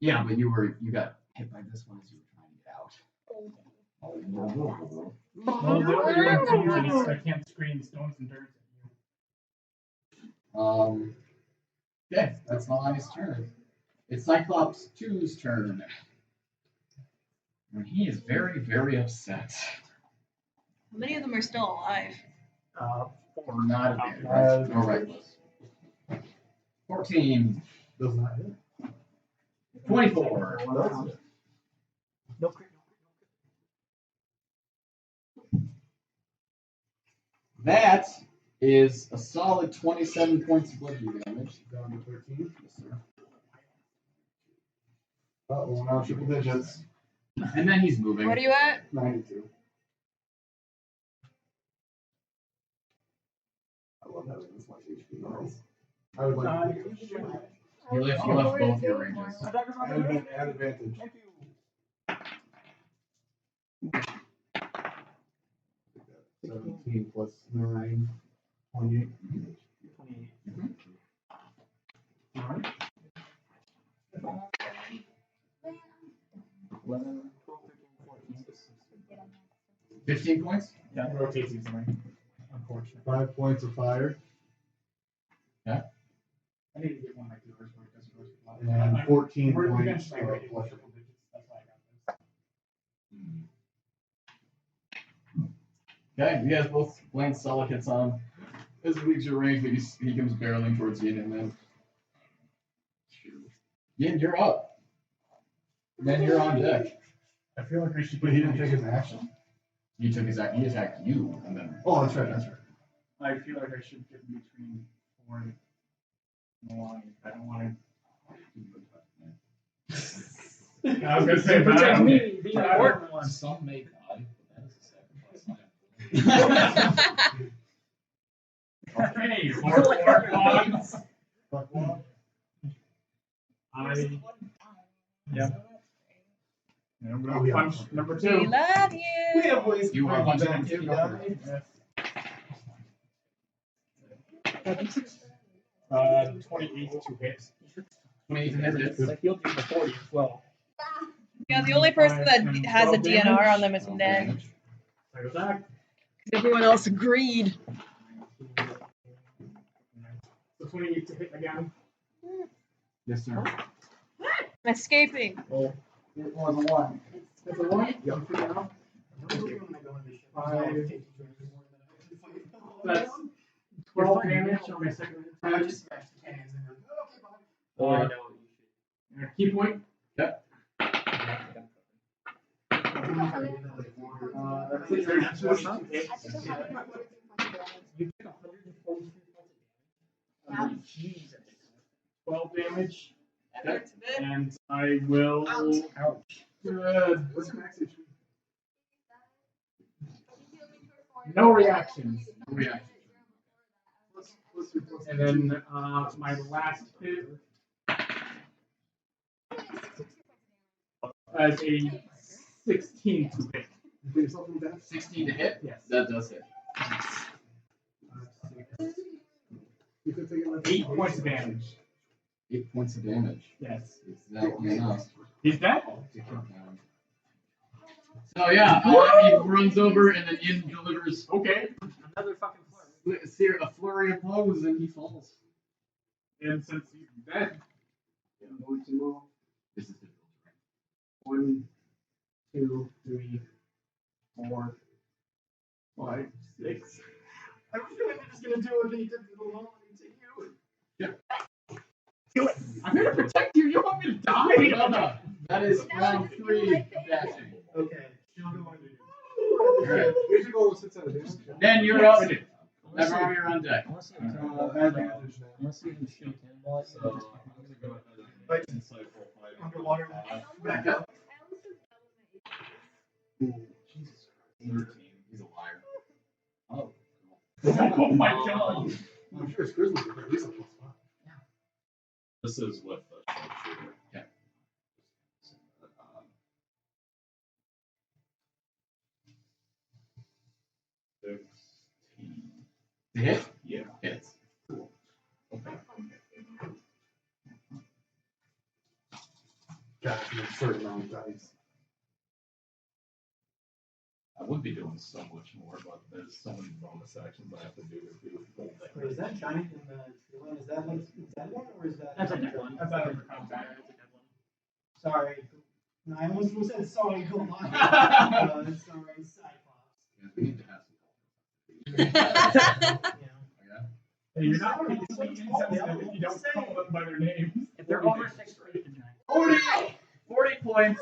Yeah, but you got hit by this one as you were trying to get out.
well, the only one thing is I can't screen stones and dirt at you.
Okay, that's Nalane's turn. It's Cyclops 2's turn. And he is very, very upset.
How many of them are still alive?
4.
Not advantage. No reckless. 14.
Does not hit.
24.
No crit.
That is a solid 27 points of bludgeoning damage.
Down to 13.
Yes, sir.
Uh-oh, now triple digits.
And then he's moving.
What are you at?
92. I love having this much HP. Nice. I would like to do
You left both your ranges.
Add advantage. 17 plus 9, 28.
28.
Alright.
11, 12, 13, 14.
15 points?
Yeah, it rotates easily. Unfortunately.
5 points of fire.
Yeah.
I need to get one of my doers where it doesn't rotate a lot.
And 14
We're
points
eventually
of
going to get
bludgeoning.
triple digits. That's why I got this.
Okay, you guys both land solid hits on him. As he leaves your range, he comes barreling towards Yin and then. Yin, you're up. Then you're on deck.
I feel like I should.
But he didn't take his action.
He took his action. He attacked you, and then.
Oh, that's right, that's right.
I feel like I should get in between 4 and Nalane. I don't want to. I was gonna say, but I don't.
Me, the important one.
Some may die, but that is a sacrifice.
Okay, Lord Wands.
Fuck one.
Yep. And I'm gonna
Oh, yeah.
punch number
We
2.
love you.
We have ways
You are punching him too.
Yes. 28 to hit.
28 to hit.
I healed you for 40 as well.
Yeah, the only person that has a DNR on them is Ned.
I go back.
Because everyone else agreed.
So 28 to hit again.
Yes, sir.
I'm escaping.
It was a 1.
That's a 1.
Yep.
That's 12 damage on my second
I
attack.
just smashed the cannons and
Oh, I know what you should.
Key point.
Yep.
That's it. Your answer is not hit.
I still have 142 points of damage.
You took 143 points of damage. Jeez.
12 damage.
Okay.
And I will.
Ouch.
Good.
What's your max HP?
No reactions.
No reaction.
What's your plus?
And then my last hit as a 16 to hit.
You put yourself in death?
16 to hit?
Yes.
That does hit.
You could take it like
8 points of damage.
8 points of damage.
Yes.
Exactly enough.
He's dead?
So yeah, he runs over and then Yin delivers
Okay.
Another fucking flurry.
a flurry of blows and he falls.
And since he's dead,
I'm going to move
This is difficult.
1, 2, 3, 4, 5, 6. I was feeling they're just gonna do what they did to the lawn and take you.
do it. I'm here to protect you. You want me to die?
No. That is round 3 dashing.
Okay.
roll 6 out of damage.
Then you're up. Never you're on deck.
Unless you
Advantage now.
unless you can shoot a cannonball,
So I'm gonna go ahead and insightful fighting.
Underwater.
Back up.
Jesus Christ. 13. He's a liar. Oh.
Oh my god.
I'm sure it's Grizzly, but at least a +5.
This is with the sharpshooter.
Yeah.
16.
To hit?
Yeah.
Hits.
Okay.
Got an absurd amount of dice.
I would be doing so much more, but there's so many bonus actions I have to do to do full
Wait, is that giant in the tree line? Is that like is that one or is that?
That's a dead one.
That's out of the combat.
That's a dead one.
Sorry. No, I almost said sorry. Go on. Sorry, Cyclops.
Yeah, we need to have
Yeah.
Hey, you're not really insensitive if you don't call them by their names.
If they're over 6 feet, it's a giant.
40 points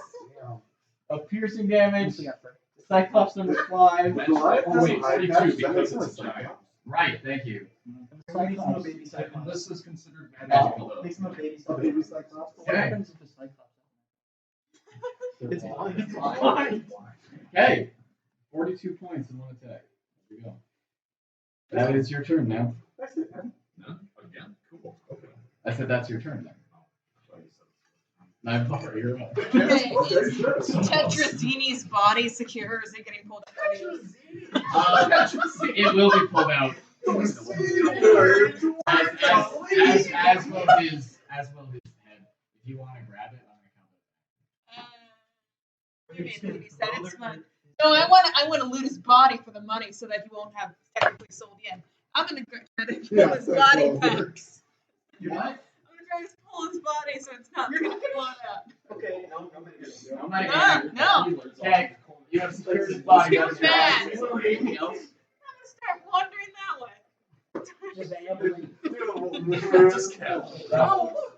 of piercing damage.
Mostly got first.
Cyclops number 5.
Oh, wait,
That
42
makes
because
sense.
it's a giant.
Right, thank you.
Makes him a
Cyclops.
baby
And
Cyclops.
this is considered magical though.
Makes him a baby
A baby
Cyclops.
Cyclops.
What
Okay.
happens if the Cyclops?
It's blind.
It's blind. Okay. 42 points in one attack. There we go. That is your turn now.
That's it, man.
No? Again? Cool. Okay.
I said that's your turn now. Naivara, you're up.
Okay, is Tetrazini's body secure or is it getting pulled out?
It will be pulled out. As will his head. If you want to grab it, I'm gonna count it.
You made baby said it's fun. No, I want to loot his body for the money so that he won't have technically sold yet. I'm gonna try to pull his body back.
You what?
I'm gonna try to pull his body so it's not gonna blown out.
Okay, I'm gonna get it.
I'm not
No.
Okay, you have secured his body.
Too
That's your
bad.
action. Anything else?
I'm gonna start wandering that way.
Just ambling.
Just count.
Oh,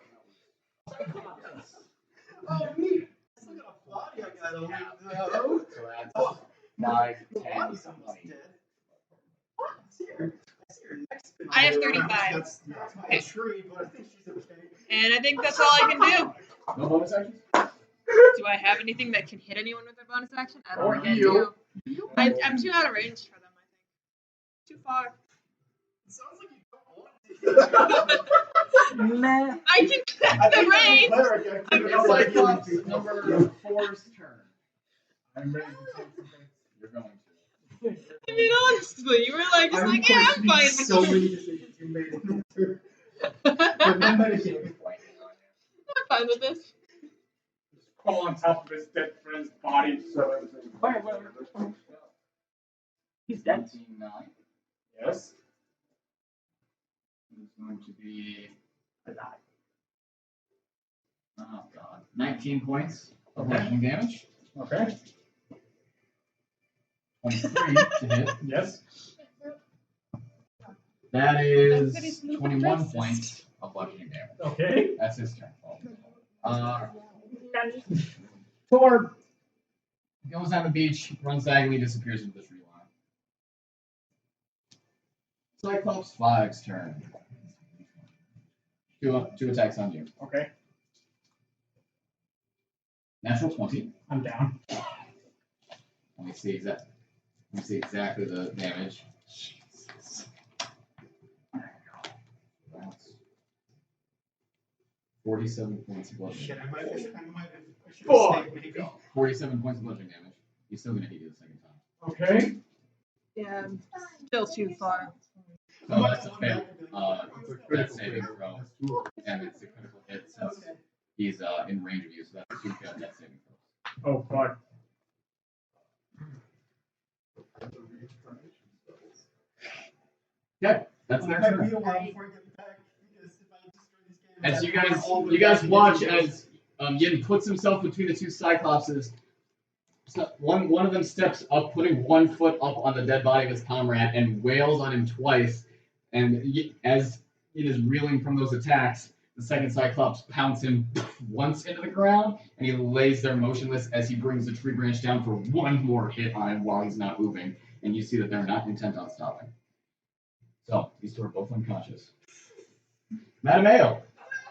Oh, neat. Look at a body I got over there.
So that's 9, 10,
Body's
20.
almost dead. What? I see her neck spinning
I have
around.
35.
That's my tree, but I think she's okay.
and I think that's all I can do.
No bonus actions?
Do I have anything that can hit anyone with their bonus action? I don't
Or
think I
you.
do. I'm too out of range for them, I think. Too far.
It sounds like you don't want to.
Meh.
I can connect the range.
It's Cyclops number 4's turn.
I'm ready to take some things.
You're going to.
I mean, honestly, you were like, it's like, yeah, I'm fine with
So
this.
many decisions you made in that turn. But no metagame.
I'm fine with this.
Just crawl on top of his dead friend's body.
Where? He's dead.
9.
Yes.
It's going to be. Oh, God. 19 points of bludgeoning damage.
Okay.
23 to hit.
Yes.
That is 21 points of bludgeoning damage.
Okay.
That's his turn. Thor goes on the beach, runs diagonally, disappears into the tree line. Cyclops 5's turn. Two attacks on you.
Okay.
Natural 20.
I'm down.
Let me see exactly the damage. That's 47 points of bludgeoning.
Shit, I might have
Oh.
stayed maybe.
47 points of bludgeoning damage. He's still gonna hit you the second time.
Okay.
Yeah, I'm still too far.
So that's a fail. That saving throw. And it's a critical hit since he's in range of you, so that's 2 failed death saving throws.
Oh, fuck.
Okay, that's their
It might be
turn.
a while before I get back because if I destroy these games,
As you guys watch as Yin puts himself between the two Cyclopses. So one of them steps up, putting one foot up on the dead body of his comrade, and wails on him twice. And as it is reeling from those attacks, the second Cyclops pounds him once into the ground, and he lays there motionless as he brings the tree branch down for one more hit on him while he's not moving. and you see that they're not intent on stopping. So these two are both unconscious. Mattimeo,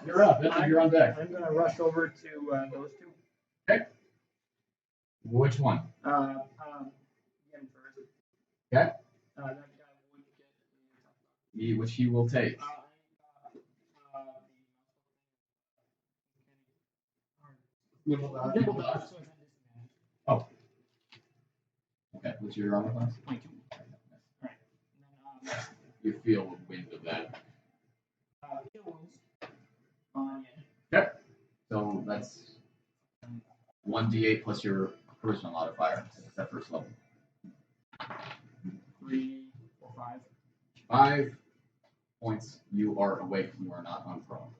you're up. You're on deck.
I'm gonna rush over to those two.
Okay. Which one?
Again first.
Okay.
That guy would get
Which he will take.
Nimble dodge.
Oh. Okay. What's your armor class?
22. Alright. And then
You feel the wind of that.
kill wounds on
Okay. So that's 1d8 plus your charisma modifier. It's that first level.
3 or 5.
5 points. You are awake. You are not on prone.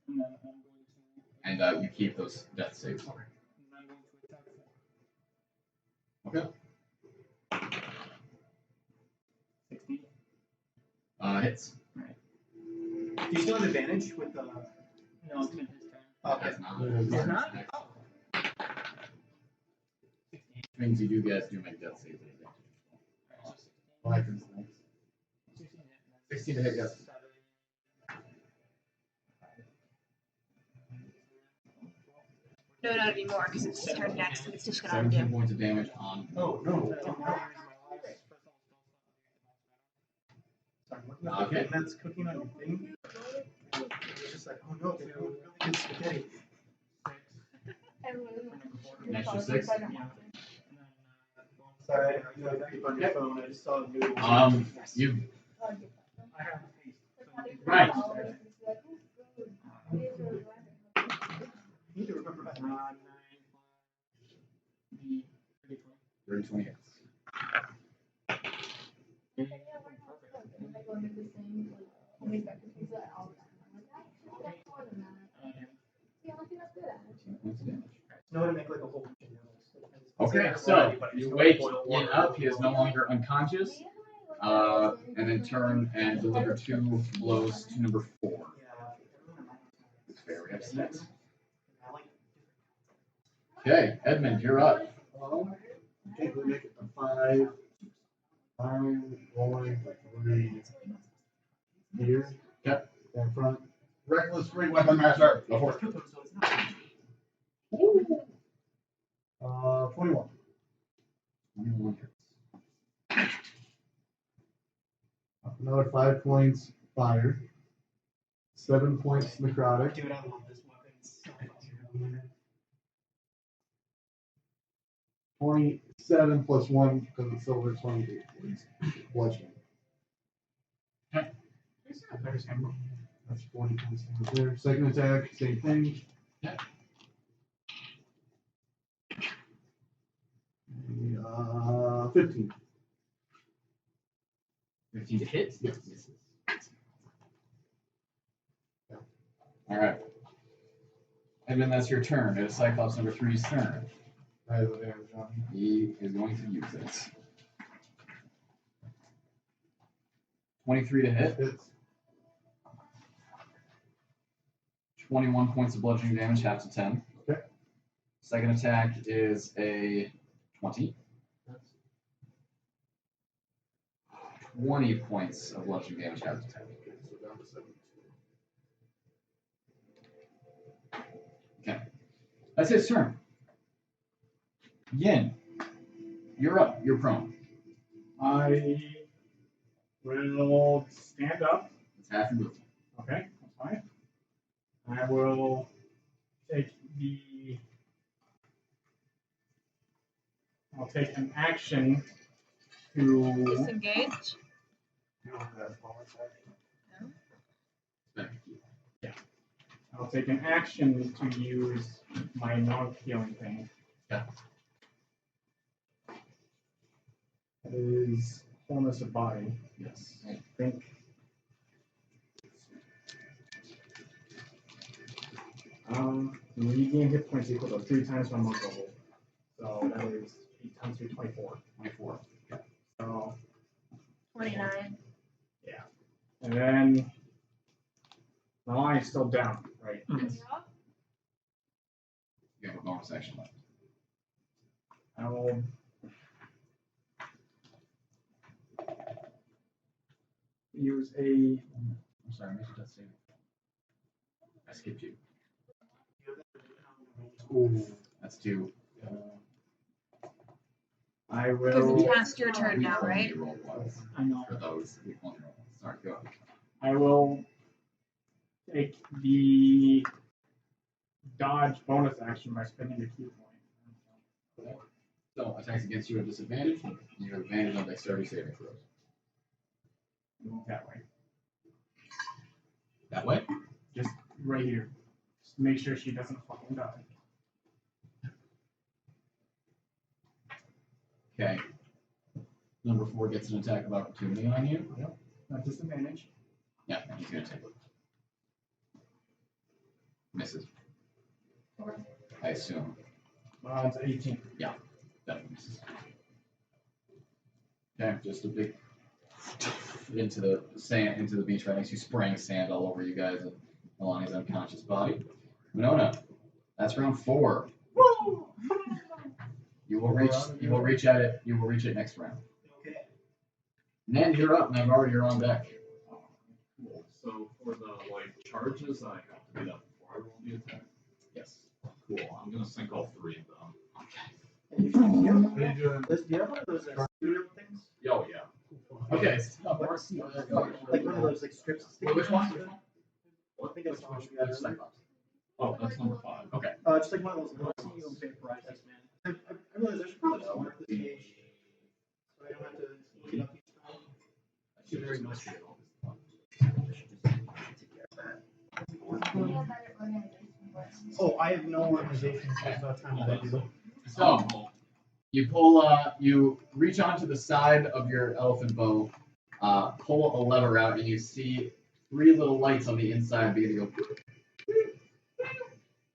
And then I'm going to.
And you keep those death saves.
Okay. And I'm going to attack that.
Okay.
16.
Hits.
Right.
Do you still have advantage with the?
No, it's been his turn.
Okay.
That's not.
It's not?
Oh. Means you do make death saves.
Like it's nice.
16 to hit, yes.
No, not anymore, because it's his turn next, and it's just gonna
17
undo.
points of damage on.
Oh no. Sorry, looking at the thing that's cooking on your thing. It's just like, oh no, they have really good spaghetti.
An extra 6.
Sorry, I know I keep on your phone. I just saw a new.
You.
I have haste.
Right.
I need to remember that.
9 the 30,
30, 20 hits.
Know how to make like a whole bunch of noodles.
Okay, so you wake Yin up. He is no longer unconscious. And then turn and deliver 2 blows to number 4. It's fair. We have 6. Okay, Edmund, you're up.
I think we make it to 5. I'm rolling for 3 here.
Yep.
In front. Reckless free weapon master.
Go for it.
21.
21 hits.
Another 5 points fire. 7 points necrotic.
Dude, I love this weapon. It's so fucking
27 plus 1 because it's silver. 28 points. Bludgeoning. That's 40 points damage there. Second attack, same thing.
Yeah.
15.
15 to hit?
Yes.
Alright. Edmund, that's your turn. It is Cyclops number 3's turn.
I have advantage on him.
He is going to use it. 23 to hit.
Hits.
21 points of bludgeoning damage, half to 10.
Okay.
Second attack is a 20. 20 points of bludgeoning damage, half to 10.
So down to 7.
Okay. That's his turn. Yin, you're up. You're prone.
I will stand up.
It's half your movement.
Okay, that's fine. I will take the. I'll take an action to.
Disengage.
Yeah. I'll take an action to use my non-healing thing.
Yeah.
That is wholeness of body.
Yes.
I think. Regain hit points equal to 3 times my monk level. So that is 8 times 3, 24.
24. Yeah.
So
29.
yeah. And then Nalane is still down, right?
Yes. You have a bonus action left.
I will
Use a.
I'm sorry, I missed that saving. I skipped you.
Ooh.
That's 2.
I
Because
will.
it's past your turn now, right?
We rolled once.
I know.
For those, we only rolled once. Sorry, go ahead.
I will take the dodge bonus action by spending a key point.
So, attacks against you at disadvantage. You have advantage on dexterity saving throws.
That way.
That way?
Just right here. Just make sure she doesn't fucking die.
Okay. Number 4 gets an attack of opportunity on you.
Yep. Not disadvantage.
Yeah, and he's gonna take it. Misses. I assume.
It's 18.
Yeah, definitely misses. Okay, just a big into the sand, into the beach right next to you, spraying sand all over you guys and along his unconscious body. Winona, that's round 4.
Woo!
You will reach at it. You will reach it next round.
Okay.
Nen, you're up. Naivara, you're on deck.
Cool. So for the charges, I have to do that before I roll the attack.
Yes.
Cool. I'm gonna sink all 3 of them.
Do you have one of those studio things?
Oh yeah.
Okay.
Like one of those strips.
Which one?
I think it's
Oh, that's number 5.
Okay.
Just like one of those little studio vaporizers, man. I realize I should probably just mark this page so I don't have to look it up each time.
I should very much get all
Oh, I have no organization about time that I do.
So, you pull, you reach onto the side of your elephant bow, pull a lever out, and you see 3 little lights on the inside begin to go.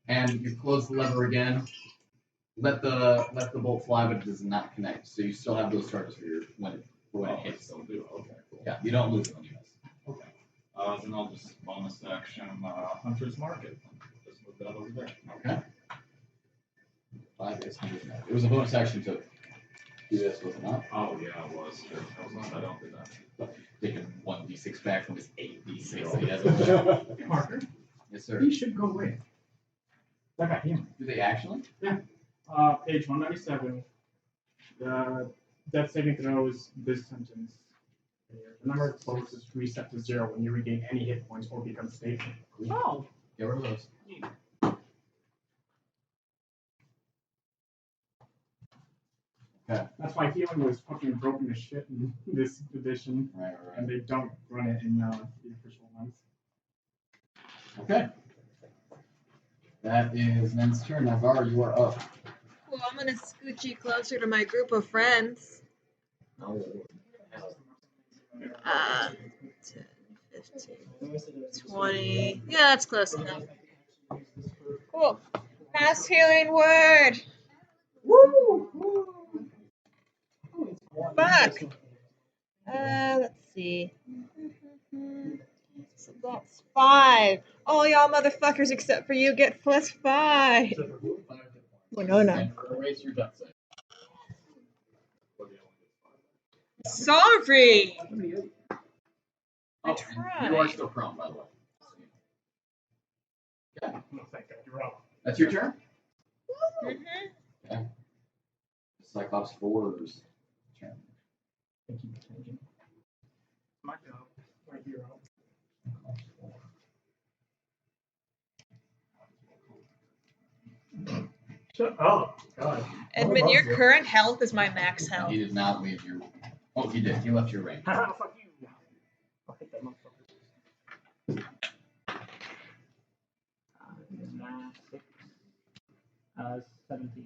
And you close the lever again, let the bolt fly, but it does not connect. So you still have those charges for your when it hits.
Still do. Okay. Cool.
Yeah, you don't lose it when you miss.
Okay. Then I'll just bonus action Hunter's Market. Just move that over there.
Okay. 5 is 100. It was a bonus action to do this, was it not?
Oh yeah, it was. Sure. I don't do that.
Taking 1d6 back from his 8d6 that he has over there.
Marker.
Yes, sir.
He should go away. I got him.
Do they actually?
Yeah. Page 197. Death saving throws this sentence. The number of closes is reset to 0 when you regain any hit points or become stable.
Oh.
Get rid of those. Okay.
That's why healing was fucking broken as shit in this edition.
Right.
And they don't run it in the official ones.
Okay. That is Nen's turn. Naivara, you are up.
Well, I'm gonna scooch you closer to my group of friends. 10, 15, 20. Yeah, that's close enough. Cool. Mass healing word. Woo! Fuck. Let's see. So that's 5. All y'all motherfuckers except for you get +5. Winona.
Erase your death save.
Sorry.
Oh, you are still prone, by the way. Okay.
No, thank God, you're up.
That's your turn?
Mm-hmm.
Okay. Cyclops 4's turn.
Thank you for changing. My job. My hero. Shut up. God.
Edmund, your current health is my max health.
He did not leave your. Oh, he did. He left your range.
Fuck you. I'll hit that motherfucker. 6. 17.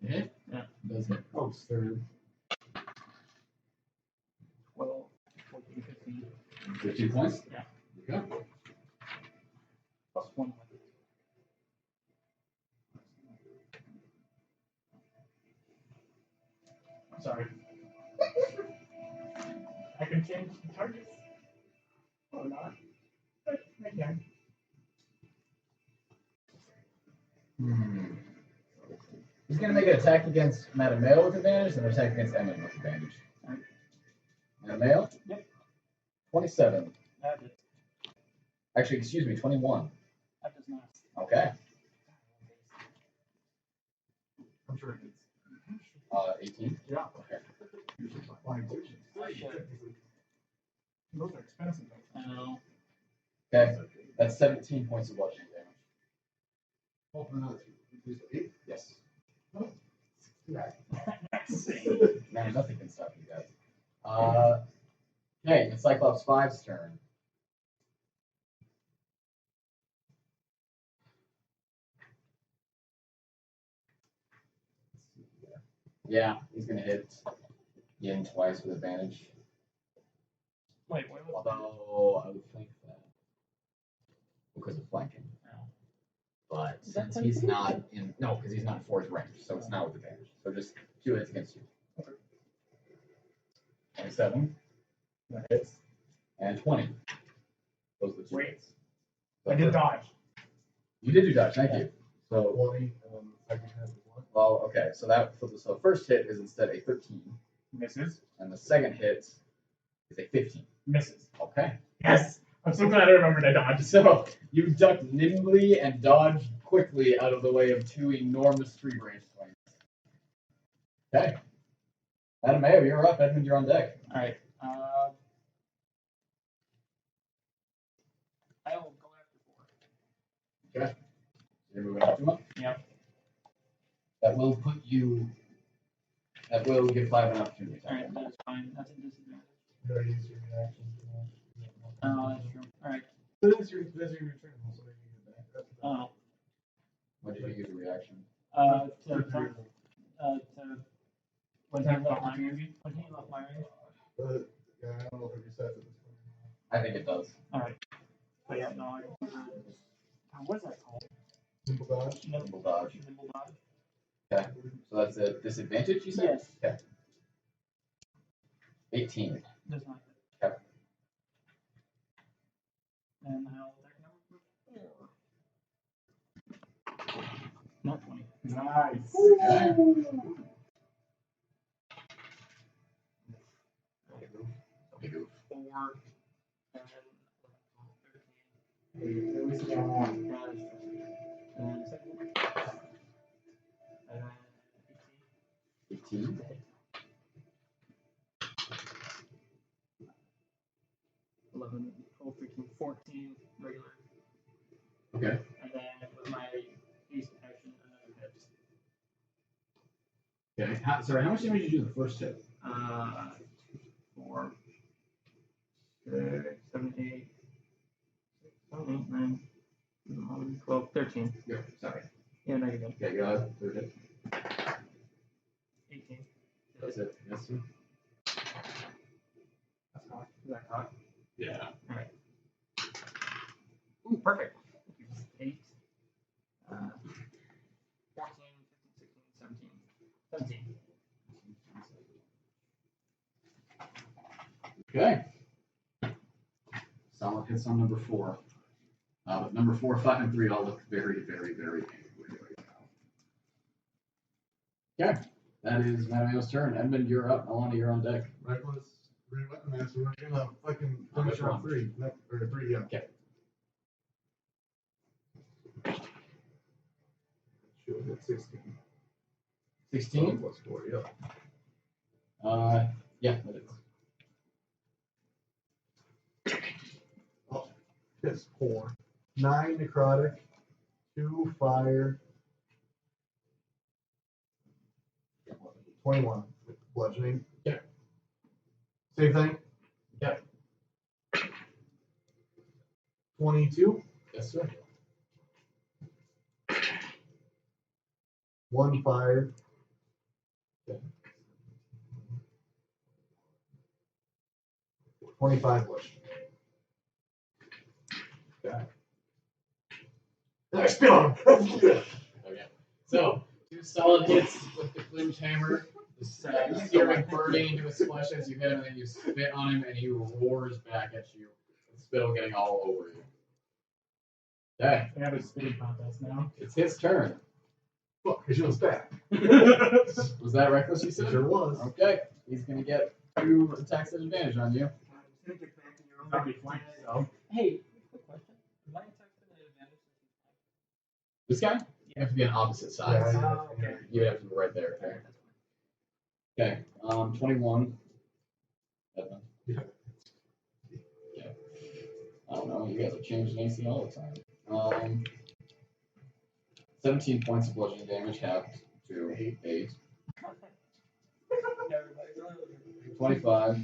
Hit?
Yeah.
Does hit.
Oh, third. 12, 14, 15.
15 points?
Yeah.
Okay.
Plus 1. I'm sorry. I can change the targets. Or not. But I can.
He's going to make an attack against Mattimeo with advantage and an attack against Edmund with advantage. Mattimeo?
Yep.
27.
That is.
Actually, excuse me, 21.
That does not.
Okay.
I'm sure it's.
18.
Yeah.
Okay.
Those are expensive.
I know.
Okay. That's 17 points of bludgeoning damage.
Open another 2. 8?
Yes.
Oh.
Man, nothing can stop you guys. Okay, it's Cyclops 5's turn. Yeah, he's gonna hit Yin twice with advantage.
Wait, what was
Although I would think that because of flanking.
Oh.
But
Is that
since
something?
he's not in because he's not in force range, so it's not with advantage. So just 2 hits against you. 27. That hits. And 20. Those are the 2
Wait.
hits.
I did dodge.
You did do dodge, thank you. So
20, second half is 1.
well, okay, so the first hit is instead a 13.
Misses.
And the second hit is a 15.
Misses.
Okay.
Yes. I'm so glad I remembered I dodged.
So you duck nimbly and dodge quickly out of the way of 2 enormous tree branch swings. Okay. Mattimeo, you're up. Edmund, you're on deck.
All right. I will go after 4.
Okay. You're moving up to him?
Yep.
That will put you. That will give 5 an opportunity.
All right, that's fine. That's a disadvantage.
You already used your reaction.
Oh, that's true. All right.
That's your turn. So you get back.
Oh.
When did you use your reaction?
When he left my range. When he left my range.
Yeah, I don't know if it resets at this point.
I think it does.
All right. But yeah, no, I. What's that called?
Simple dodge.
Nimble dodge.
Nimble dodge.
Okay. So that's a disadvantage, you said?
Yes.
Okay. 18.
Does not.
Okay.
And I'll attack number 4. Not 20.
Nice.
Okay.
4. And
18.
11, 12, 13, 14 regular.
Okay.
And then with my haste action, another hit.
Okay. Sorry, how much damage did you do the first hit?
4, 6, 7, 8, 9, 11, 12, 13.
Yeah, sorry.
Yeah, no, you're good.
Okay, go ahead. Third hit.
18.
That's it. Yes, sir.
That's cocked. Is that cocked?
Yeah.
Alright. Ooh, perfect. 8. 14, 15, 16, 17. 17.
Okay. Solid hits on number 4. But number 4, 5, and 3 all look very, very, very angry right now. Okay. That is Mattimeo's turn. Edmund, you're up. Nalane, you're on deck.
Reckless, great weapon master. We're gonna fucking finish round 3. Or 3, yeah.
Okay.
Should hit 16.
16?
Plus 4, yeah.
Yeah, that is.
Oh, it's 4. 9 necrotic, 2 fire, 21 bludgeoning.
Yeah.
Same thing?
Yeah.
22.
Yes, sir.
1 fire.
Okay.
25 bludgeoning.
Okay.
I spit on him.
Okay. So, 2 solid hits with the Klimisch hammer. The searing burning into his flesh as you hit him, and then you spit on him, and he roars back at you. The spittle getting all over you. Okay.
We have a spitting contest now.
It's his turn.
Fuck, because you was back.
Was that reckless, you said?
Sure was.
Okay. He's going to get 2 attacks at advantage on you.
I'm just gonna get back in your
Somebody flanked, so.
Hey, quick question. Am I texting an advantage?
This guy? You have to be on opposite sides.
Okay.
You have to be right there. Okay. 21. Edmund.
Yeah.
Okay. I don't know. You guys are changing AC all the time. 17 points of bludgeoning damage, halved to 8. 25.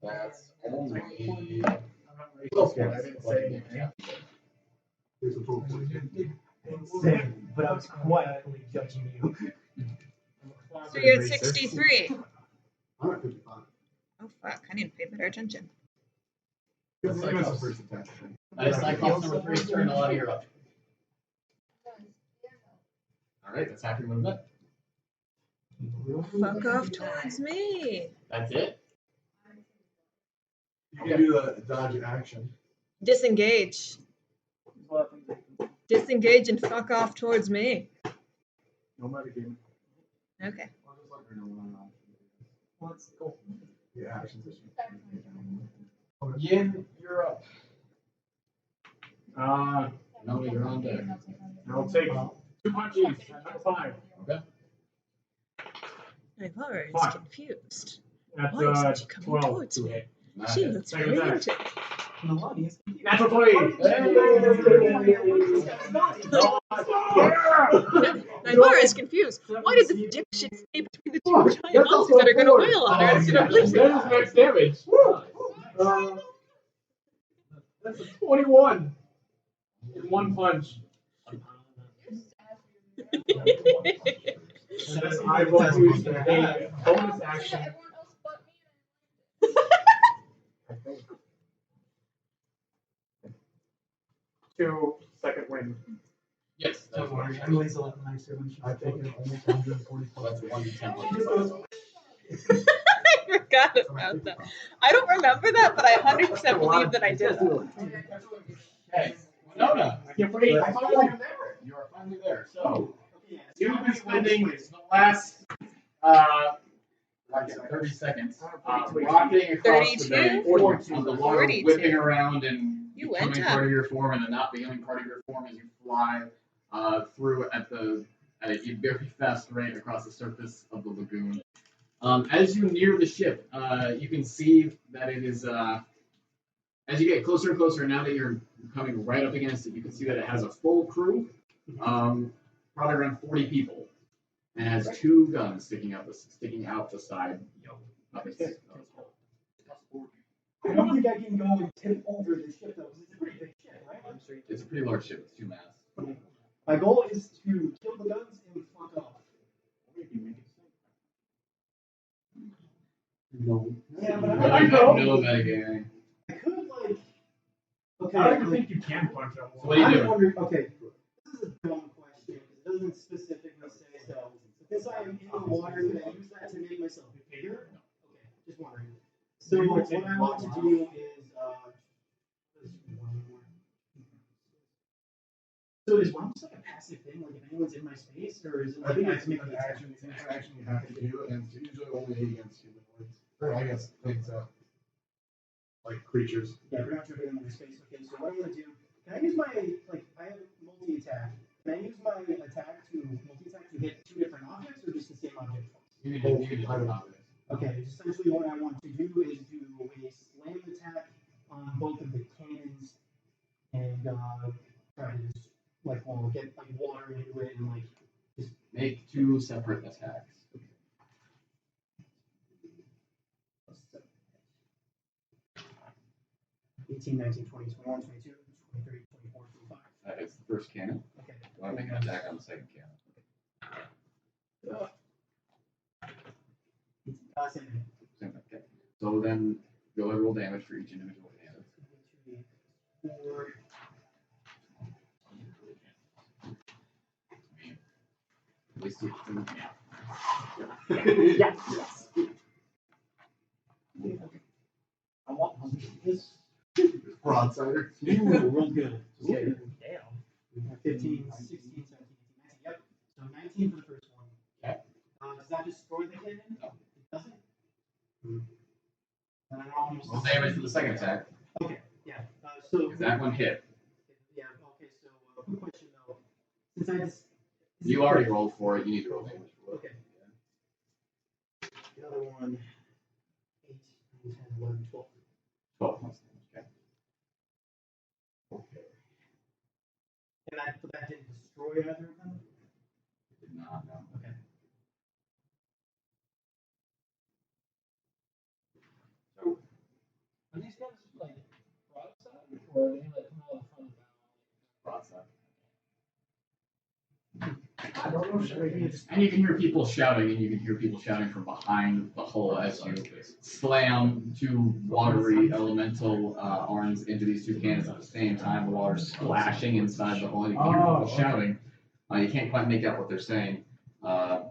That's only.
Okay, I didn't say anything.
There's a total 14.
Insane, but I was quietly judging you.
So you're at 63.
I'm at 55.
Oh fuck! I need to pay better attention.
That's
That's
like
the first attack.
Cyclops number 3's turn. Nalane, you're up. Alright, that's half your movement.
Fuck off towards me.
That's it?
You can do the dodge action.
Disengage. Disengage and fuck off towards me.
No matter game.
Okay.
Let's go.
Yeah, action.
Yin, you're up.
No,
you're on deck.
I'll take 2 punches. Number 5.
Okay.
Naivara is
Fine.
confused.
That's
Why isn't she coming
12
towards
to
me?
hit.
She looks
Second
very
attack.
into
Nalane is confused.
Natural 20.
Naivara is confused. Why did the dipshit stay between the two giant monsters that are gonna wail on her instead of leaving?
That is max damage. That's a 21. In 1 punch. I will use a bonus action. To second wind.
Yes, that's
Don't worry,
one.
Emily's a lot nicer when she's
I've taken almost 140
That's 1d10.
I forgot about that. I don't remember that, but I 100% believe that I did that.
Okay. Winona,
I can't wait.
you are finally there. So, you've been spending the last 30 seconds rocking across the bay
32?
on the water,
42.
whipping around and
You went
becoming
up.
part of your form and then not becoming part of your form as you fly through at a very fast rate across the surface of the lagoon. As you near the ship, you can see that it is, as you get closer and closer, now that you're coming right up against it, you can see that it has a full crew, probably around 40 people, and has 2 guns sticking out the side of its hull.
I don't think I can go and tip over the ship though, because it's a pretty big ship, right?
It's a pretty large ship with 2 masts.
My goal is to kill the guns and fuck off.
No.
Yeah, but
I
I
know
know.
metagaming.
I could like. Okay.
I don't think you can punch up.
So what do you do?
I'm wondering. Okay, this is a dumb question because it doesn't specifically say so. Since I am in the water, can I use that to make myself bigger? Okay, just wondering. So what I want to do is so is one just like a passive thing, like if anyone's in my space, or is it
I
like
think
I
it's
make
an
an
action you have to do, and it's usually only against humanoids. Or I guess things like creatures.
Yeah, we're not sure if in my space. Okay, so what I'm gonna do? Can I use my like I have multi-attack? Can I use my attack to multi-attack to hit 2 different objects, or just the same object?
You can just
Okay, essentially what I want to do is do a slam attack on both of the cannons, and try to just like get like water into it and like just
make 2 separate attacks.
18, 19, 20, 21, 22, 23, 24, 25.
That is the first cannon.
Okay.
You want to make an attack on the second cannon.
Same thing.
Same thing. Okay. So then go ahead and roll damage for each individual cannon.
4.
At least 2.
Yeah. I want this.
Broadsider.
Ooh, real good. Okay.
Damn.
15, 16, 17, 18, 19. Yep. So 19 for the first one.
Okay.
that destroy the cannon?
No.
It doesn't? Then I almost.
Roll damage for the second attack.
Okay, yeah. So.
That one hit.
Yeah, okay, so quick question though. Since I just.
You already rolled for it, you need to roll damage for it.
Okay. The other one, 8, 9, 10, 11, 12.
12 points. Okay.
Okay. And that didn't destroy either of them?
It did not, no.
Okay.
So, are these guys like broadside, or are they like come out of the front of the battle?
Broadside.
I don't know, should I be just.
And you can hear people shouting, and you can hear people shouting from behind the hull as you slam two watery elemental arms into these two cannons at the same time. The water's splashing inside the hull. You can hear people shouting. You can't quite make out what they're saying.
Can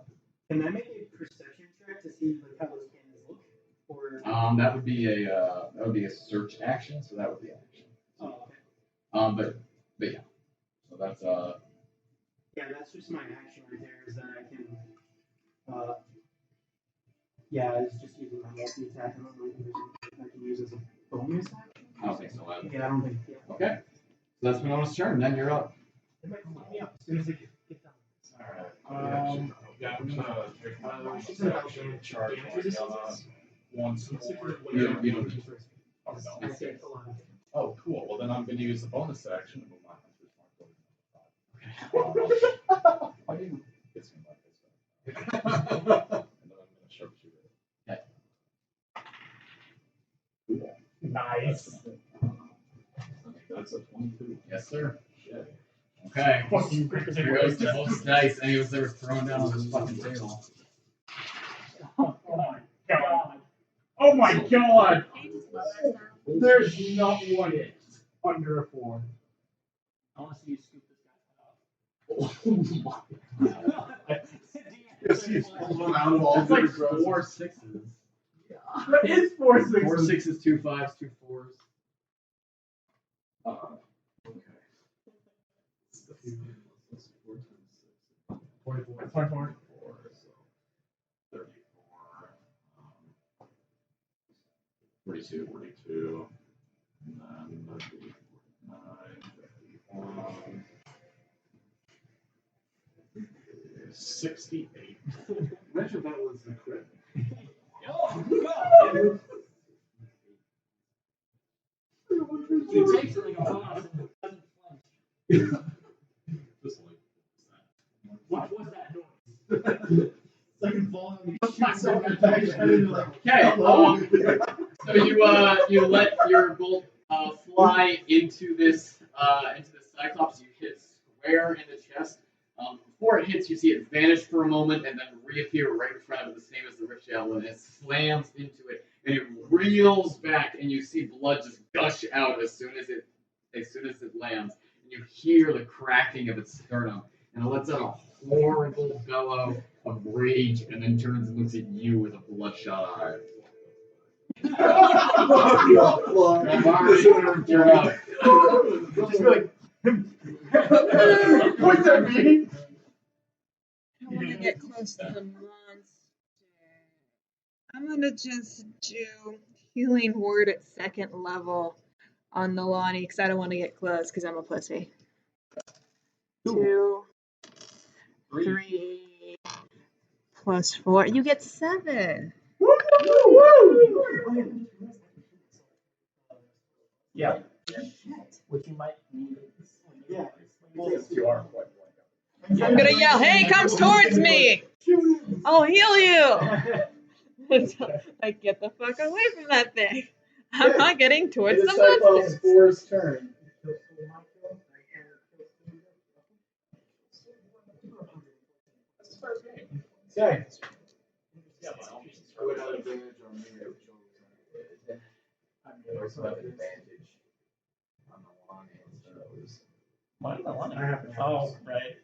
I make a perception check to see like how those cannons look? Or
that would be a search action, so that would be action.
okay.
But yeah. So that's
Yeah, that's just my action right there. Is that I can yeah, it's just using my multi attack. I don't really think there's anything I can use as a bonus action.
I don't think so.
Yeah, I don't think. Yeah.
Okay. So that's Winona's turn. Then you're up.
It might fuck me up as soon as I get done.
Alright. Yeah, I'm gonna take my section, charge once more.
You don't.
Oh, no. Oh, cool. Well, then I'm going to use the bonus action to move my hunter's mark. I didn't get some like this. And then I'm going to sharpshoot it.
Okay.
Nice.
That's a 22.
Yes, sir.
Shit.
Okay.
Fucking
Here goes the most dice any of us ever thrown down on this fucking table.
Oh my god. Oh my god. There's not one under a 4.
I want to see you scoop this guy out.
Yes, he's pulling out of all
That's
the
like
aggressive.
4 6s.
That is 4 6s.
4 6s, 2 5s, 2 4s.
Okay.
24.
34, so 34. 42, 42. And then that'd be 49, 51. 68.
Imagine that was the crit.
He takes it like a boss and doesn't flinch.
Just like
What was that noise?
Second fall, you shoot someone back and you're like,
Okay. So you let your bolt fly into this Cyclops. You hit square in the chest. Before it hits, you see it vanish for a moment and then reappear right in front of it, the same as the Rift-Javelin, and it slams into it, and it reels back, and you see blood just gush out as soon as it lands, and you hear the cracking of its sternum, and it lets out a horrible bellow of rage, and then turns and looks at you with a bloodshot eye. You're up.
just like,
What's that mean?
I want to get close to the monster. I'm gonna just do healing word at 2nd level on Nalane because I don't want to get close because I'm a pussy. 2, 3, plus 4. You get 7.
Yeah. Which you might need.
yeah.
you are quite
I'm gonna yell, "Hey, comes towards me! I'll heal you!" Like, get the fuck away from that thing. I'm not getting towards the monsters.
Four's turn. Okay.
Yeah, by all means.
I would have advantage on me.
You also have advantage on the long instead of those.
I have oh, right.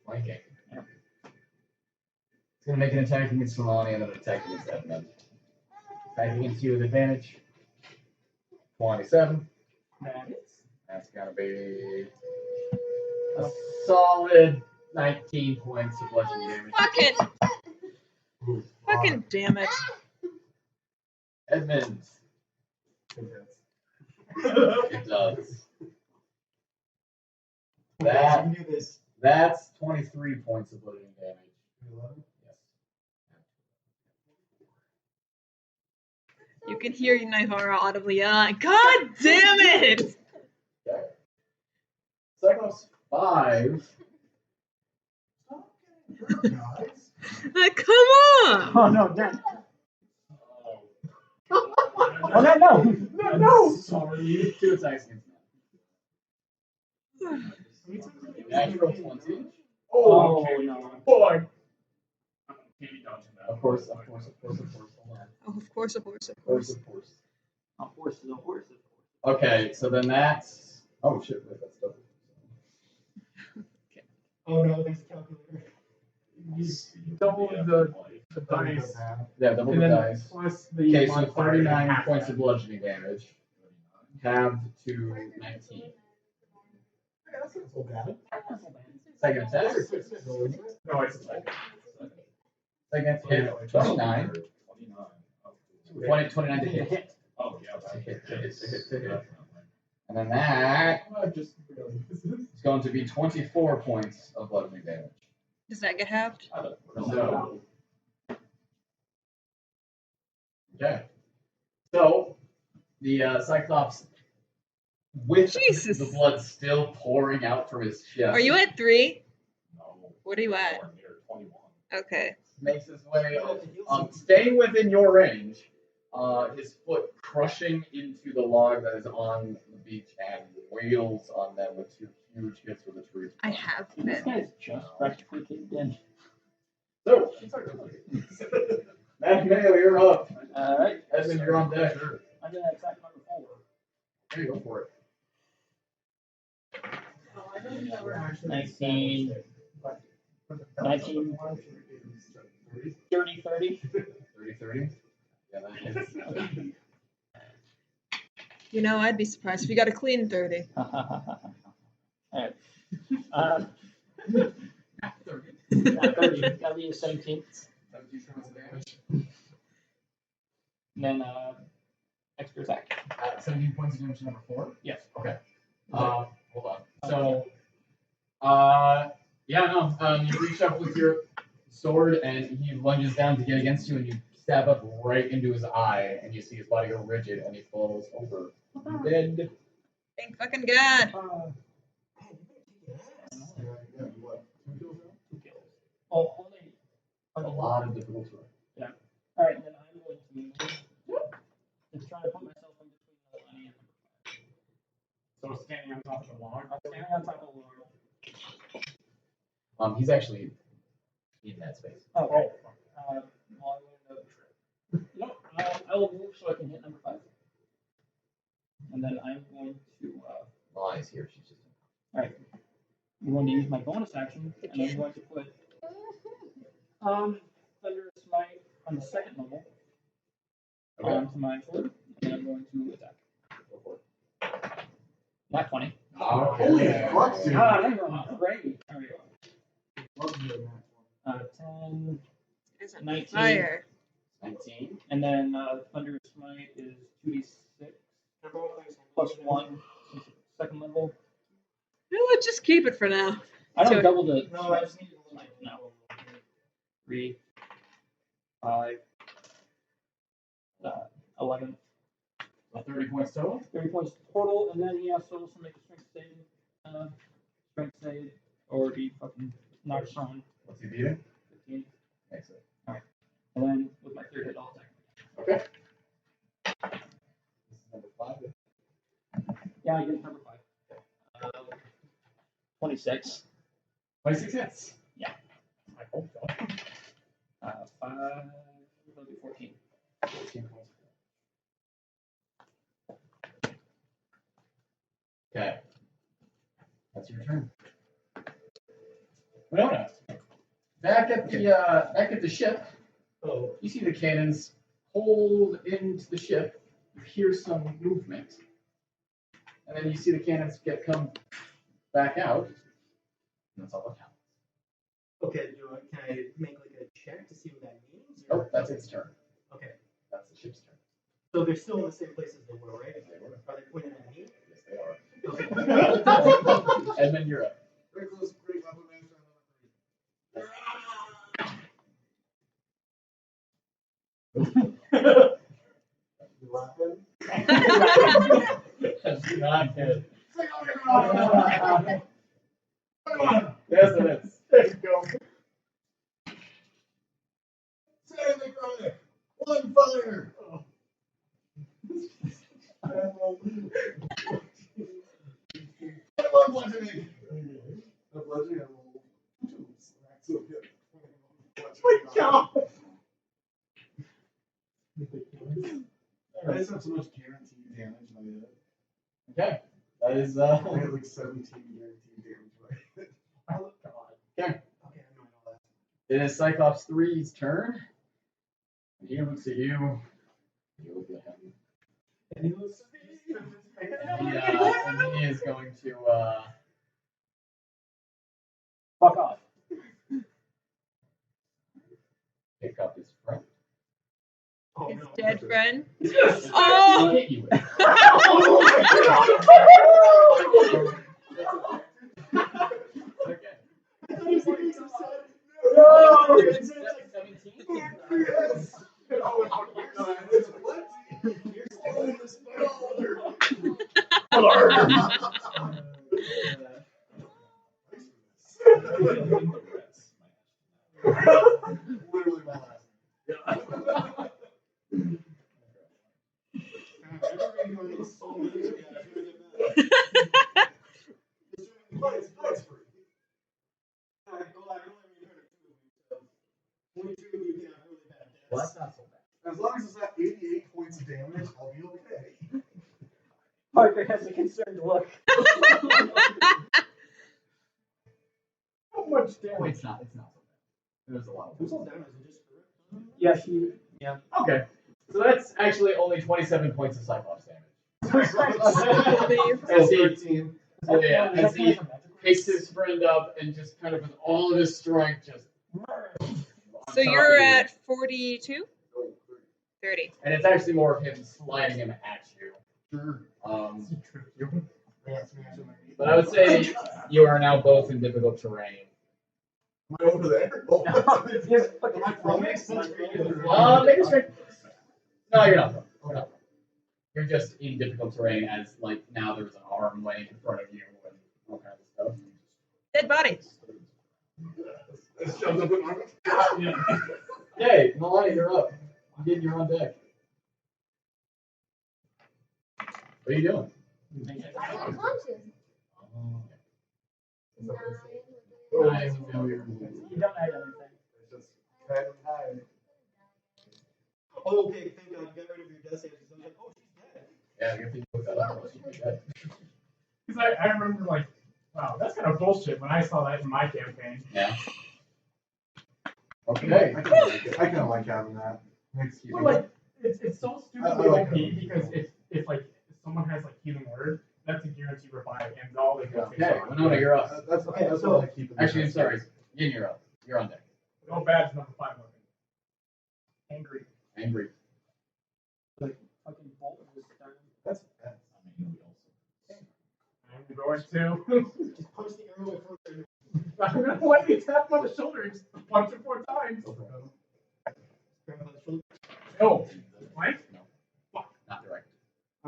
Flanking. Yeah. It's gonna make an attack against Nalane and then an attack against Edmund. Attack against you with advantage. 27. That's gonna be a solid 19 points of bludgeoning damage.
Fucking Fucking damn it.
Edmund. It does.
That, do this.
That's 23 points of bludgeoning damage.
11?
Yes.
You can hear Naivara audibly yelling, God damn it!
Okay. Cyclops 5.
Guys?
Come on!
Oh no, Dan.
Oh,
no.
no! Sorry. 2 attacks against him. Natural 20.
Oh no.
Boy. Maybe dodging that.
Of course. Hold on.
Oh, of course.
Of course.
A horse is a horse.
Okay, so then that's. Oh shit, wait, that's double.
Oh no, there's a calculator.
You double the dice.
Yeah, double
And
the
then
dice.
plus the
Okay, so
modifier,
39
half
points
that.
of bludgeoning damage. Halved to 19.
That's not so bad.
Second attack.
No, it's like
Second hit, 29. 29 to hit.
Oh, yeah.
To hit. And then that is going to be 24 points of bludgeoning damage.
Does that get halved?
So, okay. So, the Cyclops, with
Jesus.
the blood still pouring out from his chest,
Are you at 3?
No.
What are you at?
Or near 21.
Okay.
makes his way, staying within your range, his foot crushing into the log that is on the beach and wails on them with 2 huge hits with its roots.
I have
This
been.
guy's just practically kicked in.
So, Mattimeo, you're up.
Alright.
Edmund, you're on deck.
I'm gonna attack number 4.
There you go for it.
19. 19. 30, 30.
30. Yeah, that hits.
You know, I'd be surprised if you got a clean 30.
Alright. 30. That'll be a 17.
17 points of damage.
And then extra attack.
17 points of damage to number 4?
Yes.
Okay. Hold on. So, you reach up with your sword and he lunges down to get against you and you stab up right into his eye and you see his body go rigid and he falls over. Dead.
Thank fucking God.
Oh, only.
A lot of difficulty.
Yeah. Alright, then I'm going to move to try to put myself in between Nalane and number 5.
So standing on top of the log.
I'm standing on top of the log.
He's actually in that space.
Oh, well, I'm going to. No, I will move so I can hit number 5. And then I'm going to.
Lies here. She's just.
Alright. I'm going to use my bonus action, and I'm going to put Thunder Smite on the 2nd level onto my sword, and then I'm going to attack.
Go for it.
Not 20.
Holy fuck, dude.
Ah, I'm going crazy. There we go. 10,
Isn't
19.
fire.
19.
And then Thunder Smite is 2d6 plus 1 since it's 2nd level.
No, let's just keep it for now.
I don't
So-
double the.
No, I just need to
Smite. No. 3, 5, 11.
30 points total.
30 points total, and then he has to also make a strength save, or be fucking knocked prone.
What's he beating?
15.
Excellent.
Alright. And then with my 3rd hit, I'll attack.
Okay. This is number 5.
Yeah, I get number 5. 26.
26 hits.
Yeah.
I hope so.
5, that'll be 14.
14 points. Okay. That's your turn. Winona. Back at the ship.
Oh.
You see the cannons hold into the ship. You hear some movement. And then you see the cannons come back out. And that's all that happens.
Okay, can I make like a check to see what that means?
Oh, that's its turn.
Okay.
That's the ship's turn.
So they're still in the same place as they were, right?
They were.
Are they pointing at me?
Yes, they are.
Okay.
Edmund, you're up.
Very close, great weapon master.
You laughing?
That's not good.
Come on!
Yes, it is.
There you go.
Say the Groeneweg. One fire! One bludgeoning. The bludgeoning I rolled 2. So good.
My God.
I just have so much guaranteed damage in my head.
Okay. That is
I have like 17 guaranteed damage in my head.
Oh, God.
Okay.
Okay, I know that.
It is Cyclops 3's turn. And he looks at you. You look at him.
And he looks at me.
And he is going to
Fuck off.
pick up his friend.
Oh,
His
no.
dead friend.
Yes.
Oh!
Hit you with it. Okay.
I thought he was gonna be so sad.
No!
It's
17.
Yes! Oh my God, it's plenty! You're still in this fight, brother! Literally my last name.
Well, that's not so bad.
As long as it's not 88 points of damage, I'll be okay.
Parker has a concerned look.
How much
Oh,
damage?
it's not so bad. There's a lot of
Who's all damage? Just
Yeah, she. Yeah.
Okay. So that's actually only 27 points of Cyclops damage. As he, as he picks his friend up and just kind of with all of his strength just.
So you're at 42? 30.
And it's actually more of him sliding him at you.
Sure.
But I would say you are now both in difficult terrain.
Am I over there? Oh. Am I from it?
Make a strength. No, you're not. Okay. You're just in difficult terrain as like now there's an arm laying in front of you and all kinds of stuff.
Dead body.
It shows up in my
Hey, Nalane, you're up. You're on deck. What are you doing?
I'm unconscious.
Nice.
You don't add anything.
It's just red and high.
Oh, okay, thank God. You got rid of your death saves. I was like, oh, she's dead.
Yeah, I guess you look that up.
Because I remember like, wow, that's kind of bullshit when I saw that in my campaign.
Yeah. Okay.
I kind of like having that. Makes you
Well, like it's so stupidly OP because if someone has like healing word, that's a guaranteed revive and all they can say.
Okay, Winona, you're up.
That's
Okay,
that's
so-
what I keep in
Actually, I'm
mind.
sorry. Yin, you're up. You're on deck.
Oh, bad is number 5 weapon.
Angry.
Angry.
Fucking bolt was done.
That's
I'm going to.
Just punch the arrow in front of her.
I'm gonna lightly tap him on the shoulder and just punch him 4 times.
Grab him by the shoulder.
Oh, what?
No. Not direct.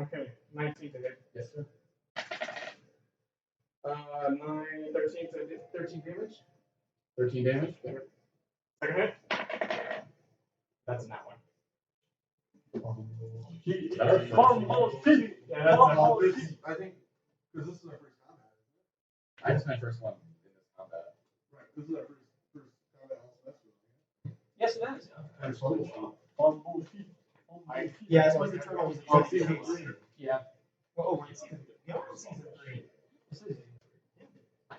Okay, 19 to hit.
Yes, sir.
9, 13 to 13 damage.
13 damage.
Second hit. That's not one.
Better.
Yeah, that's not
I think because this is our first combat.
I just my first one in this combat.
Right. This is our first combat semester.
Yes, it is.
Yeah, it's supposed to turn over
Oh, season 3.
Yeah.
Oh, we're in season 3. Yeah, we're in season 3. This is season 3.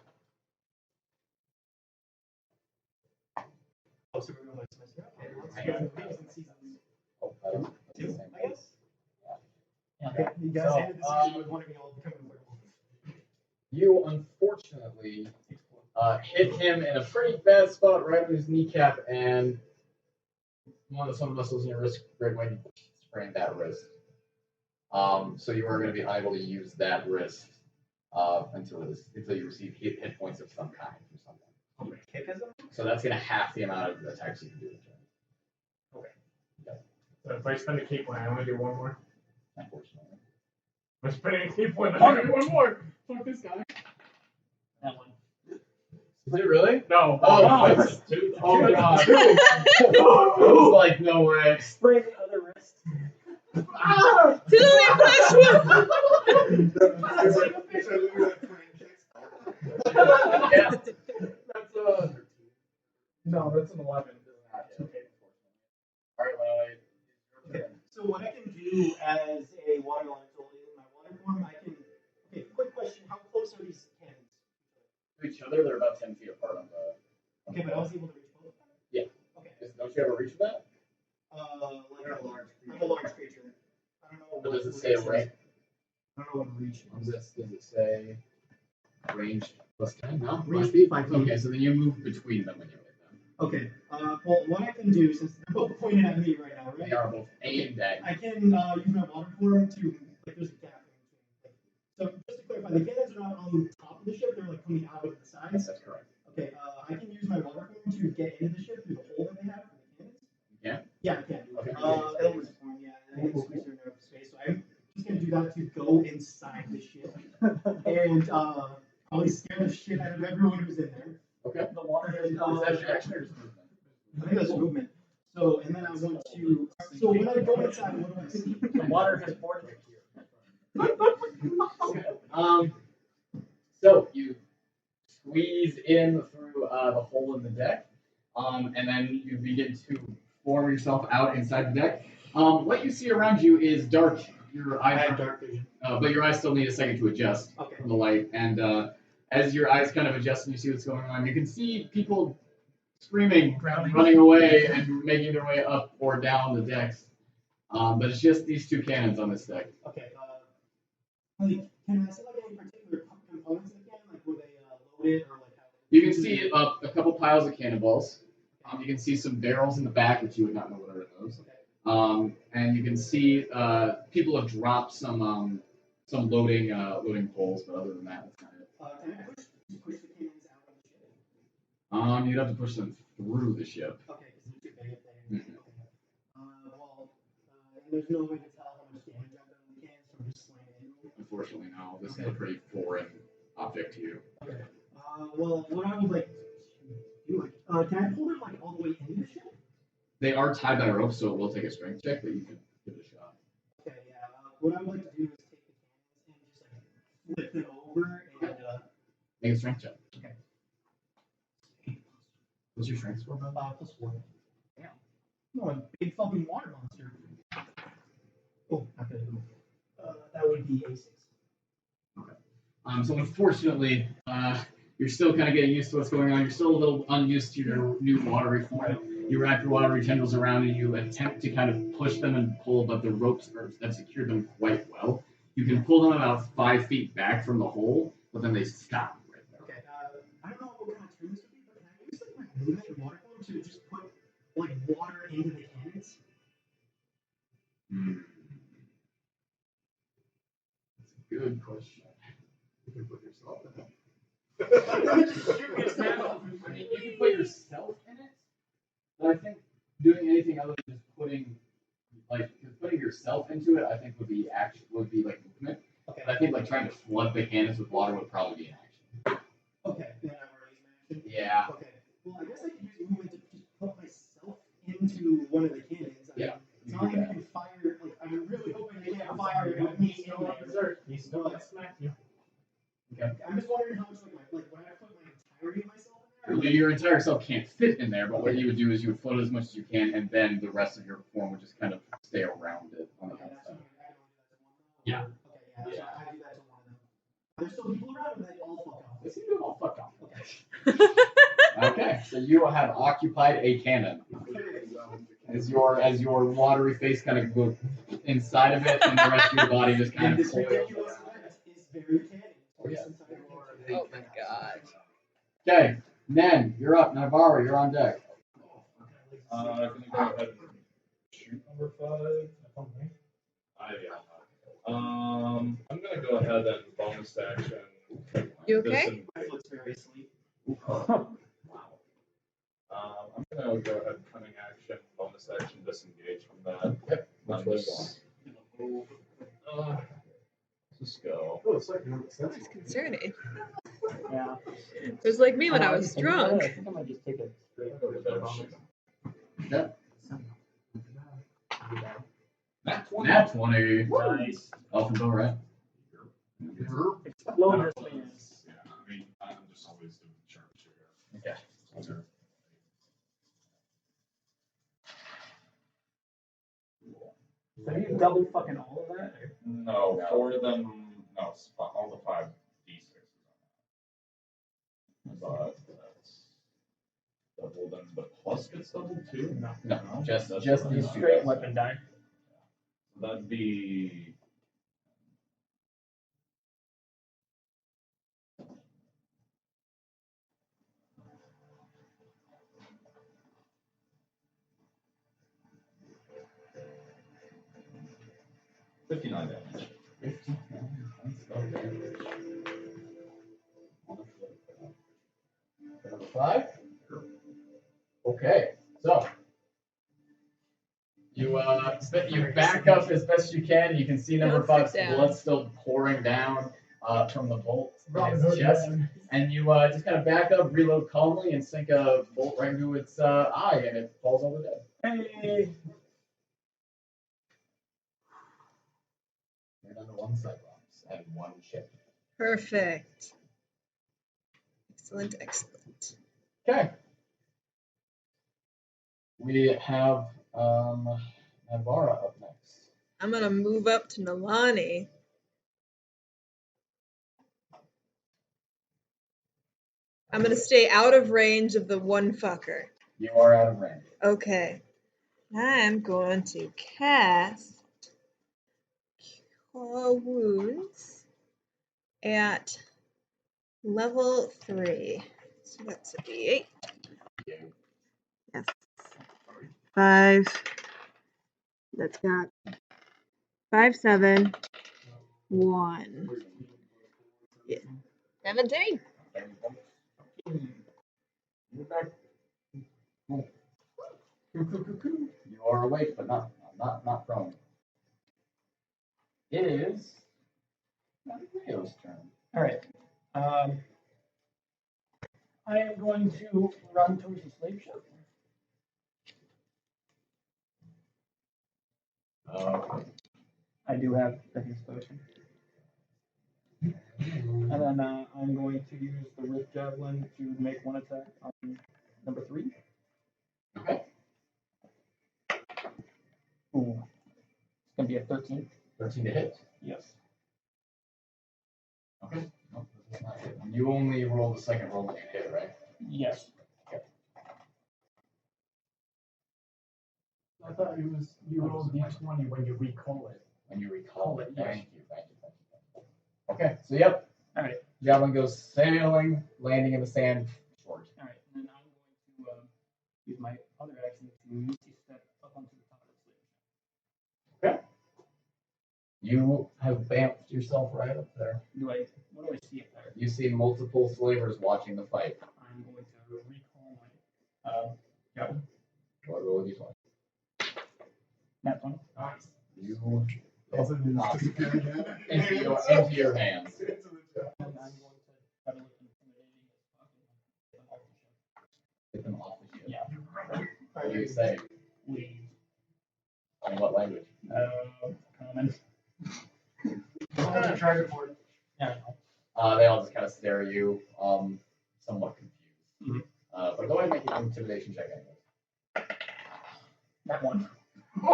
Oh, so we're going like semester. Okay, let's go. Maybe in season
Oh, I don't know.
2, I guess.
Yeah.
Okay, you guys
So,
ended the season with one of y'all becoming werewolves.
You unfortunately hit him in a pretty bad spot right on his kneecap, and one of the muscles in your wrist, Graypaw, you sprained that wrist. So you are going to be unable to use that wrist until you receive hit points of some kind from someone. So that's going to half the amount of attacks you can do in turn.
Okay. Yep. So if I spend a key point, I only do one more.
Unfortunately.
If I spend a key point, I only do one more. Fuck this guy.
That one.
Is it really?
No.
Oh, it's two. Oh god. It was like no way.
Spray the other wrist.
Ah!
Yeah.
That's no, that's an 11.
Alright,
Okay, so what I can do as a water elemental in my water form, I can. Okay, quick question: how close are these cannons?
to each other, they're about 10 feet apart on the.
Okay, but I was able to reach both of them.
Yeah.
Okay.
Don't you ever reach that?
Like I'm a large creature. I don't know.
Or does it say range?
I don't know what reach is.
Does it say range plus 10? No?
Range 5 feet.
Okay, so then you move between them when you hit them.
Okay. Well, what I can do, since they're both pointed at me right now, right?
They are both aimed at
I can use my water form to, like, there's a gap in between. So just to clarify, the cannons are not on top of the ship; they're like coming out of the sides.
That's correct.
Okay. I can use my water form to get into the ship through the hole that they have for the cannons.
Yeah.
Yeah, I can.
Okay.
Elements form. Yeah, I can squeeze through enough space. So I'm just gonna do that to go inside the ship and probably scare the shit out of everyone who's in there.
Okay.
The water
And,
Is that your action or just movement?
I think that's movement. So, and then I want to. So when I go inside, what do I see?
The water has boarded it.
So you squeeze in through the hole in the deck, and then you begin to form yourself out inside the deck. What you see around you is dark. Your eyes
have
are
dark vision.
but your eyes still need a second to adjust from the light. And as your eyes kind of adjust and you see what's going on, you can see people screaming, running away, and making their way up or down the decks. But it's just these two cannons on this deck.
Okay. Like, can I see like any particular components in the cannon, like were they loaded or like how?
You can see a couple piles of cannonballs. You can see some barrels in the back, which you would not know what are those.
Okay.
And you can see people have dropped some loading poles, but other than that, that's not it.
Can I push the cannons out of the ship?
You'd have to push them through the ship.
Okay, because they're too big if they. Okay. There's no way to tell how much damage I've done on the cannons from just slamming into them.
Unfortunately, no. This is a pretty foreign object to you.
Okay. Well, what I would like to do, can I pull them like all the way into the ship?
They are tied by rope, so it will take a strength check, but you can give it a shot.
Okay, yeah. What I would like to do is take the cannons and just like flip them over and
Make a strength check.
Okay.
What's your strength score, bud?
+4. Yeah. No, a big fucking water monster. Oh, not gonna do it. That would be a 6.
Okay. So unfortunately, you're still kind of getting used to what's going on. You're still a little unused to your new watery form. You wrap your watery tendrils around and you attempt to kind of push them and pull, but the ropes have secured them quite well. You can pull them about 5 feet back from the hole, but then they stop right there.
Okay. I don't know what kind of turn this would be, but can I use like my movement and water form to just put like water into the cannons?
That's a good question. You can put yourself in it. I mean, you can put yourself in it, but I think doing anything other than just putting yourself into it, I think would be like movement.
Okay.
But I think like trying to flood the cannons with water would probably be an action.
Okay. Then I've already used my action.
Yeah.
Okay. Well, I guess I could use movement to just put myself into one of the cannons.
Yeah.
It's not like I can fire. Like I'm really hoping I can't fire with me in there.
He's still gonna smack you.
Okay.
I'm just wondering how much like when I put my entirety of myself in there.
Your entire self can't fit in there, but what you would do is you would float as much as you can, and then the rest of your form would just kind of stay around it on the
Okay, that's
outside.
okay.
Yeah.
Okay, yeah, I do that to one of them. Are there still people around, or they all fuck off?
They seem to have all fucked off.
Okay.
Okay, so you have occupied a cannon. As your watery face kind of goes inside of it, and the rest of your body just kind
And
of
this
coils
ridiculous
around.
event is very canny.
Oh, yeah.
Oh my god.
Okay, Nen, you're up. Naivara, you're on deck.
I'm gonna go ahead and
number 5.
I'm gonna go ahead and bonus action.
You okay?
Looks very asleep.
Wow. I'm gonna go ahead and cunning action, bonus action, disengage from that.
Yep.
I'm just gonna move. Just go.
Oh, it's like
That's concerning.
Yeah.
It was like me when I was
I
drunk.
think I might just take a straight bonus.
Yeah.
Nat 20.
Nat 20.
Nice.
Off and go, right?
Explode this man.
Yeah, I mean, I'm just always doing sharpshooter.
Okay.
So you double fucking all of that? Or?
No, 4 of them. No, all the 5 d6s on that. But that's double then. The plus gets doubled too?
No, just
That's
these
right.
two
Straight
guys.
weapon die.
That'd be. $59 damage.
15 points of damage. Number 5? Okay, so you you back up as best you can. You can see number
Don't
5's
sit down.
blood still pouring down from the bolt in his chest, and you just kind of back up, reload calmly, and sink a bolt right into its eye, and it falls over dead.
Hey.
You're down to 1 Cyclops and 1 ship.
Perfect. Excellent, excellent.
Okay. We have Naivara up next.
I'm gonna move up to Nalane. I'm gonna stay out of range of the one fucker.
You are out of range.
Okay. I'm going to cast Cure Wounds at level 3. So that's a D8. Yes. 5. That's got 5, 7, 1. Yeah. 17.
You are awake, but not prone. It is Leo's turn.
All right. I am going to run towards the slave ship. I do have the haste potion. And then I'm going to use the Rift Javelin to make 1 attack on number 3.
Okay.
Ooh. It's going to be a 13.
13 to hit.
Yes.
Okay. Nope, that's not hit. You only roll the second roll when you hit, right?
Yes.
Okay.
I thought it was you roll d20 when you recall it.
When you recall it.
Yes.
Thank you. Okay, so yep.
All right.
Javelin goes sailing, landing in the sand. Short.
All right. And then I'm going to use my other action to Misty Step up onto the top of the slave.
Okay. You have bamfed yourself right up there.
What do I see up there?
You see multiple slavers watching the fight.
I'm going to recall my javelin.
Go ahead, roll a d20.
Nat 20.
Nice.
You
Also,
into your hands.
And I'm going to try to look intimidating as possible.
Get them off the ship.
Yeah.
What do you say?
Leave.
In what language?
Common.
Dragonborn.
Yeah.
They all just kind of stare at you, somewhat confused.
Mhm.
But go ahead and make an intimidation check anyway.
That one.
I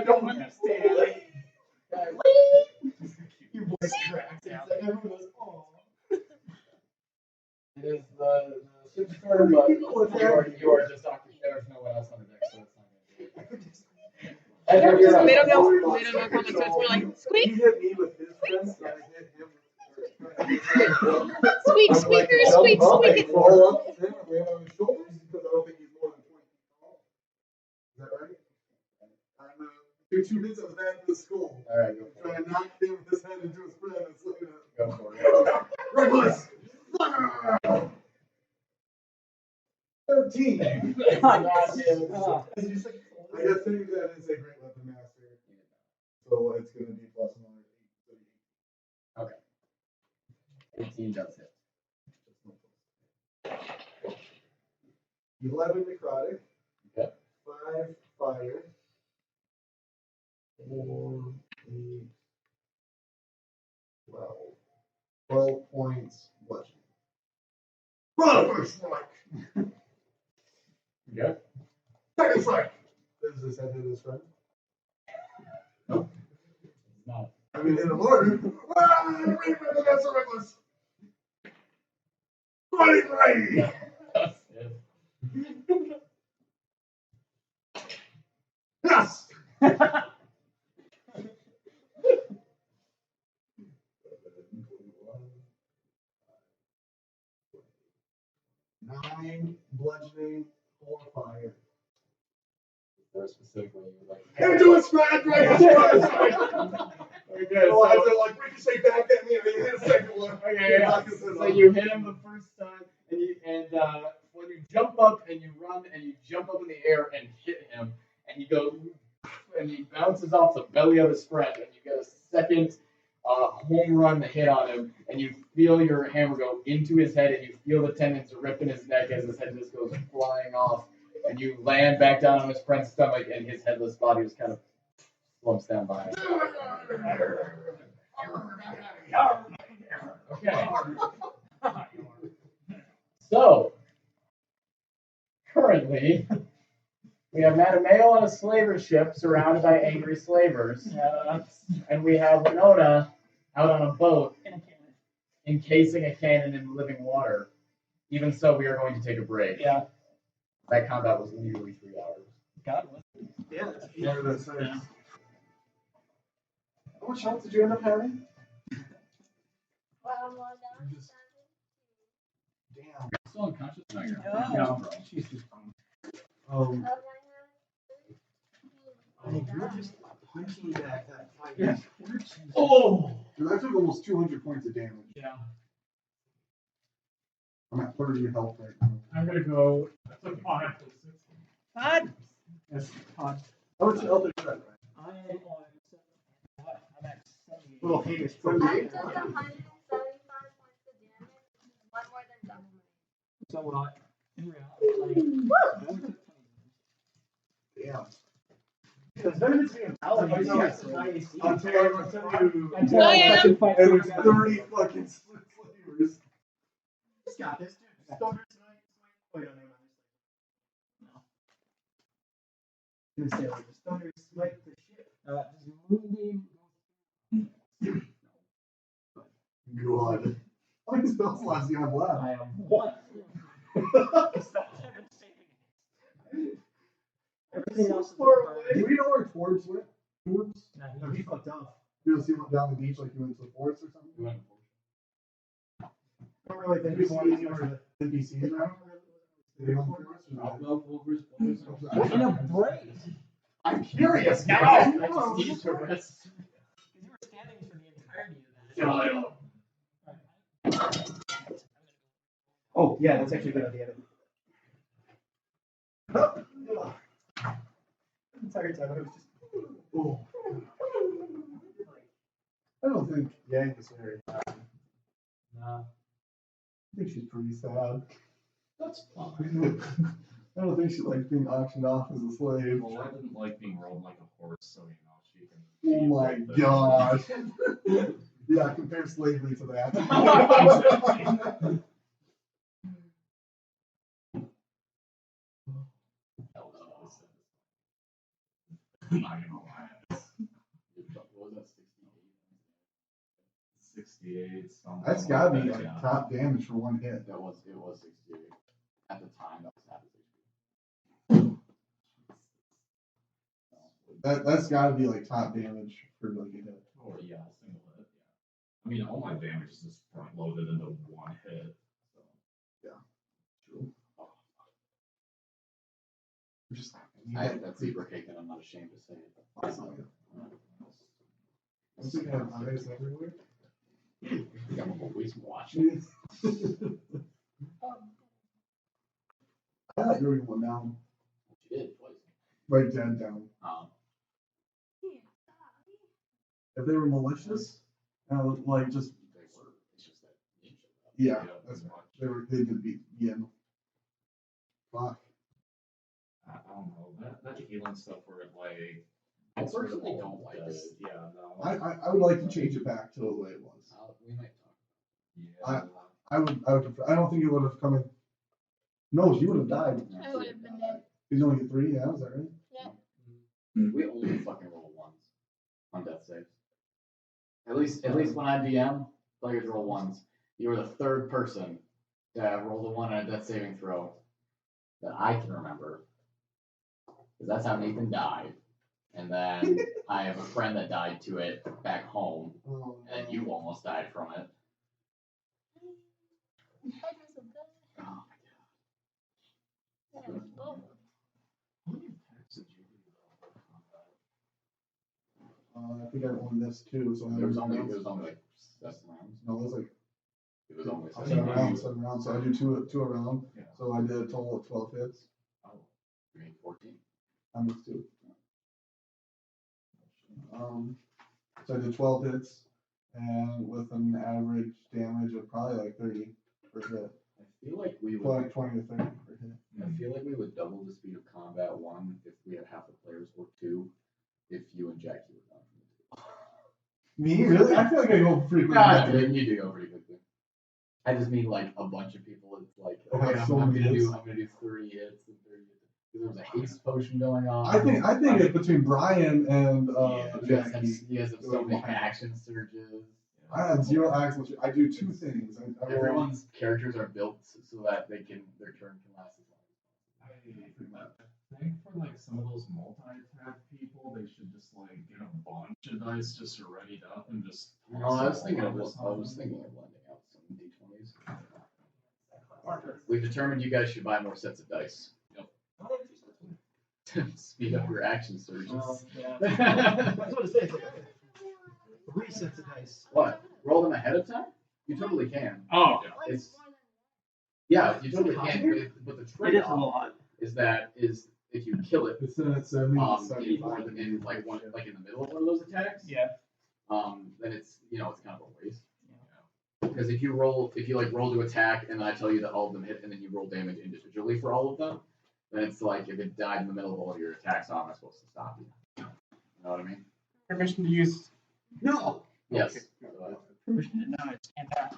don't understand.
Your voice cracks. It's like everyone goes, "Oh."
It is the ship's turn, but you are just Dr. There's no one else on the deck, so it's not going to be. Edmund, you're up.
They don't know common, so it's more like
He
squeak,
hit me with his friends, and I hit him with
squeak, squeaker, squeak, squeak it.
roll up with him, and land on his shoulder. you 2 hits of that in the skull.
Alright, go for
Try
it.
and knock him with his head into his friend and slay him.
Go for it.
Reckless! 13!
God damn.
I guess think that is a great weapon master. So it's going to be plus another 8.
Okay. 18 does hit.
11 necrotic.
Okay.
5 fire. 4, 8, 12. 12 points bludgeoning. Brother strike!
Okay.
Second strike! Does this head hit his friend?
Nope. Not.
I'm going to hit him harder. Reaper the Master Reckless! 23!
That's it.
Yes! 9 bludgeoning, 4 fire.
Very specifically, you were like,
Into his friend, right?
Okay,
Oh, I have to like ricochet back at me and then hit a second one.
Okay, yeah. So you hit him the first time, and when you jump up and you run and you jump up in the air and hit him, and he goes and he bounces off the belly of his friend, and you get a second home run hit on him, and you feel your hammer go into his head, and you feel the tendons rip in his neck as his head just goes flying off, and you land back down on his friend's stomach, and his headless body just kind of slumps down behind. Okay. So, currently, we have Mattimeo on a slaver ship surrounded by angry slavers, and we have Winona out on a boat encasing a cannon in living water. Even so, we are going to take a break.
Yeah.
That combat was nearly 3 hours.
God bless.
Yeah.
Yeah, that's nice. How much health did you end up having? Damn.
Still unconscious? No, you're
No.
not. No, bro.
Jesus.
You're just punching back that fight.
Yeah.
Oh! Dude, that took almost 200 points of damage.
Yeah.
I'm at 30 health right now.
I'm gonna go. I took 5 to 6.
Todd?
Yes, Todd.
How much health did you have?
I am on 7. I'm at 78.
Little famous
I
trophy.
took 175 points of damage, one more than double.
So in reality, like, I only took 20.
Damn.
It's better than being a paladin.
I'm
You
telling
got some high AC.
I'm telling you.
Until
I
I
am.
can fight
And there's
someone
30 fucking slavers.
Just got this, dude. Stoners tonight. Wait, no, never mind. I'm gonna say like the stoners swipe the ship.
Moonbeam.
God. How many spells last you have left?
I am 1. Everything else is
Do we know where Torbs went? Torbs?
No, he fucked off.
You don't see him down the beach like you went to the forest or something?
We went
I don't really think people want to use the
NPCs now? They don't forest
In a break.
I'm curious now! I just need to rest.
You were standing for the entirety of that.
Oh, yeah, that's actually a good idea. Entire time I was just.
Oh. I don't think Yang is very happy.
Nah.
I think she's pretty sad.
That's fine.
I don't think she likes being auctioned off as a slave.
Well, I didn't like being rode like a horse, so you know she can.
Oh my gosh. Yeah, compare slavery to that.
I'm not gonna lie.
What was that,
68. Something
That's gotta be
like
like
that,
top damage for one hit.
It was 68. At the time, that was half his
That's gotta be like top damage for like a hit.
yeah. Or yeah, single hit. Yeah. I mean, all my damage is just front loaded into one hit. So.
Yeah. True.
I have that zebra cake, and I'm not ashamed to say it.
I'm thinking of eyes everywhere.
I think I'm always watching.
I thought you were going down.
She did twice.
Right dead down. If they were malicious, like just.
They were. It's just that ninja.
Yeah, that's right. They did beat Yin. Fuck.
I don't know. That healing stuff where it like.
I personally don't like it.
Yeah, no.
I would like to change it back to the way it was.
We might talk.
Yeah.
I would prefer. I don't think it would have come in. No, she would have died.
I would have been dead.
He's only get 3, yeah, is that right?
Yeah.
We only fucking roll ones on death saves. At least when I DM, players roll ones. You were the third person to have rolled a 1 on a death saving throw that I can remember. Because that's how Nathan died. And then I have a friend that died to it back home. And you almost died from it. Oh my god.
I think I won this too, so
It was only like 7 rounds.
No, it was like
It was only
7 rounds. So I do two a round.
Yeah.
So I did a total of 12 hits.
Oh, you mean 14?
I missed 2. So I did 12 hits, and with an average damage of probably like 30 per hit.
I feel like we would.
20 to 30 per hit.
I feel like we would double the speed of combat 1 if we had half the players, or 2 if you and Jacky were gone from the table.
Me? Really? I feel like I go pretty quick.
You do go pretty quickly. I just mean like a bunch of people. It's like, okay,
so
I'm
many
gonna
hits.
do 3 hits and 30 hits. There was a haste potion going on.
I think it's between Brian and Jacky.
You guys have so many action surges.
I had 0 action. I do 2 things.
Everyone's characters are built so that their turn can last as long as possible.
I think for like some of those multi-attack people, they should just like get a bunch of dice just readied up and just.
No, I was thinking of lending out some d20s. We've determined you guys should buy more sets of dice. Yep. To speed up your action surges.
Yeah. I was going to say, 3 sets of dice.
What? Roll them ahead of time? You totally can.
Oh,
Yeah, you totally can. But the trade-off is that if you kill it,
It's in 70,
in like in the middle of one of those attacks, then it's kind of a waste. Because if you roll to attack and then I tell you that all of them hit and then you roll damage individually for all of them, then it's like if it died in the middle of all of your attacks, how am I supposed to stop you? You know what I mean?
Permission to use.
No.
Yes.
Permission to not stand out.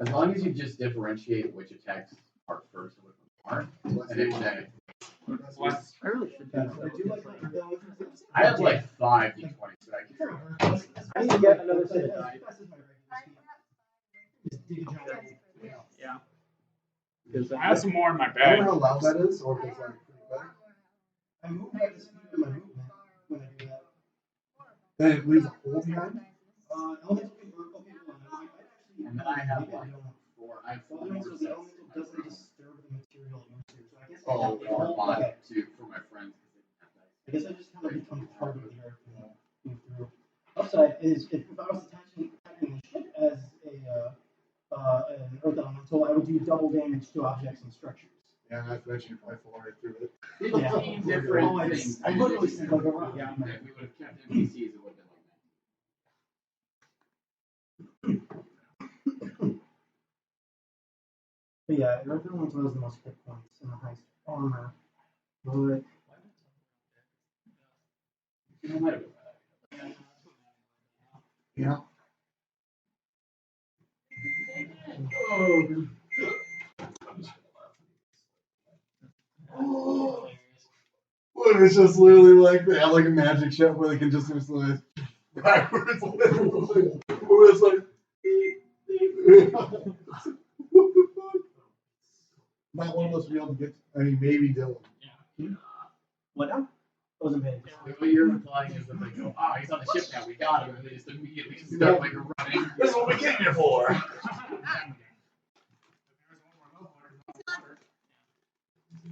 As long as you just differentiate which attacks are first and which ones aren't, and then
I really should do that.
I have like 5 d20s that
I need to get another set of dice.
Yeah.
I have some more in my
I don't
bag.
know how loud that is, or if it's like pretty bad.
I move at the speed of my movement when I do that.
Then it leaves a hole behind.
Elemental can work. Okay, well, I might actually.
And then I have like 4. I have 4
So the
sets.
elemental doesn't disturb the material used here, so I guess.
Oh, or mod too for my friends.
I guess I just kind of become part of the earth and move through. Upside is if I was attaching the ship as an earth elemental, I would do double damage to objects and structures.
Yeah, and I've mentioned you probably fall right through it.
15 different things.
I literally said like a rock.
Yeah, if we would have kept NPCs, it would have been like that.
But yeah, earth elemental has the most hit points and the highest armor. Bullet.
Yeah. What, it's just literally like they have like a magic ship where they can just like backwards. Where it's like not one of us be able to get. I mean, maybe Dylan.
What now? I wasn't paying attention.
What you're implying is that they go, he's on the ship now, we got him, and they just immediately start like running.
This is what we came here for.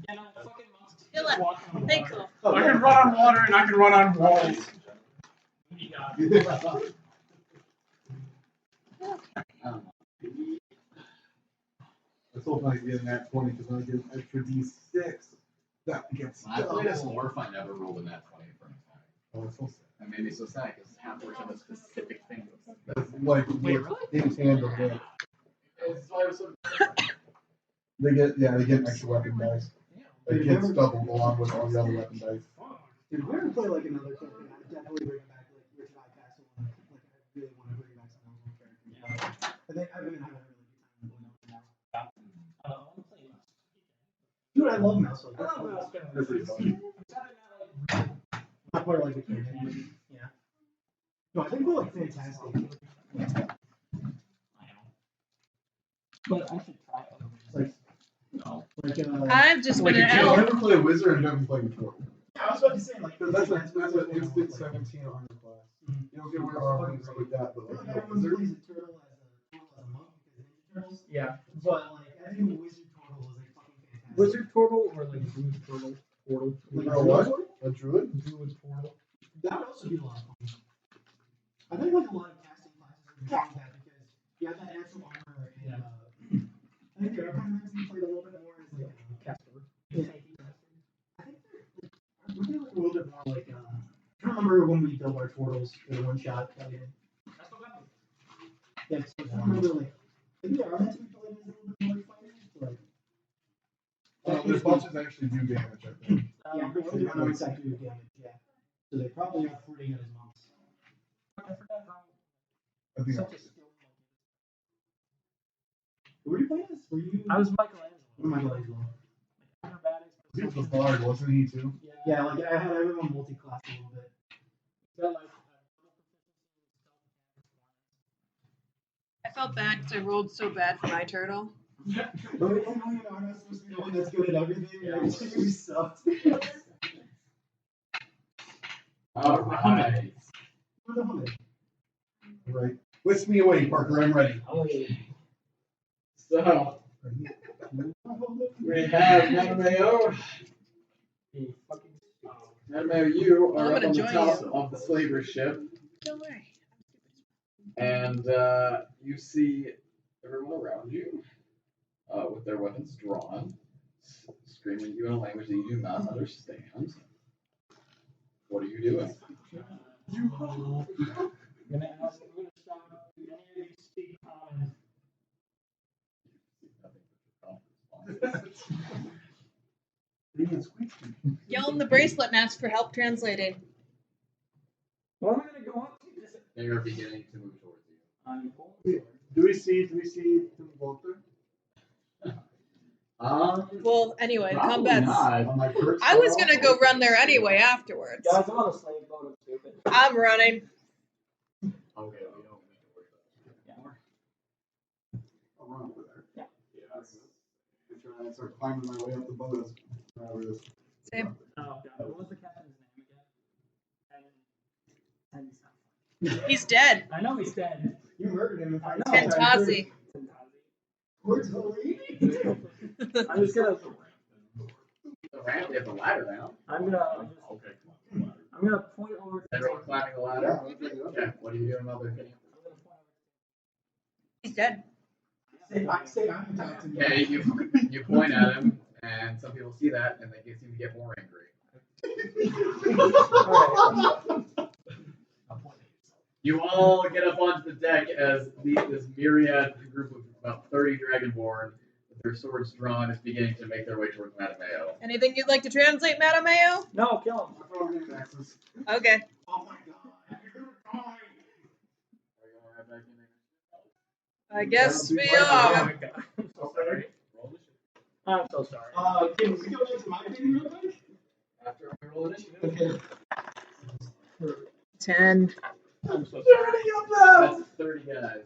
Yeah, no, fucking monsters.
Kill it.
Walk on
Thank
water.
you.
I can run on water and I can run on walls.
Let's hope I get an at 20 because I get an extra D6. That gets.
When I played as Morph, I never rolled in that 20 in front of time.
Oh, it's so sad.
That made me so sad because half-orcs have a specific thing.
That's like in tandem. Yeah.
It's why I was so
They get an extra weapon dice. It gets doubled along with all the other weapon dice.
Dude, if we ever play like another campaign, I'd definitely bring back like Richard I. Castle and like I really want to bring back some of those characters. I think I've been having a really good time with now. Dude, I love mouse. Like,
They're pretty fun.
not part of like the campaign. Yeah. No, I think they're like fantastic.
But I should try other ones.
Like,
no.
Like
I've just been an
I've
elf.
never played a wizard and never played a turtle.
yeah, I was about to say like
That's what instant 17 on your class. You don't get weird armors like that, but
I feel
like
like
a
everyone
wizard.
plays a turtle as a monk because Ninja Turtles.
Yeah.
But like I think a wizard turtle is like fucking fantastic.
Wizard turtle or like druid turtle? Portal.
Like
A what? A druid?
Druid portal.
That would also be a lot of fun. I think like a lot of casting classes would be like that because you have that natural armor and
Yeah.
I think the Arcana Magazine played a little bit more as like
Casper.
yeah. I think we're doing like a little bit more like I don't remember when we built our turtles for the one shot that we did. Yeah, so I remember like I think they are meant to be played as a little bit more like fighters, but like
Their bosses actually do damage, I think.
yeah, I'm pretty sure they're not actually do damage, yeah. So they probably are pretty good as monks.
I forgot how
I think
such a skill.
Who were you playing as? Were you
I was Michelangelo.
Michelangelo?
Acrobatics.
he was the bard, wasn't he too?
Yeah, like I had everyone multi-class a little bit.
Got like
I felt bad because I rolled so bad for my turtle.
But you know, I'm not supposed to be the one that's good at everything.
Yeah.
Like, you sucked.
Alright.
Where's the Hummer?
Right. Whisk me away, Parker. I'm ready.
oh yeah.
So, we have Mattimeo.
The fucking
Mattimeo, you
I'm
are up
gonna
on the
join
top
you.
of the slaver ship,
Don't worry.
and you see everyone around you with their weapons drawn, screaming at you in a language that you do not understand. What are you doing?
I'm gonna ask who to stop. Do any of you speak common?
Yell in the bracelet and ask for help translating.
Well, I'm gonna go up to this.
They are beginning to move towards you.
I'm going
Do we see them both there?
Well, anyway,
Probably
combat's.
not.
On my perch?
I was gonna go run there anyway afterwards.
Guys, I'm on a slave boat. I'm stupid.
I'm running.
Okay, we don't need to worry about
Yeah,
I'll run over there.
Yeah.
I start climbing my way up the boat.
Same.
Oh god, what was the captain's name again?
He's dead.
I know he's dead.
You murdered him.
I know.
Tentazi.
Where's the lady?
I'm just gonna.
the ramp. You have the ladder now.
I'm gonna.
Okay.
I'm gonna point over to.
Everyone climbing the ladder. Yeah. What are you doing while they're getting up?
He's dead.
Say I'm attacking you.
Okay, you point at him, and some people see that, and they seem to get more angry. You all get up onto the deck as this myriad group of about 30 Dragonborn, with their swords drawn, is beginning to make their way towards Mattimeo.
Anything you'd like to translate, Mattimeo?
No, kill him.
Okay.
Oh my god. You're gonna die.
I guess we are.
I'm so sorry.
Can we go back to my thing real quick?
After we roll initiative.
Okay.
10.
I'm so sorry.
That's 30 guys.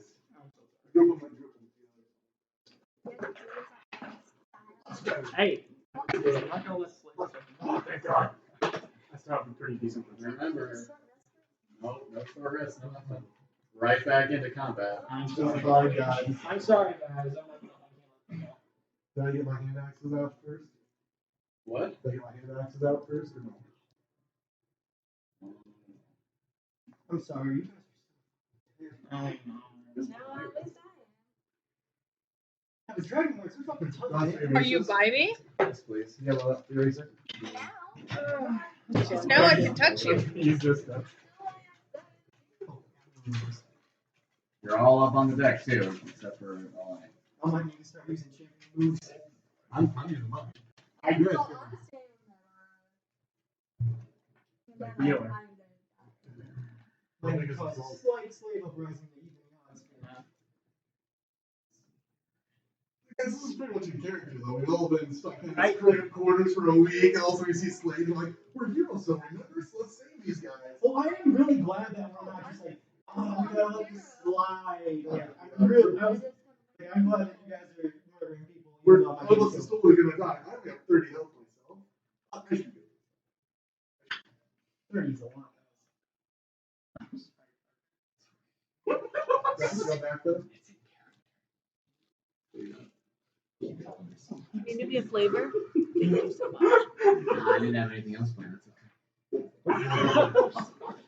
Hey. I'm not gonna let slip.
Oh, thank God. I still have a pretty decent one.
Remember, no short rest, no nothing. Right back into combat.
I'm
Sorry,
sorry.
guys.
I'm sorry, guys.
Did I get my hand axes out first?
What?
Do I get my hand axes out first or no?
I'm sorry.
Now at least
I was dragging my so fucking tough.
Are you by me?
Yes, please. Yeah, well, eraser.
Because now I can touch you.
He's just
You're all up on the deck too, except for Nalane.
I might need to start using champion moves.
I'm using mine.
I do it.
Like, cause a slight slave uprising to even the odds.
This is pretty much in character though. We've all been stuck in these cramped quarters for a week, and also we see slaves. We're like, we're heroes, so remember, so let's save these guys.
Well, I am really glad that we're not just like, oh, we gotta let this slide. Like, I'm really, I'm glad that you guys are murdering people.
We're all of us is totally gonna die. I only have 30 health myself. I should do
30 is a lot.
Go back though.
You give me a flavor? Thank you so much.
Nah, I didn't have anything else planned.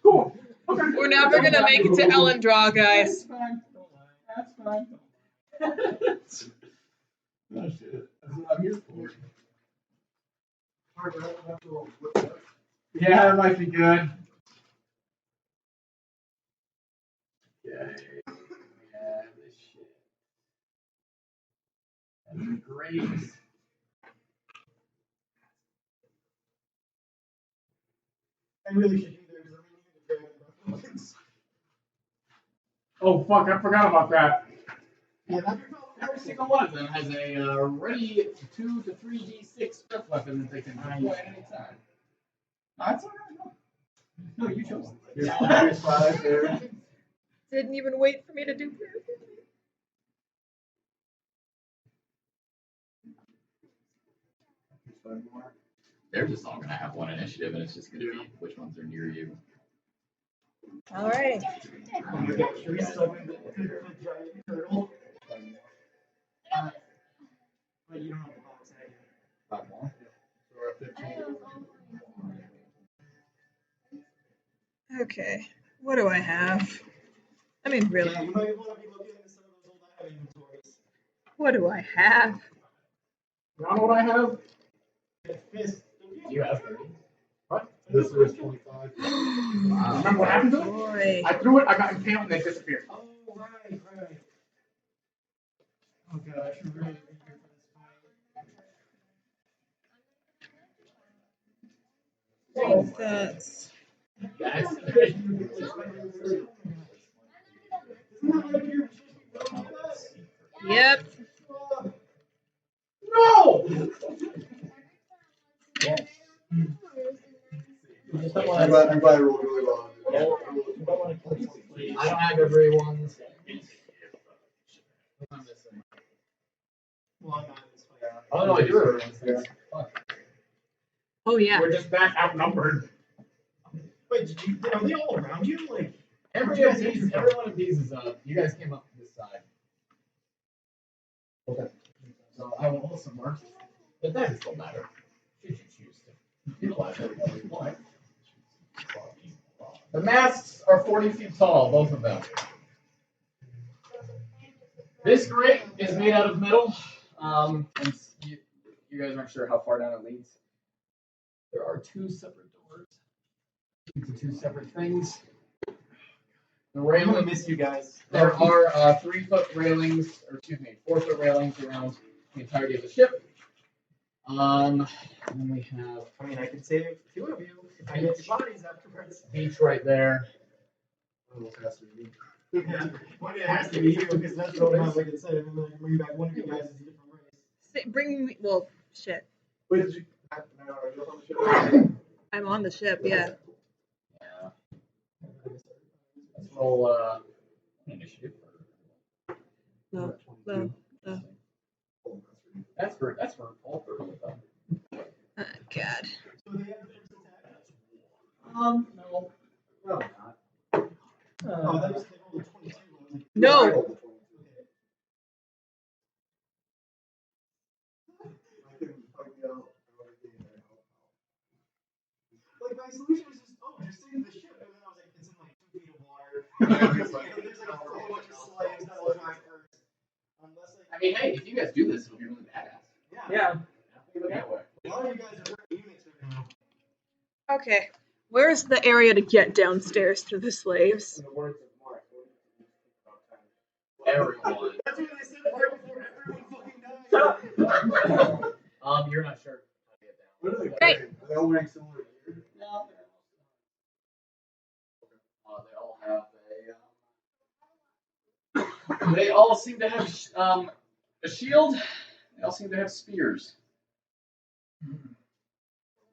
Cool. Okay.
We're never gonna make it to Ellendra, guys.
That's fine. That's fine.
Oh shit. That's what I'm here for.
Yeah, it might be good.
Okay. Yeah, this shit. That's great.
I really should be there because I'm going to drag the
Oh fuck! I forgot about that.
Yeah, that's
Every single one of them has a ready 2 to 3d6 strength weapon that they can deploy at any time. That's alright. No, you chose it.
Here's 5 there.
Didn't even wait for me to do that.
Here's 5 more.
They're just all gonna have one initiative, and it's just gonna be which ones are near you.
Alright.
Oh my gosh, are we still in the giant turtle? But you don't have the box, have you?
5 more.
So we're at 15.
Okay. What do I have? I mean, really,
Yeah, you might want to be looking into some of those old item inventories.
what do I have?
You know what I have?
Fist.
Do you have 30?
What?
This is 25.
Remember what happened to it?
Boy.
I threw it. I got impaled, and they disappeared.
Oh, right. Oh god, I should really be here for this fight.
That's.
That's
Isn't that like you're supposed to be rolling with us?
Yep.
No!
I'm glad I rolled really well.
I don't have everyone's. I'm missing.
Well, I'm not in this fight.
Oh no, I do have everyone's. Fuck.
Oh, yeah.
We're just back outnumbered.
Wait, are they all around you? Like,
Every one of these is up. You guys came up this side.
Okay.
So I will also mark. But that doesn't matter. Should you choose to utilize everything you want. The masts are 40 feet tall, both of them. This grate is made out of metal. And you guys aren't sure how far down it leads. There are 2 separate doors into 2 separate things. The
I'm gonna
railing,
miss you guys.
there are 3-foot railings, or excuse me, 4-foot railings around the entirety of the ship. And then we have
I mean, I could save 2 of you if I get your bodies afterwards.
beach right there.
Oh, it has to be me.
Yeah, well, it has to be you because that's the only one I could save. And then I can bring back one of you guys as a different race.
Bring me. Well, shit.
Wait, did you? Are you up on the ship?
I'm on the ship, yeah.
Yeah. Let's roll initiative.
No.
That's for all 3 of them.
Oh, God.
So they have the first attack?
No. No, not.
Oh, that was they rolled a 22. I was like,
No.
I rolled the 22. I can fight me out.
solution was just sink the ship, and then I was like, it's in like 2 feet of water. There's like a whole bunch of slaves that will drive first. Unless like,
I mean, hey, if you guys do this, it'll be really badass.
Yeah.
That way.
A lot of you guys are working units right now.
Okay. Where's the area to get downstairs to the slaves?
In the words of Mark, what do you think about time?
Everyone.
That's what they said right before everyone fucking died.
You're not sure how to get down.
What are they
Right.
wearing? Are they all wearing similar gear?
No, they all have a. They all seem to have a shield. They all seem to have spears.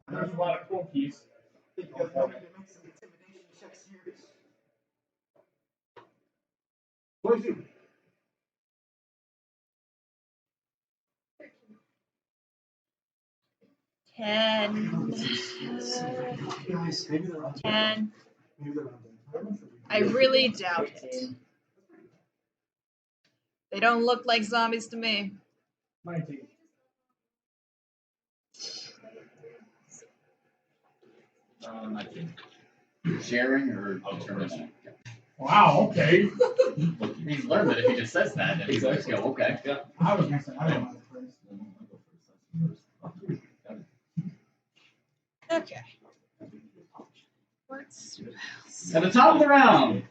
There's a lot of cool keys.
I think you guys want me to make some intimidation checks here.
What is it?
Ten.
Guys, maybe they're on
10.
Maybe they're on
I really doubt it. They don't look like zombies to me.
19.
Sharing or determination?
Wow, okay.
He's learned that if he just says that, then he's going to go, okay.
Yeah.
I was gonna say, I don't know.
Okay. What's
At the top of the round,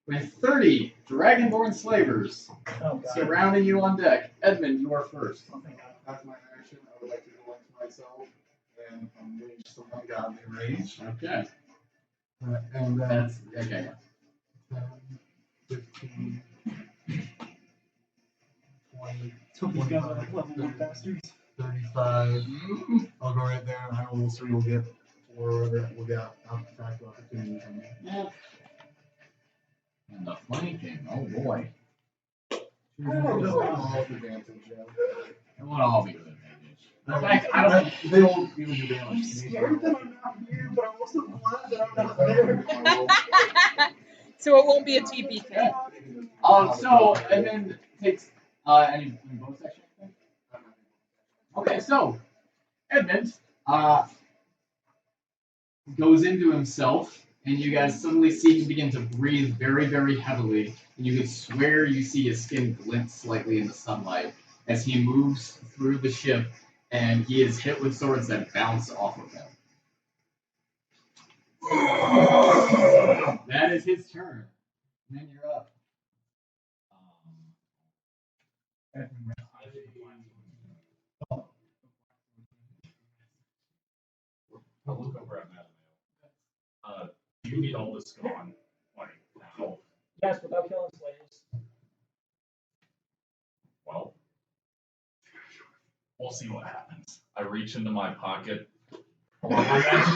with 30 Dragonborn slavers
Oh, God.
surrounding you on deck, Edmund, you are first.
That's my action. I would like to go into myself and unleash some ungodly rage.
Okay.
And then
That's okay.
10, 15, 20,
So these guys are like level 1 bastards.
35. I'll go right there. I will also will get 4 or whatever. We'll get attack opportunity from me.
Yeah. And the flanking, oh boy.
I don't know, just all with advantage, yeah.
It won't all be with advantage. In
No,
fact, I don't think.
they won't even do damage.
I'm scared that I'm not here, but I'm also glad that I'm not there.
So it won't be a TPK.
So Edmund takes any bonus action? Okay, so Edmund goes into himself, and you guys suddenly see him begin to breathe very, very heavily, and you can swear you see his skin glint slightly in the sunlight as he moves through the ship, and he is hit with swords that bounce off of him. That is his turn. And then you're up.
I'll look over at Mattimeo. Do you need all this gone? Like, now?
Yes, without killing slaves.
Well, we'll see what happens. I reach into my pocket, pull out my magic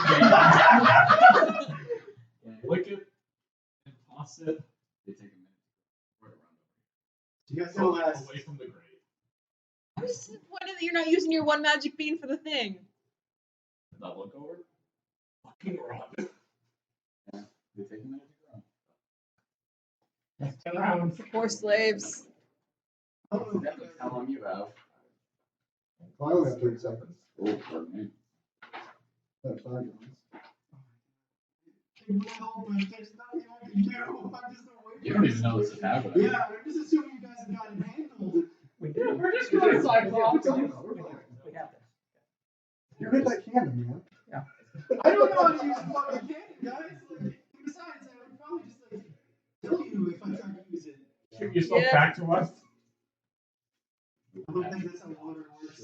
bean, lick it, and toss it.
They take a minute. Right around.
You guys
Throw
know
it
last.
away from the grate.
What is the point that you're not using your one magic bean for the thing?
Did I look over? Fucking run.
Yeah, they take a minute to grow.
10 rounds. Poor slaves.
How long you have?
I only have 30 seconds.
Oh, pardon me.
That's 5 rounds.
Can you help? There's nothing I can do. I'm just away.
You don't even know this is happening.
Yeah, I'm just assuming you guys have gotten handled.
We did.
We're just going to Cyclops.
We have this.
You hit that cannon, man.
Yeah.
I don't know how to use fucking cannon, guys. Like, besides, I would probably just like kill you if I tried to use it.
Shoot yourself
Yeah.
back to us.
I don't think that's how water works.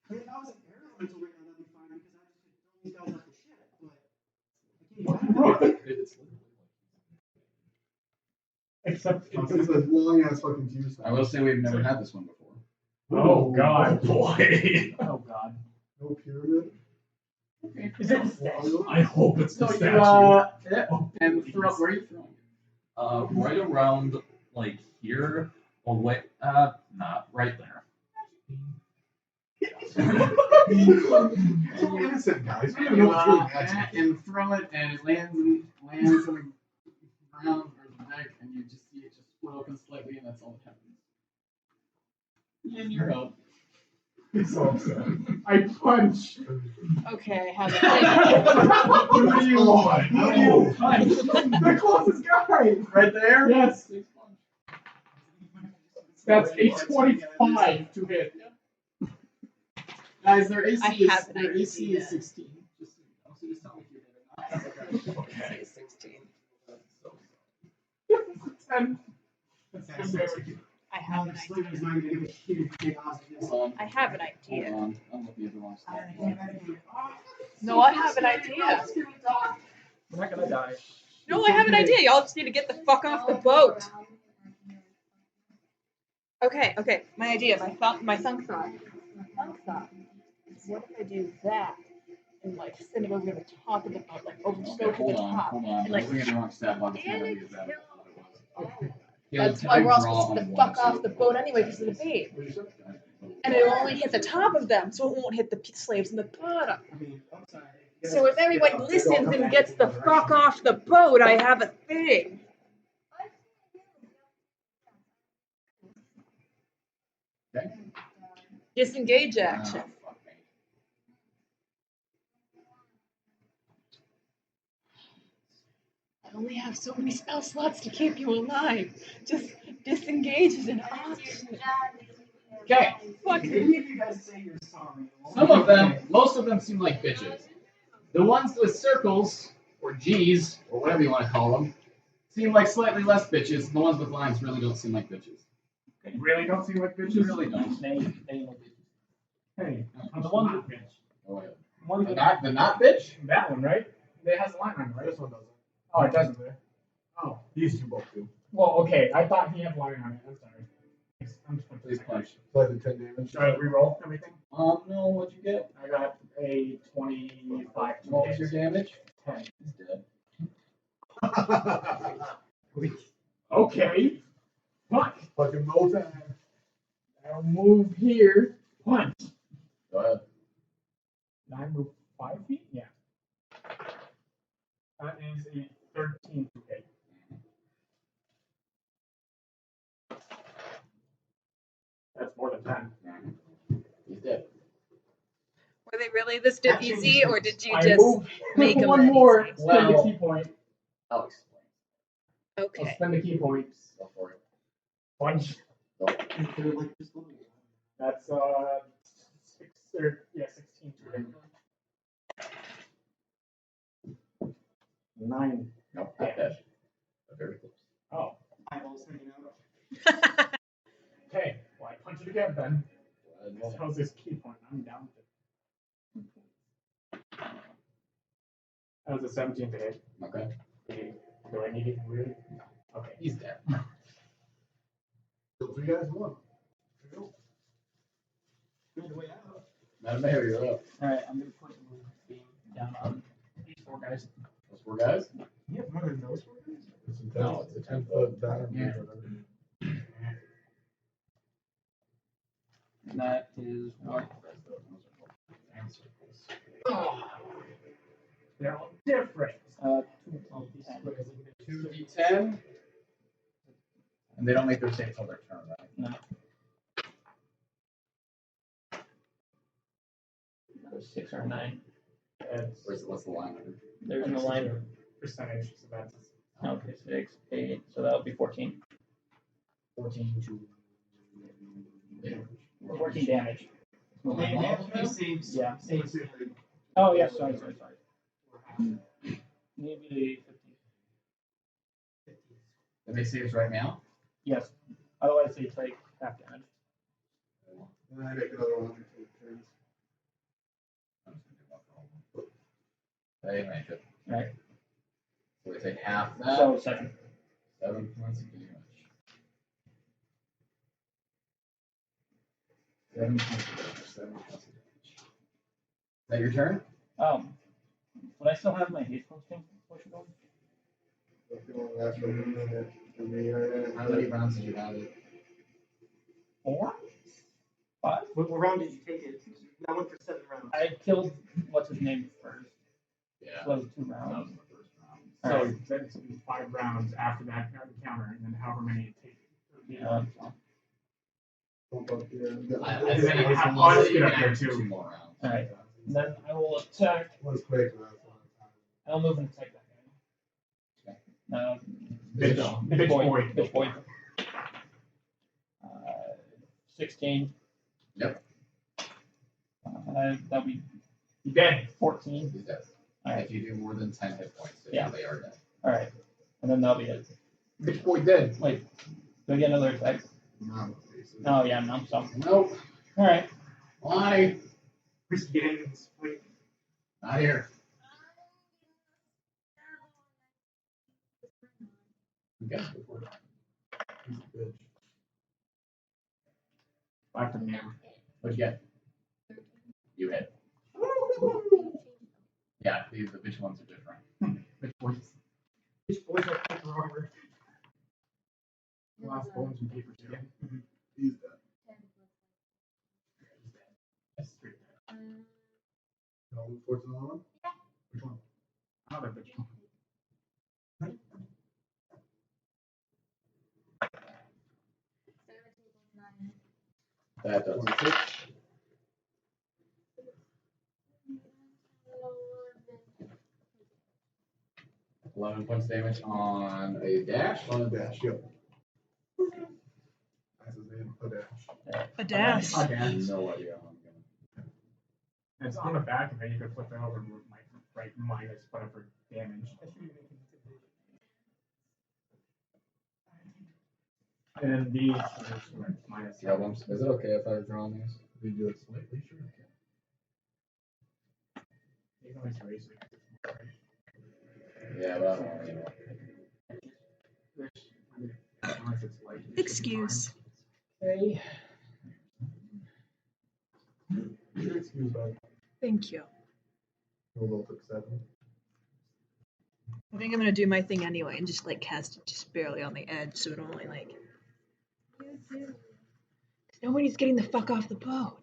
I mean, if I was an air elemental right now, that'd be fine because I just could throw these guys off the ship. But I can't even.
Except
It's a long ass fucking fuse.
I will say we've never had this one before.
Oh god.
Boy.
Oh, God.
No pyramid.
Is it a statue?
I hope it's the
So you,
statue.
and throw, where are you throwing?
Right around, like, here, away, not right there.
So innocent, guys. We don't know what's really magic.
And throw it, and it lands on the ground or the deck, and you just see it just split open slightly, and that's all that happens. And you're up.
He's so upset. I punch.
Okay, I have
Who do you want? Who do you punch? The closest guy.
Right there?
Yes. That's a 25 to hit.
Guys, their AC
I
is
have an
their AC
idea.
is 16. Just so you know, so just tell me if you're hitting or not.
Okay. 16.
10.
I have an idea. I have an idea.
Hold on, I'm looking at the wrong stuff.
No, I have an idea.
We're not gonna die.
No, I have an idea. Y'all just need to get the fuck off the boat. Okay, okay. My idea, my thunk thought. What if I do that and like send it over to the top of the boat, like over
Okay,
to the
hold on,
top,
hold on.
and like.
I'm looking at the wrong stat block. It's not gonna be as bad as I thought it was.
That's why we're all supposed to get the fuck off the boat anyway because of the bait. And it'll only hit the top of them, so it won't hit the slaves in the bottom. So if everyone listens and gets the fuck off the boat, I have a thing.
Okay.
Disengage action.
Fuck me.
I only have so many spell slots to keep you alive. Just disengage is an option.
Okay.
Fuck
you guys say you're sorry.
Some of them, most of them seem like bitches. The ones with circles, or G's, or whatever you want to call them, seem like slightly less bitches. The ones with lines really don't seem like bitches.
Okay. Really don't seem like bitches?
Really don't.
They no bitches.
Hey,
The one with
bitch.
Oh, yeah.
one
The
with
not bitch?
That one, right? It has a line on it, right?
This one doesn't.
Oh, it doesn't, right? Oh.
These two both do.
Well, okay. I thought he had a line on it. I'm sorry. I'm just
Please punch.
So I did 10 damage.
Should I reroll everything?
No, what'd you get?
I got a 25.
What was your damage?
10.
He's dead.
Okay. Fuck.
Fucking no time.
I'll move here. Punch.
Go ahead.
I move 5 feet? Yeah. That is a 13 to hit. That's more than 10.
He's dead.
Were they really this easy, or did you
I
just
move
make them
one
that
more.
easy?
Spend a
Well-
key point.
I'll explain.
I'll
Okay.
spend a key point.
Go for it.
Punch.
Go.
That's 16 to hit. 9.
Nope, not dead. But very close.
Oh.
Eyeballs hanging out.
Okay. Well, I punch it again then.
Go ahead.
How's this key point? I'm down with it. That was a 17 to hit.
Okay.
Do I need anything weird? Okay.
He's dead.
So 3 guys, 1.
Good way out.
Mattimeo, you're up.
Alright, I'm gonna put the beam down on these 4 guys.
Those 4 guys?
You have more than those ones?
It's a
No, it's a 10-foot.
banner.
Yeah.
And that is what?
They're all different.
2d10. And they don't make their save till their turn, right?
No. That was 6 or 9.
What's the line under?
There's no line.
Percentage, so that's
Okay, 6, 8, so that would be 14.
14 to
14 damage. Yeah.
Saves.
Oh, yeah, sorry. Maybe 50.
Did they saves right now?
Yes. Otherwise, they take half damage.
And I make another one.
They make it.
Right.
So they take half that.
So 7.
7 points of damage. 7 points of damage. 7 points of damage. Is that your turn?
Would I still have my haste potion going?
If you want to last for a minute, for me, I
How many rounds did you have it?
4? 5?
What round did you take it? That went for 7 rounds.
I killed what's his name first.
Yeah.
So that was 2
That
rounds.
was the first round.
so
Alright.
that's 5 rounds after that encounter, and then however many it takes.
Yeah.
I'll just get up there too.
2 more rounds.
Alright. Then I will attack.
Was quick, but that's
I'll move and attack that guy.
Bitch boy.
Bitch boy. 16.
Yep.
That'll be
Dead.
14.
He's dead.
Alright.
If you do more than 10 hit points,
Yeah.
they are dead.
Alright. And then that'll be it.
Bitch boy dead.
Wait. Do I get another attack?
not.
Oh, yeah, no, so.
Nope.
Alright.
Why?
Who's getting this fight?
Not here. Okay.
He's a bitch.
Back to him.
What'd you get? You hit. Yeah, the bitch ones are different.
Bitch boys. Bitch boys are paper armor. Lost bones and paper too.
He's dead.
That's straight dead.
I'll move towards another one? Which one?
Another bitch.
That does.
26.
11 points damage on a dash.
On a dash, yep. That's his name, a dash.
A dash.
I have no idea how I'm gonna.
It's on the back, and then you can flip it over and write minus whatever damage. And then these are minus.
Problems. Is it okay if I draw on these?
We do it slightly, sure.
You can always erase it.
Yeah, but I don't want to,
Unless it's like.
Excuse.
Okay.
Your excuse, bud.
Thank you.
We'll took 7.
I think I'm gonna do my thing anyway and just like cast it just barely on the edge so it only like. Nobody's getting the fuck off the boat.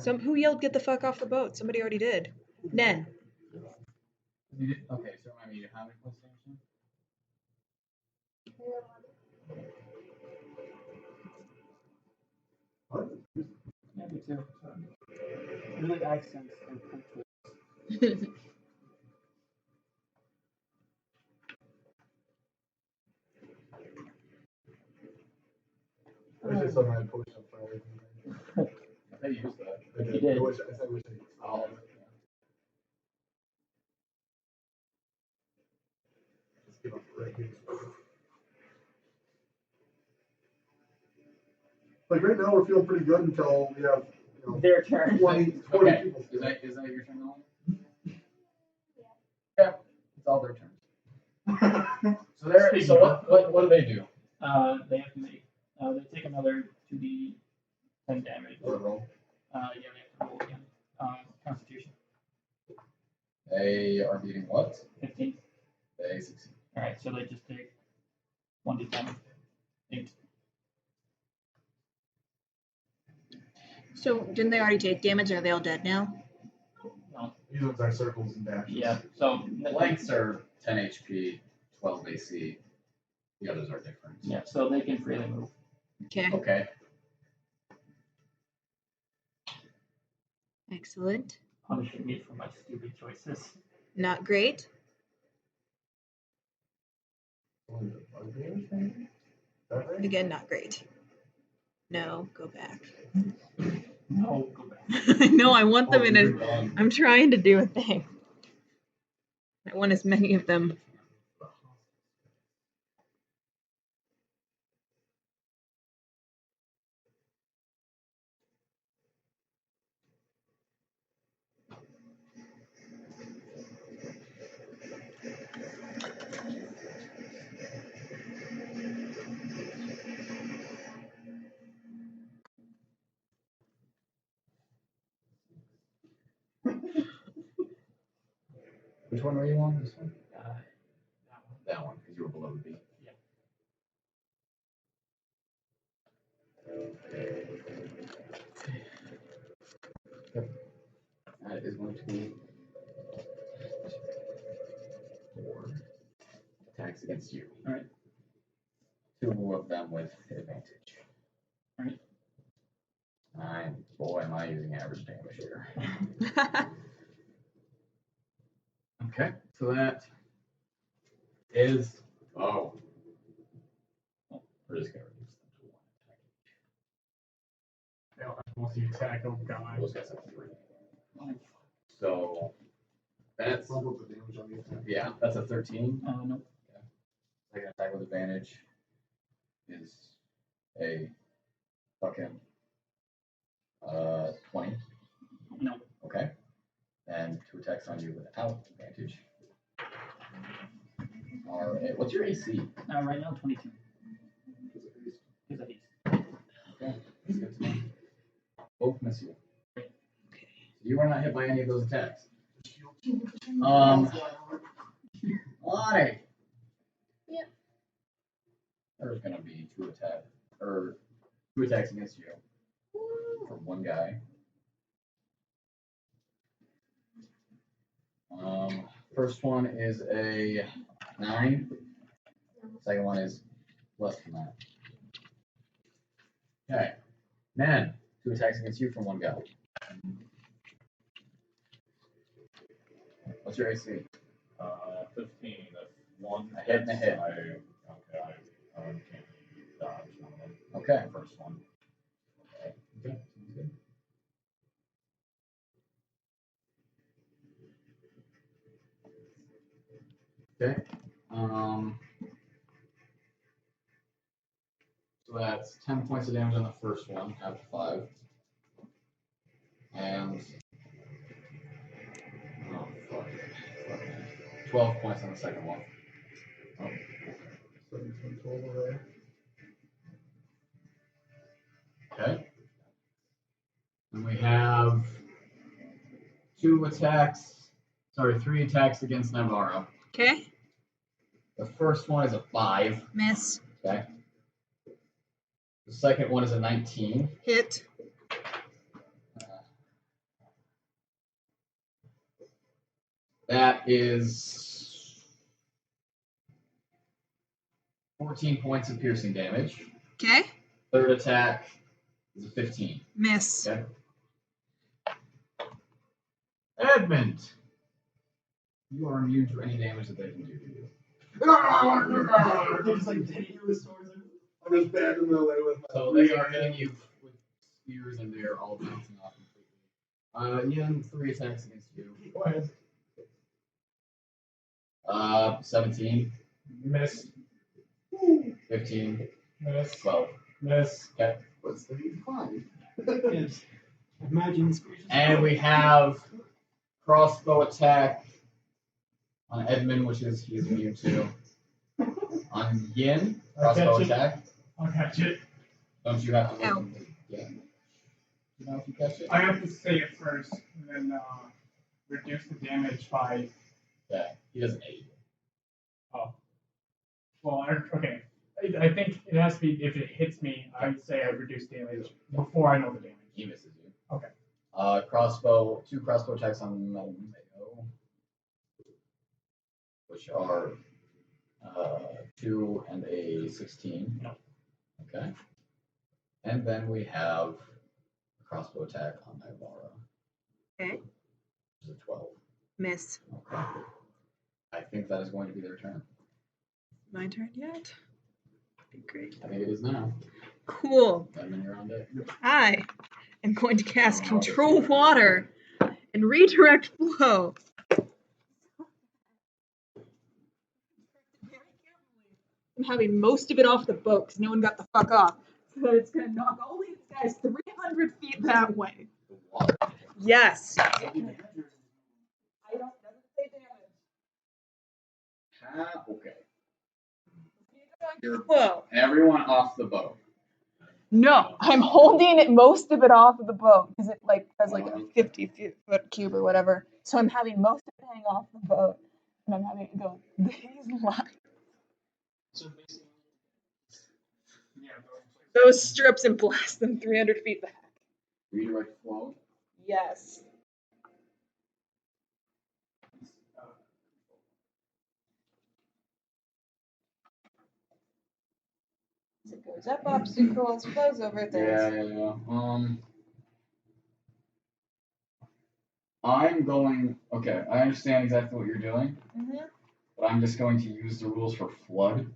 Who yelled get the fuck off the boat? Somebody already did. Nen.
Okay, so remind me, how many points damage?
What?
Yeah, me too. Really accents and punctuate.
I wish I saw my potion of fire.
I used that.
I did.
You did.
I wish I did.
Oh,
Just give up right here. Like right now, we're feeling pretty good until we have, you know,
Their turn.
20
okay.
people.
Is that your turn now? Yeah. It's all their turns. What do they do?
They have to make. They take another 2d10 damage.
Or roll.
Yeah, they have to roll again. Constitution.
They are beating what?
15.
They succeed.
Alright, so they just take 1d10. 8.
So didn't they already take damage? Are they all dead now?
No.
These ones are circles and dashes.
Yeah, so.
Lengths are 10 HP, 12 AC. The others are different.
Yeah, so they can freely move.
Okay.
Okay.
Excellent.
Punishing me for my stupid choices.
Not great.
Only the bug damage, maybe? Is that right?
Again, not great. No, go back.
No, go back.
No, I want them in a. I'm trying to do a thing. I want as many of them.
Which one are you on? This one?
That one.
That one, because you were below the beat.
Yeah.
That is going to be 4 attacks against you.
Alright.
2 of them with advantage. not using average damage here. Okay, so that is we're just gonna reduce them to 1 attack.
They'll have multi-attack, oh god.
Those guys have 3. So that's
What was the damage on the attack?
yeah, that's a 13.
No.
Second attack with advantage is a fucking 20.
No.
Okay. And 2 attacks on you without advantage. Alright, what's your AC?
Right now, 22. Is a haste.
Okay, that's good to know. Both miss you. So you are not hit by any of those attacks. Alright.
Yep.
There's gonna be 2 attacks against you from one guy. First one is a 9. Second one is less than that. Okay. Man, 2 attacks against you from one guy. What's your AC?
15. That's 1
A hit and a hit.
I can't dodge on them.
Okay.
First one.
Okay, sounds good. Okay. So that's 10 points of damage on the first one out of 5. And 12 points on the second one. Oh.
17 total there.
Okay. And we have 3 attacks against Naivara.
Okay.
The first one is a 5.
Miss.
Okay. The second one is a 19.
Hit.
That is 14 points of piercing damage.
Okay.
Third attack is a 15.
Miss.
Okay. Edmund, you are immune to any damage that they can do to you.
They're just like hitting you with swords.
I'm just banding the way with my.
So they are hitting you with spears and they're all bouncing off completely. Yen, 3 attacks against you.
Go ahead.
17.
Miss.
15.
Miss.
12.
Miss.
Okay.
What's the 5?
Yes. Imagine spears.
And we have crossbow attack on Edmund, which is he's immune to. On Yin, crossbow attack.
I'll catch it.
Don't you have to
Ow.
look? Yeah. You know if you catch it?
I have to say it first, and then reduce the damage by.
Yeah, he doesn't aid.
Oh. Well, okay. I think it has to be if it hits me. I would say I reduce damage before I know the damage.
He misses you.
Okay.
2 crossbow attacks on Mattimeo, which are 2 and a 16.
No.
Okay. And then we have a crossbow attack on Naivara.
Okay.
Which is a 12.
Miss.
Okay. I think that is going to be their turn.
My turn yet? Be great.
I think it is now.
Cool.
Edmund, you're on deck.
I am going to cast Control Water and Redirect Flow. I'm having most of it off the boat because no one got the fuck off. So it's going to knock all these guys 300 feet that way.
The water.
Yes.
I
don't say damage.
Okay.
Whoa.
Everyone off the boat.
No, I'm holding most of it off of the boat because it has like a 50-foot cube or whatever. So I'm having most of it hang off the boat, and I'm having to go these lines.
So basically,
Those strips and blast them 300 feet back.
Redirect flow.
Yes. It goes up obstacles, flows over things.
Yeah. I'm going. Okay, I understand exactly what you're doing,
Mhm.
but I'm just going to use the rules for flood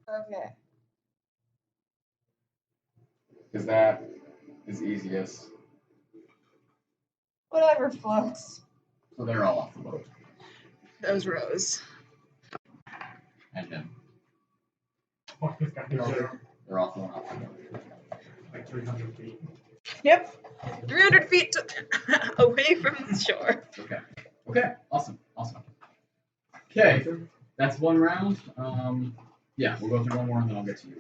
Okay.
because that is easiest.
Whatever floats.
So they're all off the boat.
Those rows.
And him.
Fuck this guy.
They're all thrown off the boat.
Like 300 feet.
Yep. 300 feet away from the shore.
Okay. Okay. Awesome. Awesome. Okay. That's one round. Yeah, we'll go through one more and then I'll get to you.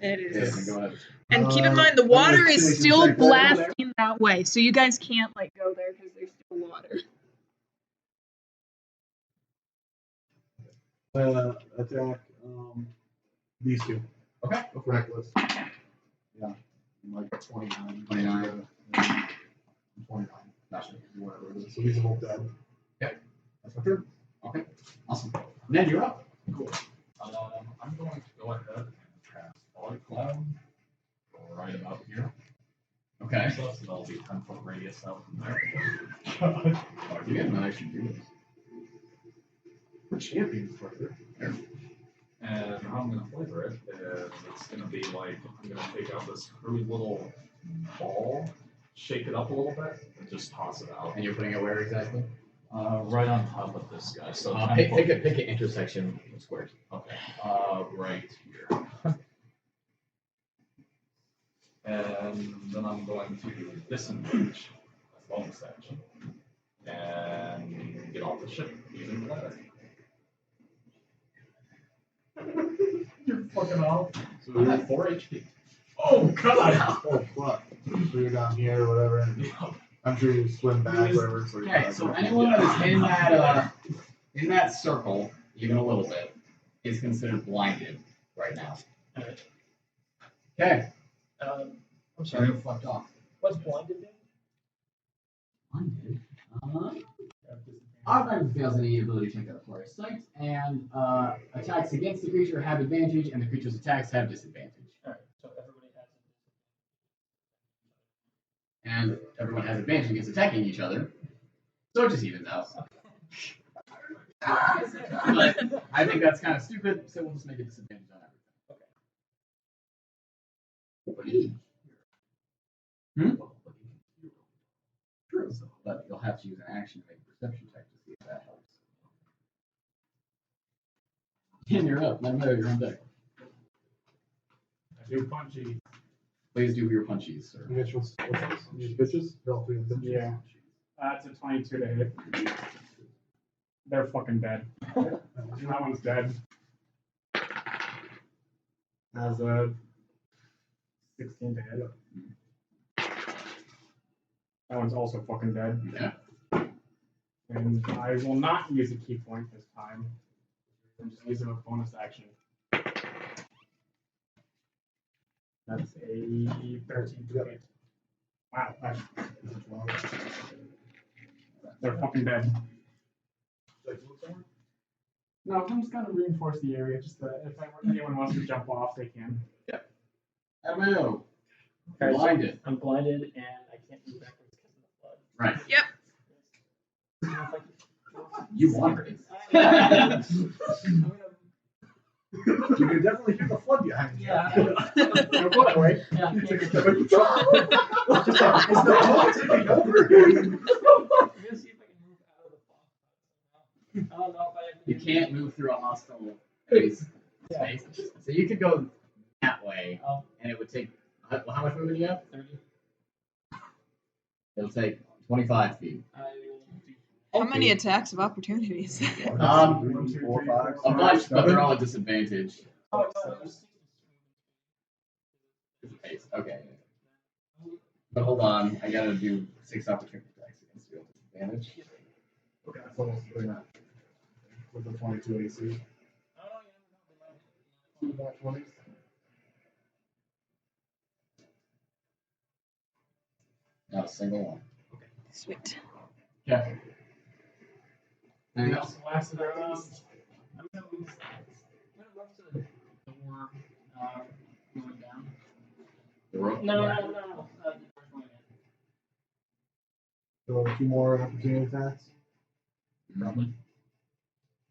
It
Okay,
is.
then go ahead.
And keep in mind, the water
I'm
is
gonna
still
check that out there.
blasting that way, so you guys can't like go there because there's still water.
Attack these two.
Okay.
Go for reckless. Yeah. I'm like 29.
29.
29.
Gotcha.
Whatever it is. So these are both dead.
Yep.
That's my turn.
Okay. Awesome. Then you're up.
Cool. I'm going to go ahead and cast Fog Cloud right about here.
Okay.
So that'll be 10-foot radius out from there.
Oh, you guys know I should do this.
We're champions, brother.
And how I'm going to flavor it is it's going to be like, I'm going to take out this crude little ball, shake it up a little bit, and just toss it out.
And you're putting it where exactly?
Right on top of this guy. So
Pick an intersection of squares.
Okay. Right here. And then I'm going to disengage as bonus action and get off the ship using the ladder.
You're fucking off.
So
I'm at 4 HP.
Oh, God.
Oh, fuck. So you're down here or whatever. And I'm sure you swim back, whatever. So you're
Okay,
back
so
there.
anyone that is in that circle, even a little bit, is considered blinded right now.
Alright.
Okay.
I'm sorry.
You fucked off.
What's blinded mean?
Blinded. Automatically fails any ability check out for a sight, and attacks against the creature have advantage, and the creature's attacks have disadvantage.
Alright, so everybody has
And everyone has advantage against attacking each other, so it just evens out. But I think that's kind of stupid, so we'll just make a disadvantage on everything. True, but you'll have to use an action to make a perception check to see if that helps. And you're up. Let me know you're on deck.
I do punchy.
Please do your punchies, sir.
You guys what's this? These bitches? They're all 3 bitches.
Yeah. That's a 22 to hit. They're fucking dead. That one's dead. That's a 16 to hit. That one's also fucking dead.
Yeah.
And I will not use a key point this time. I'm just using a bonus action. That's a 13 to hit. Wow. They're fucking dead. No, I'm just gonna reinforce the area. Just if anyone wants to jump off, they can.
Yep. Amyssia.
Alright, so
Blinded.
I'm blinded and I can't move backwards because of the flood.
Right.
Yep.
You wanted it.
You can definitely hear the flood behind you.
Yeah.
No blood, right?
Yeah.
Take a step. It's the flood taking over.
I'm gonna see if I can move out of the fog. I don't know if I
You can't move through a hostile space. So you could go that way, and it would take. How much movement do you have?
30.
It'll take 25 feet.
How many attacks of opportunities?
1, 2, 3, 4, 5,
A bunch, but they're all at disadvantage.
Oh, no, there's
6. Okay. But hold on, I gotta do 6 opportunity attacks against you at disadvantage.
Okay, that's almost doing that. With the 22 AC. Back 20s.
Not a single one.
Sweet.
Okay. Anything else?
Last of their
I'm gonna run to the door, going down.
The rope?
No. The door's going in.
So 2 more opportunity attacks.
Probably.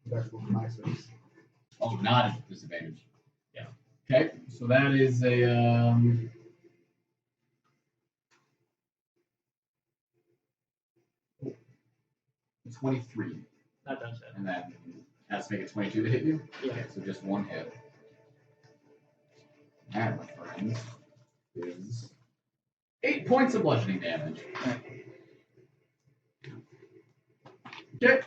That's what my space.
Oh, not at disadvantage.
Yeah.
Okay, so that is a 23.
That does it.
And then has to make a 22 to hit you?
Yeah.
Okay, so just 1 hit. That, my friends, is 8 points of bludgeoning damage. Okay.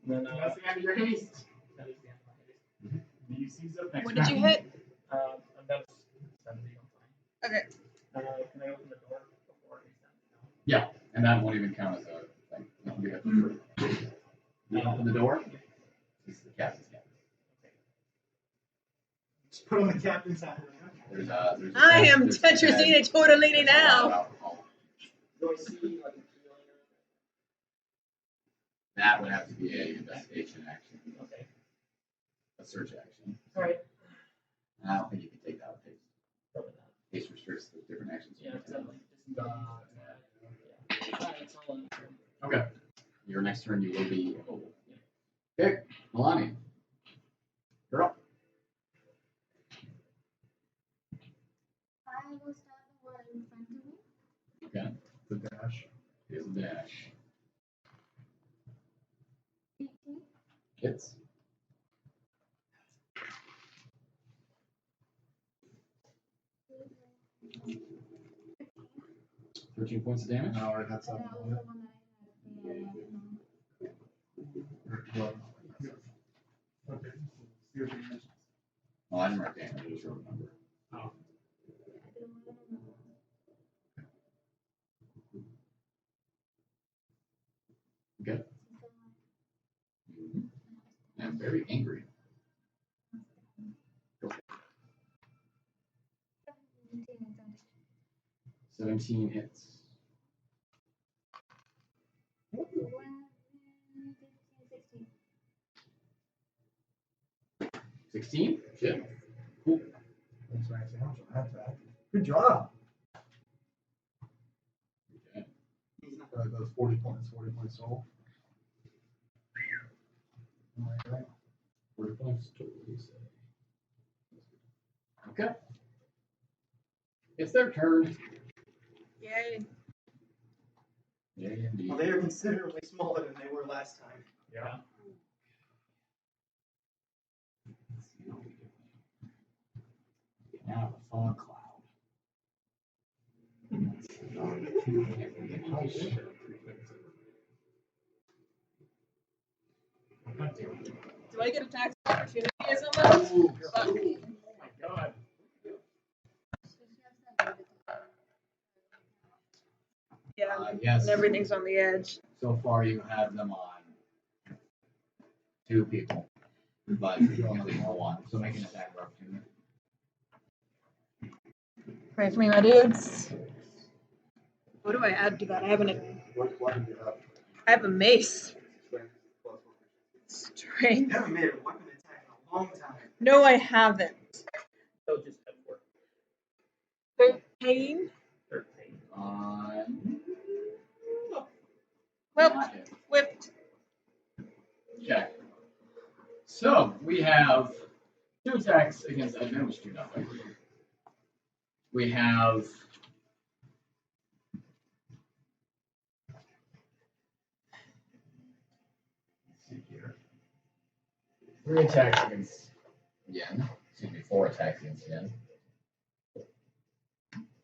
Then,
That's the end of your haste.
that is the end of my haste.
You seize up next
What did you hit?
That's 70, I'm fine.
Okay.
Can I open the door before he's done?
Yeah, and that won't even count as a thing. You can do it for free. You open the door. This is the captain's cabin.
Just put on the captain's hat.
There's a
I
bed,
am
there's a bed,
Tetrasina Tortellini
there's a lot of
now.
alcohol.
Do I see like a feeling?
That would have to be a investigation action.
Okay.
A search action.
All right.
I don't think you can take that with haste.
Probably not.
Haste restricts the different actions.
Yeah, it's like yeah. All right, it's all in there.
Okay. Your next turn, you will be immobile. Okay, Nalane. You're up.
I will start the one in front of me.
Okay.
The dash.
Here's the dash.
18.
Hits.
Mm-hmm.
13 points of damage.
No, that's
And
up.
that was the one that I had.
Well,
Okay. Zero damage.
Oh, I didn't write damage. I just wrote a number.
Oh.
Okay. I'm very angry. Go for it. 17 hits. 16? Shit. Cool.
that's nice. How much on that back? Good job.
Okay.
Those 40 points soul. Alright.
40 points totally say. Okay. It's their turn.
Yay.
Yay, indeed.
Well, they are considerably smaller than they were last time.
Yeah.
Now the fog cloud.
Do I get a tax opportunity as almost?
Oh my god.
Yeah.
Yes.
And everything's on the edge.
So far, you have them on 2 people, but you only have 1, so make an attack of opportunity.
Pray for me, my dudes. What do I add to that? I have
What weapon do you have?
I have a mace. Strength.
You haven't made a weapon attack in a long time.
No, I haven't.
So just head for
13.
13.
Well, whipped.
Okay. So we have 2 attacks against Edmund, which do nothing. We have let's see here. 3 attacks against Yen. Excuse me, 4 attacks against Yen.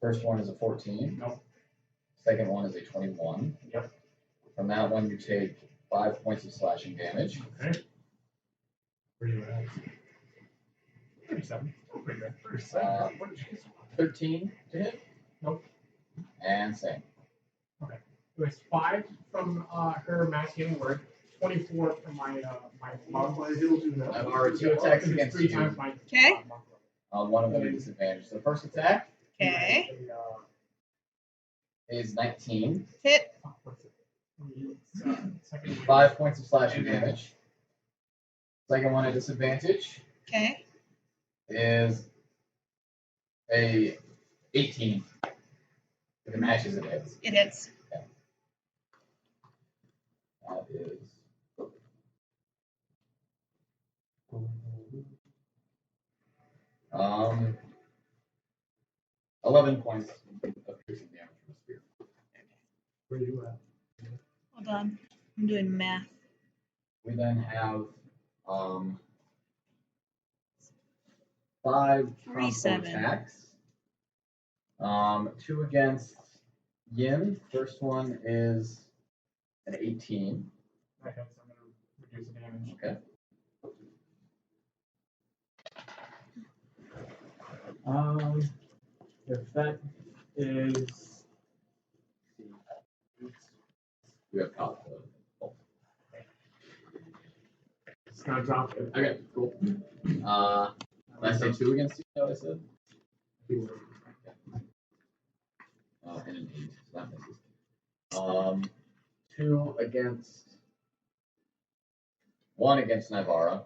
First one is a 14.
Nope.
Second one is a 21.
Yep.
From that one, you take 5 points of slashing damage.
Okay.
Where you at?
37. Oh, pretty good.
13 to hit.
Nope.
And same.
It was 5 from her mass healing word, 24 from my my
I've already 2 attacks against
3
you.
times my.
Okay.
One of them is disadvantage. So the first attack
Okay.
is 19.
Hit.
Second
5 points of slashing damage. Second one at disadvantage
Okay.
is a 18. If it matches, it hits.
It hits.
That is 11 points of piercing damage from a spear.
Where are you at?
Hold on. I'm doing math.
We then have 5 crossbow
7.
attacks. 2 against Yin. First one is an 18.
That hits. I'm gonna reduce the damage.
Okay.
If that is.
You have caught the bolt.
It's gonna drop it.
Okay, cool. Did I say 2 against you? I said? And an 8. So that misses. 2 against. 1 against Naivara.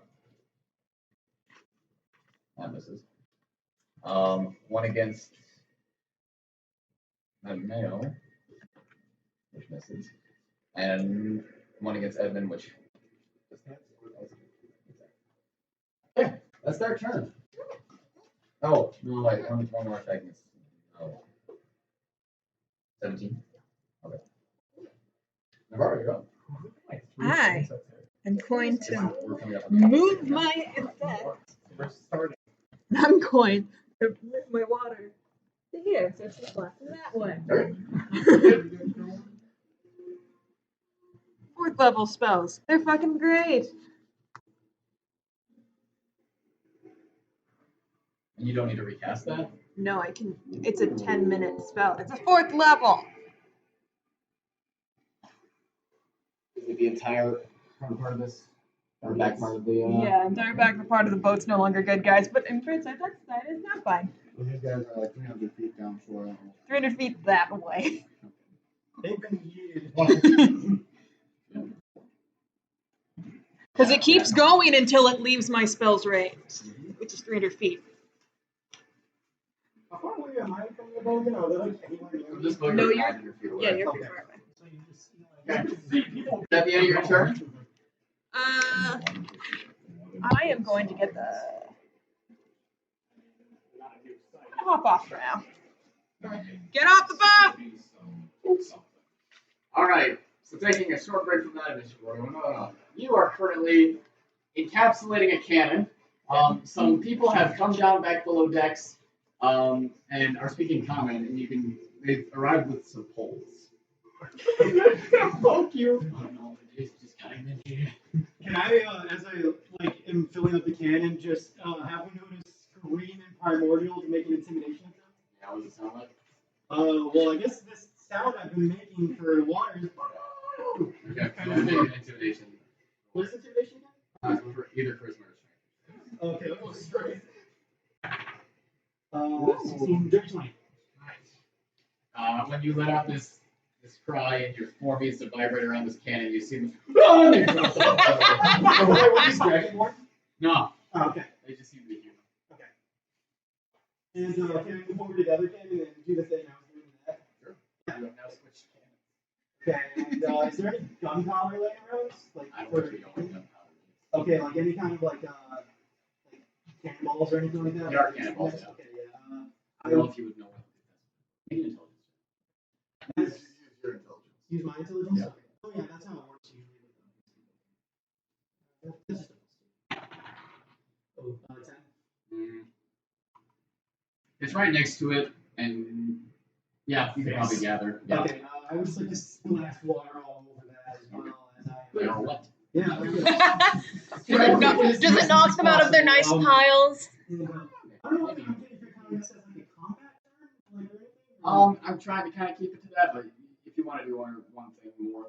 That misses. 1 against Mattimeo, which misses. And 1 against Edmund, which. Okay, that's their turn. Oh, no, wait, one more attack. Oh. 17. Okay. Naivara, you're up.
I am going to move my effect. I'm going to move my water to here, so it's blasting that way. 4th level spells. They're fucking great.
And you don't need to recast that?
No, I can. It's a 10-minute spell. It's a 4th level.
Is it the entire front part of this? Or back part of the.
Yeah, entire back part of the boat's no longer good, guys, but in front side, that is not fine.
Well, these guys are like 300 feet down shore.
300 feet that way.
They've been yeeted.
Because it keeps going until it leaves my spell's range, which is 300 feet.
How far away am I from the boat? You know, they're like anywhere near me.
No, you're. Yeah, you're pretty far away.
Okay. Is that the end of your turn?
I am going to get the. Hop off for now. Get off the boat!
Alright, so taking a short break from that initiative, you are currently encapsulating a cannon. Some people have come down back below decks and are speaking common, and they've arrived with some poles.
Fuck you. Can I, as I am filling up the cannon, just have one notice scream in primordial to make an intimidation attempt?
Yeah, what does it sound like?
Well, I guess this sound I've been making for water is.
Okay, so make an intimidation.
What is intimidation again?
Either charisma or strength.
Okay, let's go straight. 16, dirty 20.
Nice. When you let out this cry and your form begins to vibrate around this cannon, you see them. Oh, they drop the boat.
Were these dragonborn?
No.
Oh, okay.
They just seem to be human.
Okay. And can I move over to the other cannon and do the thing I was doing with that?
Sure. You have now switched cannons.
Okay, and is there any gunpowder laying around? Like,
I don't know if you don't like gunpowder.
Okay, like any kind of like cannonballs or anything like that?
There are cannonballs, yeah.
Okay, yeah.
I don't know if you would know what it is. Make an intelligence.
Use your intelligence.
Use my intelligence?
Yeah.
Oh yeah, that's how it works usually. That's just a 10.
It's right next to it, and yeah, you can probably gather. Yeah.
Okay, I would just like to splash water all over that as well as I.
They are wet.
Yeah.
Does it knock them out of their nice piles?
I don't know if you're kind of this as like a combat term, like or anything.
I'm trying to kind of keep it to that, but if you want to do one thing more,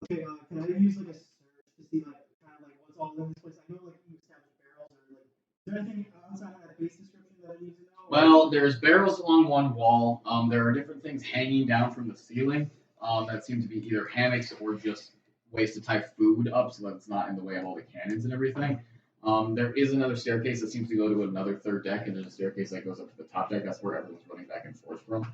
Okay, can I use like a search to see like kind of like what's all in this place? I know like you established barrels or like. Is there anything outside of that base description that I need to know?
well, there's barrels along one wall. There are different things hanging down from the ceiling that seem to be either hammocks or just ways to tie food up so that it's not in the way of all the cannons and everything. There is another staircase that seems to go to another third deck, and there's a staircase that goes up to the top deck. That's where everyone's running back and forth from.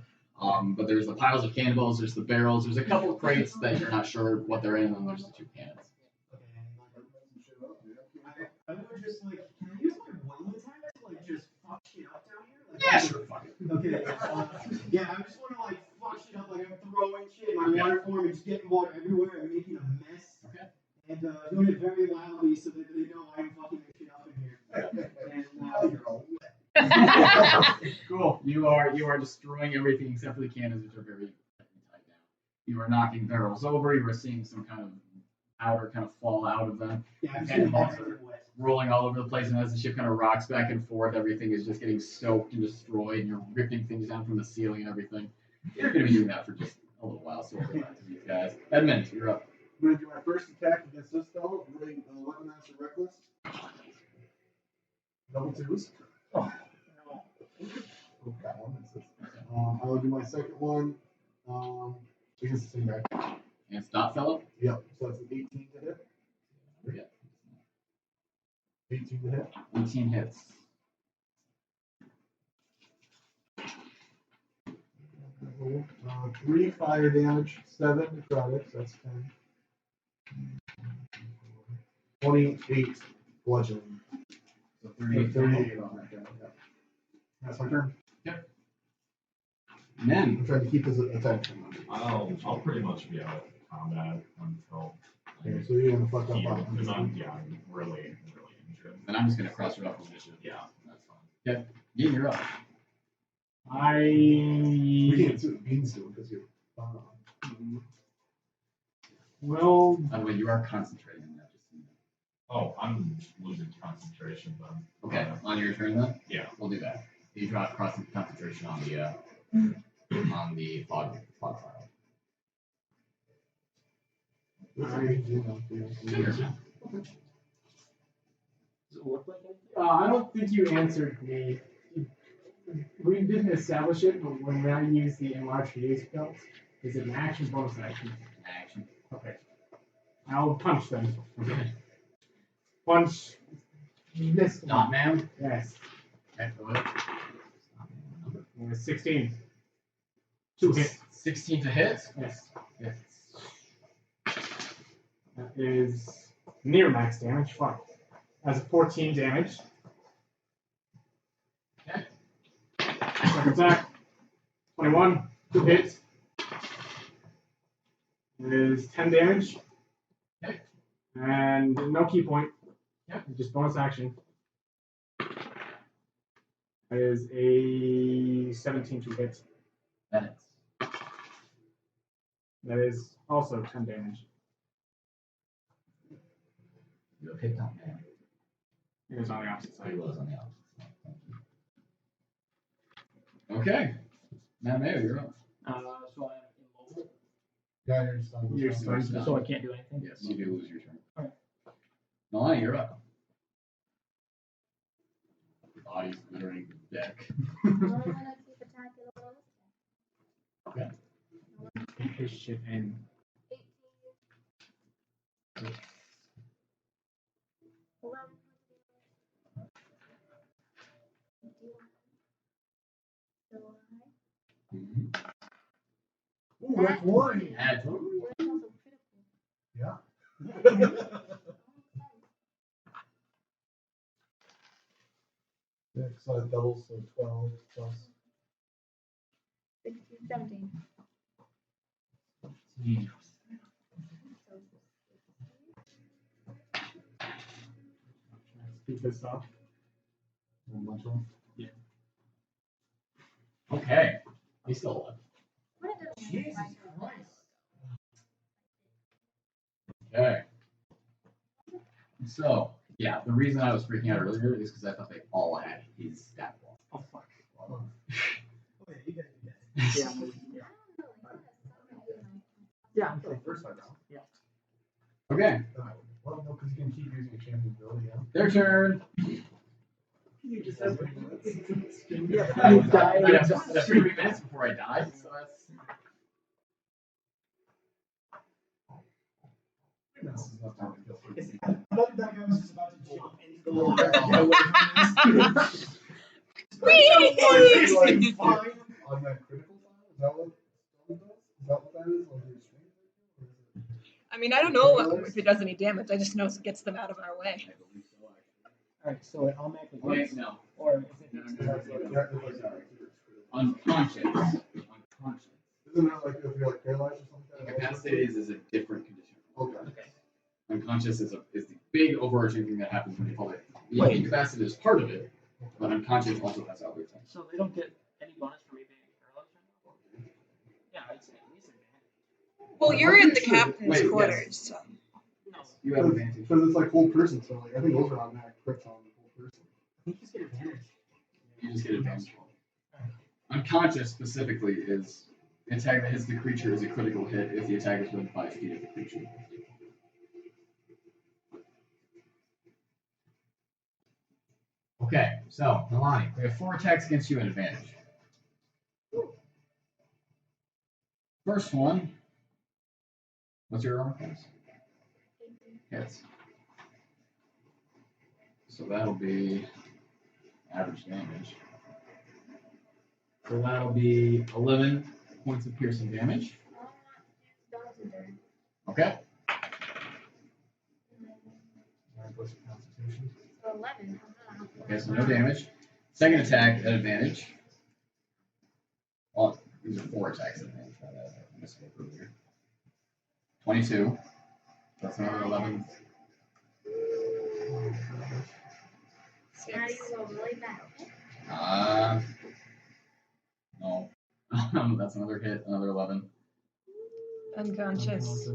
But there's the piles of cannonballs, there's the barrels, there's a couple of crates that you're not sure what they're in, and then there's the 2 cannons.
I would just like, can I use my will attack to like just fuck shit up down here? Like,
Yeah, sure, fuck it.
Okay, yeah, I just want to like fuck shit up, like I'm throwing shit in my water form and just getting water everywhere and making a mess.
Okay.
And doing it very loudly so that they know I'm fucking this shit up in here. And
Cool. You are destroying everything except for the cannons, which are very tight now. You are knocking barrels over. You are seeing some kind of powder kind of fall out of them.
yeah, I'm
Cannonballs
just
are rolling all over the place, and as the ship kind of rocks back and forth, everything is just getting soaked and destroyed, and you're ripping things down from the ceiling and everything. You're going to be doing that for just a little while, so we'll get back to these guys. Edmund, you're up.
I'm going to do my first attack against this fellow. Really, Weapon Master Reckless. Double 2s.
Oh,
Got one. I will do my second one. Against the same guy.
And it's not fellow?
Yep. So that's an 18 to hit.
Yeah.
18 to hit.
18 hits.
Uh, 3 fire damage, 7 necrotic, so that's 10. 28 bludgeoning.
So 38.
38 on that guy. Yeah. That's my turn.
Yep. Men.
I'm trying to keep his attention.
I'll pretty much be out of combat until.
Okay, so you're gonna fuck up.
Because I'm really injured.
And I'm just going to cross your up initiative.
Yeah.
That's fine. Yeah. Yeah, you're up.
We can't do beans to because you're.
Well,
By the way, you are concentrating on that. Just so you know.
Oh, I'm losing concentration then.
Okay, on your turn then?
Yeah.
We'll do that. You drop concentration on the fog file.
Does it look like anything?
I don't think you answered me. We didn't establish it, but when I use the enlarged create belt, is it an action, bonus action?
Action.
Okay. I'll punch them.
Okay.
Punch. This
Not ma'am?
Yes.
Okay, go ahead.
16. 2 hits.
16 to hit?
Yes.
Yes.
That is near max damage. Fuck. That's 14 damage.
Okay.
Second attack. 21. 2 hits. It is 10 damage.
Okay.
And no key point.
Yep.
Just bonus action. That is a 17 to hit.
That hits.
That is also 10 damage.
You have hit on man.
It is on the opposite side.
He was on the opposite side. Okay. Mattimeo, you're up.
So I'm immobile.
Yeah, you're stunned.
You're stunned.
So I can't do anything?
Yes, you do lose your turn.
Alright.
Nalane, you're up. Body's glittering the deck. Okay.
His shit in.
Ooh, that's one.
Add
Yeah. Yeah, so it doubles, so 12 plus.
16, 17.
Speed this up.
One bunch of them.
Yeah.
Okay. He's still alive.
Jesus
Christ.
Okay. So, yeah, the reason I was freaking out earlier is because I thought they all had his stat block.
Oh, fuck.
Oh, yeah, you guys do that.
Yeah, yeah, I'm
Okay, first time round.
Yeah.
Okay,
Well, no, because you can keep using a champion ability, yeah.
their turn.
You just have 3 minutes.
Yeah, but
I
you died.
have 3 minutes before I die, so that's.
This is enough time to kill 3
It's-
people.
I thought that guy was just about to jump into the water and get away from this.
Like, fine. On that critical file? Is that what?
mean, I don't know if it does any damage. I just know it gets them out of our way.
Alright, so it automatically
Wait,
works?
no.
Or is it
Unconscious. Unconscious.
Isn't that like if you're like paralyzed or something?
Incapacitated is a different condition.
Okay.
Unconscious is the big overarching thing that happens when you fall it. Being
Wait.
incapacitated is part of it, but unconscious also has other things.
So they don't get any bonus for me being paralyzed right now? Yeah, I'd say at least advantage.
Well, you're in the captain's
Wait, yes.
quarters, so.
No.
You have advantage.
Because it's like whole person, so like I think those are automatic crits on the whole person.
I think you just get advantage.
You just get advantage. Unconscious specifically is an attack that hits the creature is a critical hit if the attack is within 5 feet of the creature. Okay, so Nalane, we have 4 attacks against you at advantage. First one. What's your armor class? Hits. So that'll be average damage. So that'll be 11 points of piercing damage. Okay.
So 11.
Okay, so no damage. Second attack at advantage. Oh, these are 4 attacks at advantage. I misspoke earlier. 22. That's another 11.
Now you roll really bad.
No. That's another hit, another 11.
Unconscious.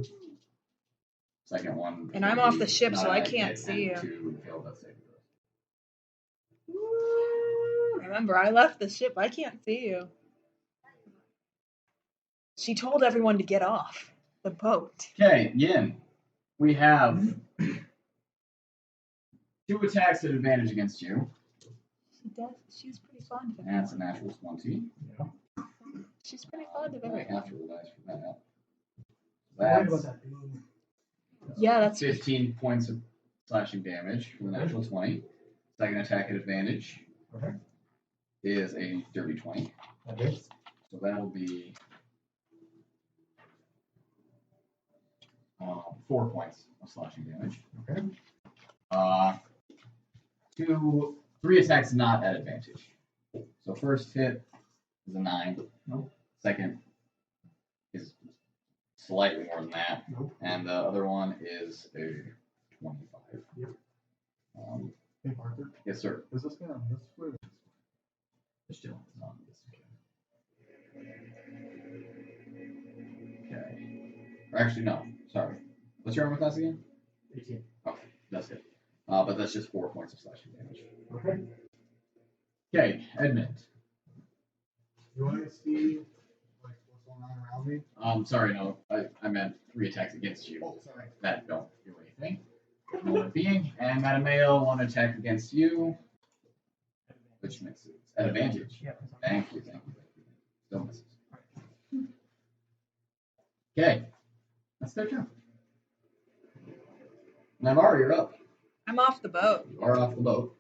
Second one.
And I'm off the ship, so I
not a
can't
hit,
see you.
and 2 failed that saving throw.
Remember, I left the ship. I can't see you. She told everyone to get off the boat.
Okay, Yin. We have 2 attacks at advantage against you.
She does. She's pretty fond of
That's a
everyone.
natural 20.
She's pretty fond of
I
everyone.
have to roll dice for that.
Worried about
That's
that beam.
Yeah, that's
15 points of slashing damage for the natural 20. Second attack at advantage
Okay.
is a dirty 20.
Okay.
So that'll be 4 points of slashing damage.
Okay.
3 attacks not at advantage. So first hit is a 9.
Nope.
Second is slightly more than that.
Nope.
And the other one is a 25.
Yep. Hey Parker,
Yes, sir.
Is this guy on this way?
It's still on this. Okay. Or actually, no. Sorry. What's your armor class again?
18.
Okay, that's it. But that's just 4 points of slashing damage.
Okay.
Okay, Edmund.
Do I see like what's going on around me?
Sorry, no. I meant 3 attacks against you.
Oh, sorry.
That don't do anything. No being. And Mattimeo, 1 attack against you. Which misses. At advantage.
Yeah.
Thank you. Still misses. Okay. That's their turn. Naivara, you're up.
I'm off the boat.
You are off the boat.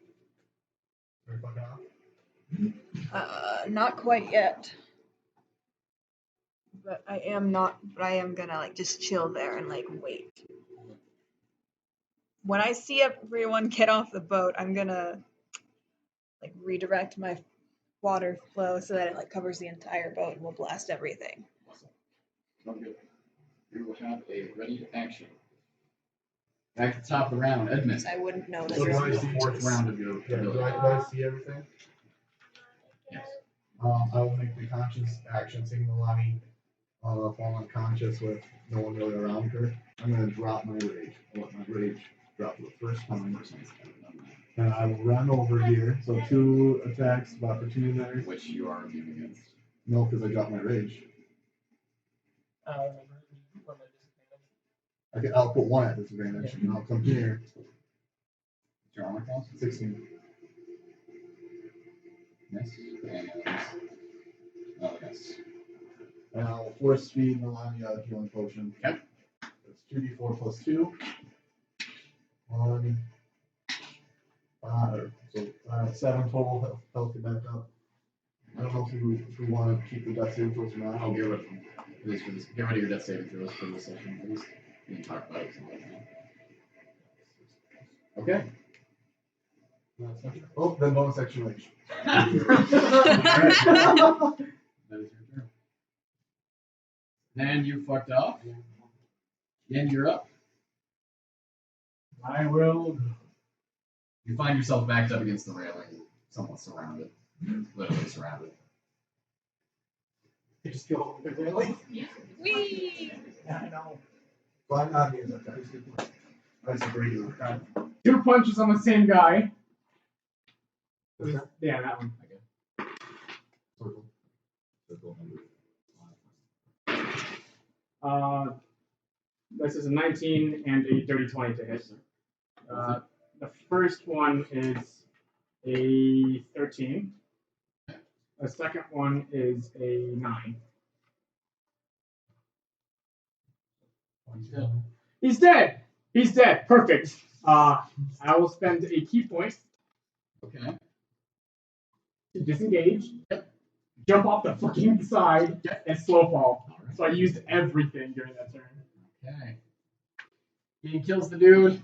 Not quite yet. But I am gonna like just chill there and like wait. When I see everyone get off the boat, I'm gonna like redirect my water flow so that it like covers the entire boat and will blast everything.
Sounds good. You will have a ready action. Back to the top of the round, Edmund.
I wouldn't know that.
So do I
The
see
4th round of your
Yeah,
ability.
do I see everything?
Yes.
I will make the conscious action, seeing Nalane fall unconscious with no one really around her. I'm gonna drop my rage. I'll let my rage drop for the first time. And I will run over here. So 2 attacks of opportunity.
Which you are immune against.
No, because I dropped my rage.
Remember what my disadvantage?
I'll put 1 at disadvantage, and I'll come here.
What's your armor class?
16.
Miss. And another miss.
And I'll force feed Nalane a healing potion.
Okay.
It's 2d4 plus 2. 1. 5. So 7 total health to back up. I don't know if we want to keep the death saving throws or not.
I'll get rid of them. At least for this. Get rid of your death saving throws for this session, please. You can talk about it. Okay.
Oh, then bonus action rage.
That is your turn. Then you fucked off. Then you're up.
I will.
You find yourself backed up against the railing, somewhat surrounded. Literally surrounded.
You just go over the railing.
Whee!
Yeah, I know.
Well, I'm not here. That's a great move.
2 punches on the same guy. Yeah, that one.
Circle. Circle
This is a 19 and a dirty 20 to hit. The first one is a 13. The second one is a 9. He's dead! He's dead. Perfect. I will spend a key point.
Okay.
To disengage. Jump off the fucking side and slow fall.
Right.
So I used everything during that turn.
Okay. He kills the dude.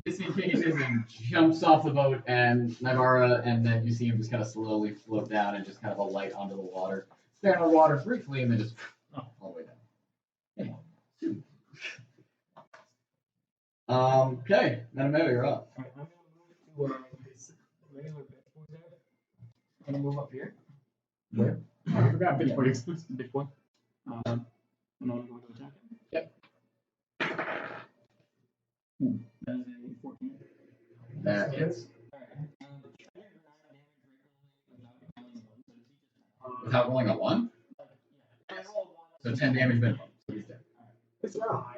Disengages and jumps off the boat, and Naivara, and then you see him just kind of slowly float down and just kind of alight onto the water. Stay on the water briefly, and then just all the way down. Okay, Mattimeo, you're up.
Alright, I'm gonna move to this regular bed boy there. I'm gonna move up here.
Where?
I forgot bitch boy.
Big boy. And I'm going to attack him.
Yep.
That is a 14.
That hits. Without rolling a 1? So 10 damage minimum. So he's dead.
It's not.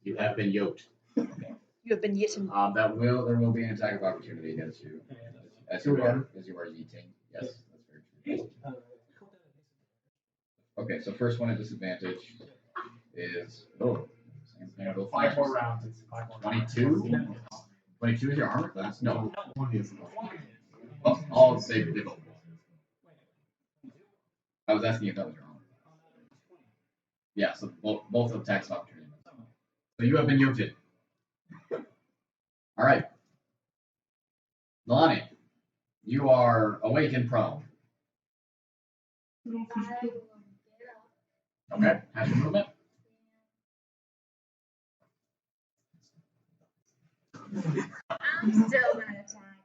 You have been yoked.
You have been yitten.
There will be an attack of opportunity against you. As you are eating. Yes, that's very true. Okay, so first one at disadvantage is
5 more rounds. It's 5 more
22? 22 is your armor class? No. Oh, all they both. I was asking if that was your armor. Yeah, so both attacks of opportunity. So you have been yoked. Alright. Nalane, you are awake and prone. Okay, have your movement.
I'm still gonna attack.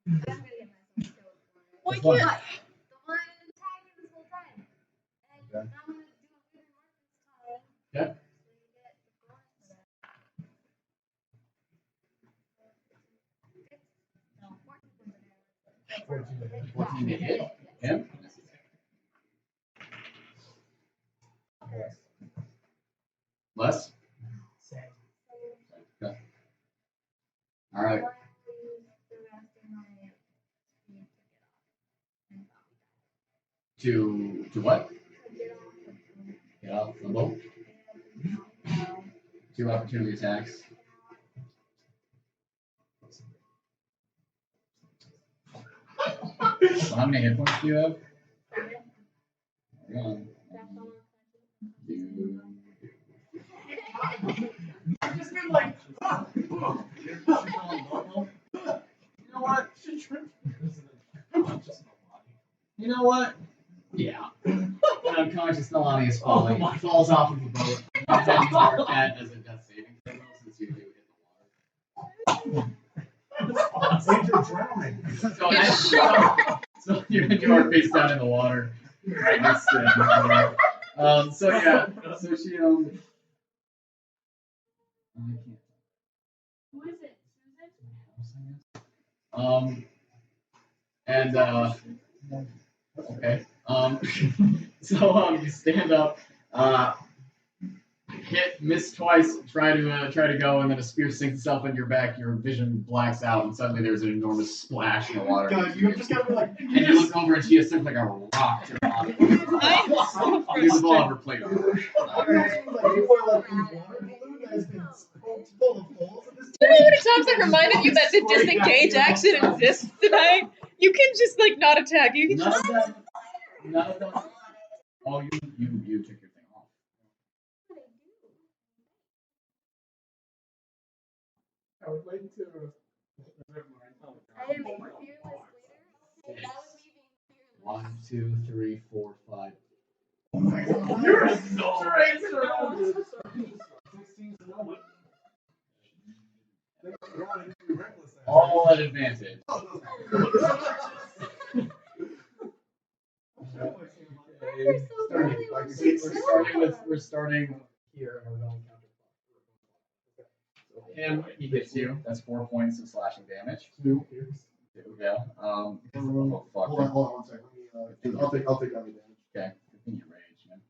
I'm gonna get myself killed for it.
Why
But
can't?
the one attacking this whole time. And I'm gonna do a good mark this time.
Okay.
So you get the bonus for that. No, 14
14 to hit. Him? Less? Okay. Alright. To what? Get off the boat. 2 opportunity attacks. So how many hit points do you have? 1.
I've just been like,
You know what? You know what? Yeah. Unconscious Nalane is falling. He falls off of the boat. He's marked that as a death saving throw since you do hit the water. So you are face down in the water. So yeah. So she
Who is it? Susan?
And okay. So you stand up, hit, miss twice, try to go, and then a spear sinks itself in your back. Your vision blacks out, and suddenly there's an enormous splash in the water.
God, you just gotta be like,
And you look over, and she is simply like a rock to the bottom. You have all of her plate on.
you are like a water balloon that has been smoked full of holes at this
Do you know how many times I reminded you that the disengage action exists tonight? You can just like not attack. You can
None
just.
of them. None of them. Oh, you took your thing off.
I would like to.
I am a fearless leader. Okay, that was me being fearless.
1, 2, 3, 4, 5.
Oh my god.
You're so racist.
All at advantage. We're starting here and we're going counter. Him, he hits you. That's 4 points of slashing damage.
2.
Yeah. Oh fuck.
Hold on 1 second. I'll take any damage.
Okay. Continue rage, man.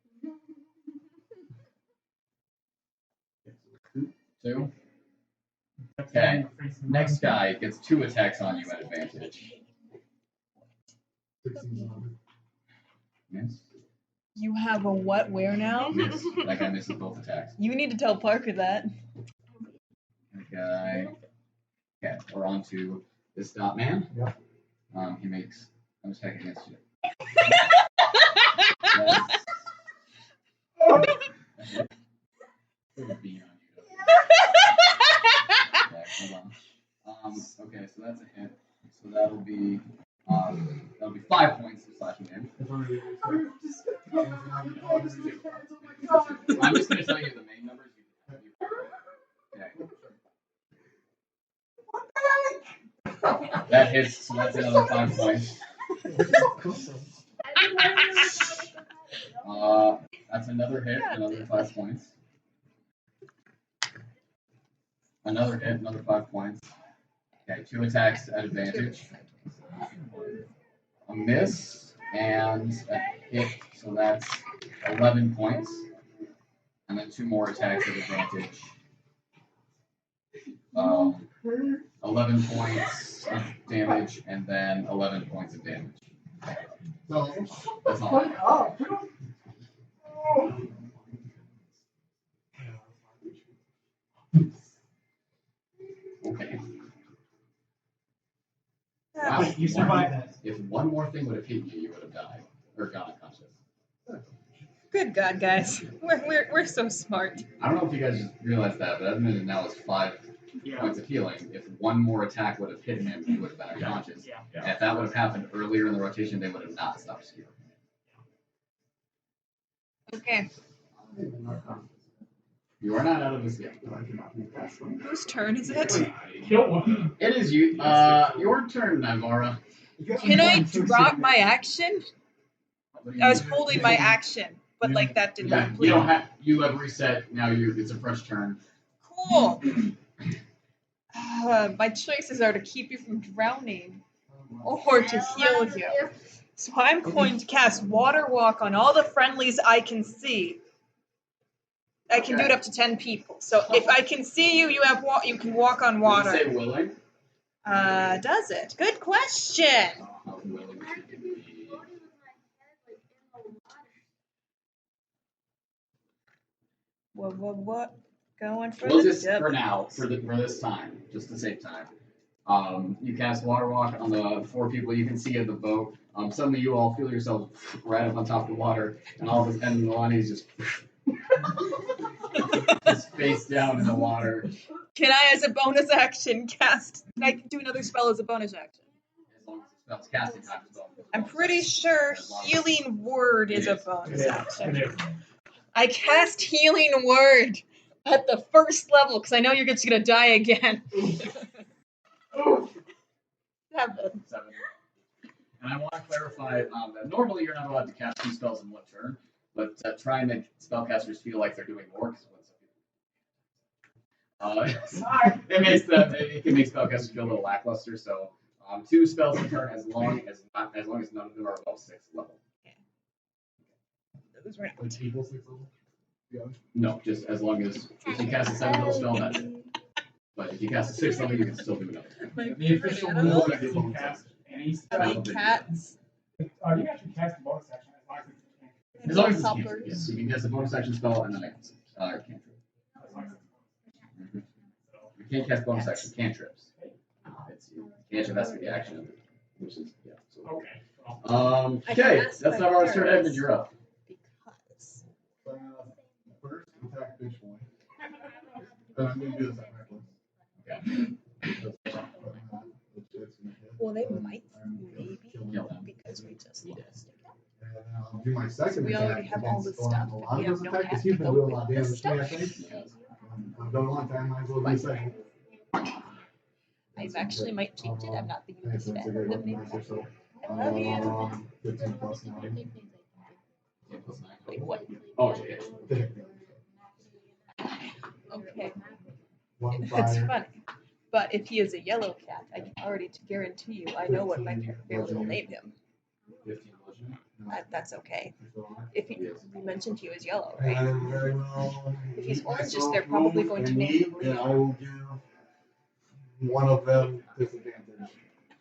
2. Okay. Next guy gets 2 attacks on you at advantage.
16.
Miss.
You have a what? Where now?
Miss. That guy misses both attacks.
You need to tell Parker that.
That guy. Okay, we're on to this dot man.
Yep.
He makes an attack against you. Put a bean on you. Okay, hold on. Okay, so that's a hit. So that'll be 5 points of slashing damage. I'm just gonna tell you the main numbers. Okay. That hits, so that's another 5 points. That's another hit, another 5 points. Another hit, another 5 points. Okay, 2 attacks at advantage. A miss and a hit, so that's 11 points. And then 2 more attacks at advantage. 11 points of damage, and then 11 points of damage.
No.
That's all. Okay. Wow,
You survived that.
If one more thing would have hit you, you would have died or gone unconscious.
Good God, guys. We're so smart.
I don't know if you guys realized that, but Edmund now has 5 points of healing. If one more attack would have hit him, he would have been unconscious. And if that would have happened earlier in the rotation, they would have not stopped healing.
Okay.
You are not out of this yet.
Whose turn is it?
It is you. Your turn, Naivara.
Can I drop my action? I was holding my action, but like that did not
You don't have. You have reset. Now it's a fresh turn.
Cool. My choices are to keep you from drowning or to heal you. So I'm going to cast Water Walk on all the friendlies I can see. I can do it up to 10 people. So if I can see you, you can walk on water.
Does it say willing?
Does it? Good question.
How willing should it be?
What? Going for
We'll
the
just,
dip.
for now, for this time, just to save time. You cast Water Walk on the 4 people you can see in the boat. Suddenly you all feel yourselves right up on top of the water, and all of a sudden Nalane is just face down in the water.
Can I, as a bonus action, cast? Can I do another spell as a bonus action?
As long as the spell's casting time is bonus.
I'm pretty sure Healing Word is a bonus action. I cast Healing Word at the first level because I know you're just gonna die again. 7.
And I want to clarify that normally you're not allowed to cast 2 spells in 1 turn, but try and make spellcasters feel like they're doing more. It can make spellcasters feel a little lackluster. So 2 spells in turn, as long as none of them are above 6th level.
Those were
Like equal 6 level? Yeah.
No, just as long as if you cast a 7th level spell, that's it. But if you cast a 6th level, you can still do another.
The official rule is you cast any spell.
Cats.
You can actually cast a bonus action
As long as it's cantrip. Yes, you can cast a bonus action spell and then a cantrip. You can't cast bonus action cantrips. Cantrip has to be action, which is So.
Okay.
Okay, that's Naivara's turn. Edmund, you're up.
And I'm gonna do this at reckless.
Okay.
Well, they might, maybe,
Kill them.
because we just lost.
And then I'll do my second
we already
attack
have all
against
this stuff,
a
but
lot
we
of those
don't
attacks,
have
because he's
to
been
go
doing a lot of
with
damage
this
to me, I
stuff.
think. I've done a long time, might as well do a second.
I actually might change it. I'm not the
Okay,
biggest
so it's
fan
a
of
great
them
weapon,
anymore.
so
I love you.
15 plus 9.
8 plus 9.
Wait, what?
Oh, it's a hit.
Okay.
One
It's
fire.
funny. But if he is a yellow cat, I can already guarantee you I know what my family will name him.
15 bludgeoning.
That's okay. If he, we mentioned he was yellow, right?
And very well.
If he's oranges, they're probably going to name him
And
Leo.
I will give one of them disadvantage.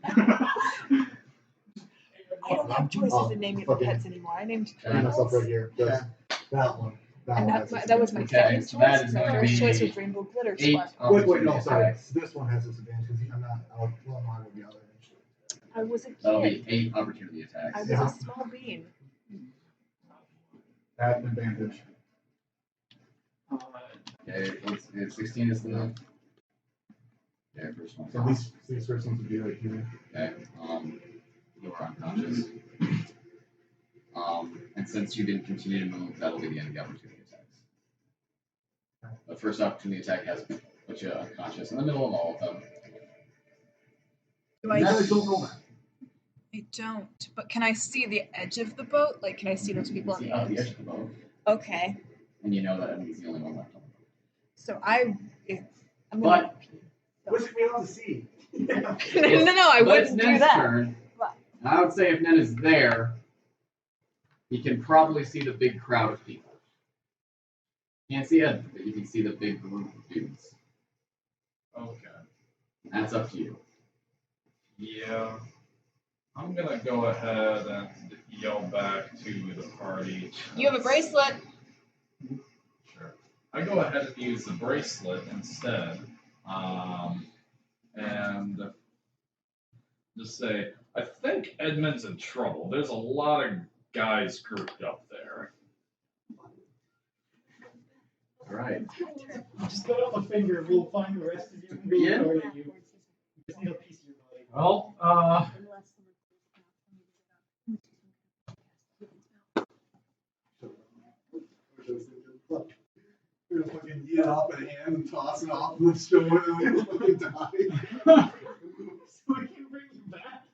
I don't have choices in naming
fucking-
pets anymore. I named
I myself right
turtles.
here. Just that one.
And that was my
Okay,
second
so
choice.
that is
My
gonna
first choice
be
was rainbow glitter
8
sparkle.
Wait, no,
opportunity
sorry.
attacks.
This one has disadvantage because I'm not. Well, no, I would be other.
I was a
That'll
kid.
be 8 opportunity
I
attacks.
was
Yeah.
a small bean.
At advantage.
Okay, it's 16 is the. Okay, first one.
So these first ones would be like here.
Okay, you are unconscious. And since you didn't continue to move, that'll be the end of the opportunity attacks. The first opportunity attack has put you unconscious in the middle of all of them.
Do I
Don't roll that.
I don't. But can I see the edge of the boat? Like, can I see those people on
See
the
out the
edge?
edge of the boat,
Okay.
and you know that Edmund's the only one left on the boat.
So I'm gonna.
What's it able to see?
no, I
But it's
wouldn't do
Nen's
that.
turn.
But-
And I would say if Nen is there, he can probably see the big crowd of people. Can't see Edmund, but you can see the big group of dudes.
Okay.
That's up to you.
Yeah. I'm gonna go ahead and yell back to the party.
You have a bracelet.
Sure. I go ahead and use the bracelet instead. And just say, I think Edmund's in trouble. There's a lot of guys grouped up there.
Alright.
Just cut off a finger and we'll find the rest of you and
Yeah.
we'll target you. Just need a piece of your body.
Well,
You're gonna fucking eat it off in hand and toss it off the stone and then fucking die.
So we can bring you back.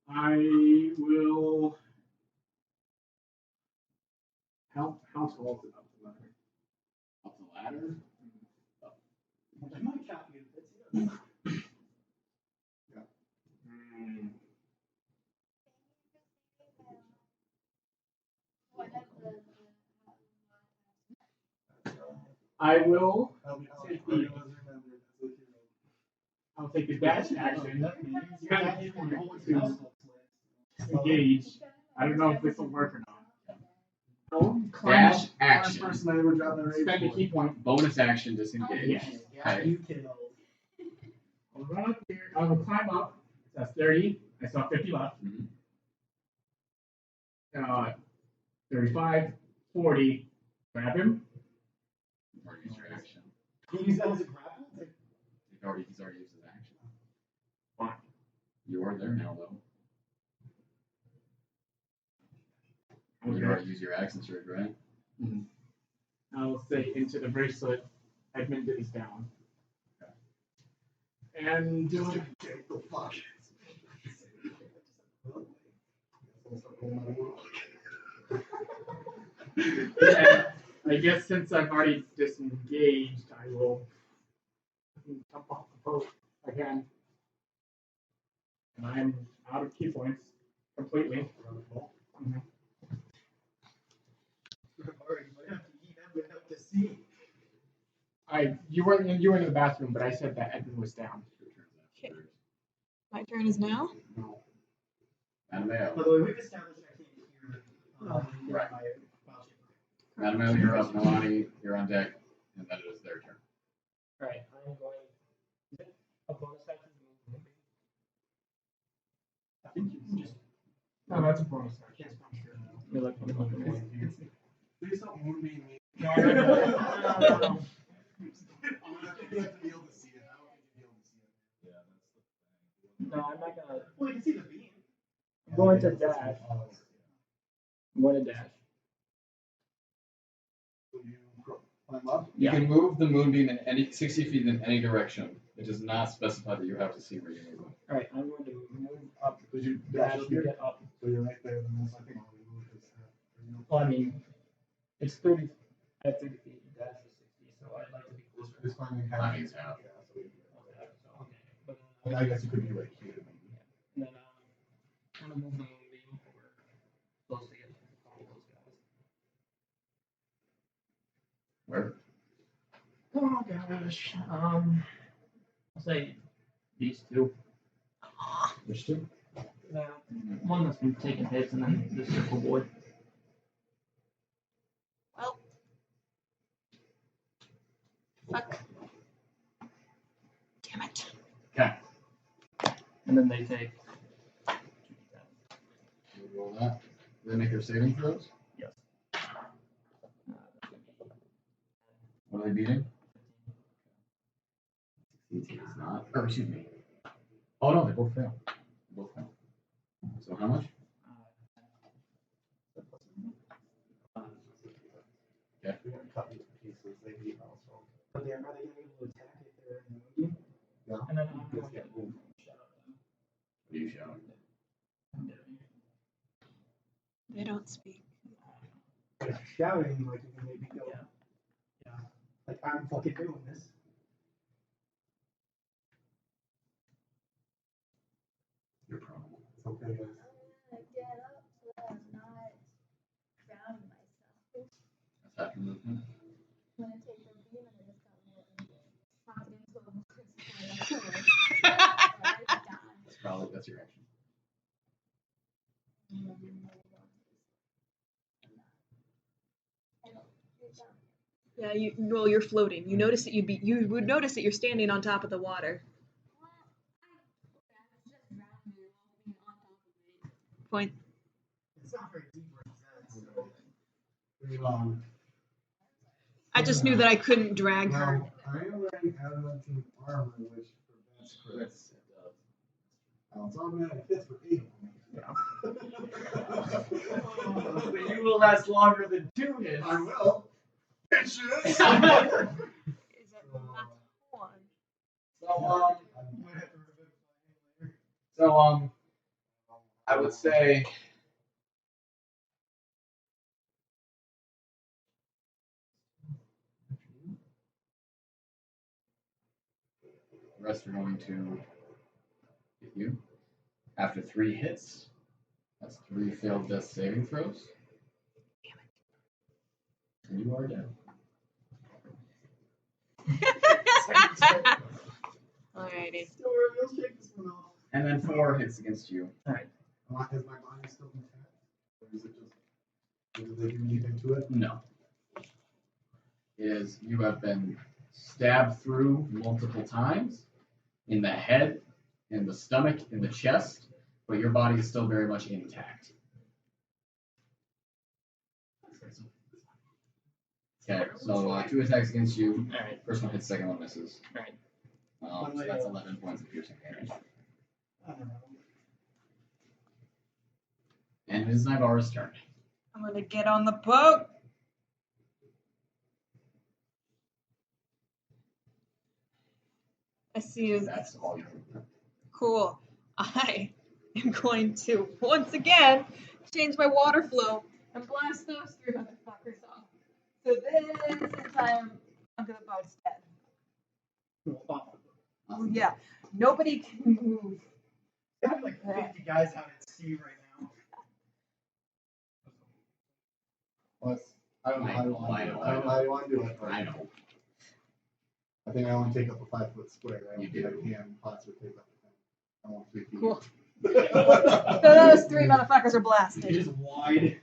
I will. How tall is it up the ladder?
Up the ladder.
I might count you. That's it.
I will.
I'll
Take the dash action.
Use
Kind
that
of
and
to
roll it down.
engage. I don't know if this will work or not. I'll
Dash
First
action.
person I ever dropped that
spend a
rage
key point.
Bonus action disengage.
Yes.
Yeah, you kill.
I'll run up here. I will climb up. That's 30. I still have 50 left. 35, 40. Grab him.
Or use your action.
Can you use that as a grapple?
He's already used his action.
Fine.
You are there now, though.
Okay.
You already used your action surge, right?
I'll say into the bracelet. Edmund is down. And
Get the fuck.
yeah, I guess since I've already disengaged, I will jump off the boat again. And I'm out of key points completely. Mhm.
Alright, you might have to eat Edmund out to sea.
You were in the bathroom, but I said that Edmund was down.
Your turn's
My turn is now.
No. Mattimeo.
By the way, we've established I can't hear.
Right.
my voucher.
Mattimeo, you're up. Nalane, you're on deck. And then it is their turn.
Alright, I'm going. Is it a bonus action to move?
I think you can just.
No, that's a bonus action.
Please don't moonbeam me.
No.
think you have to be able to see it. I don't think you'll be able to see it.
Yeah, that's the thing.
No, I'm not gonna.
Well, you can see the beam.
I'm going to dash. I'm going to dash.
So you climb up.
You
Yeah.
can move the moonbeam in any 60 feet in any direction. It does not specify that you have to see where you're moving.
All right, I'm going to move up.
Did you
Dash
dash
to
here?
get up.
So you're right there. Then I think I'll remove this.
Well, I mean, it's 30. I have 30 feet. Dash is 60, so I'd like to be closer.
It's climbing half.
Climbing's half.
Yeah, so we-
Okay, but
I mean, I guess you could be right here.
then I'm gonna move the moonbeam over close to get a couple of those guys.
Where?
Oh gosh. I'll say these two.
Which two?
One that's been taking hits, and then the circle boy.
Well. Fuck. Damn it.
Okay.
And then they take.
Roll that. Do they make their saving throws?
Yes.
What are they beating? 18 is not. Or excuse me. Oh no, they both fail. They both fail. So how much? Okay.
We're gonna cut these pieces. They beat also.
But are they going to be able to attack if they're in the moonbeam?
Yeah.
And then I'm
Just
going to
get moved.
shut up them.
What are you shouting?
They don't speak.
If you're shouting, like, you can maybe go.
Yeah.
Yeah. Like, I'm fucking doing this.
You're prone.
It's okay, guys.
I'm gonna get up so that I'm not drowning myself.
That's half your movement.
I'm gonna take the beam and I just got popped into a monster.
That's your action.
Yeah, you're floating. You notice that you would notice that you're standing on top of the water. Point.
It's not very deep where it's at, so.
Pretty long.
I just knew that I couldn't drag her.
Now, I am wearing adamantine armor, which prevents crits. It's automatic hits for 8 of them.
But you will last longer than 2 hits.
I will. Bitches!
Is that one?
So, I would say. The rest are going to hit you. After 3 hits, that's 3 failed death saving throws. Damn it. And you are dead.
Alrighty.
Let's shake this one off.
And then 4 hits against you.
Alright.
Is my body still intact? Or is it just. Did they do anything to it?
No. You have been stabbed through multiple times in the head, in the stomach, in the chest, but your body is still very much intact. Okay, so 2 attacks against you.
Alright.
First one hits, second one misses.
Alright.
So that's 11 points of piercing damage.
I don't know.
And it is Naivara's turn.
I'm gonna get on the boat. I see you.
That's all your movement.
Cool. I am going to once again change my water flow and blast those 3 motherfuckers off. So then, since I am under the boat's dead. Oh yeah, nobody can move.
I have like 50 guys out at sea right now.
I don't know how you want to do it.
I know.
I think I only take up a 5-foot square. I
You
don't think
do.
I can possibly take up. I want 3 feet.
Cool. So those 3 motherfuckers are blasted.
It is wide.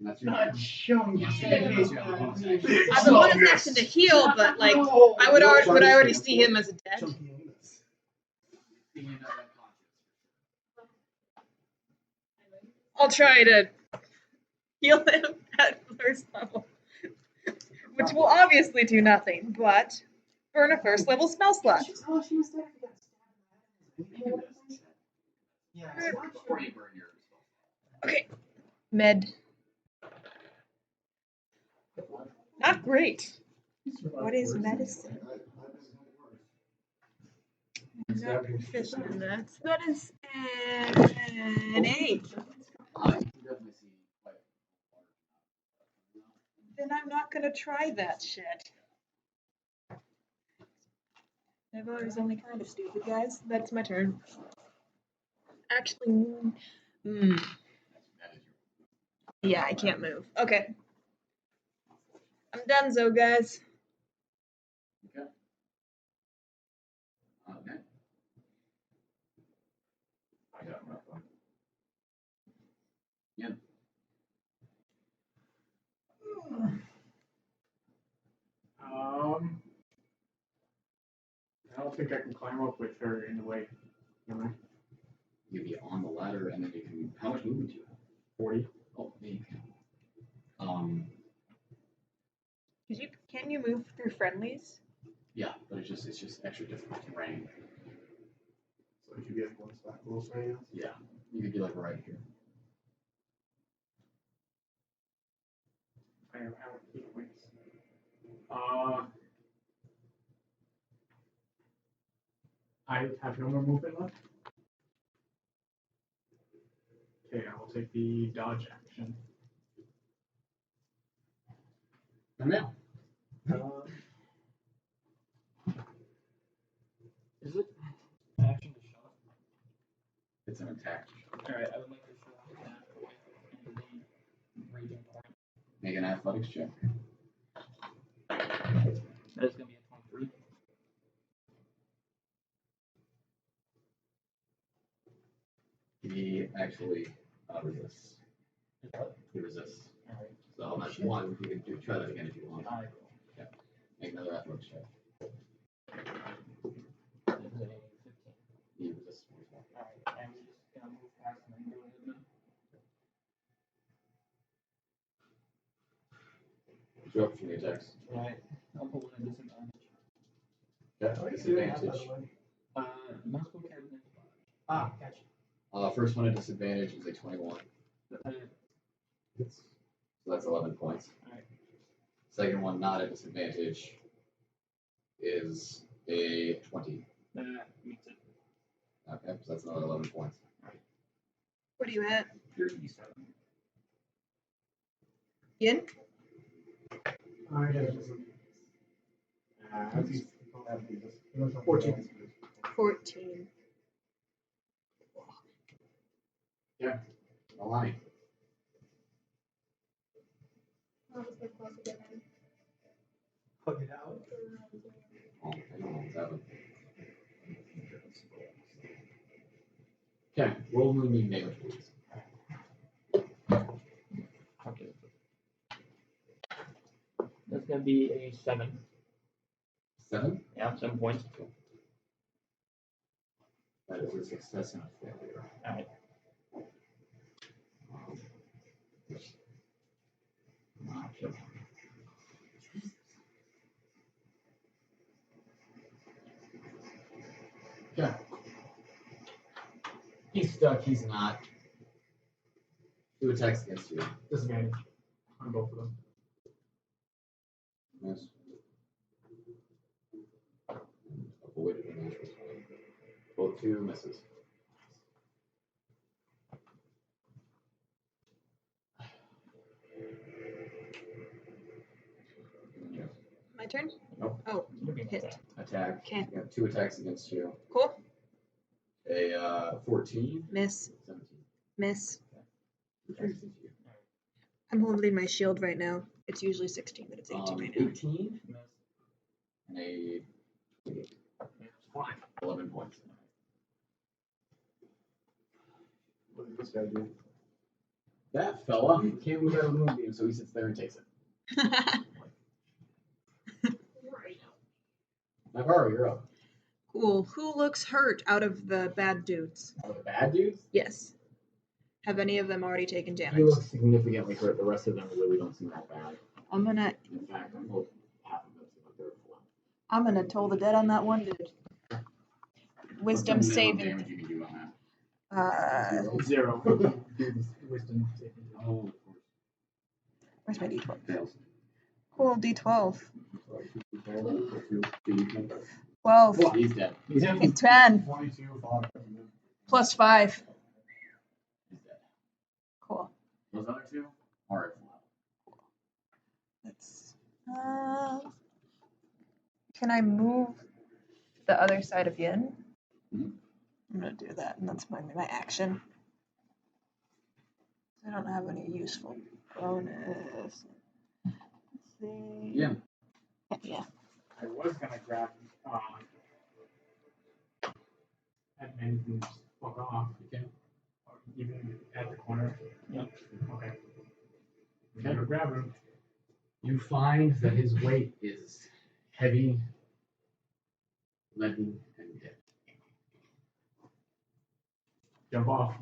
That's your
Not showing you.
I'm the one action to heal, but like would I already see him as dead? I'll try to heal him at first level. which will obviously do nothing, but burn a first level spell slot.
Oh, she was there. Yeah.
Before you burn your
Okay. Med. Not great. What is medicine? I'm not proficient in that. So that is an 8. Then I'm not gonna try that shit. Naivara is only kind of stupid, guys. That's my turn. Actually, yeah, I can't move. Okay. I'm donezo, guys.
Okay. Okay. I got rough one. Yeah.
I don't think I can climb up with her in the way. Am I?
You'll be on the ladder, and then you can. How much movement do you have?
40.
Oh, me.
Can you move through friendlies?
Yeah, but it's just extra difficult terrain.
So if you get one spot close right now?
Yeah, you could be like right here.
I have 8 points. I have no more movement left. Okay, I will take the dodge action.
And now.
Is it an action to shove?
It's an attack.
Alright, I would like to shove that into the raging point.
Make an athletics check.
That is going to be a 23.
He actually resists. He resists.
Alright.
So that's one. You can try that again if you want.
Alright.
Yeah. Make another athletics check.
That is a 15.
He resists once more.
Alright, and we're just going to move past and then go to Edmund.
Show up from the attacks.
Right. I'll pull in a disadvantage.
Yeah, disadvantage.
Multiple cabinet.
Ah, gotcha.
First one at disadvantage is a 21. So that's 11 points.
Alright.
Second one not at disadvantage is a 20.
That meets it.
Okay, so that's another 11 points.
What are you at?
37.
Yin?
I have 14.
14.
Yeah, Nalane.
I'll just get closer to him.
Hug it out.
Oh, I don't know what's happening. Okay, roll me damage, please.
Okay. That's going to be a 7.
7?
Yeah, 7 points.
That is a success and a failure.
Alright.
Okay. He's stuck, he's not. 2 attacks against you.
Disadvantage on both of them.
Miss. Avoided a natural 20. Both 2 misses.
My turn?
Nope.
Oh, hit.
Attack.
Okay.
You have 2 attacks against you.
Cool.
A 14.
Miss.
17.
Miss.
Attacks against you.
I'm holding my shield right now. It's usually 16, but it's 18 right now.
18. And a 28. 11 points.
What did this guy do?
That fella can't move out of the moonbeam, so he sits there and takes it. Naivara, you're up.
Cool. Who looks hurt out of the bad dudes?
Are the bad dudes?
Yes. Have any of them already taken
He
damage?
looks significantly hurt. The rest of them really don't seem that bad.
I'm gonna.
In fact, I'm holding half of it, but they're full.
I'm gonna toll the dead on that one, dude. Wisdom
What's the minimum
saving.
damage you can do on that?
0. Wisdom saving.
Oh, of course.
Where's my D12?
Fails.
Cool, D12.
12.
12.
He's dead.
He's in.
It's 10.
22, 5.
Plus 5.
He's dead.
Cool.
Those other two are at full.
Let's. Can I move to the other side of Yin?
Mhm.
I'm gonna do that, and that's my action. I don't have any useful bonus. Let's see.
Yeah.
Yeah.
I was gonna grab Edmund and just fuck off.
Okay.
Or even at the corner.
Yep.
Okay. I'm gonna grab him.
You find that his weight is heavy, leaden, and dead.
Jump off.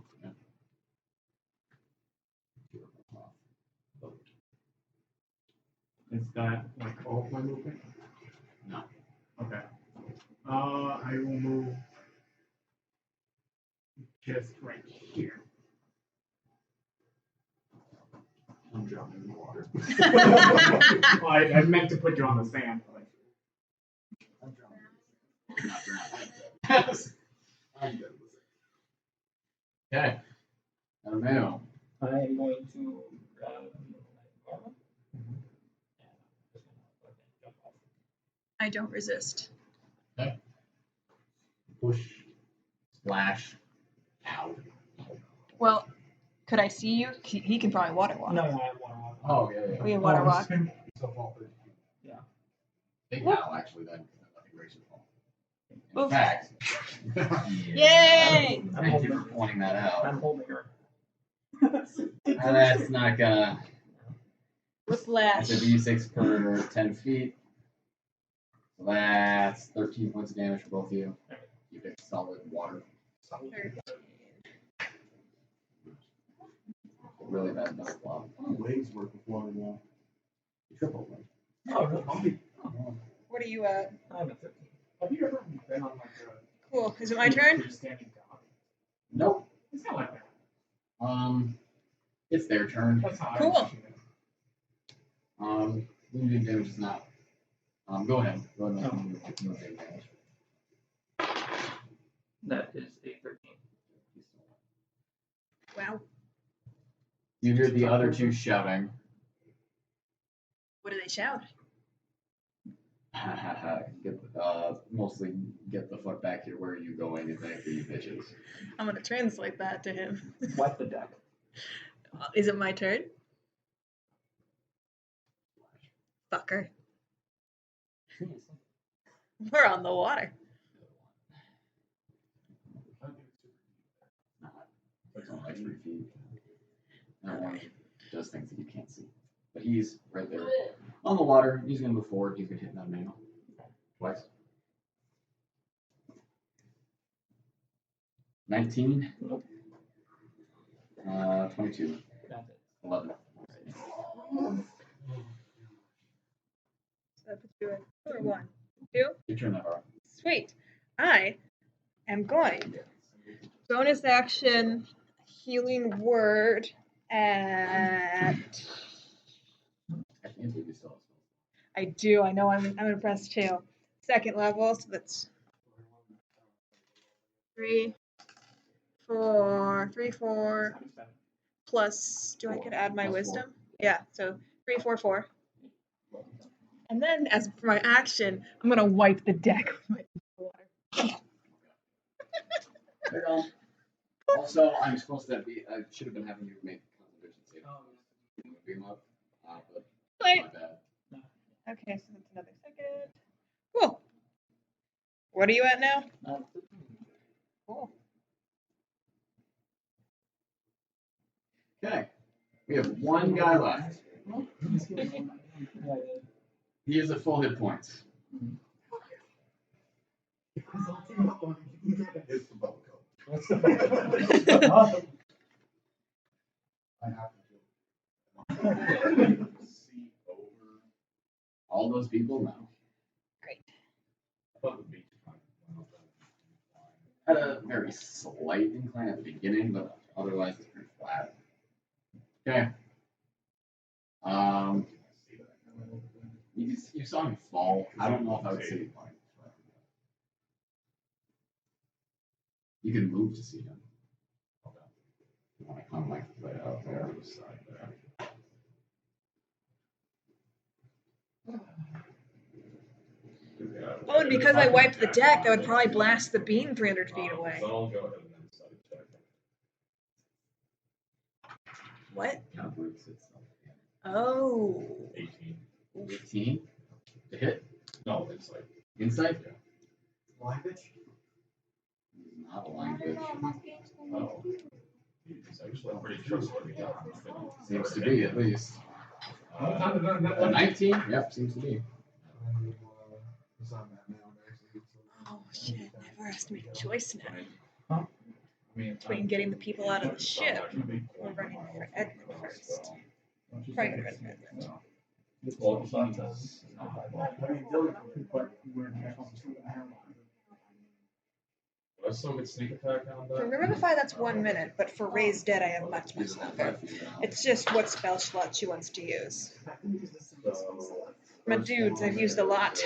Is that like all of my movement?
No.
Okay. I will move just right here.
I'm drowning in the water.
Well, I meant to put you on the sand. But...
I'm drowning. Not drowning. I'm dead. Okay. Mattimeo.
I am going to grab Nalane.
I don't resist.
Okay. Push. Splash. Ow.
Well, could I see you? He can probably water walk.
No, I have water walk.
Oh, yeah.
We have water walk.
Yeah.
Big owl, actually, then. Nothing breaks your fall. In
Oof.
fact.
Yay!
Thank you for pointing that out.
I'm holding her.
That's not gonna.
Whiplash.
It's a d6 per 10 feet. So that's 13 points of damage for both of you. You pick solid water. Really bad dust flop.
Legs work with water now.
Triple leg.
Oh, really?
What are you at?
I'm at 15.
Have you ever been on like a
Cool. Is it my turn?
freestanding dock?
Nope.
It's not like that.
It's their turn.
That's how
Cool.
I envision it.
Wounded damage is not. Go ahead. Go ahead and make no damage.
That is a 13.
Wow.
You hear the other two shouting.
What do they shout?
Mostly get the fuck back here. Where are you going? Exactly, you bitches.
I'm gonna translate that to him.
Wipe the deck.
Is it my turn? Fucker. We're on the water.
It's only like 3 feet. That one does things that you can't see. But he's right there on the water. He's gonna move forward. He's gonna hit that man twice. 19.
Nope.
22.
That's it.
11.
So that puts you at 2 or 1. 2?
Your turn, Naivara.
Sweet. I am going. Bonus action, healing word at.
I can't believe you still have spells.
I do. I know. I'm impressed too. Second level, so that's 3, 4, 3, 4 plus. Do I could add my
Plus
wisdom?
4.
Yeah. So 3, 4, 4. And then, as for my action, I'm gonna wipe the deck with my water.
There you go. Also, I'm supposed to be. I should have been having you make concentration save. Beat him up. But
Wait.
my bad.
Okay, so that's another second. Cool. What are you at now? Cool.
Okay. We have one guy left. He is at full hit points.
It's the bubble
I
I have to do it. See over
all those people? No.
Great.
Had a very slight incline at the beginning, but otherwise it's pretty flat. Okay. You saw him fall. I don't know if I would see him. You can move to see him. You want to come like right out there.
Oh, and because I wiped the deck, I would probably blast the beam 300 feet away. What? Oh.
18 to hit?
No, inside.
Inside?
Language?
Not a language.
Oh. He's actually pretty trustworthy.
Seems to be, at least. A 19? Yep, seems to be.
Oh shit, I never has to make a choice now. Between getting the people out of the ship or running for Edmund first. Probably gonna run for Edmund.
So it's sneak attack on that.
For Revivify, that's 1 minute, but for Raise Dead, I have much longer. It's just what spell slot she wants to use. My dudes, I've used a lot.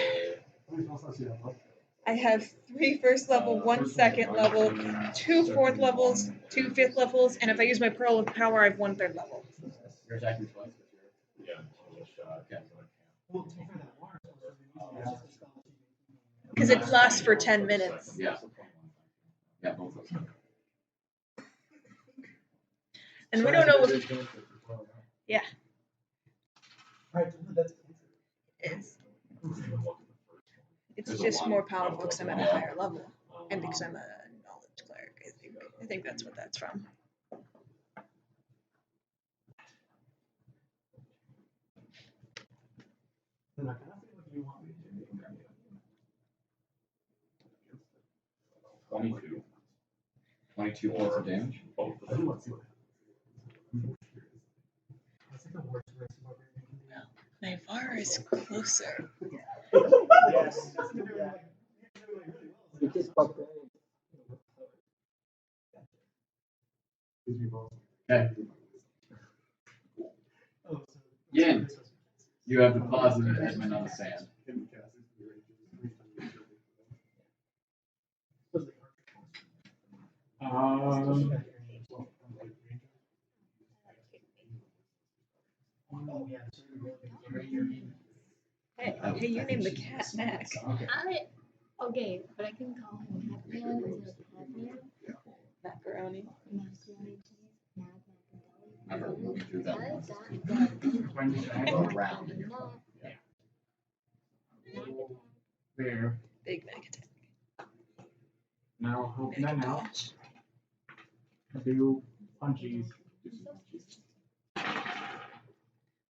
I have 3 first level, 1 second level, 2 fourth levels, 2 fifth levels, and if I use my Pearl of Power, I have 1 third level.
You're attacking twice.
Yeah. Okay.
Because it lasts for 10 minutes.
Yeah. Yeah, both of them.
And we don't know if... Yeah. It's just more powerful because I'm at a higher level. And because I'm a knowledge cleric, I think that's what that's from.
$22. 22 points of damage.
Naivara is closer.
Yes. It is barbarian.
Okay. Yin, you have deposited Edmund on the sand.
Hey, you named the cat Mac.
Okay, but I can call him Mattimeo instead of Mattimeo.
Macaroni.
Never moved through that once.
There.
Big Mac attack.
Now, hope that now. Do punchies.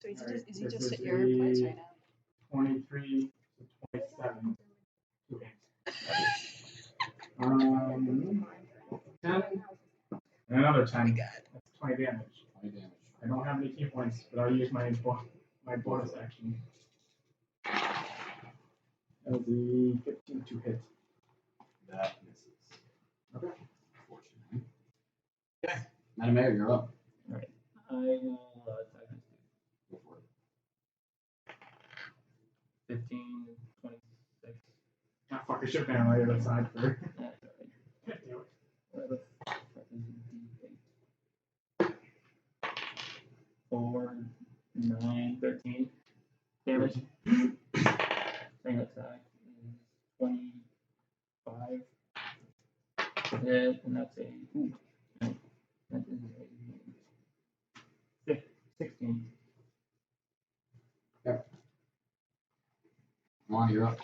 So is he just at your place right now?
23 to 27. Okay. 10. And another 10. That's 20 damage.
20 damage.
I don't have any key points, but I'll use my bonus action. That'll be 15 to hit.
That misses.
Okay.
Unfortunately. Okay. Mattimeo, you're up.
Alright. I will attack this dude.
Go for it.
15, 26.
Ah, fuck, I should have been on the other side for.
That's alright. Where the fuck is D8? 4, 9, 13 damage. Thing attack is 25. Hit, and that's a. Ooh, no, that is a 16.
Yep. Come on, you're up.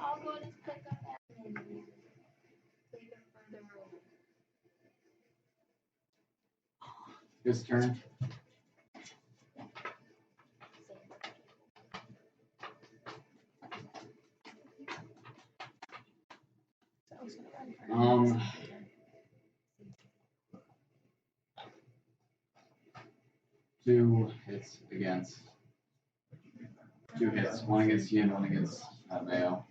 I'll go and pick up Edmund and take him further over.
His turn. 2 hits against. 2 hits. 1 against Yin, 1 against Mattimeo.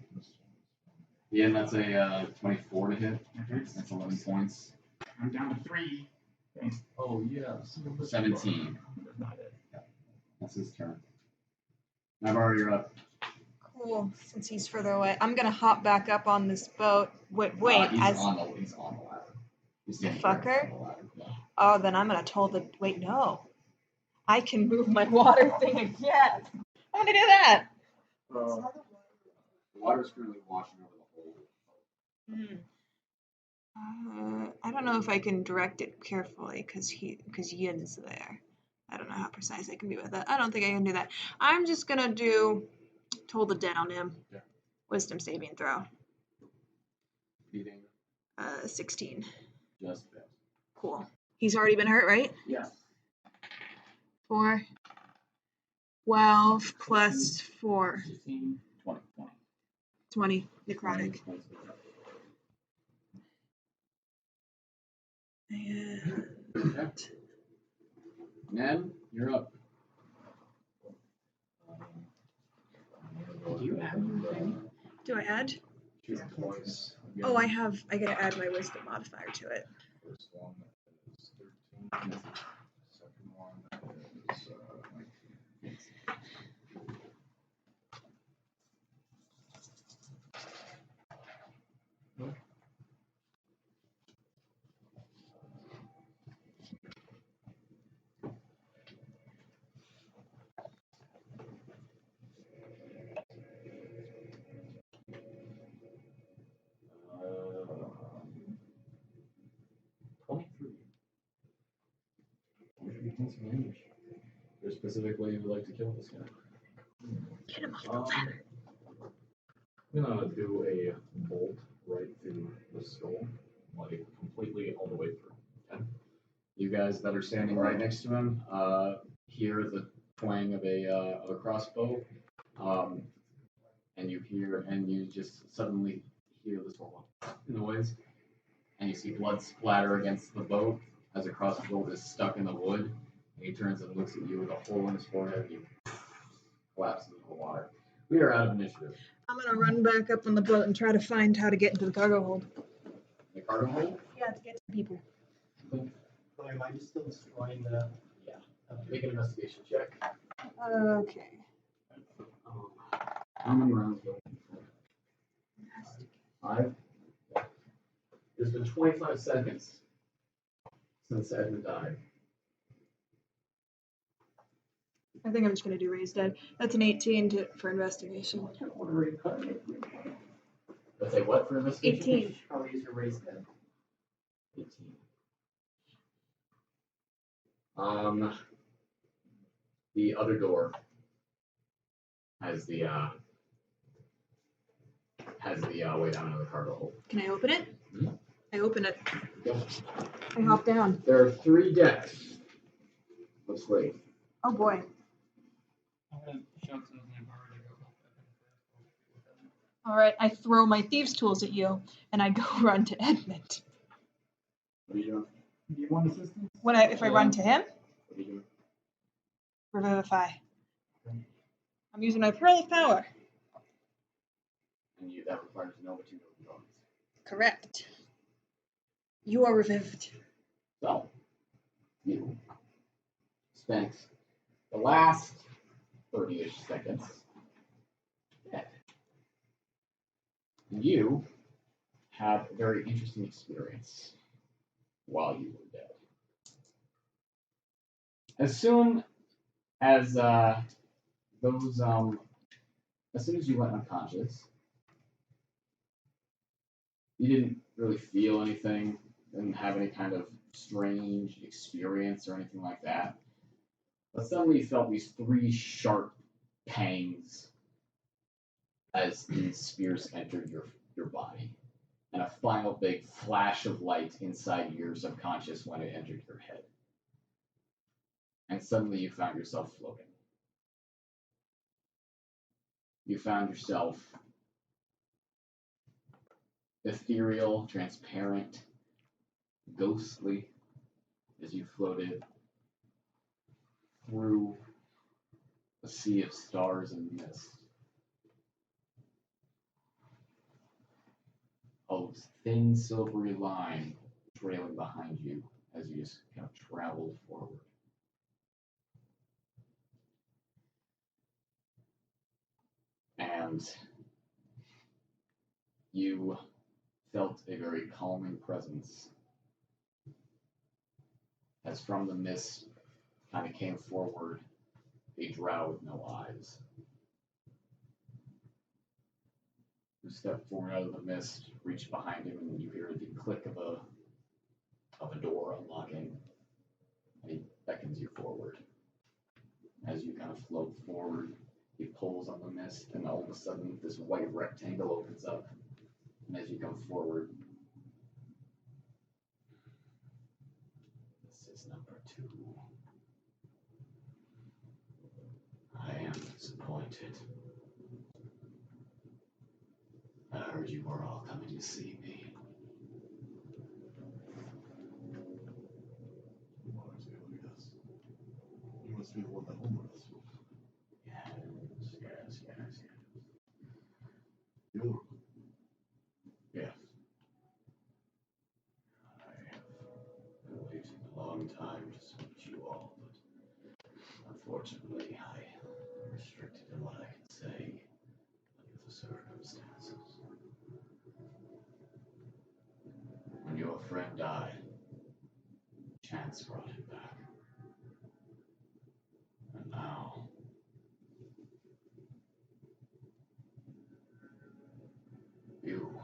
Yin, that's a 24 to hit. That's 11 points.
I'm down to 3.
Oh, yeah.
17. That's his turn. Naivara, you're up.
Cool. Since he's further away, I'm gonna hop back up on this boat. Wait,
He's
as
on the ladder. He's
the
standing right
fucker?
on the ladder. Yeah.
Oh, then I'm gonna toll the. Wait, no. I can move my water thing again. I'm gonna do that.
The water's currently washing over the whole.
I don't know if I can direct it carefully because Yin's there. I don't know how precise I can be with that. I don't think I can do that. I'm just gonna do toll the down him.
Yeah.
Wisdom saving throw.
Beating.
16.
Just failed.
Cool. He's already been hurt, right?
Yeah.
4. 12 plus 4.
16,
20.
20 necrotic.
Okay. Ned, you're up.
do you have anything?
Do I add?
2 points.
Oh, I gotta add my wisdom modifier to it.
First one is 13. Second one is 19. Uh, 23.
23 points of damage. Is there a specific way you would like to kill this guy?
Get him off the ladder.
I'm gonna do a bolt right through the skull, like completely all the way through.
Okay. You guys that are standing right next to him hear the twang of a crossbow, and you just suddenly hear this whole noise, and you see blood splatter against the boat as a crossbow is stuck in the wood, and he turns and looks at you with a hole in his forehead, and you collapse into the water. We are out of initiative.
I'm gonna run back up on the boat and try to find how to get into the cargo hold.
The cargo hold?
Yeah, to get to people.
But am I just still destroying the?
Yeah. Make an investigation check.
Okay.
How many rounds go? 5? Yeah. It's been 25 seconds since Edmund died.
I think I'm just gonna do raised dead. That's an 18 for investigation.
Let's say what for investigation?
18.
Probably use your raise then.
18. The other door has the way down into the cargo hold.
Can I open it?
Mhm.
I open it.
Okay.
I hop down.
There are 3 decks of slaves.
Oh boy.
I'm gonna shout to Naivara to go help Edmund.
Alright, I throw my thieves' tools at you and I go run to Edmund.
What are you doing?
Do you want assistance?
If I run to him,
What are you doing?
revivify. I'm using my pearl of power.
And that requires no material components.
Correct. You are revived.
So, you spent the last 30-ish seconds dead. You have a very interesting experience while you were dead. As soon as as soon as you went unconscious, you didn't really feel anything, didn't have any kind of strange experience or anything like that. But suddenly you felt these 3 sharp pangs as these spears entered your body. And a final big flash of light inside your subconscious when it entered your head. And suddenly you found yourself floating. You found yourself ethereal, transparent, ghostly, as you floated through a sea of stars and mist. A thin silvery line trailing behind you as you just kind of traveled forward. And you felt a very calming presence as from the mist kind of came forward a drow with no eyes, who stepped forward out of the mist, reached behind him, and you hear the click of a door unlocking, and he beckons you forward. As you kind of float forward, he pulls on the mist, and all of a sudden this white rectangle opens up, and as you come forward, this is number 2. I am disappointed. I heard you were all coming to see me.
You want to stay with us? You must be the one that home with us.
Yes.
You?
Yes. I have been waiting a long time to meet you all, but unfortunately I am restricted in what I can say under the circumstances. When your friend died, chance brought him back. And now you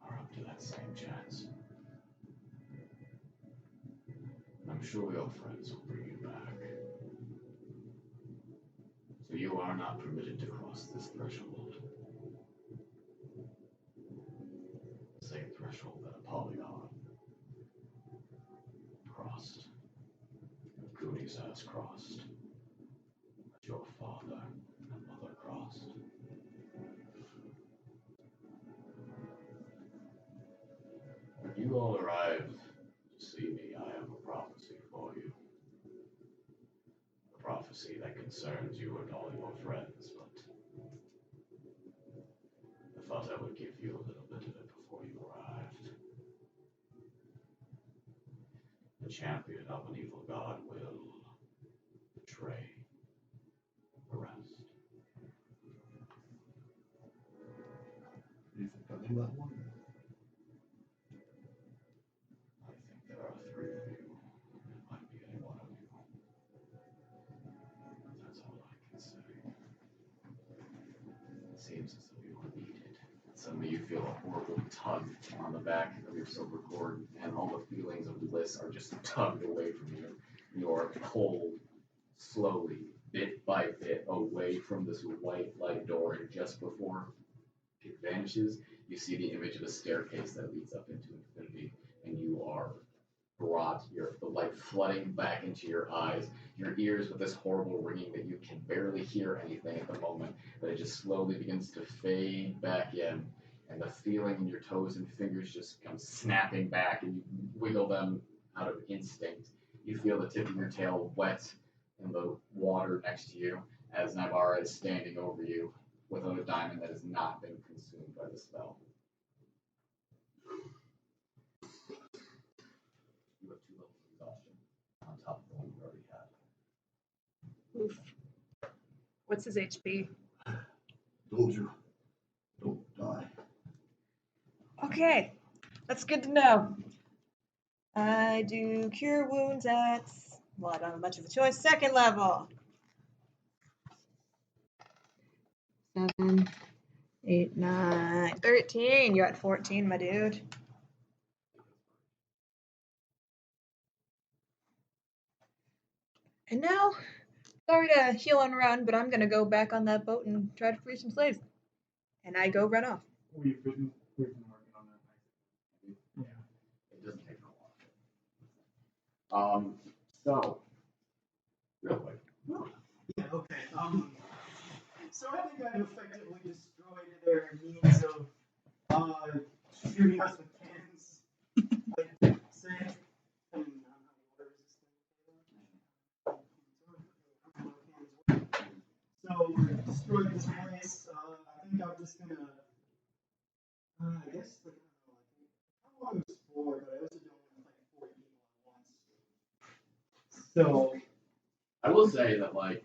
are up to that same chance. I'm sure your friends will bring you back. So you are not permitted to cross this threshold. The same threshold that a polygon crossed. Goonies has crossed. That your father and mother crossed. When you all arrived to see me, I have a prophecy for you. A prophecy that concerns you and all your friends, but I thought I would give you a little bit of it before you arrived. The champion of an evil god will betray the rest.
Do you think I knew that one?
I think there are 3 of you. It might be any one of you. That's all I can say. It seems as though you are needed. Suddenly you feel a horrible tug on the back of your silver cord, and all the feelings of bliss are just tugged away from you. You are pulled slowly, bit by bit, away from this white light door, and just before it vanishes, you see the image of a staircase that leads up into infinity, and you are brought, the light flooding back into your eyes, your ears with this horrible ringing that you can barely hear anything at the moment, but it just slowly begins to fade back in, and the feeling in your toes and fingers just comes snapping back, and you wiggle them out of instinct. You feel the tip of your tail wet in the water next to you as Naivara is standing over you with a diamond that has not been consumed by the spell. You have 2 levels of exhaustion on top of the one you already had.
Oof. What's his HP?
Told you. Don't die.
Okay, that's good to know. I do cure wounds at, well, I don't have much of a choice, 2nd level. 7, 8, 9, 13. You're at 14, my dude. And now, sorry to heal and run, but I'm gonna go back on that boat and try to free some slaves. And I go run off.
We've been working on that. Yeah.
It doesn't take long. So, real quick.
Yeah, okay. So I think I've effectively destroyed their means of shooting us with cannons. Like, say, I mean, water resistant. go destroy this place. I think I'm just gonna. I guess like I want to explore, but I also don't want to fight 40 people at once. So
I will say that like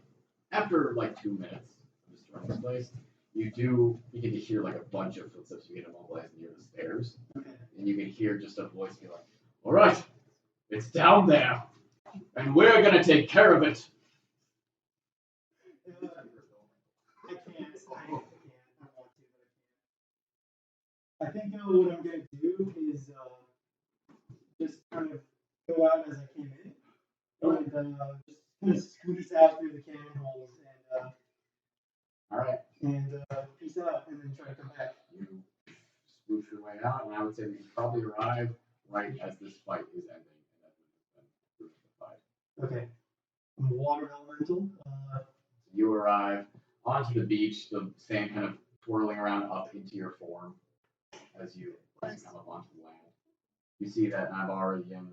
after like 2 minutes of destroying this place, you do begin to hear like a bunch of footsteps begin to mobilize near the stairs, and you can hear just a voice be like, "All right, it's down there, and we're gonna take care of it."
I can't. I want to, but I can't. I think what I'm gonna do is just kind of go out as I came in, and just kind of squeeze out through the cannon holes, and
All right,
and peace out, and then try to come back.
you swoosh your way out, and I would say that you probably arrive right as this fight is ending, and that's when the fight.
Okay. I'm a water elemental.
You arrive onto the beach, the sand kind of twirling around up into your form as you come up onto the land. You see that Naivara and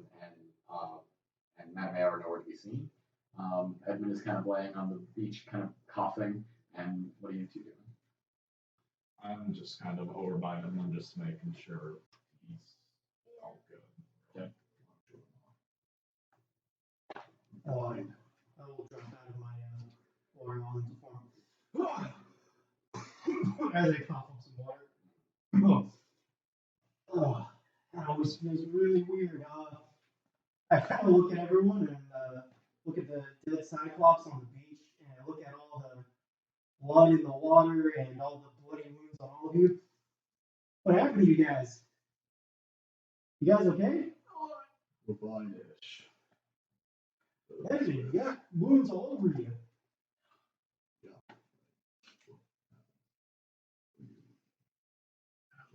Mattimeo are nowhere to be seen. Edmund is kind of laying on the beach, kind of coughing. And what are you two doing?
I'm just kind of over by him and just making sure he's all good.
Okay.
I will drop out of my water elemental form. As I cough up some water. That always feels really weird. I kind of look at everyone and look at the dead cyclops on the beach, and I look at all the blood in the water and all the bloody wounds on all of you. What happened to you guys? You guys okay?
We're fine-ish.
Edmund, you got wounds all over you.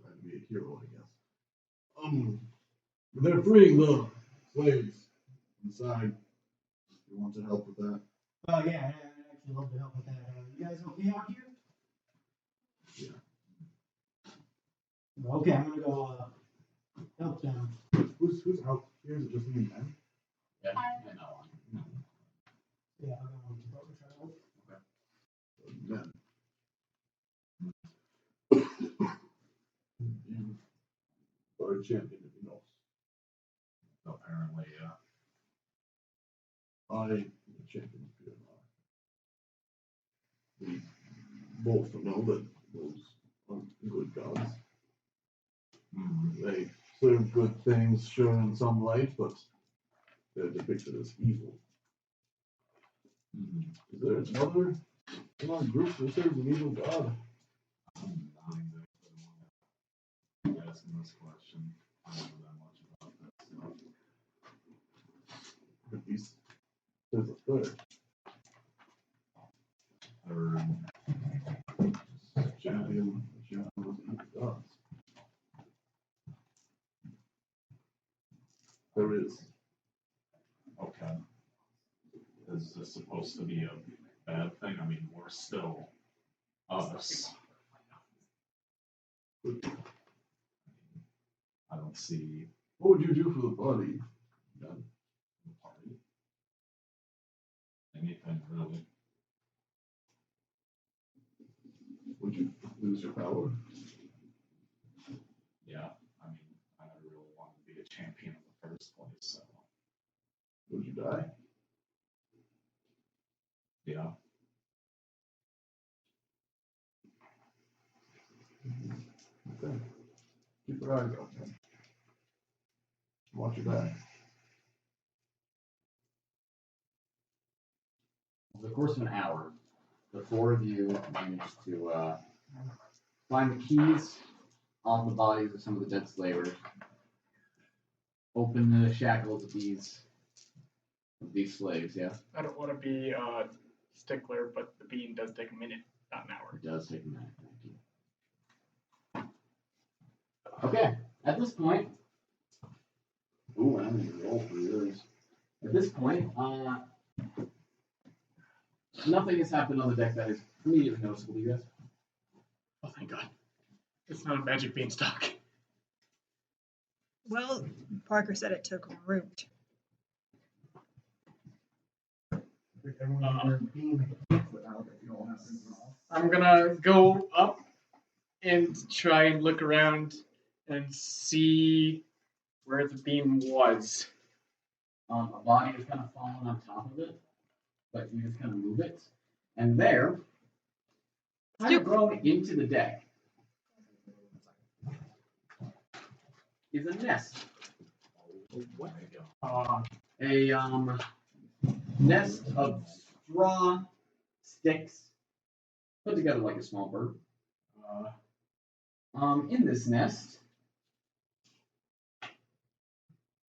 Trying to be a hero, I guess. They're freeing the slaves inside. You want to help with that?
Oh yeah, I'd actually love to help with that. You guys okay out here?
Yeah.
Okay, I'm gonna go help them.
Who's out here? Is it just me and Ben?
Yeah, I know.
Yeah, I'm going to try to help.
Ben. You are a champion, if you know.
Apparently,
I am a champion, if you know. We both know that those aren't good gods. They serve good things, sure, in some light, but they're depicted as evil. Is there another in our group that serves an evil god?
I'm not exactly the one asking this question. I don't know that much about that stuff.
At least there's a third. Champion of evil gods. There is.
Okay. Is this supposed to be a bad thing? I mean, we're still us. I don't see.
What would you do for the body?
Then the party. Anything really.
Would you lose your power?
Yeah, I mean, I really wanted to be a champion in the first place, so.
Would you die?
Yeah.
Okay. Keep your eyes open. Watch your back.
Over the course of an hour, the four of you managed to find the keys on the bodies of some of the dead slavers, open the shackles of these slaves, yeah?
I don't want to be a stickler, but the bean does take a minute, not an hour.
It does take a minute. Thank you. Okay, at this point, ooh, I'm going to roll for yours. At this point, nothing has happened on the deck that is immediately noticeable to you guys.
Oh, thank God. It's not a magic beanstalk.
Well, Parker said it took root.
Everyone being without it, you don't have to
I'm gonna go up and try and look around and see where the beam was.
A body is kind of falling on top of it, but you just kind of move it, and there, kind of growing into the deck, is a nest. A nest of straw sticks put together like a small bird. In this nest,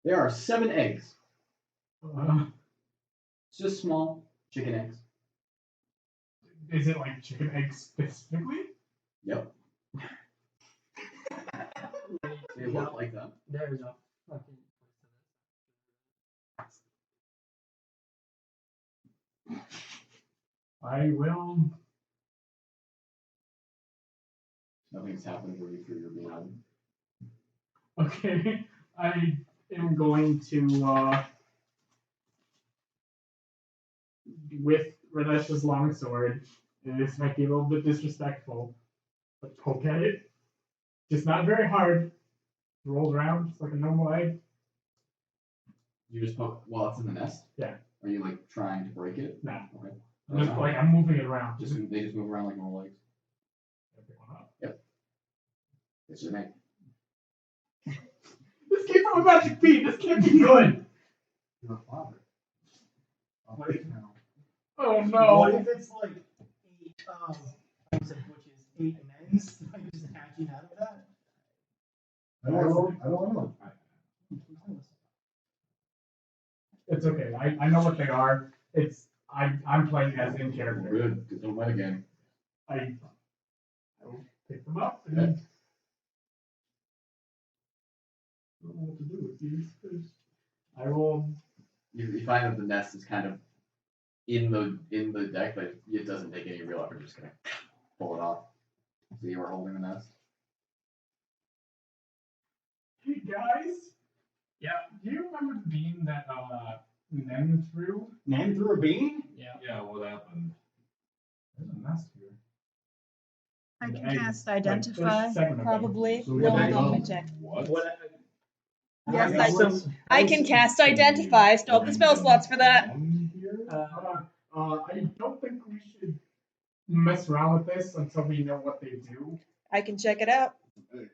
there are 7 eggs. It's just small chicken eggs.
Is it like chicken eggs specifically?
Yep. They look like them.
There's a fucking.
I will.
Nothing's happened where you threw your blood.
Okay, I am going to with Radesh's longsword, and this might be a little bit disrespectful, but poke at it. Just not very hard. Roll around just like a normal egg.
You just poke while it's in the nest?
Yeah.
Are you like trying to break it?
No.
Okay.
Just like I'm moving it around.
They just move around like normal eggs.
Pick one up.
Yep. It's an egg.
This came from a magic bean. This can't be good.
Your father.
Oh no.
What if it's like 8 types of butches, 8 men's, like just hatching out of that?
I don't know.
It's okay. I know what they are. I'm playing as in character.
Good, because don't fight again.
I will pick them up and then I don't know what to do with these. I will.
You find that the nest is kind of in the deck, but it doesn't take any real effort. You're just gonna pull it off. So you are holding the nest.
Hey guys.
Yeah.
Do you remember the beam that Nen threw?
Nen threw a bean?
Yeah.
Yeah, what happened?
There's a nest here.
I
And
can
eggs,
cast
like,
identify,
there's 7 of them.
probably.
So
No,
we
hold
have
on, let me
eggs?
check.
What?
Yes, I can cast identify. Still have the spell slots for that.
I don't think we should mess around with this until we know what they do.
I can check it out.
It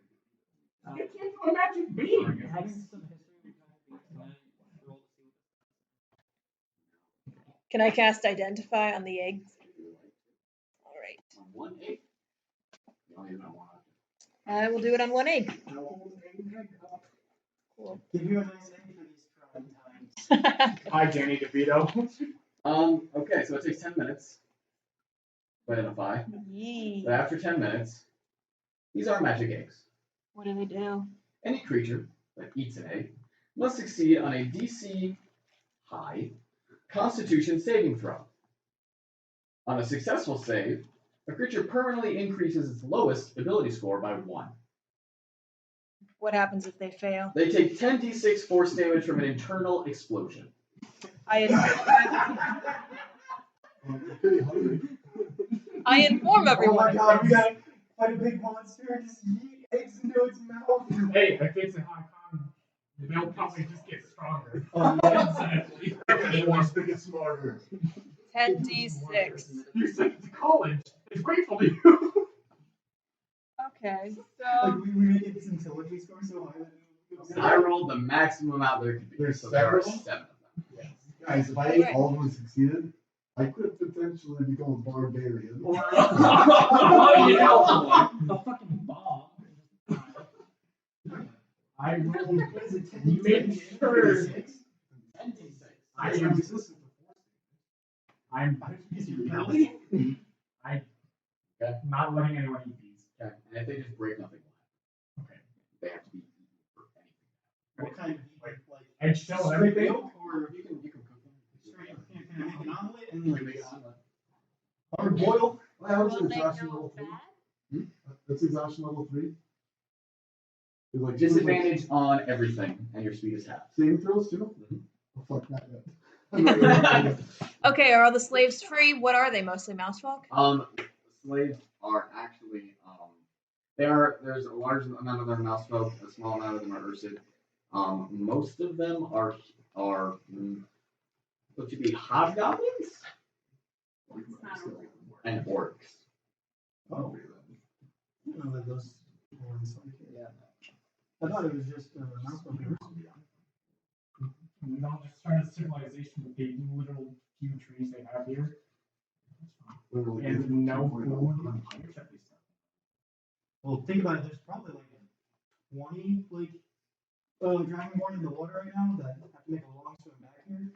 came from a magic beam.
Having some history with magic beans, can I roll to see
Can I cast identify on the eggs? All right.
On one egg. You only do it on one.
I will do it on 1 egg.
Cool. Give you a nice name for these trying times.
Hi, Danny DeVito.
Okay, so it takes 10 minutes to identify.
Yee.
But after 10 minutes, these are magic eggs.
What do they do?
Any creature that eats an egg must succeed on a DC high Constitution saving throw. On a successful save, a creature permanently increases its lowest ability score by 1.
What happens if they fail?
They take 10d6 force damage from an internal explosion.
I inform
Oh
everyone.
my god, we gotta fight a big monster and just yeet eggs into its mouth.
Hey, if it's a high con, they'll probably just get stronger.
Exactly. Everyone's thinking smarter.
10d6.
You sent it to college. It's grateful to you.
Okay,
Like,
so
we make its intelligence score so high that
I rolled the maximum out there could be.
There's
So there are
7 of
7 of them.
Guys, if I ate all of them and succeeded, I could potentially become a barbarian.
Oh, yeah. A fucking bomb.
I rolled.
What is it, 10
You made sure.
10d6.
I
I'm
am.
resistant
I'm.
Really?
I'm
Okay.
not letting anyone eat these.
Okay. And if they just break, nothing will happen.
Okay.
They have to be eaten for anything.
What kind of like
Eggshell,
straight
everything.
milk or
You can cook them.
straight can I make an omelet and like
Make an omelet.
hard boil?
Well, that was
Will they
exhaustion
go
level 3.
bad?
That's exhaustion level 3. It's like
Disadvantage on everything, and your speed is half.
saving throws too?
Mhm.
Oh, fuck, not yet. I'm not ready.
okay, are all the slaves free? What are they? Mostly mousefolk?
slaves are actually there's a large amount of them are mouse folk, a small amount of them are Ursid. Most of them are what should be hobgoblins and orcs.
Oh. I don't know that those ones. Yeah. I thought it was just mouse folk.
And I'll just try to civilization with the literal few trees they have here. And no food.
Well, think about it. There's probably like 20 dragonborn in the water right now that have to make a long swim back here.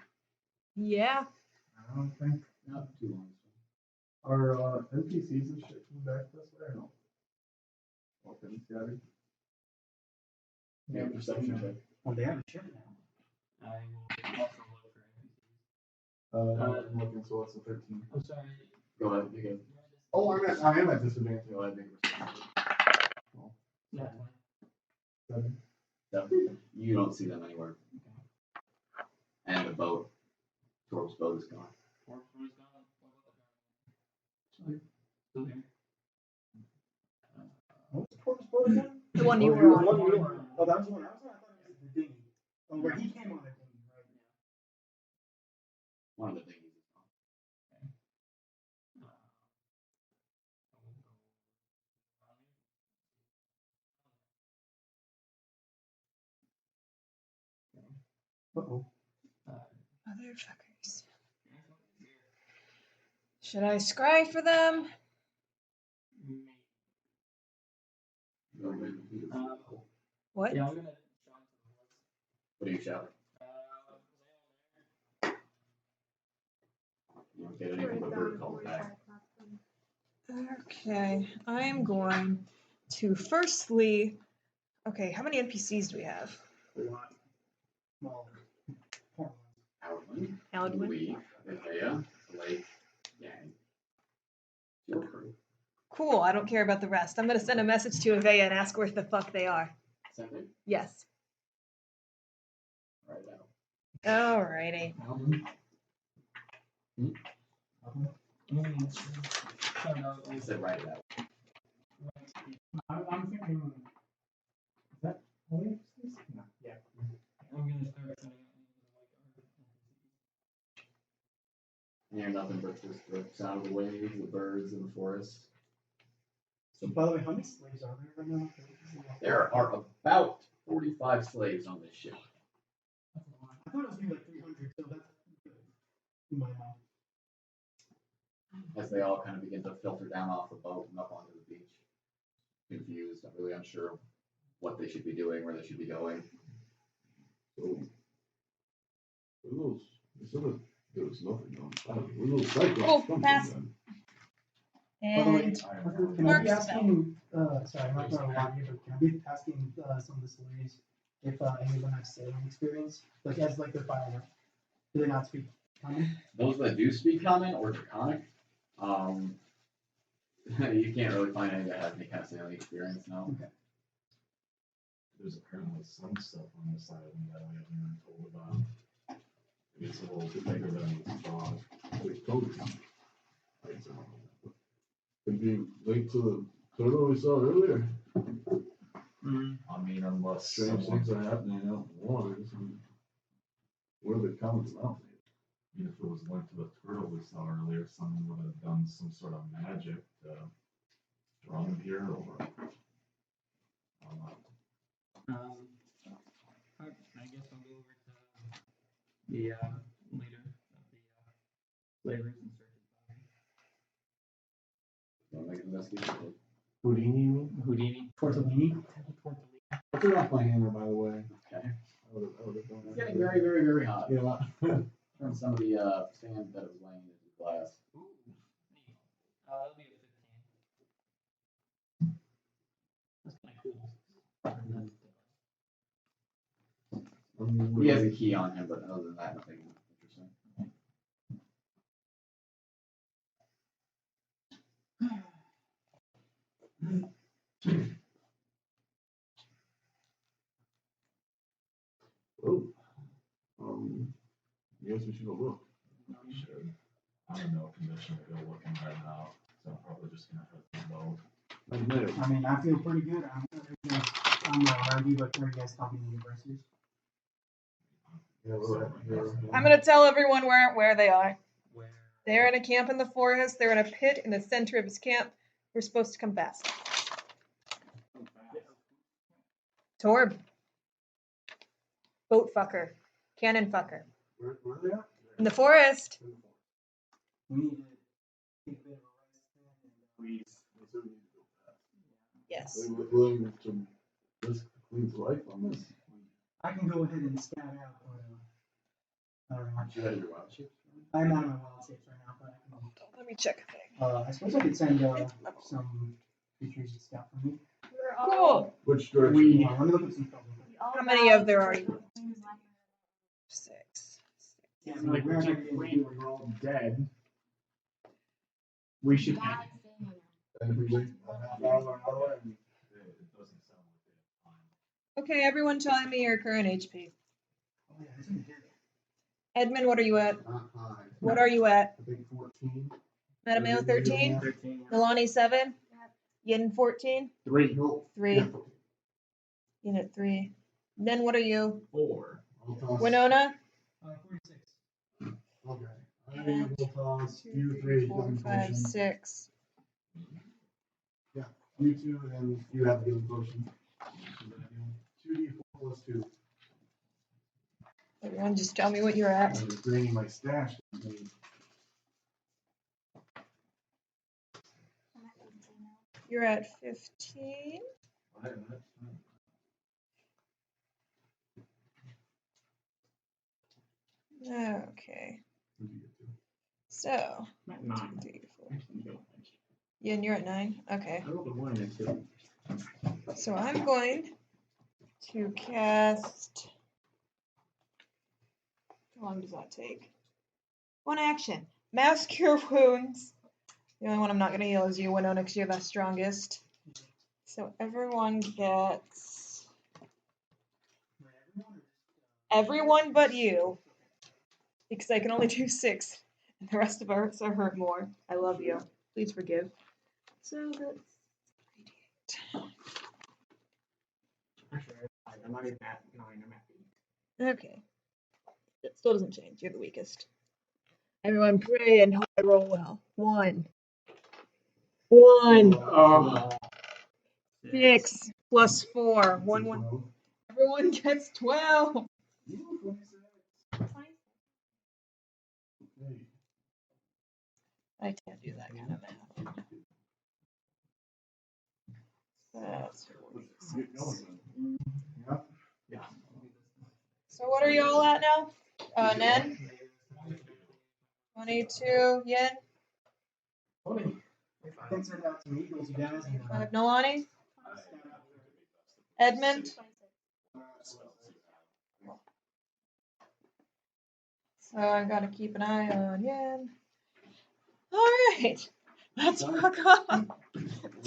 Yeah.
I don't think
Not too long.
our NPCs and shit come back this way. I don't. Okay, Scotty.
Yeah, perception check.
Oh, they have a ship now.
I will also look for NPCs.
I'm looking, so what's the 13?
I'm sorry.
Go ahead, you can.
Oh, I am at disadvantage.
Go ahead, make a perception.
Yeah.
7.
You don't see them anywhere. And the boat, Torp's boat is gone.
Torp's boat is gone. Still here.
What's Torp's boat again?
The one you were on.
Oh, that was the one I was on. I thought it was the dinghy. Oh, where he came on a dinghy, right?
One of the dinghies is gone.
Uh-oh.
Motherfuckers. Should I scry for them? What?
Yeah, I'm gonna shout to the woods.
What are you shouting? You don't get anything but bird calls back.
Okay, I'm going to firstly. Okay, how many NPCs do we have?
A lot. Well,
Outland, Lee, Isaiah, Blake, Yang. Your crew.
Cool, I don't care about the rest. I'm gonna send a message to Avea and ask where the fuck they are.
Send it
Yes.
right out.
Alrighty.
I said right out.
I'm thinking. Is that only? No. Yeah.
I'm gonna start sending
You hear nothing but just the sound of the waves, the birds, and the forest.
so, by the way, how many slaves are there right now?
There are about 45 slaves on this ship.
I thought it was maybe like 300, so that's good in my mind.
As they all kind of begin to filter down off the boat and up onto the beach. Confused, not really unsure what they should be doing, where they should be going.
So, there was nothing on top. We're little cyclops.
Oh,
something
pass.
then.
And
Can I be
Mark's
asking, sorry, I'm not going to lie here, but can I be asking some of the slaves if any of them have sailing experience? Like, as like their firemen. Do they not speak common?
Those that do speak common or draconic, you can't really find any that has any kind of sailing experience now.
Okay.
There's apparently some stuff on the side of them that we haven't been told about. It's a little bit bigger than we thought.
They told you. Could be late to the turtle we saw earlier.
I mean, unless
Strange things are happening out in the waters. Where are they coming from?
I mean, if it was linked to the turtle we saw earlier, someone would have done some sort of magic to draw them here, or I don't know.
I guess I'll go over to the leader of the slavers and search his body.
Don't make an investigation.
Houdini, you mean?
Houdini.
Tortellini?
I took off my hammer, by the way.
Okay.
It's
It's getting very, very, very hot.
Yeah.
From some of the sand that was laying into the glass.
Ooh, that'll be a 15. That's kind of cool.
He has a key on him, but other than that, nothing interesting.
Oh. I guess we should go look.
We should. I'm in no condition to go looking right now, so I'm probably just gonna
I mean, I feel pretty good. I'm not argue, but are you guys talking universities?
I'm gonna tell everyone where they are. They're in a camp in the forest. They're in a pit in the center of his camp. We're supposed to come fast. Torb. Boat fucker. Cannon fucker.
Where are they at?
In the forest.
We need to take a bit of a rest.
Yes.
Are you willing to risk the Queen's life on this?
I can go ahead and scout out. I don't know.
You had your wild shapes?
I'm out of my wild shapes right now, but I can.
Let me check a thing.
I suppose I could send some creatures to scout for me.
Cool.
Which direction?
Let me look at some stuff.
How many of there are you? 6.
Yeah,
So, like,
we're
the
not
King
gonna
Queen were all dead. We should.
And if we wait a half hour, an hour, and
Okay, everyone tell me your current HP.
Oh, yeah, I think I did.
Edmund, what are you at?
not high.
What are you at?
I think 14.
Mattimeo 13?
13.
Nalane 7? Yin 14?
3.
Nope.
3. Yin at 3. Then what are you?
4.
I'll toss.
Winona?
46.
Okay. I
Yeah.
will toss
2,
you
3,
three.
4,
healing
5,
potion.
6.
Yeah. You two, and you have the healing potion. 2d4 plus 2.
Everyone just tell me what you're at.
I'm just draining my stash.
You're at 15. Okay. So,
I'm at 9.
3, 4. Yin, you're at 9? Okay.
I rolled a 1 next to it.
So I'm going to cast. How long does that take? 1 action. Mass Cure Wounds. The only one I'm not going to heal is you, Winona, because you're the strongest. So everyone gets. Everyone but you. Because I can only do 6. And the rest of us are hurt more. I love you. Please forgive. So that's 88.
Actually, I'm not even at 9. I'm at 8.
Okay. It still doesn't change. You're the weakest. Everyone pray and hope I roll well. 1. 1. 6 plus 4. 1, 1. Everyone gets 12. I can't do that kind of math. That's 46.
Yeah.
So what are you all at now? Nen? 22. Yin?
Can send out some eagles, you guys. And,
5. Nalane? Edmund? So I gotta keep an eye on Yin. Alright. Let's rock on.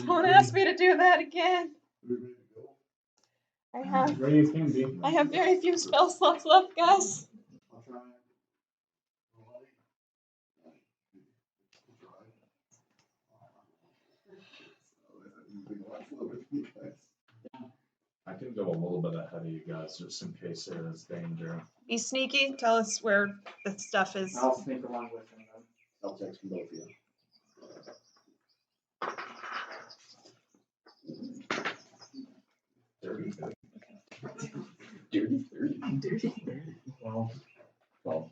Don't ask me to do that again. I have very few spell slots left, guys.
I can go a little bit ahead of you guys just in case there is danger.
Be sneaky. Tell us where the stuff is.
I'll sneak along with him then.
I'll text from both of you.
Dirty 30.
Well.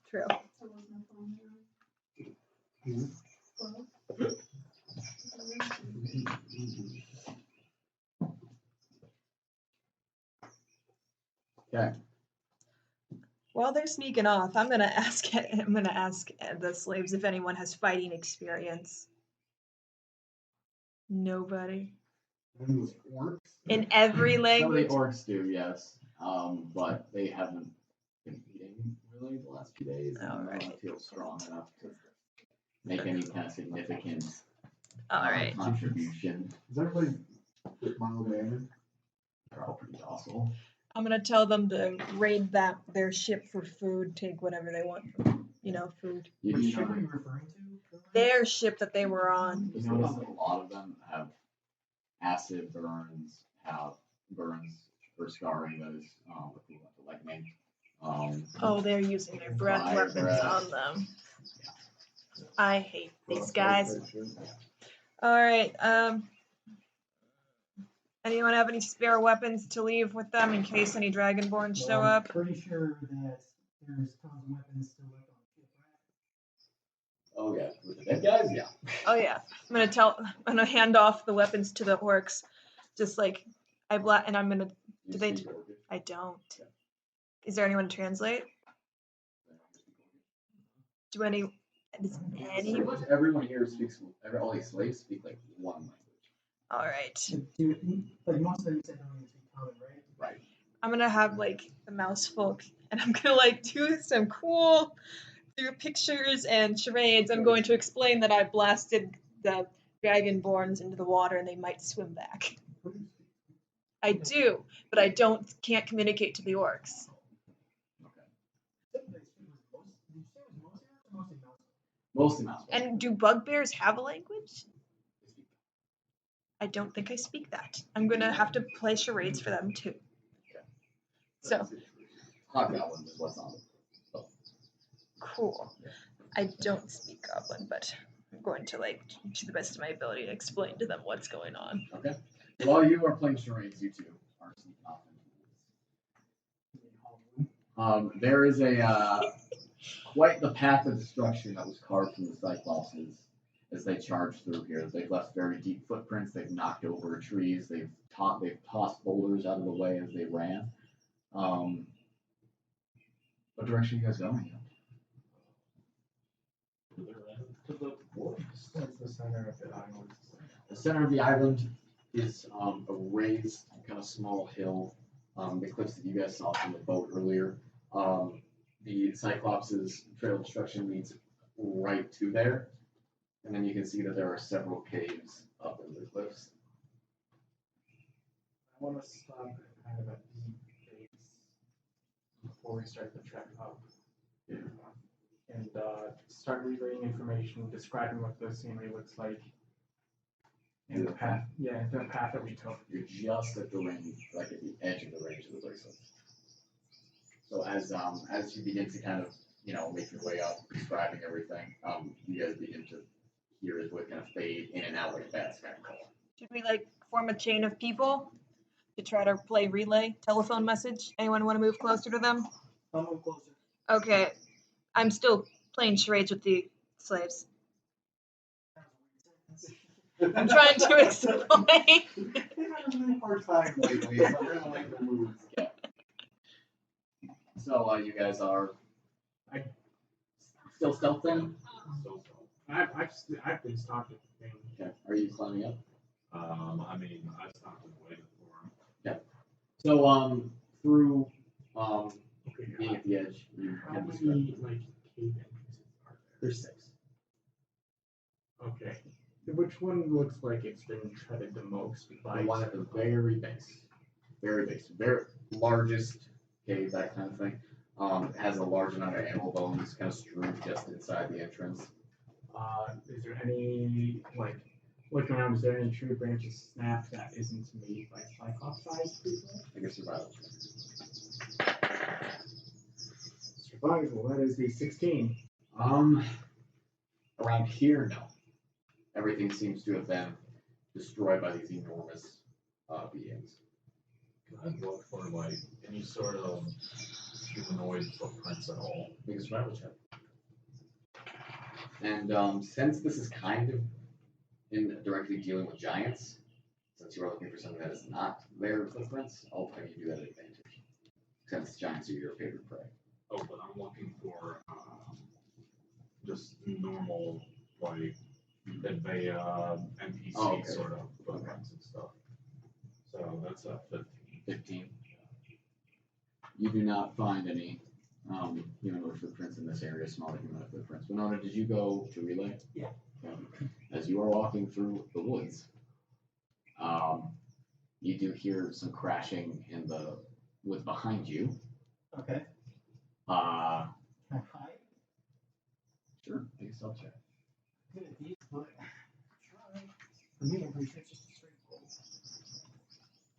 True.
Okay.
While they're sneaking off, I'm gonna ask the slaves if anyone has fighting experience. Nobody. In every
Some of the
language.
orcs do, yes. But they haven't been eating really the last few days. And I don't feel strong enough to make any kind of significant contribution.
Is everybody mild mannered?
They're all pretty docile.
I'm gonna tell them to raid their ship for food, take whatever they want, food.
What ship are you referring to?
their ship that they were on.
You notice that a lot of them have acid burns, have burns or scarring that is equivalent to lightning.
Oh, they're using their breath
fire
weapons
breath.
on them. I hate these guys. Alright, anyone have any spare weapons to leave with them in case any Dragonborn show
I'm
up?
pretty sure that there's tons of weapons still left on the ship, right?
Oh yeah, with the dead guys, yeah.
Oh yeah, I'm gonna hand off the weapons to the orcs, just like and I'm gonna. Do they? I don't. Is there anyone to translate? Do any? Does any?
Everyone here speaks. All these slaves speak like one language.
All right.
Like most of them said don't even speak common, right?
Right.
I'm gonna have like the mouse folk, and I'm gonna like do some cool through pictures and charades. I'm going to explain that I blasted the Dragonborns into the water and they might swim back. I do, but I can't communicate to the orcs.
Mostly mouse.
And do bugbears have a language? I don't think I speak that. I'm gonna have to play charades for them too. So.
Hobgoblin is what's on it. Oh.
Cool. I don't speak Goblin, but I'm going to like to the best of my ability to explain to them what's going on.
Okay. While you are playing charades, you two are sneaking off. There is quite the path of destruction that was carved from the Cyclopses as they charged through here. They've left very deep footprints. They've knocked over trees. They've tossed boulders out of the way as they ran. What direction are you guys going?
To the woods. That's the center of the island.
The center of the island is a raised, kind of small hill. The cliffs that you guys saw from the boat earlier. The Cyclops' trail of destruction leads right to there. And then you can see that there are several caves up in the cliffs.
I want to stop kind of at the base before we start the trek up.
Yeah.
And start relaying information, describing what the scenery looks like. And the path, the path that we took.
You're just at the range, like at the edge of the range of the bracelets. So as you begin to kind of, make your way up, describing everything, you guys begin to hear his voice kind of fade in and out like a bat scat call.
Should we like form a chain of people to try to play relay telephone message? Anyone want to move closer to them?
I'll move closer.
Okay. I'm still playing charades with the slaves. I'm trying to explain.
Hard time lately. I'm gonna like the moves. Yeah. So you guys are still stealthing?
I've been stalking the thing.
Okay. Are you climbing up?
I mean, I stopped and waited for him.
Yeah. So through being at the edge, you
How
have
many like cave entrances are there?
There's 6.
Okay. Which one looks like it's been treaded the most by
The one at the very base. Very largest cave, that kind of thing. It has a large amount of animal bones kind of strewn just inside the entrance.
Is there any looking around? Is there any tree branches snapped that isn't made by Cyclops-sized people?
I guess survival.
Survival. That is the 16.
Around here, no. Everything seems to have been destroyed by these enormous beings.
Can I look for like any sort of humanoid footprints at all?
Make a survival check. And since this is kind of directly dealing with giants, since you are looking for something that is not their footprints, I'll have you do that at advantage. Since giants are your favorite prey.
Oh, but I'm looking for just normal, like, NPC sort of footprints and stuff. So that's a 15.
15. You do not find any humanoid footprints in this area, smaller humanoid footprints. Winona, did you go to relay?
Yeah.
As you are walking through the woods, you do hear some crashing in the woods behind you.
Okay.
Uh,
Can I hide?
Sure, make a stealth check.
good at these, but try. For me, I'm pretty sure it's just a straight roll.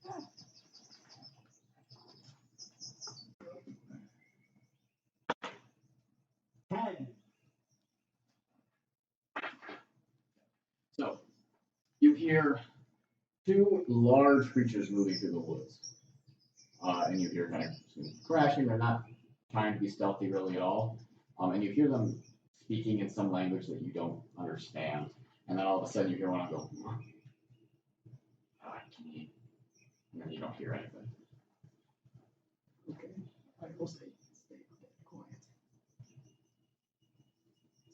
Yeah. 10.
So, you hear two large creatures moving through the woods. And you hear kind of crashing. They're not trying to be stealthy really at all. And you hear them speaking in some language that you don't understand. And then all of a sudden you hear one go, and then you don't hear anything.
Okay. I will stay quiet.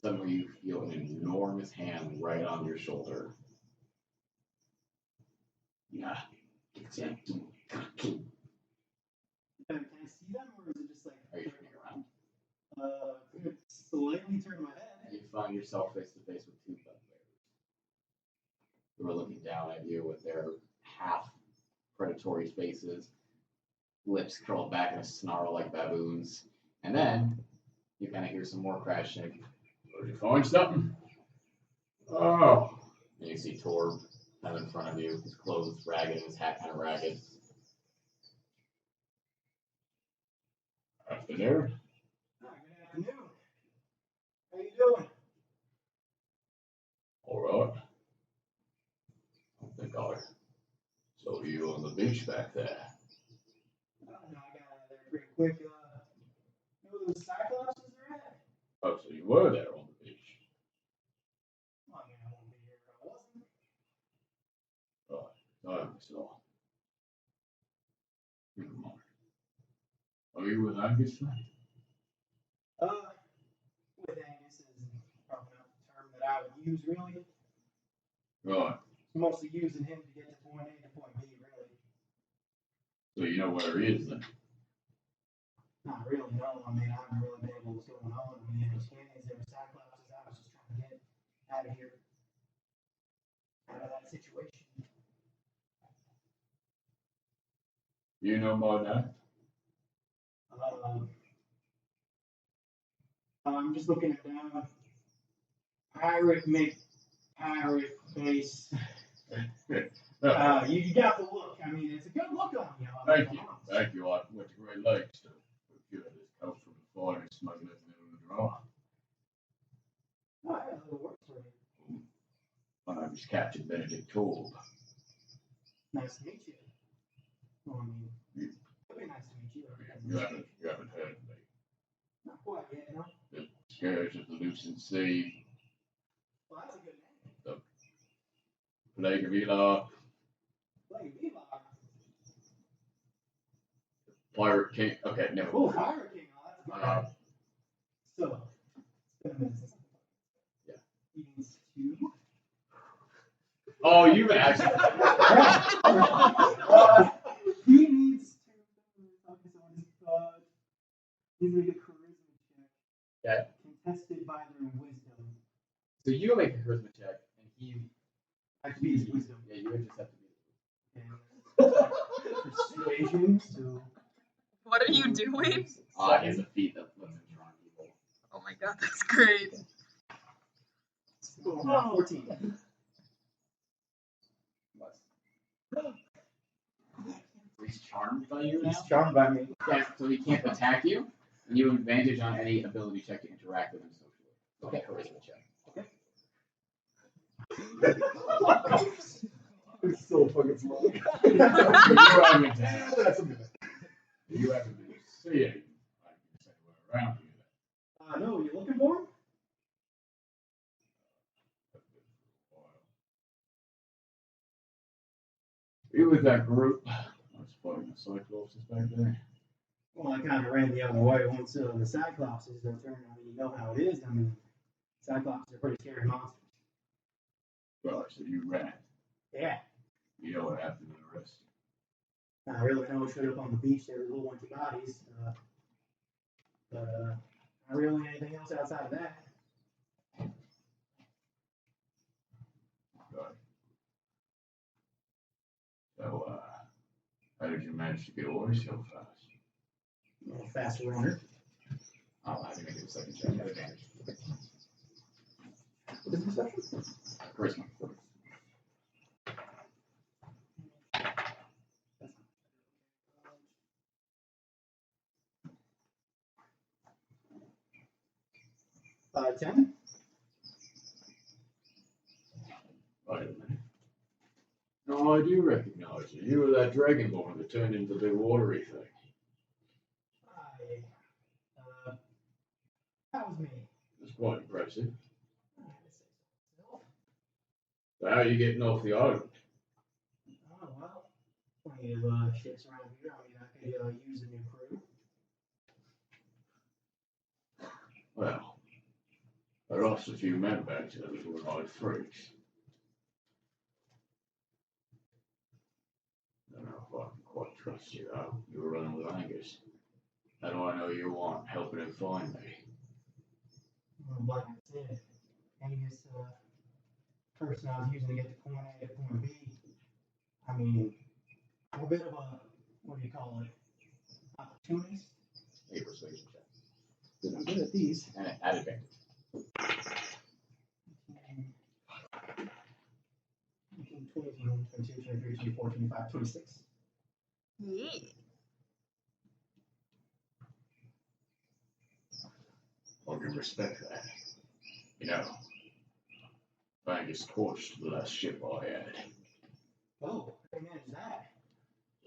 Suddenly you feel an enormous hand right on your shoulder. Yeah.
Can I see them, or is it just like?
Are you turning around?
Could slightly turn my head.
You find yourself face to face with two bugbears who are looking down at you with their half predatory faces, lips curled back in a snarl like baboons. And then you kind of hear some more crashing. Did you find something? Oh. And you see Torb kind of in front of you, his clothes ragged, his hat kind of ragged. Afternoon.
Good afternoon. How you doing?
All right. I think I saw you on the beach back there.
No, I got out of there pretty quick. You know where those cyclopses are at?
Oh, so you were there on the beach.
Well, I mean, I wouldn't be here if I wasn't.
Right. I saw. Never mind. Are you with Angus then?
With Angus is probably not the term that I would use, really.
Right.
It's mostly using him to get to point A to point B, really.
So you know where he is then?
Not really, no. I mean, I haven't really been able to what's going on. I mean, there was canyons, there were cyclopses. I was just trying to get out of here. Out of that situation.
You know my name?
I'm just looking it down. Pirate face. You got the look. I mean, it's a good look on you.
Thank you. Thank you. I went to Great Lakes to procure this coat from the foreign smugglers in the draw.
Oh, yeah, that works for you.
My name is Captain Benedict Torb.
Nice to meet you. Well, I mean, it'd be nice to meet you.
You haven't heard of me.
Not quite yet, no.
The Scourge of the Lucent Sea.
Well, that's a good name.
The Plague of Elar.
Plague of Elar.
Pirate King. Okay, never mind.
Oh, Pirate King. Oh, that's good. So, it's been a minute since
yeah.
He needs to.
Oh, you've actually.
He needs to. He's going to get a charisma check.
Okay.
Contested by their wisdom.
So you make a charisma check, and he.
I have to beat his wisdom.
Yeah, you would just have to beat
And persuasion, so.
What are you doing?
he has a feat that lets him draw evil.
Oh my god, that's great.
Oh, 14.
He's charmed by you now?
He's charmed by me.
Yeah, so he can't attack you, and you have advantage on any ability check to interact with him socially. Okay, charisma check.
Okay. It's so fucking small.
You haven't been seeing around here.
No, you looking for him?
He was that group. I was fighting the Cyclopses back there.
Well, I kind of ran the other way once the Cyclopses don't turn. I mean, you know how it is. I mean, Cyclopses are pretty scary monsters.
Right, so you ran.
Yeah.
You know what happened to the rest?
I really know it showed up on the beach. There was a whole bunch of bodies. But not really anything else outside of that.
Right. So, how did you manage to get away so fast?
I'm a fast runner.
I'll have to make it a second check. Have advantage. What is perception? Charisma.
10.
Wait a minute. No, I do recognize you. You were that dragonborn that turned into the watery thing.
That was me.
That's quite impressive. So how are you getting off the island?
Oh, well. Plenty of ships around here. I mean, I could use a new crew.
Well, I lost a few men back to the little hard freaks. I don't know if I can quite trust you, though. You were running with Angus. How do I know you want helping him find me?
Well, like I said, Angus, person I was using to get to point A to point B. I mean, I'm a bit of a, what do you call it, opportunist?
A persuasion check.
Good, I'm good at these.
And at advantage.
21, 22, 23, 24, 25, 26.
Yeah.
I can respect that. You know, Angus torched the last ship I had.
Oh, how manage that?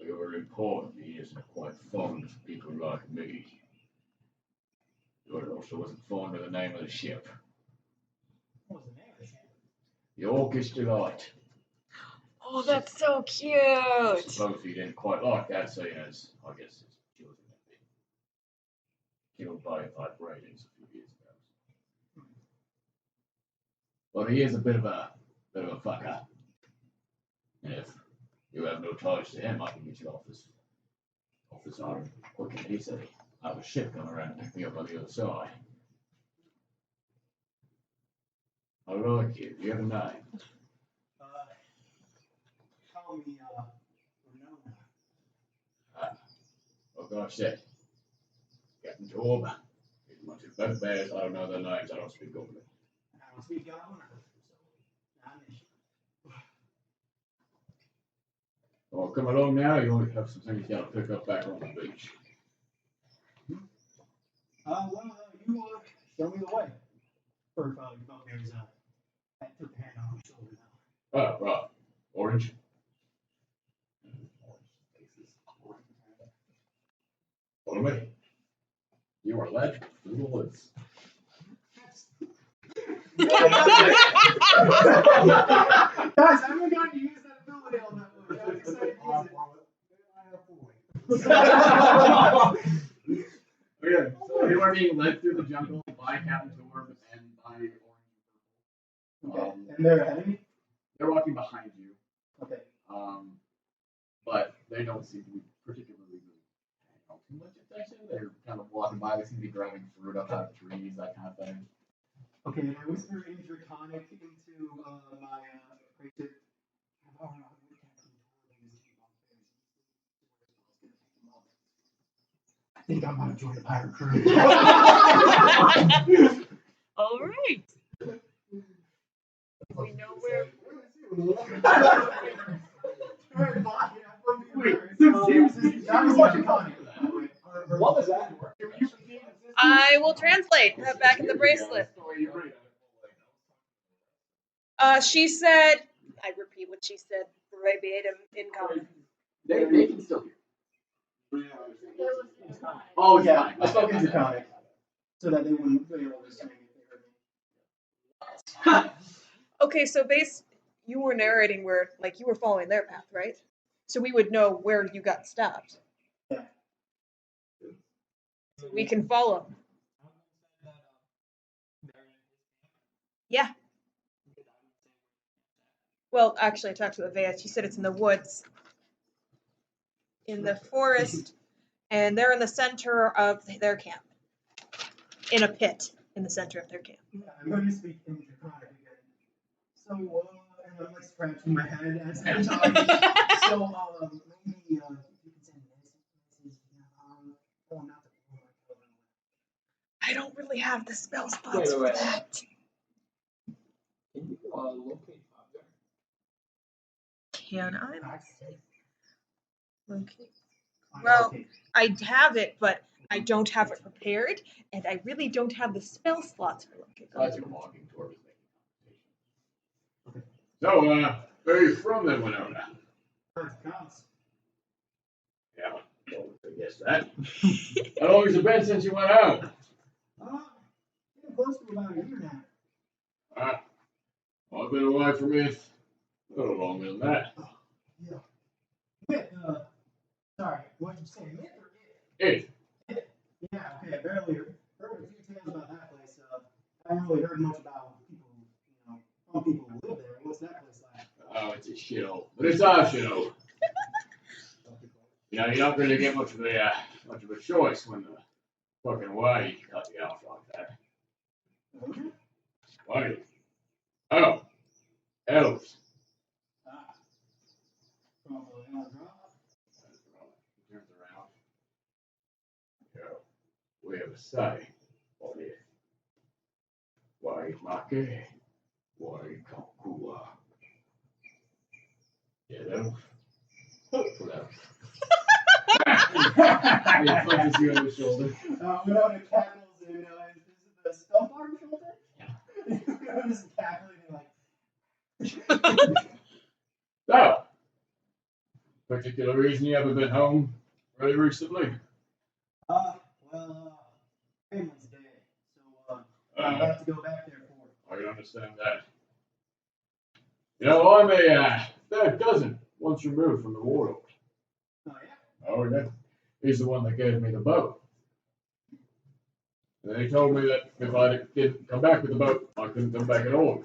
We were important. He isn't quite fond of people like me. But also wasn't fond of the name of the ship.
What was the name of the ship?
The Orcus Delight.
Oh, that's so cute.
I suppose he didn't quite like that, seeing as, I guess, his children had been killed by vibrations a few years ago. Well, he is a bit of a fucker. And if you have no ties to him, I can get you off this island quick and easily. I have a ship coming around to pick me up on the other side. I like you. Do you have a name?
Call me, Winona.
What can I say? Captain Job. He's much of better bears. I don't know their names. I don't speak Goblin.
I don't speak Goblin, so not an issue.
Well, come along now. You only have some things you got to pick up back on the beach.
You show me the way. Or if your bugbear's I took the hand off my shoulder now.
Oh, right. Orange. Follow me. You are led through the woods.
Guys, I'm going to use that ability on that one. I'm excited to use it.
Okay, so you are being led through the jungle by Captain Torb and by Orange and Purple.
And they're ahead of me?
They're walking behind you.
Okay.
But they don't seem to be particularly paying too much attention. They're kind of walking by. They seem to be grabbing fruit up out of trees, that kind of thing.
Okay, and I whisper in Draconic into my creative. I think I'm about to join the pirate crew.
All right. We know where.
Wait, that was Draconic.
What was that?
I will translate that back in the bracelet. She said, I repeat what she said verbatim in common.
They can still hear.
Oh, yeah, I spoke in Draconic. So that they wouldn't be able to sing if they heard me.
Okay, so you were narrating where, like, you were following their path, right? So we would know where you got stopped.
Yeah.
So we can follow. Yeah. Well, actually, I talked to Avea. She said it's in the woods, in the forest, and they're in the center of their camp. In a pit in the center of their camp.
Yeah, I'm going to speak in Draconic again. So, and I'm like scratching my head as I'm talking. So, maybe you can send messages.
I don't really have the spell spots for that.
locate object.
Can I locate? Well, I have it, but I don't have it prepared, and I really don't have the spell slots for locate.
As you're walking towards making conversation.
So, where are you from then, Winona? Yeah, well, I guess that. How long has it been since you went out?
Close to about a year now.
Well, I've been away from it a little longer than that.
Yeah. Myth, sorry, what did you say, myth or
It.
It? Yeah, okay, I barely heard a few tales about that place. I haven't really heard much about people, some people who live there. What's that place like?
Oh, it's a shithole. But it's our shithole. You know, you're not going to get much of a choice when the fucking way cut you off like that. Why? Oh, elves.
He turns around.
Yeah, we have a say on it. Why, Maki? Why, Kakua? Get elf? Hopeful elf.
He punches you on the shoulder.
Winona cackles and, is it the stump arm shoulder? Yeah. Winona's cackling and like.
So, particular reason you haven't been home really recently?
Edmund's dead, so I have to go back there for it.
I can understand that. You know, I'm a third cousin, once removed from the warlord.
Oh, yeah?
Oh, yeah. He's the one that gave me the boat. And then he told me that if I didn't come back with the boat, I couldn't come back at all.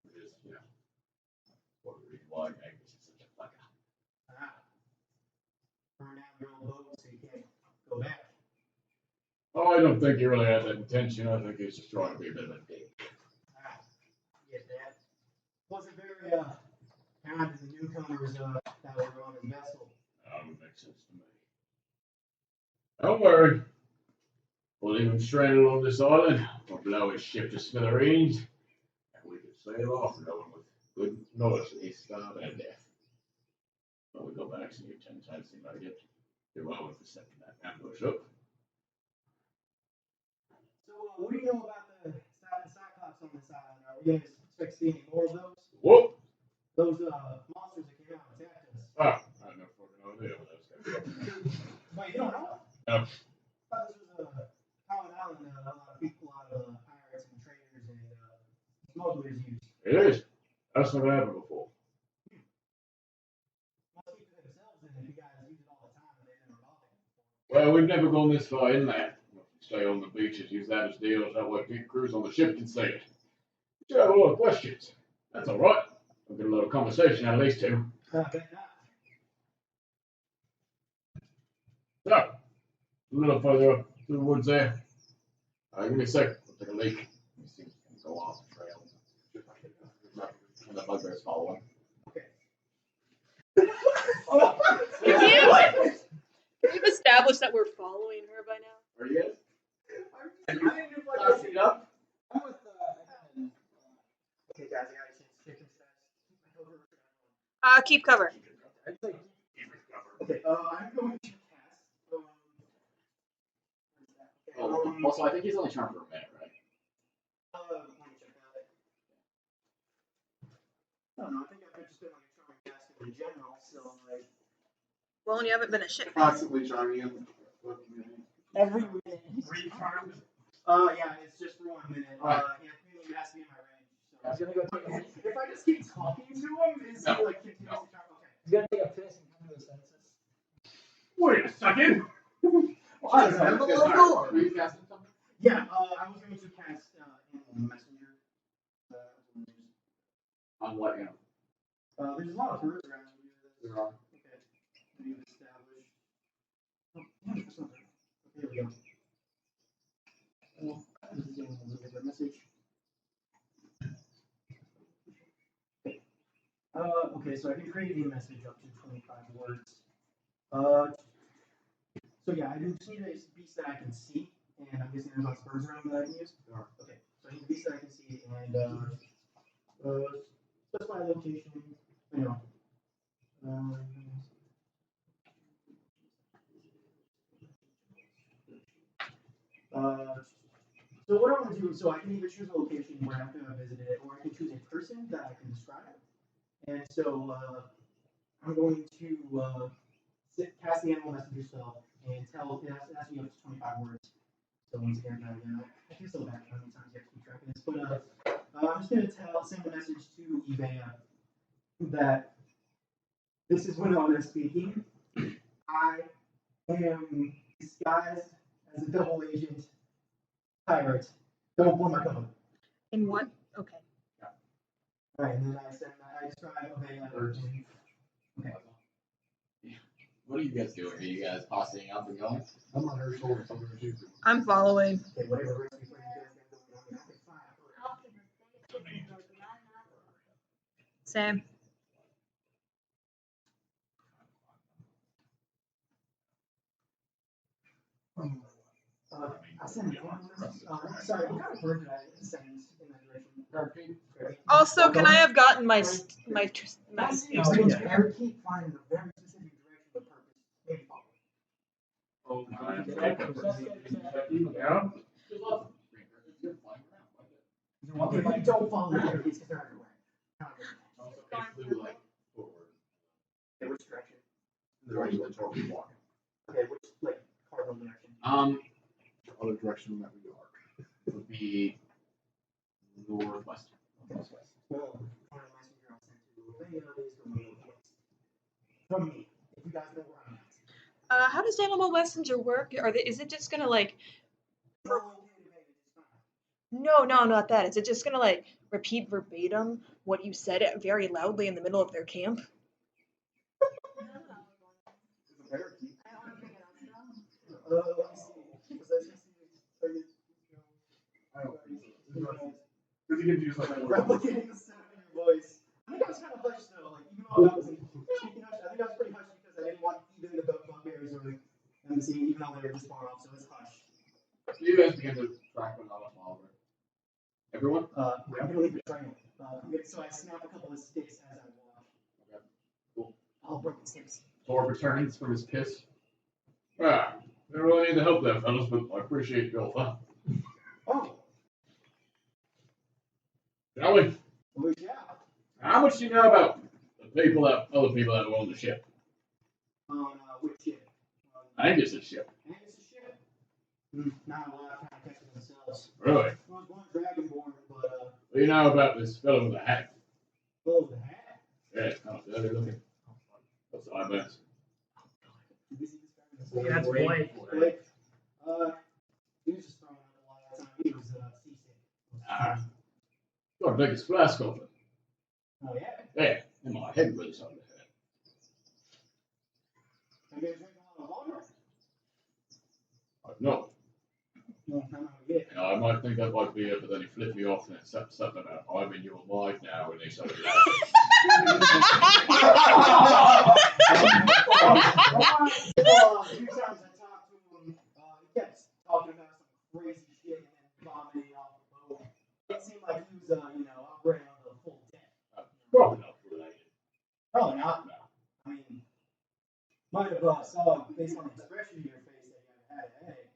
Which is, one of the reasons why Agnes is such a fucker.
Burn out your own boat so you can't go back.
Oh, I don't think he really had that intention. I think he's just trying to be a bit of a dick.
Get that. Wasn't very kind to the newcomers that were on his vessel.
Makes sense to me. Don't worry. We'll leave him stranded on this island. We'll blow his ship to smithereens, and we can sail off knowing with good knowledge that he's starving to death. When we go back and you 10 times he might get you're well for setting that ambush up.
So, what do you know about the Cyclops on this island? Are we going to expect to see any more of those?
What?
Those monsters that came out and attacked us.
I have no fucking idea what those guys are.
Wait, you don't know?
No.
I thought this was a common island that a lot of people, a lot of pirates and traders and smugglers use.
It is. That's never happened before.
Most people themselves, and if you guys use it all the time, they never bought it.
Well, we've never gone this far in there. Stay on the beaches, use that as deals. That way people crews on the ship can see it. You have a lot of questions. That's all right. We'll get a little conversation out of these two. So, a little further up through the woods there. Give me a sec. I'll take a leak.
You see him go off the trail. And the bugbear's following.
We've established that we're following her by now.
Are you guys?
I didn't know if
Seat up.
I'm with Edmund. Okay, guys, I got a chance to take this.
Keep cover.
Okay, I'm going to cast.
Also, I think he's only charmed for a minute, right?
Let me check that. I don't know. I think I've just been like a charming caster in general. So like.
Well, and you haven't been a shit.
Constantly charming him.
Every minute. Recharmed. Yeah, it's just for 1 minute. It has to be in my range. So. I was gonna go take if I just keep talking to him, is he like continuously charm? Okay.
He's gonna take a piss and come to his senses.
Wait a second.
Yeah, I was going to cast in Messenger.
On what animal?
There's a lot of birds around here.
There are.
Okay. We've established. Oh, yeah, that's not there. Okay, here we go. This is a different message. Okay, so I can create a message up to 25 words. So yeah, I just need a beast that I can see, and I'm guessing there's lots of birds around that I can use. Okay, so I need a beast that I can see, and Specify location. You know. So what I want to do, so I can either choose a location where I'm going to visit it, or I can choose a person that I can describe. And so I'm going to cast the animal messenger spell and tell it asks me up to 25 words. So once again, I feel so bad how many times you have to keep track of this, but I'm just going to send a message to Ivea that this is Winona speaking. I am disguised as a double agent pirate. Don't blow my cover.
In what? Okay.
Alright, and then I describe Ivea. Okay.
What are you guys doing? Are you guys posseing up and going?
I'm on her shoulder, so I'm gonna shoot.
I'm following.
Okay, whatever recipe plan you guys got going on,
Same.
I sent an sorry, what kind of bird did I send in that direction?
Also, can I have gotten my
I keep flying in a very specific direction with purpose. Maybe follow.
Oh,
If you don't follow the areas, because they're everywhere. Okay, which direction?
The direction that Torque walking.
Okay, which like cardinal direction?
Other direction that we are.
It would be northwest.
Northwest. Well, cardinal messenger I'll send to Ivea is going northwest. From me, if you guys know where I'm at.
How does Animal Messenger work? Is it just gonna like? No, not that. Is it just gonna like repeat verbatim what you said very loudly in the middle of their camp?
Because you can use like
replicating the sound in your voice. I think I was kind of hushed though, like even though I was speaking hushed, I think I was pretty hushed because I didn't want even the bugbears or MC, even though they were just far off, so it's hushed.
So you guys begin to track one out of Oliver. Everyone?
I'm gonna leave the trail. So I snap a couple of sticks as I walk.
Okay. Cool.
I'll break the sticks.
Thor returns from his piss. Ah, I don't really need the help there, fellas, but I appreciate your fun.
Oh.
Shall we?
Well, yeah.
How much do you know about the people other people that own the ship?
Which ship?
Angus's ship.
Angus's ship? Not a lot, kind of catch it themselves.
Really?
Well, one dragonborn, but
What do you know about this fellow with the hat?
Fellow with the hat?
Yeah, kind of dirty looking. What's the eyebrows?
That's Blake.
Blake. He was just throwing up a lot of the time. He was seasick.
Ah. Got the biggest flask open.
Oh, yeah?
Yeah, and my head really started to hurt.
Have you been drinking a lot of water?
No.
No, not yet.
You know, I might think that might be it, but then he flipped me off and it said something about I'm in your mind now, and they started laughing.
A few times I talked to him, he kept talking about some crazy shit and then vomiting off the boat. It seemed like he was, operating on the full deck.
Probably not related.
Probably not.
No.
I mean, might have saw based on the expression in your face that you had a headache.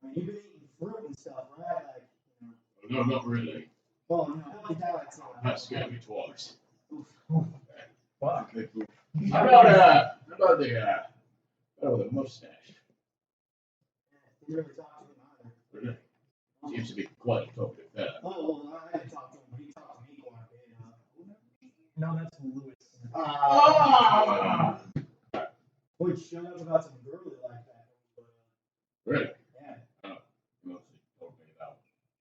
I mean, you've been eating fruit and stuff, right? Like,
No, not really.
Well, healthy diets.
That scared me twice.
Fuck.
How about the fellow with the mustache?
Didn't really talk to him either.
Really? Seems to be quite a talkative fellow.
Oh, well, I didn't talk to him, but he talked to me quite a bit.
No, that's Lewis.
Boy, shut up about some girly like that.
Really?
Yeah.
You mostly told me about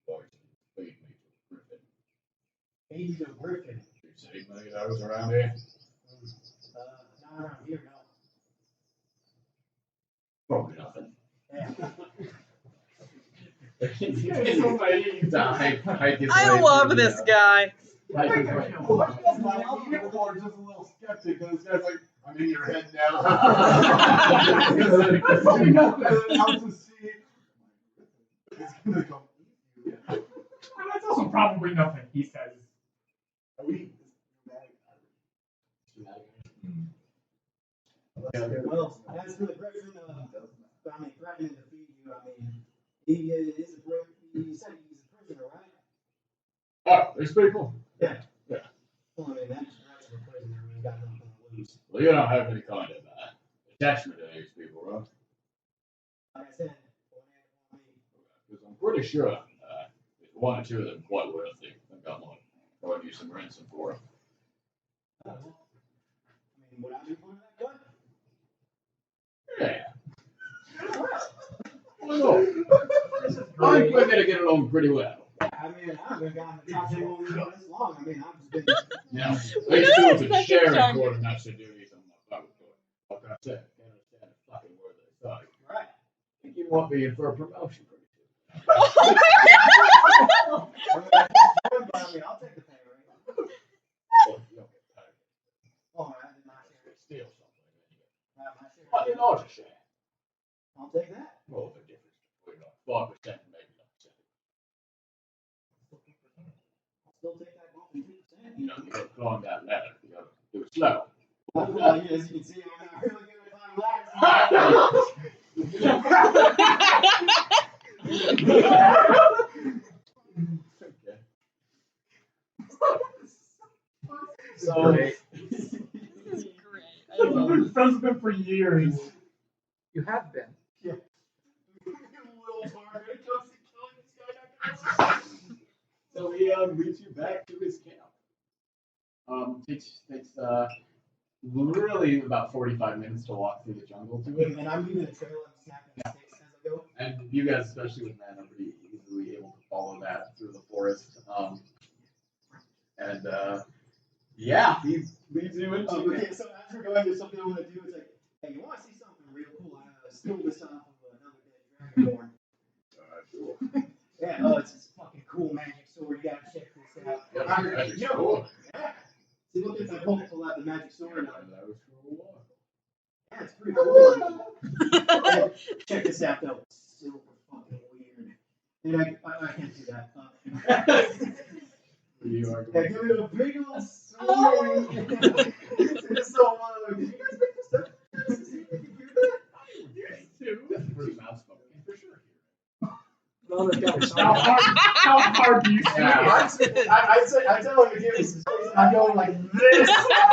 boys and feed me to a griffin.
Baby to a griffin.
Do you see many of those around here?
Not around here, no.
Probably nothing.
Yeah.
I love this guy.
Or just a little skeptic, and this guy's like, I'm in your head now. Out to sea. It's gonna come.
That's also probably nothing he says
Are we?
Well, as for the griffin, threatening to feed you, he is a prisoner. You said he's a prisoner, right?
Oh, there's people?
Yeah.
Yeah.
Well, that's a prisoner. We got nothing to lose.
Well, you don't have any kind of attachment to these people, right?
Like I said,
Because I'm pretty sure one or two of them quite worthy. I think I might try and use some ransom for them.
would I be part of that gun?
Yeah. Why not? I think we're going to get along pretty well.
I haven't gotten to talk to anyone this long. I've just been.
Now, these two are sharing quartermaster duties on my boat. Like I said, can't understand a fucking word they say.
Right.
I think you might be in for a promotion pretty soon.
I'll take the pay rate.
Well, you don't get paid.
Oh, I did not share.
Steal something.
My share.
Why do you not share?
I'll take that.
Well, the difference between like 5% and maybe not 7%.
I'll still take that bump in 2%.
You know, you got to climb that ladder. You got to do it slow.
Well, as you can see, I'm not really good at climbing ladders. So,
this is great. I love it.
Friends with him for years.
You have been.
Yeah.
So he leads you back to his camp. Takes really about 45 minutes to walk through the jungle to it.
And I'm leaving a trail of snapping sticks as I go.
And you guys, especially with men, are pretty easily able to follow that through the forest. Yeah, he leads you into
okay, so as we're going, there's something I want to do. It's like, hey, you want to see something real cool? I stole this off of another dead dragonborn.
Sure.
Yeah, it's this fucking cool magic sword. You gotta check this out.
Magic sword.
Yeah. See, look at that. Pull out the magic sword.
That was for a while.
Yeah, it's pretty cool. Yeah, check this out, though. It's super fucking weird. And I can't do that.
You are
Yeah, give it a big old swing. It's so did you guys make this up? Did you hear that?
Yes, too. For sure.
No,
How hard do you see it?
I tell him to give me some space, and I'm going like this.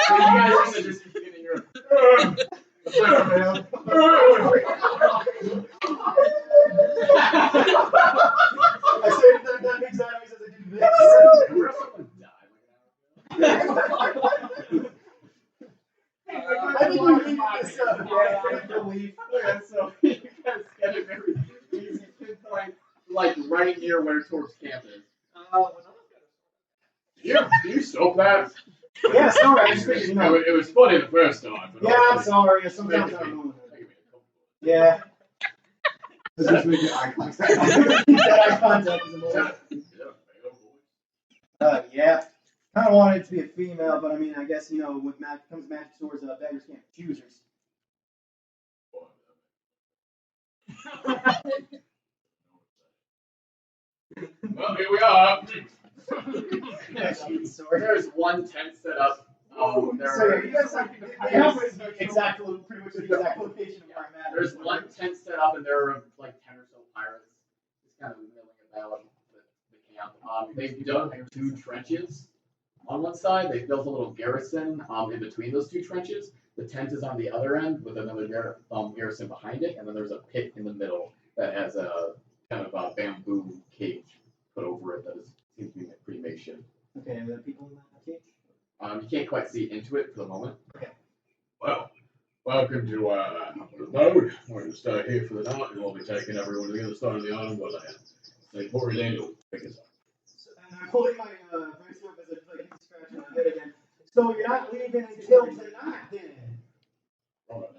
So you guys are just getting your.
I say that makes that noise as I do this. I think we need this up.
Yeah, so you guys get a very easy pinpoint, like right near where Torp's camp is.
You stole that?
Yeah, sorry. I just figured, you know.
It was funny the first time. But
Yeah, I'm sorry. Sometimes I don't know. Yeah.
Let's just make it eye contact.
That eye contact is important. Yeah. Kind of wanted it to be a female, but I guess, with comes magic swords, beggars can't be choosers.
Well, here we are.
There's one tent set up.
You guys have exactly pretty much the exact location of where I'm at.
There's one tent set up, and there are like 10 or so pirates just kind of milling about the camp. They've dug 2 trenches on one side. They built a little garrison in between those 2 trenches. The tent is on the other end with another garrison behind it, and then there's a pit in the middle that has a kind of a bamboo cage put over it that seems to be pretty makeshift.
Okay, are there people in that cage?
You can't quite see into it for the moment.
Okay.
Well, welcome to the boat. We're going to stay here for the night, and we'll be taking everyone to the other side of the island. Well, they pour it in, you'll pick us up.
And I'm holding my bracelet up as I like scratching my head again. So you're not leaving until tonight, then?
All right,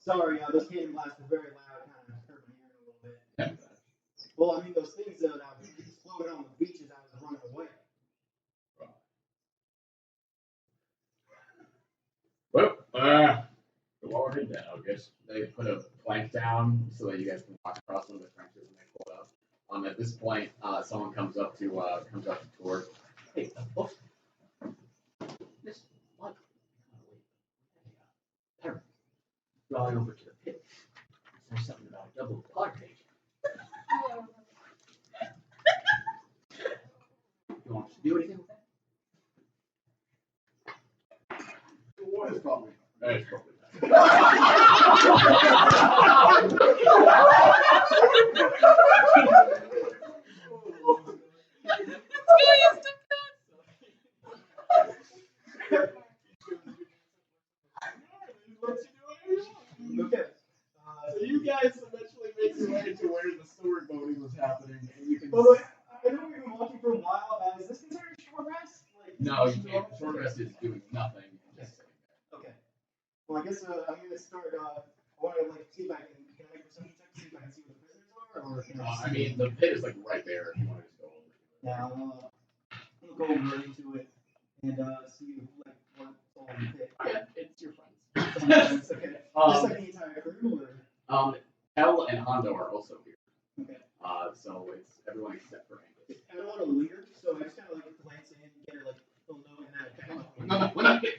Sorry, those cannon blasts were very loud, kind of hurt my ear a little bit.
yeah.
Well, those things that exploded on the beaches, I was running away.
Well, go ahead then, I guess.
They put a plank down so that you guys can walk across one of the trenches and they pull it up. At this point, someone comes up to Tor. Hey,
going over to the pit. There's something about a double card page. You want to do anything with that?
It's probably.
It's probably
Okay.
So you guys eventually make your way to where the sword boating was happening, and you can.
But like, I know we've been walking for a while. Is this considered a short rest? Like,
No, you can't. Short rest is doing nothing. Just sitting there.
Okay. Well, I guess I'm gonna start. I want to like see if I can I make a perception check to see if I can see where the prisoners are, or can I
I mean, the pit is like right there. If you want to just go over.
Yeah, I'll go over into it and see like what's all in the pit.
Yeah, it's your friends.
It's okay. Just like the entire crew, or
Elle and Hondo are also here.
okay.
So it's everyone except for Angus.
I don't want to linger, so I just kind of like glance in, get her like little note, and then I kind of.
No, we're not here.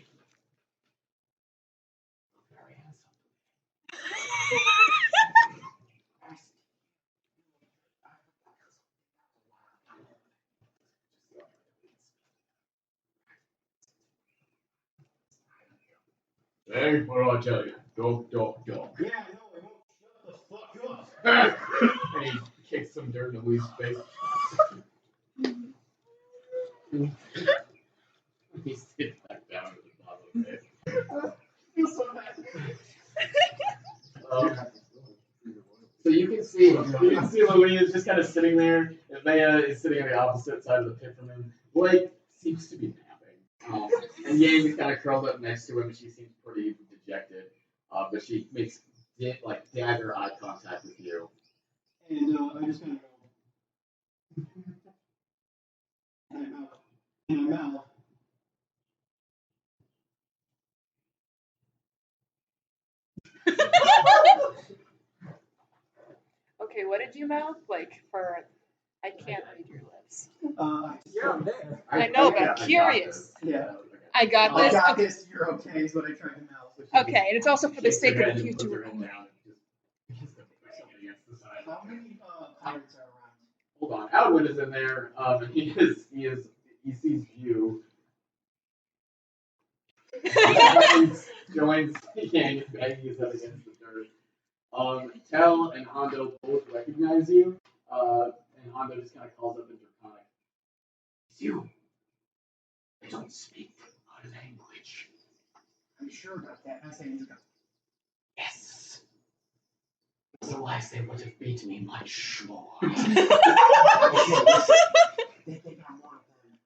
Very handsome. Hey, what do I tell you? Dog.
Yeah, I know. I won't shut the fuck up.
And he kicks some dirt in Louise's face. He sits back down at the bottom of it.
Feels so bad.
So you can see Louise just kind of sitting there, and Maya is sitting on the opposite side of the pit from him. Blake seems to be napping. And Yang is kind of curled up next to him, and she seems pretty dejected. But she makes dagger eye contact with you.
And I just kind of go. And I'm out.
Okay, what did you mouth? Like for, I can't read your lips.
You're there.
I know, but I'm curious.
Yeah.
I got
I
this.
got
Okay.
this. You're okay. Is what I tried to mouth.
Okay, and it's also for the sake of the future recording.
How many pirates are around?
Hold on, Alwyn is in there. And he sees you. joins Yang banging his head against the dirt. Tel and Hondo both recognize you. And Hondo just kind of calls up in Draconic. It's you. I don't speak our language.
I'm sure about that. I say you go.
Yes. Otherwise, they would have beat me much more.
They think I'm one of them.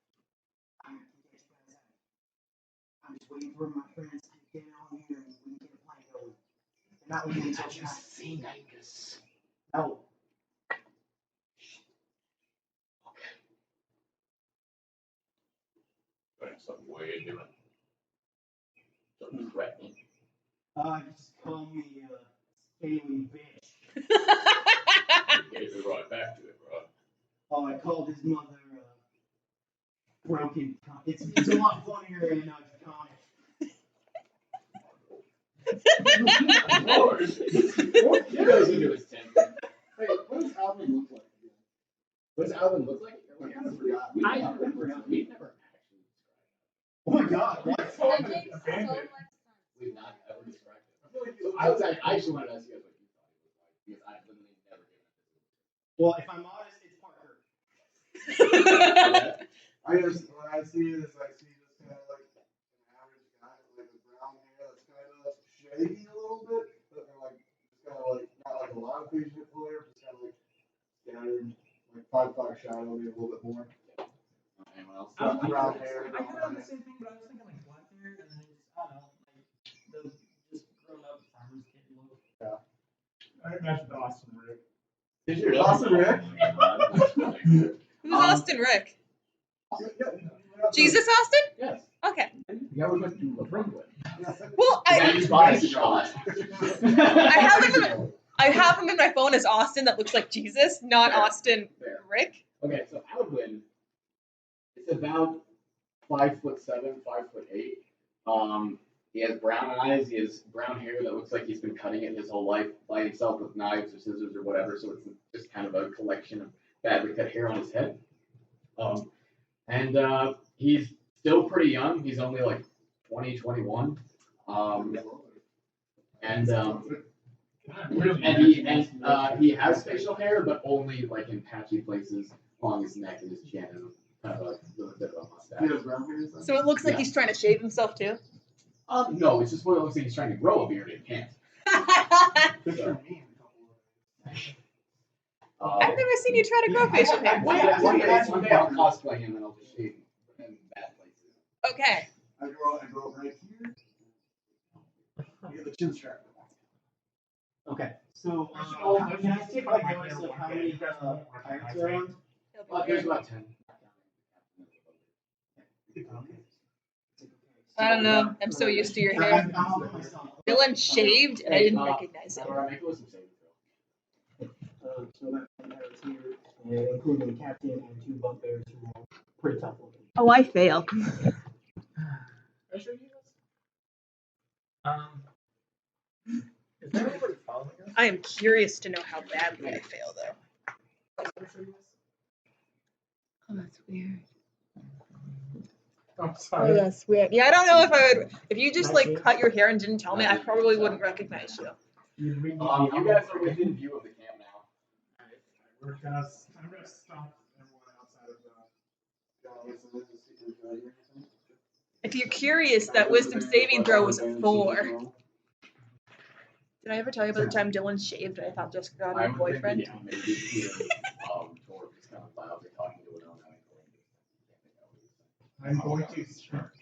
I'm just waiting for my friends to get on here and we can get a plan going. They're not leaving until
Have you seen Angus?
No.
Something weird doing. Something threatening.
Just call me scaly bitch.
Gave it right back to it, bro.
Oh, I called his mother broken. It's a lot funnier in Draconic.
Lord. He goes into his tent.
Hey, what does Alvin look like again?
What does Alvin look like?
I kind of forgot.
We've never actually described.
Oh my god, what?
We've not ever described it. I actually wanted to ask you guys what you thought it was like, because I've literally never given it.
Well, if I'm honest, it's Parker.
When I see this, I see just kind of like an average guy with like a brown hair that's kind of shaggy a little bit, but like just kind of like not like a lot of facial hair, just kind of like scattered, like 5'5" shadow, maybe a little bit more.
Anyone else?
Brown hair. I could have the same thing, but I was thinking like black hair, and then just, I don't know, like the just grown up farmer's kid look.
Yeah.
I imagined Austin Rick.
Did you really?
Austin Rick?
Who's Austin Rick? Jesus Austin?
Yes.
Okay.
Yeah, we went to Brooklyn.
Well,
He's buying a shot.
I have him in my phone as Austin that looks like Jesus, not
Fair.
Austin
Fair.
Rick.
Okay, so Alwyn is about 5'7", 5'8". He has brown eyes. He has brown hair that looks like he's been cutting it his whole life by himself with knives or scissors or whatever. So it's just kind of a collection of badly cut hair on his head. And he's still pretty young. He's only like 20, 21. He has facial hair, but only like in patchy places along his neck and his chin, and kind of a little bit of a mustache.
So it looks like he's trying to shave himself too.
No, it's just what it looks like he's trying to grow a beard and can't.
I've never seen you try to grow facial hair.
One day I'll cosplay him and I'll just shave him in bad places.
Okay.
I grow right here. Near the chin strap.
Okay, so can I take like notice of how many pirates are around?
There's about 10.
I don't know. I'm so used to your hair. Dylan shaved and I didn't recognize him.
So that pirates here, including the captain and 2 bugbears who are pretty tough looking.
Oh, I fail.
Is there anybody following us?
I am curious to know how badly I fail, though. Oh, that's weird.
I'm sorry.
Oh, that's weird. Yeah, I don't know if I would. If you just like cut your hair and didn't tell me, I probably wouldn't recognize you.
You guys are within view of the camp now.
I'm gonna stop everyone outside of the.
If you're curious, that wisdom saving throw was a 4. Did I ever tell you about the time Dylan shaved and I thought Jessica got a boyfriend?
Yeah, maybe he and Tor just kind of loudly talking to Winona.
I'm going to start.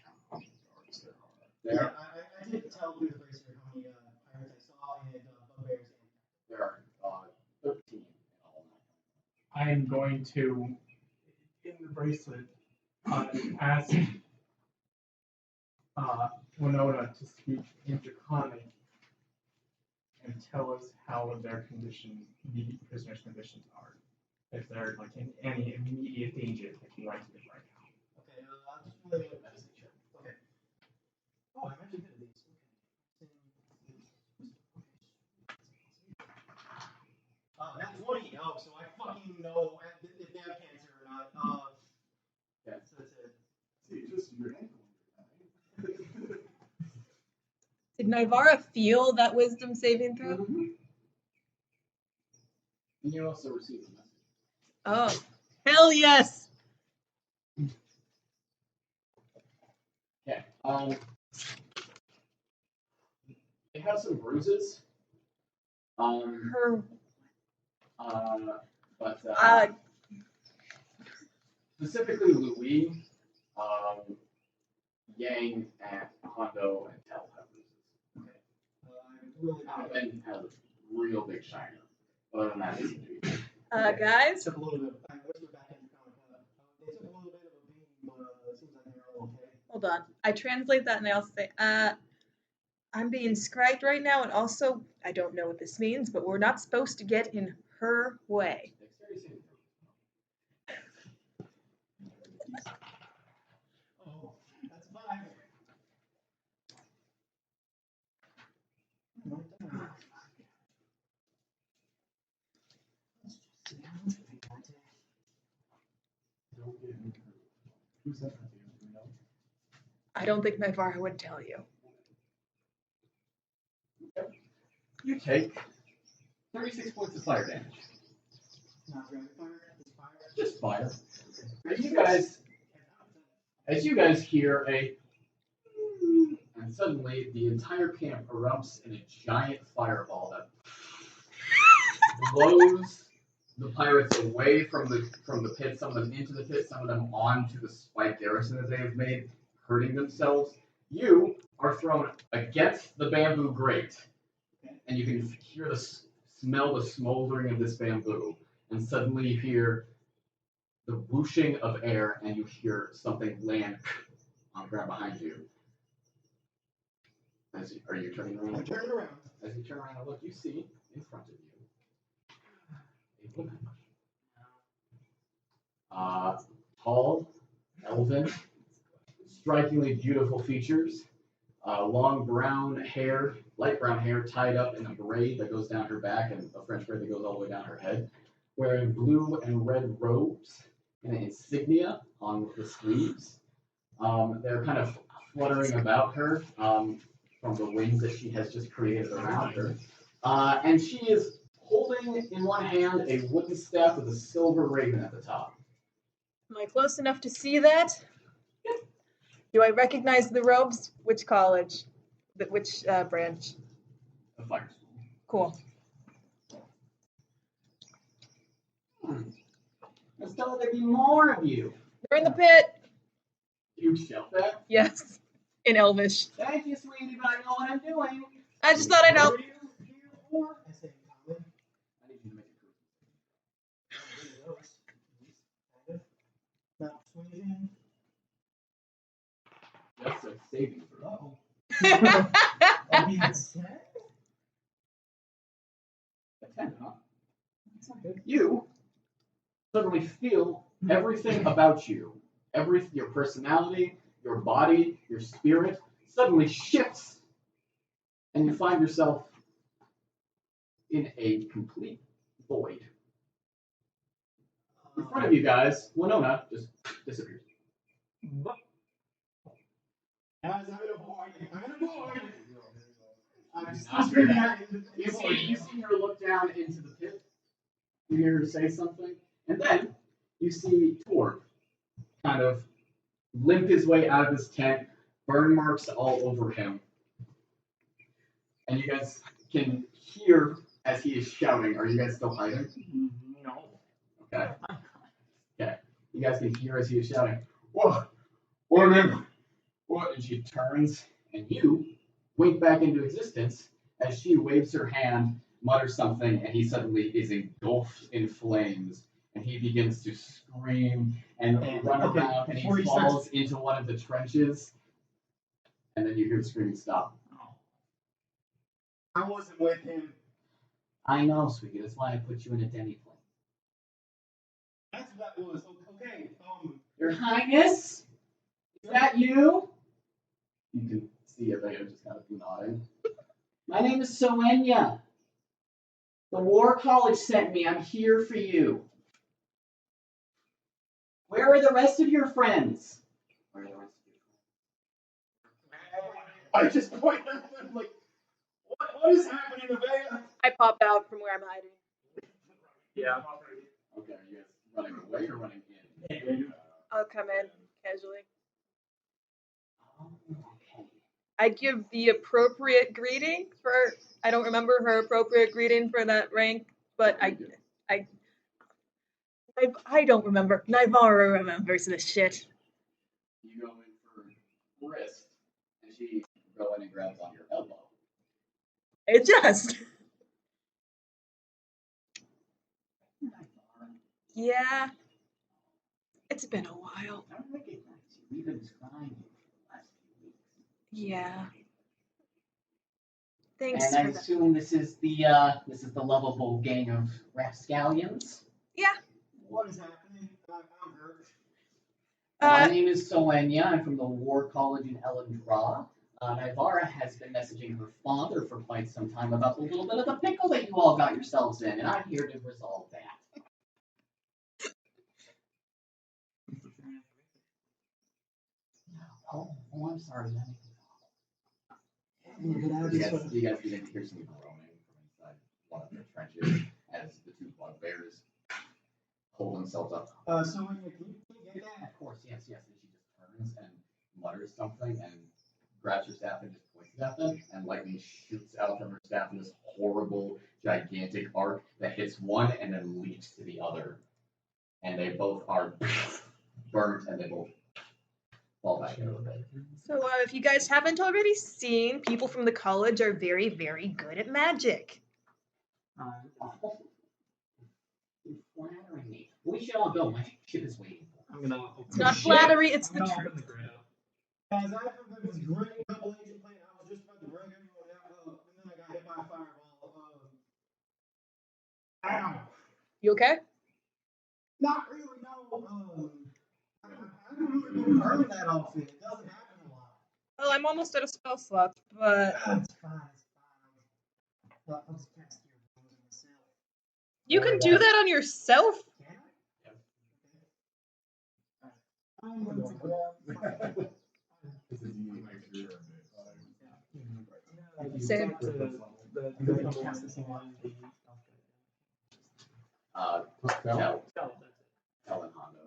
Yeah, I did tell through the bracer how many pirates I saw and bugbears.
There are 13 in all.
I am going to, in the bracelet, ask Winona to speak in Draconic and tell us how their the prisoners' conditions are. If they're like in any immediate danger, they can write to them right now.
Okay, I'll just relay a message. Okay. Oh, I'm actually good at these. Okay. That's 20. Oh, so I fucking know if they have cancer or not. Yeah, so that's it.
See, just your ankle.
Did Naivara feel that wisdom saving throw?
Mm-hmm. And you also received a message.
Oh, hell yes!
Okay. They have some bruises. Specifically Louis, Yang, and Hondo, and Tel have bruises. Okay. And has a real big shiner. Other than that, it's
guys?
Took a little bit. I whispered back into they took a little bit of a beating, but it seems like they're all okay.
Hold on. I translate that and I also say, I'm being scribed right now, and also, I don't know what this means, but we're not supposed to get in her way.
Oh, that's fine.
I don't think Naivara would tell you.
You take 36 points of fire damage.
Not rapid fire, just fire.
Just fire. As you guys hear a, and suddenly the entire camp erupts in a giant fireball that blows the pirates away from the pit, some of them into the pit, some of them onto the spike garrison that they have made, hurting themselves. You are thrown against the bamboo grate, and you can smell the smoldering of this bamboo, and suddenly you hear the whooshing of air, and you hear something land on the ground behind you. Are you turning around?
I'm turning around.
As you turn around and look, you see in front of you a woman. Tall, elven, strikingly beautiful features, long brown hair, light brown hair tied up in a braid that goes down her back and a French braid that goes all the way down her head, wearing blue and red robes and an insignia on the sleeves. They're kind of fluttering about her from the wings that she has just created around her. And she is holding in one hand a wooden staff with a silver raven at the top.
Am I close enough to see that? Do I recognize the robes? Which college? Which branch?
The fire school.
Cool.
Let's tell there be more of you.
They're in the pit.
You shout that?
Yes, in Elvish.
Thank you, sweetie, but I know what I'm doing.
I just thought I'd help.
That's a saving throw.
I'll be at 10?
A 10, huh? That's not good. You suddenly feel everything about you, your personality, your body, your spirit, suddenly shifts, and you find yourself in a complete void. In front of you guys, Winona just disappears.
I'm in a void.
You see her look down into the pit. You hear her say something, and then you see Tor kind of limp his way out of his tent, burn marks all over him. And you guys can hear as he is shouting. Are you guys still hiding?
No.
Okay. Okay. You guys can hear as he is shouting,
What? What name?
what? And she turns, and you wink back into existence as she waves her hand, mutters something, and he suddenly is engulfed in flames. And he begins to scream and run around, and he falls into one of the trenches. And then you hear the screaming stop.
I wasn't with him.
I know, sweetie. That's why I put you in a demi plane.
That's what that was. Okay.
Your Highness, is that you? You can see Aveda just kind of nodding. My name is Soenia. The War College sent me. I'm here for you. Where are the rest of your friends? Where are the rest of your friends?
I just pointed at them like, what is happening, Aveda?
I pop out from where I'm hiding.
Yeah.
Okay, are you guys running away or running in?
I'll come in casually.
Okay.
I give the appropriate greeting for. I don't remember her appropriate greeting for that rank, but I don't remember. Naivara remembers this shit.
You go in for wrist, and she go in and grabs on your elbow.
It just. Yeah. It's been a while.
I don't recognize you. We've been describing you for the last few weeks.
Yeah. Thanks
and
for
I assume this is the lovable gang of rapscallions.
Yeah.
What is happening? I'm hurt.
My name is Soenia. I'm from the War College in Elendra. Naivara has been messaging her father for quite some time about the little bit of the pickle that you all got yourselves in, and I'm here to resolve that. Oh, I'm sorry. You guys begin to hear some groaning from inside one of the trenches as the two bugbears pull themselves up.
So when you get that?
Of course, yes. And she just turns and mutters something and grabs her staff and just points it at them, and lightning shoots out from her staff in this horrible, gigantic arc that hits one and then leaps to the other. And they both are burnt, and they both fall back into the pit.
So, if you guys haven't already seen, people from the college are very, very good at magic.
You're flattering me. We should all go. My ship is waiting.
It's not flattery, it's the truth.
Guys, after this great double agent plan, I was just about to bring everyone out, and then I got hit by a fireball. Ow!
You okay?
Not really, no. I haven't really been burning that often. It doesn't happen a lot.
Well,
I'm almost out of spell slots, but
It's fine. It's fine. I'll just cast your wounds on myself.
you can do that on yourself.
Can I? I'm going to grab.
Same.
Tel and Hondo.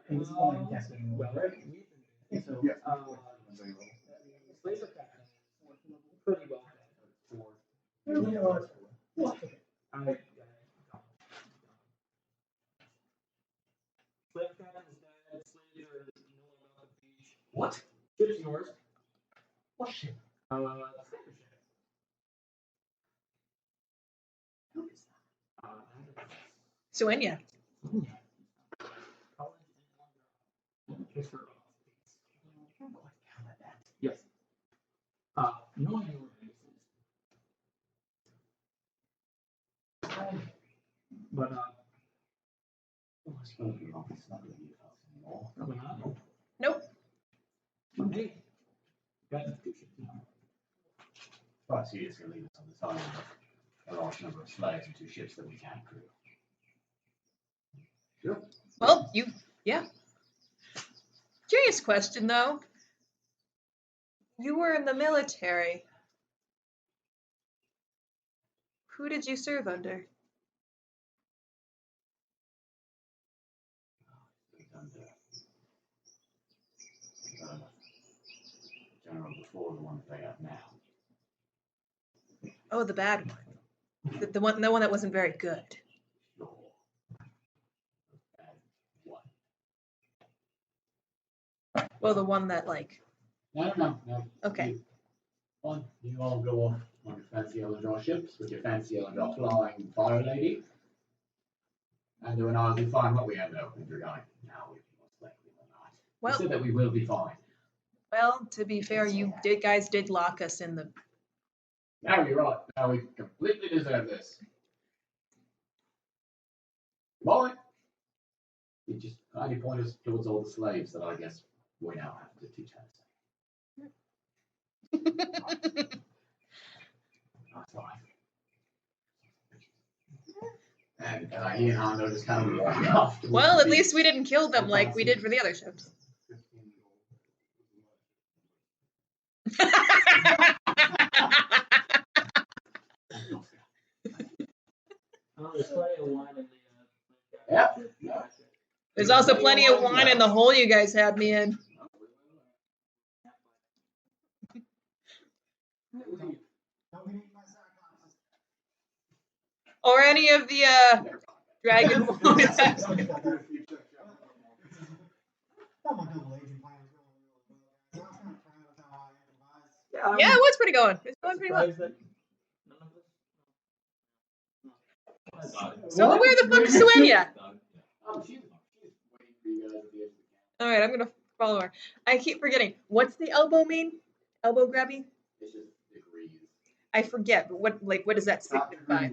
And this is one I'm casting. Well, right? So,
Laser Captain is pretty well dead. Slave Captain is dead. Slaves are milling on the beach.
What?
Ship's yours.
What ship?
Slaver ship.
Who is
Suenya.
Yes. No idea where this is. But
Nope.
hey, got two ships now.
Well, so you're just gonna leave us on this island with a large number of slaves and 2 ships that we can't crew. Sure.
Well, yeah. Curious question though. You were in the military. Who did you serve under?
General before the one that they have now.
Oh, the bad one. The one that wasn't very good.
Sure. Bad what?
Well, the one that like.
No.
Okay.
You all go off on your fancy Elendor ships with your fancy Elendor flying fire lady. And doing all be fine what we end up if you're going. No, we most likely will not.
Well,
We said that we will be fine.
Well, to be fair, you guys did lock us in the.
Now you're right. Now we completely deserve this. Boy, you just kindly point us towards all the slaves that I guess we now have to teach how to say. That's fine. And I hear Hondo just kind of walk off.
Well, at least we didn't kill them like we did for the other ships.
There's plenty of wine in the.
Yeah.
There's also plenty of wine in the hole you guys had me in. Or any of the dragon foods. Yeah, what's pretty going? It's going pretty well. So where the fuck is Suenya? Alright, I'm gonna follow her. I keep forgetting. What's the elbow mean? Elbow grabby?
It's just degrees.
I forget, but what does that signify?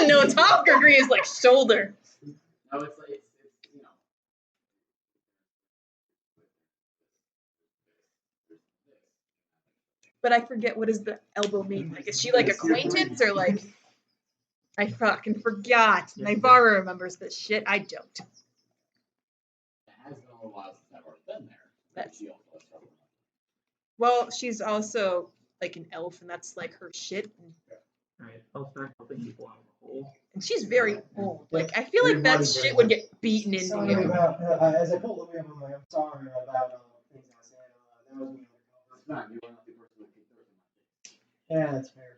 No, top degree is like shoulder.
No, it's like it's you know.
But I forget what does the elbow mean. Like, is she like acquaintance or like? I fucking forgot. Naivara remembers this shit. I don't.
It has been a little while since I've already been there.
That's-
She also has trouble.
Well, she's also like an elf, and that's like her shit.
Alright, I'll start helping people out of the hole.
And she's very old. Like, I feel like that shit would get beaten into
Sorry
you.
about, as I pulled away, I'm like, I'm sorry about things I said. That was me.
It's not you are not the person that kicked dirt in my face.
Yeah, that's fair.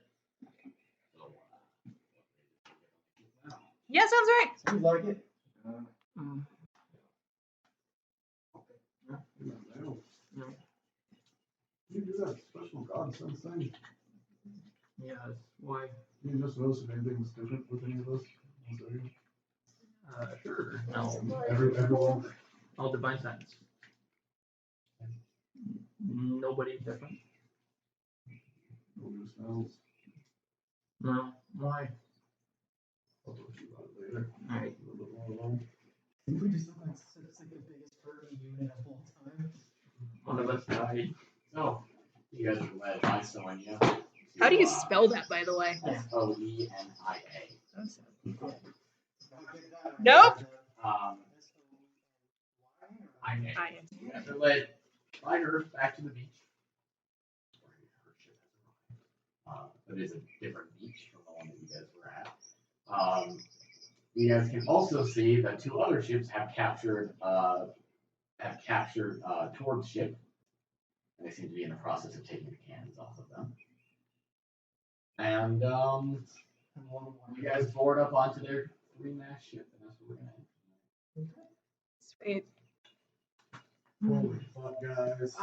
Yeah, sounds right.
Sounds like it.
You do that special godsend thing.
Yes, why?
You just notice if anything's different with any of us.
Sure. No.
Everyone.
All divine science. Nobody's different.
No new smells.
No. Why?
I'll talk to you about it later.
Alright.
A little bit more alone.
We just look like such like the biggest hurting unit of all time.
One of us died.
So, you guys are led by Sonia.
How do you spell that, by the way?
Soenia.
Nope.
You guys are led by her back to the beach. But it is a different beach from the one that you guys were at. You guys can also see that 2 other ships have captured Torg's ship, and they seem to be in the process of taking the cannons off of them. And you guys board up onto their 3-mast ship, and that's what we're gonna end.
Sweet.
Holy fuck, guys.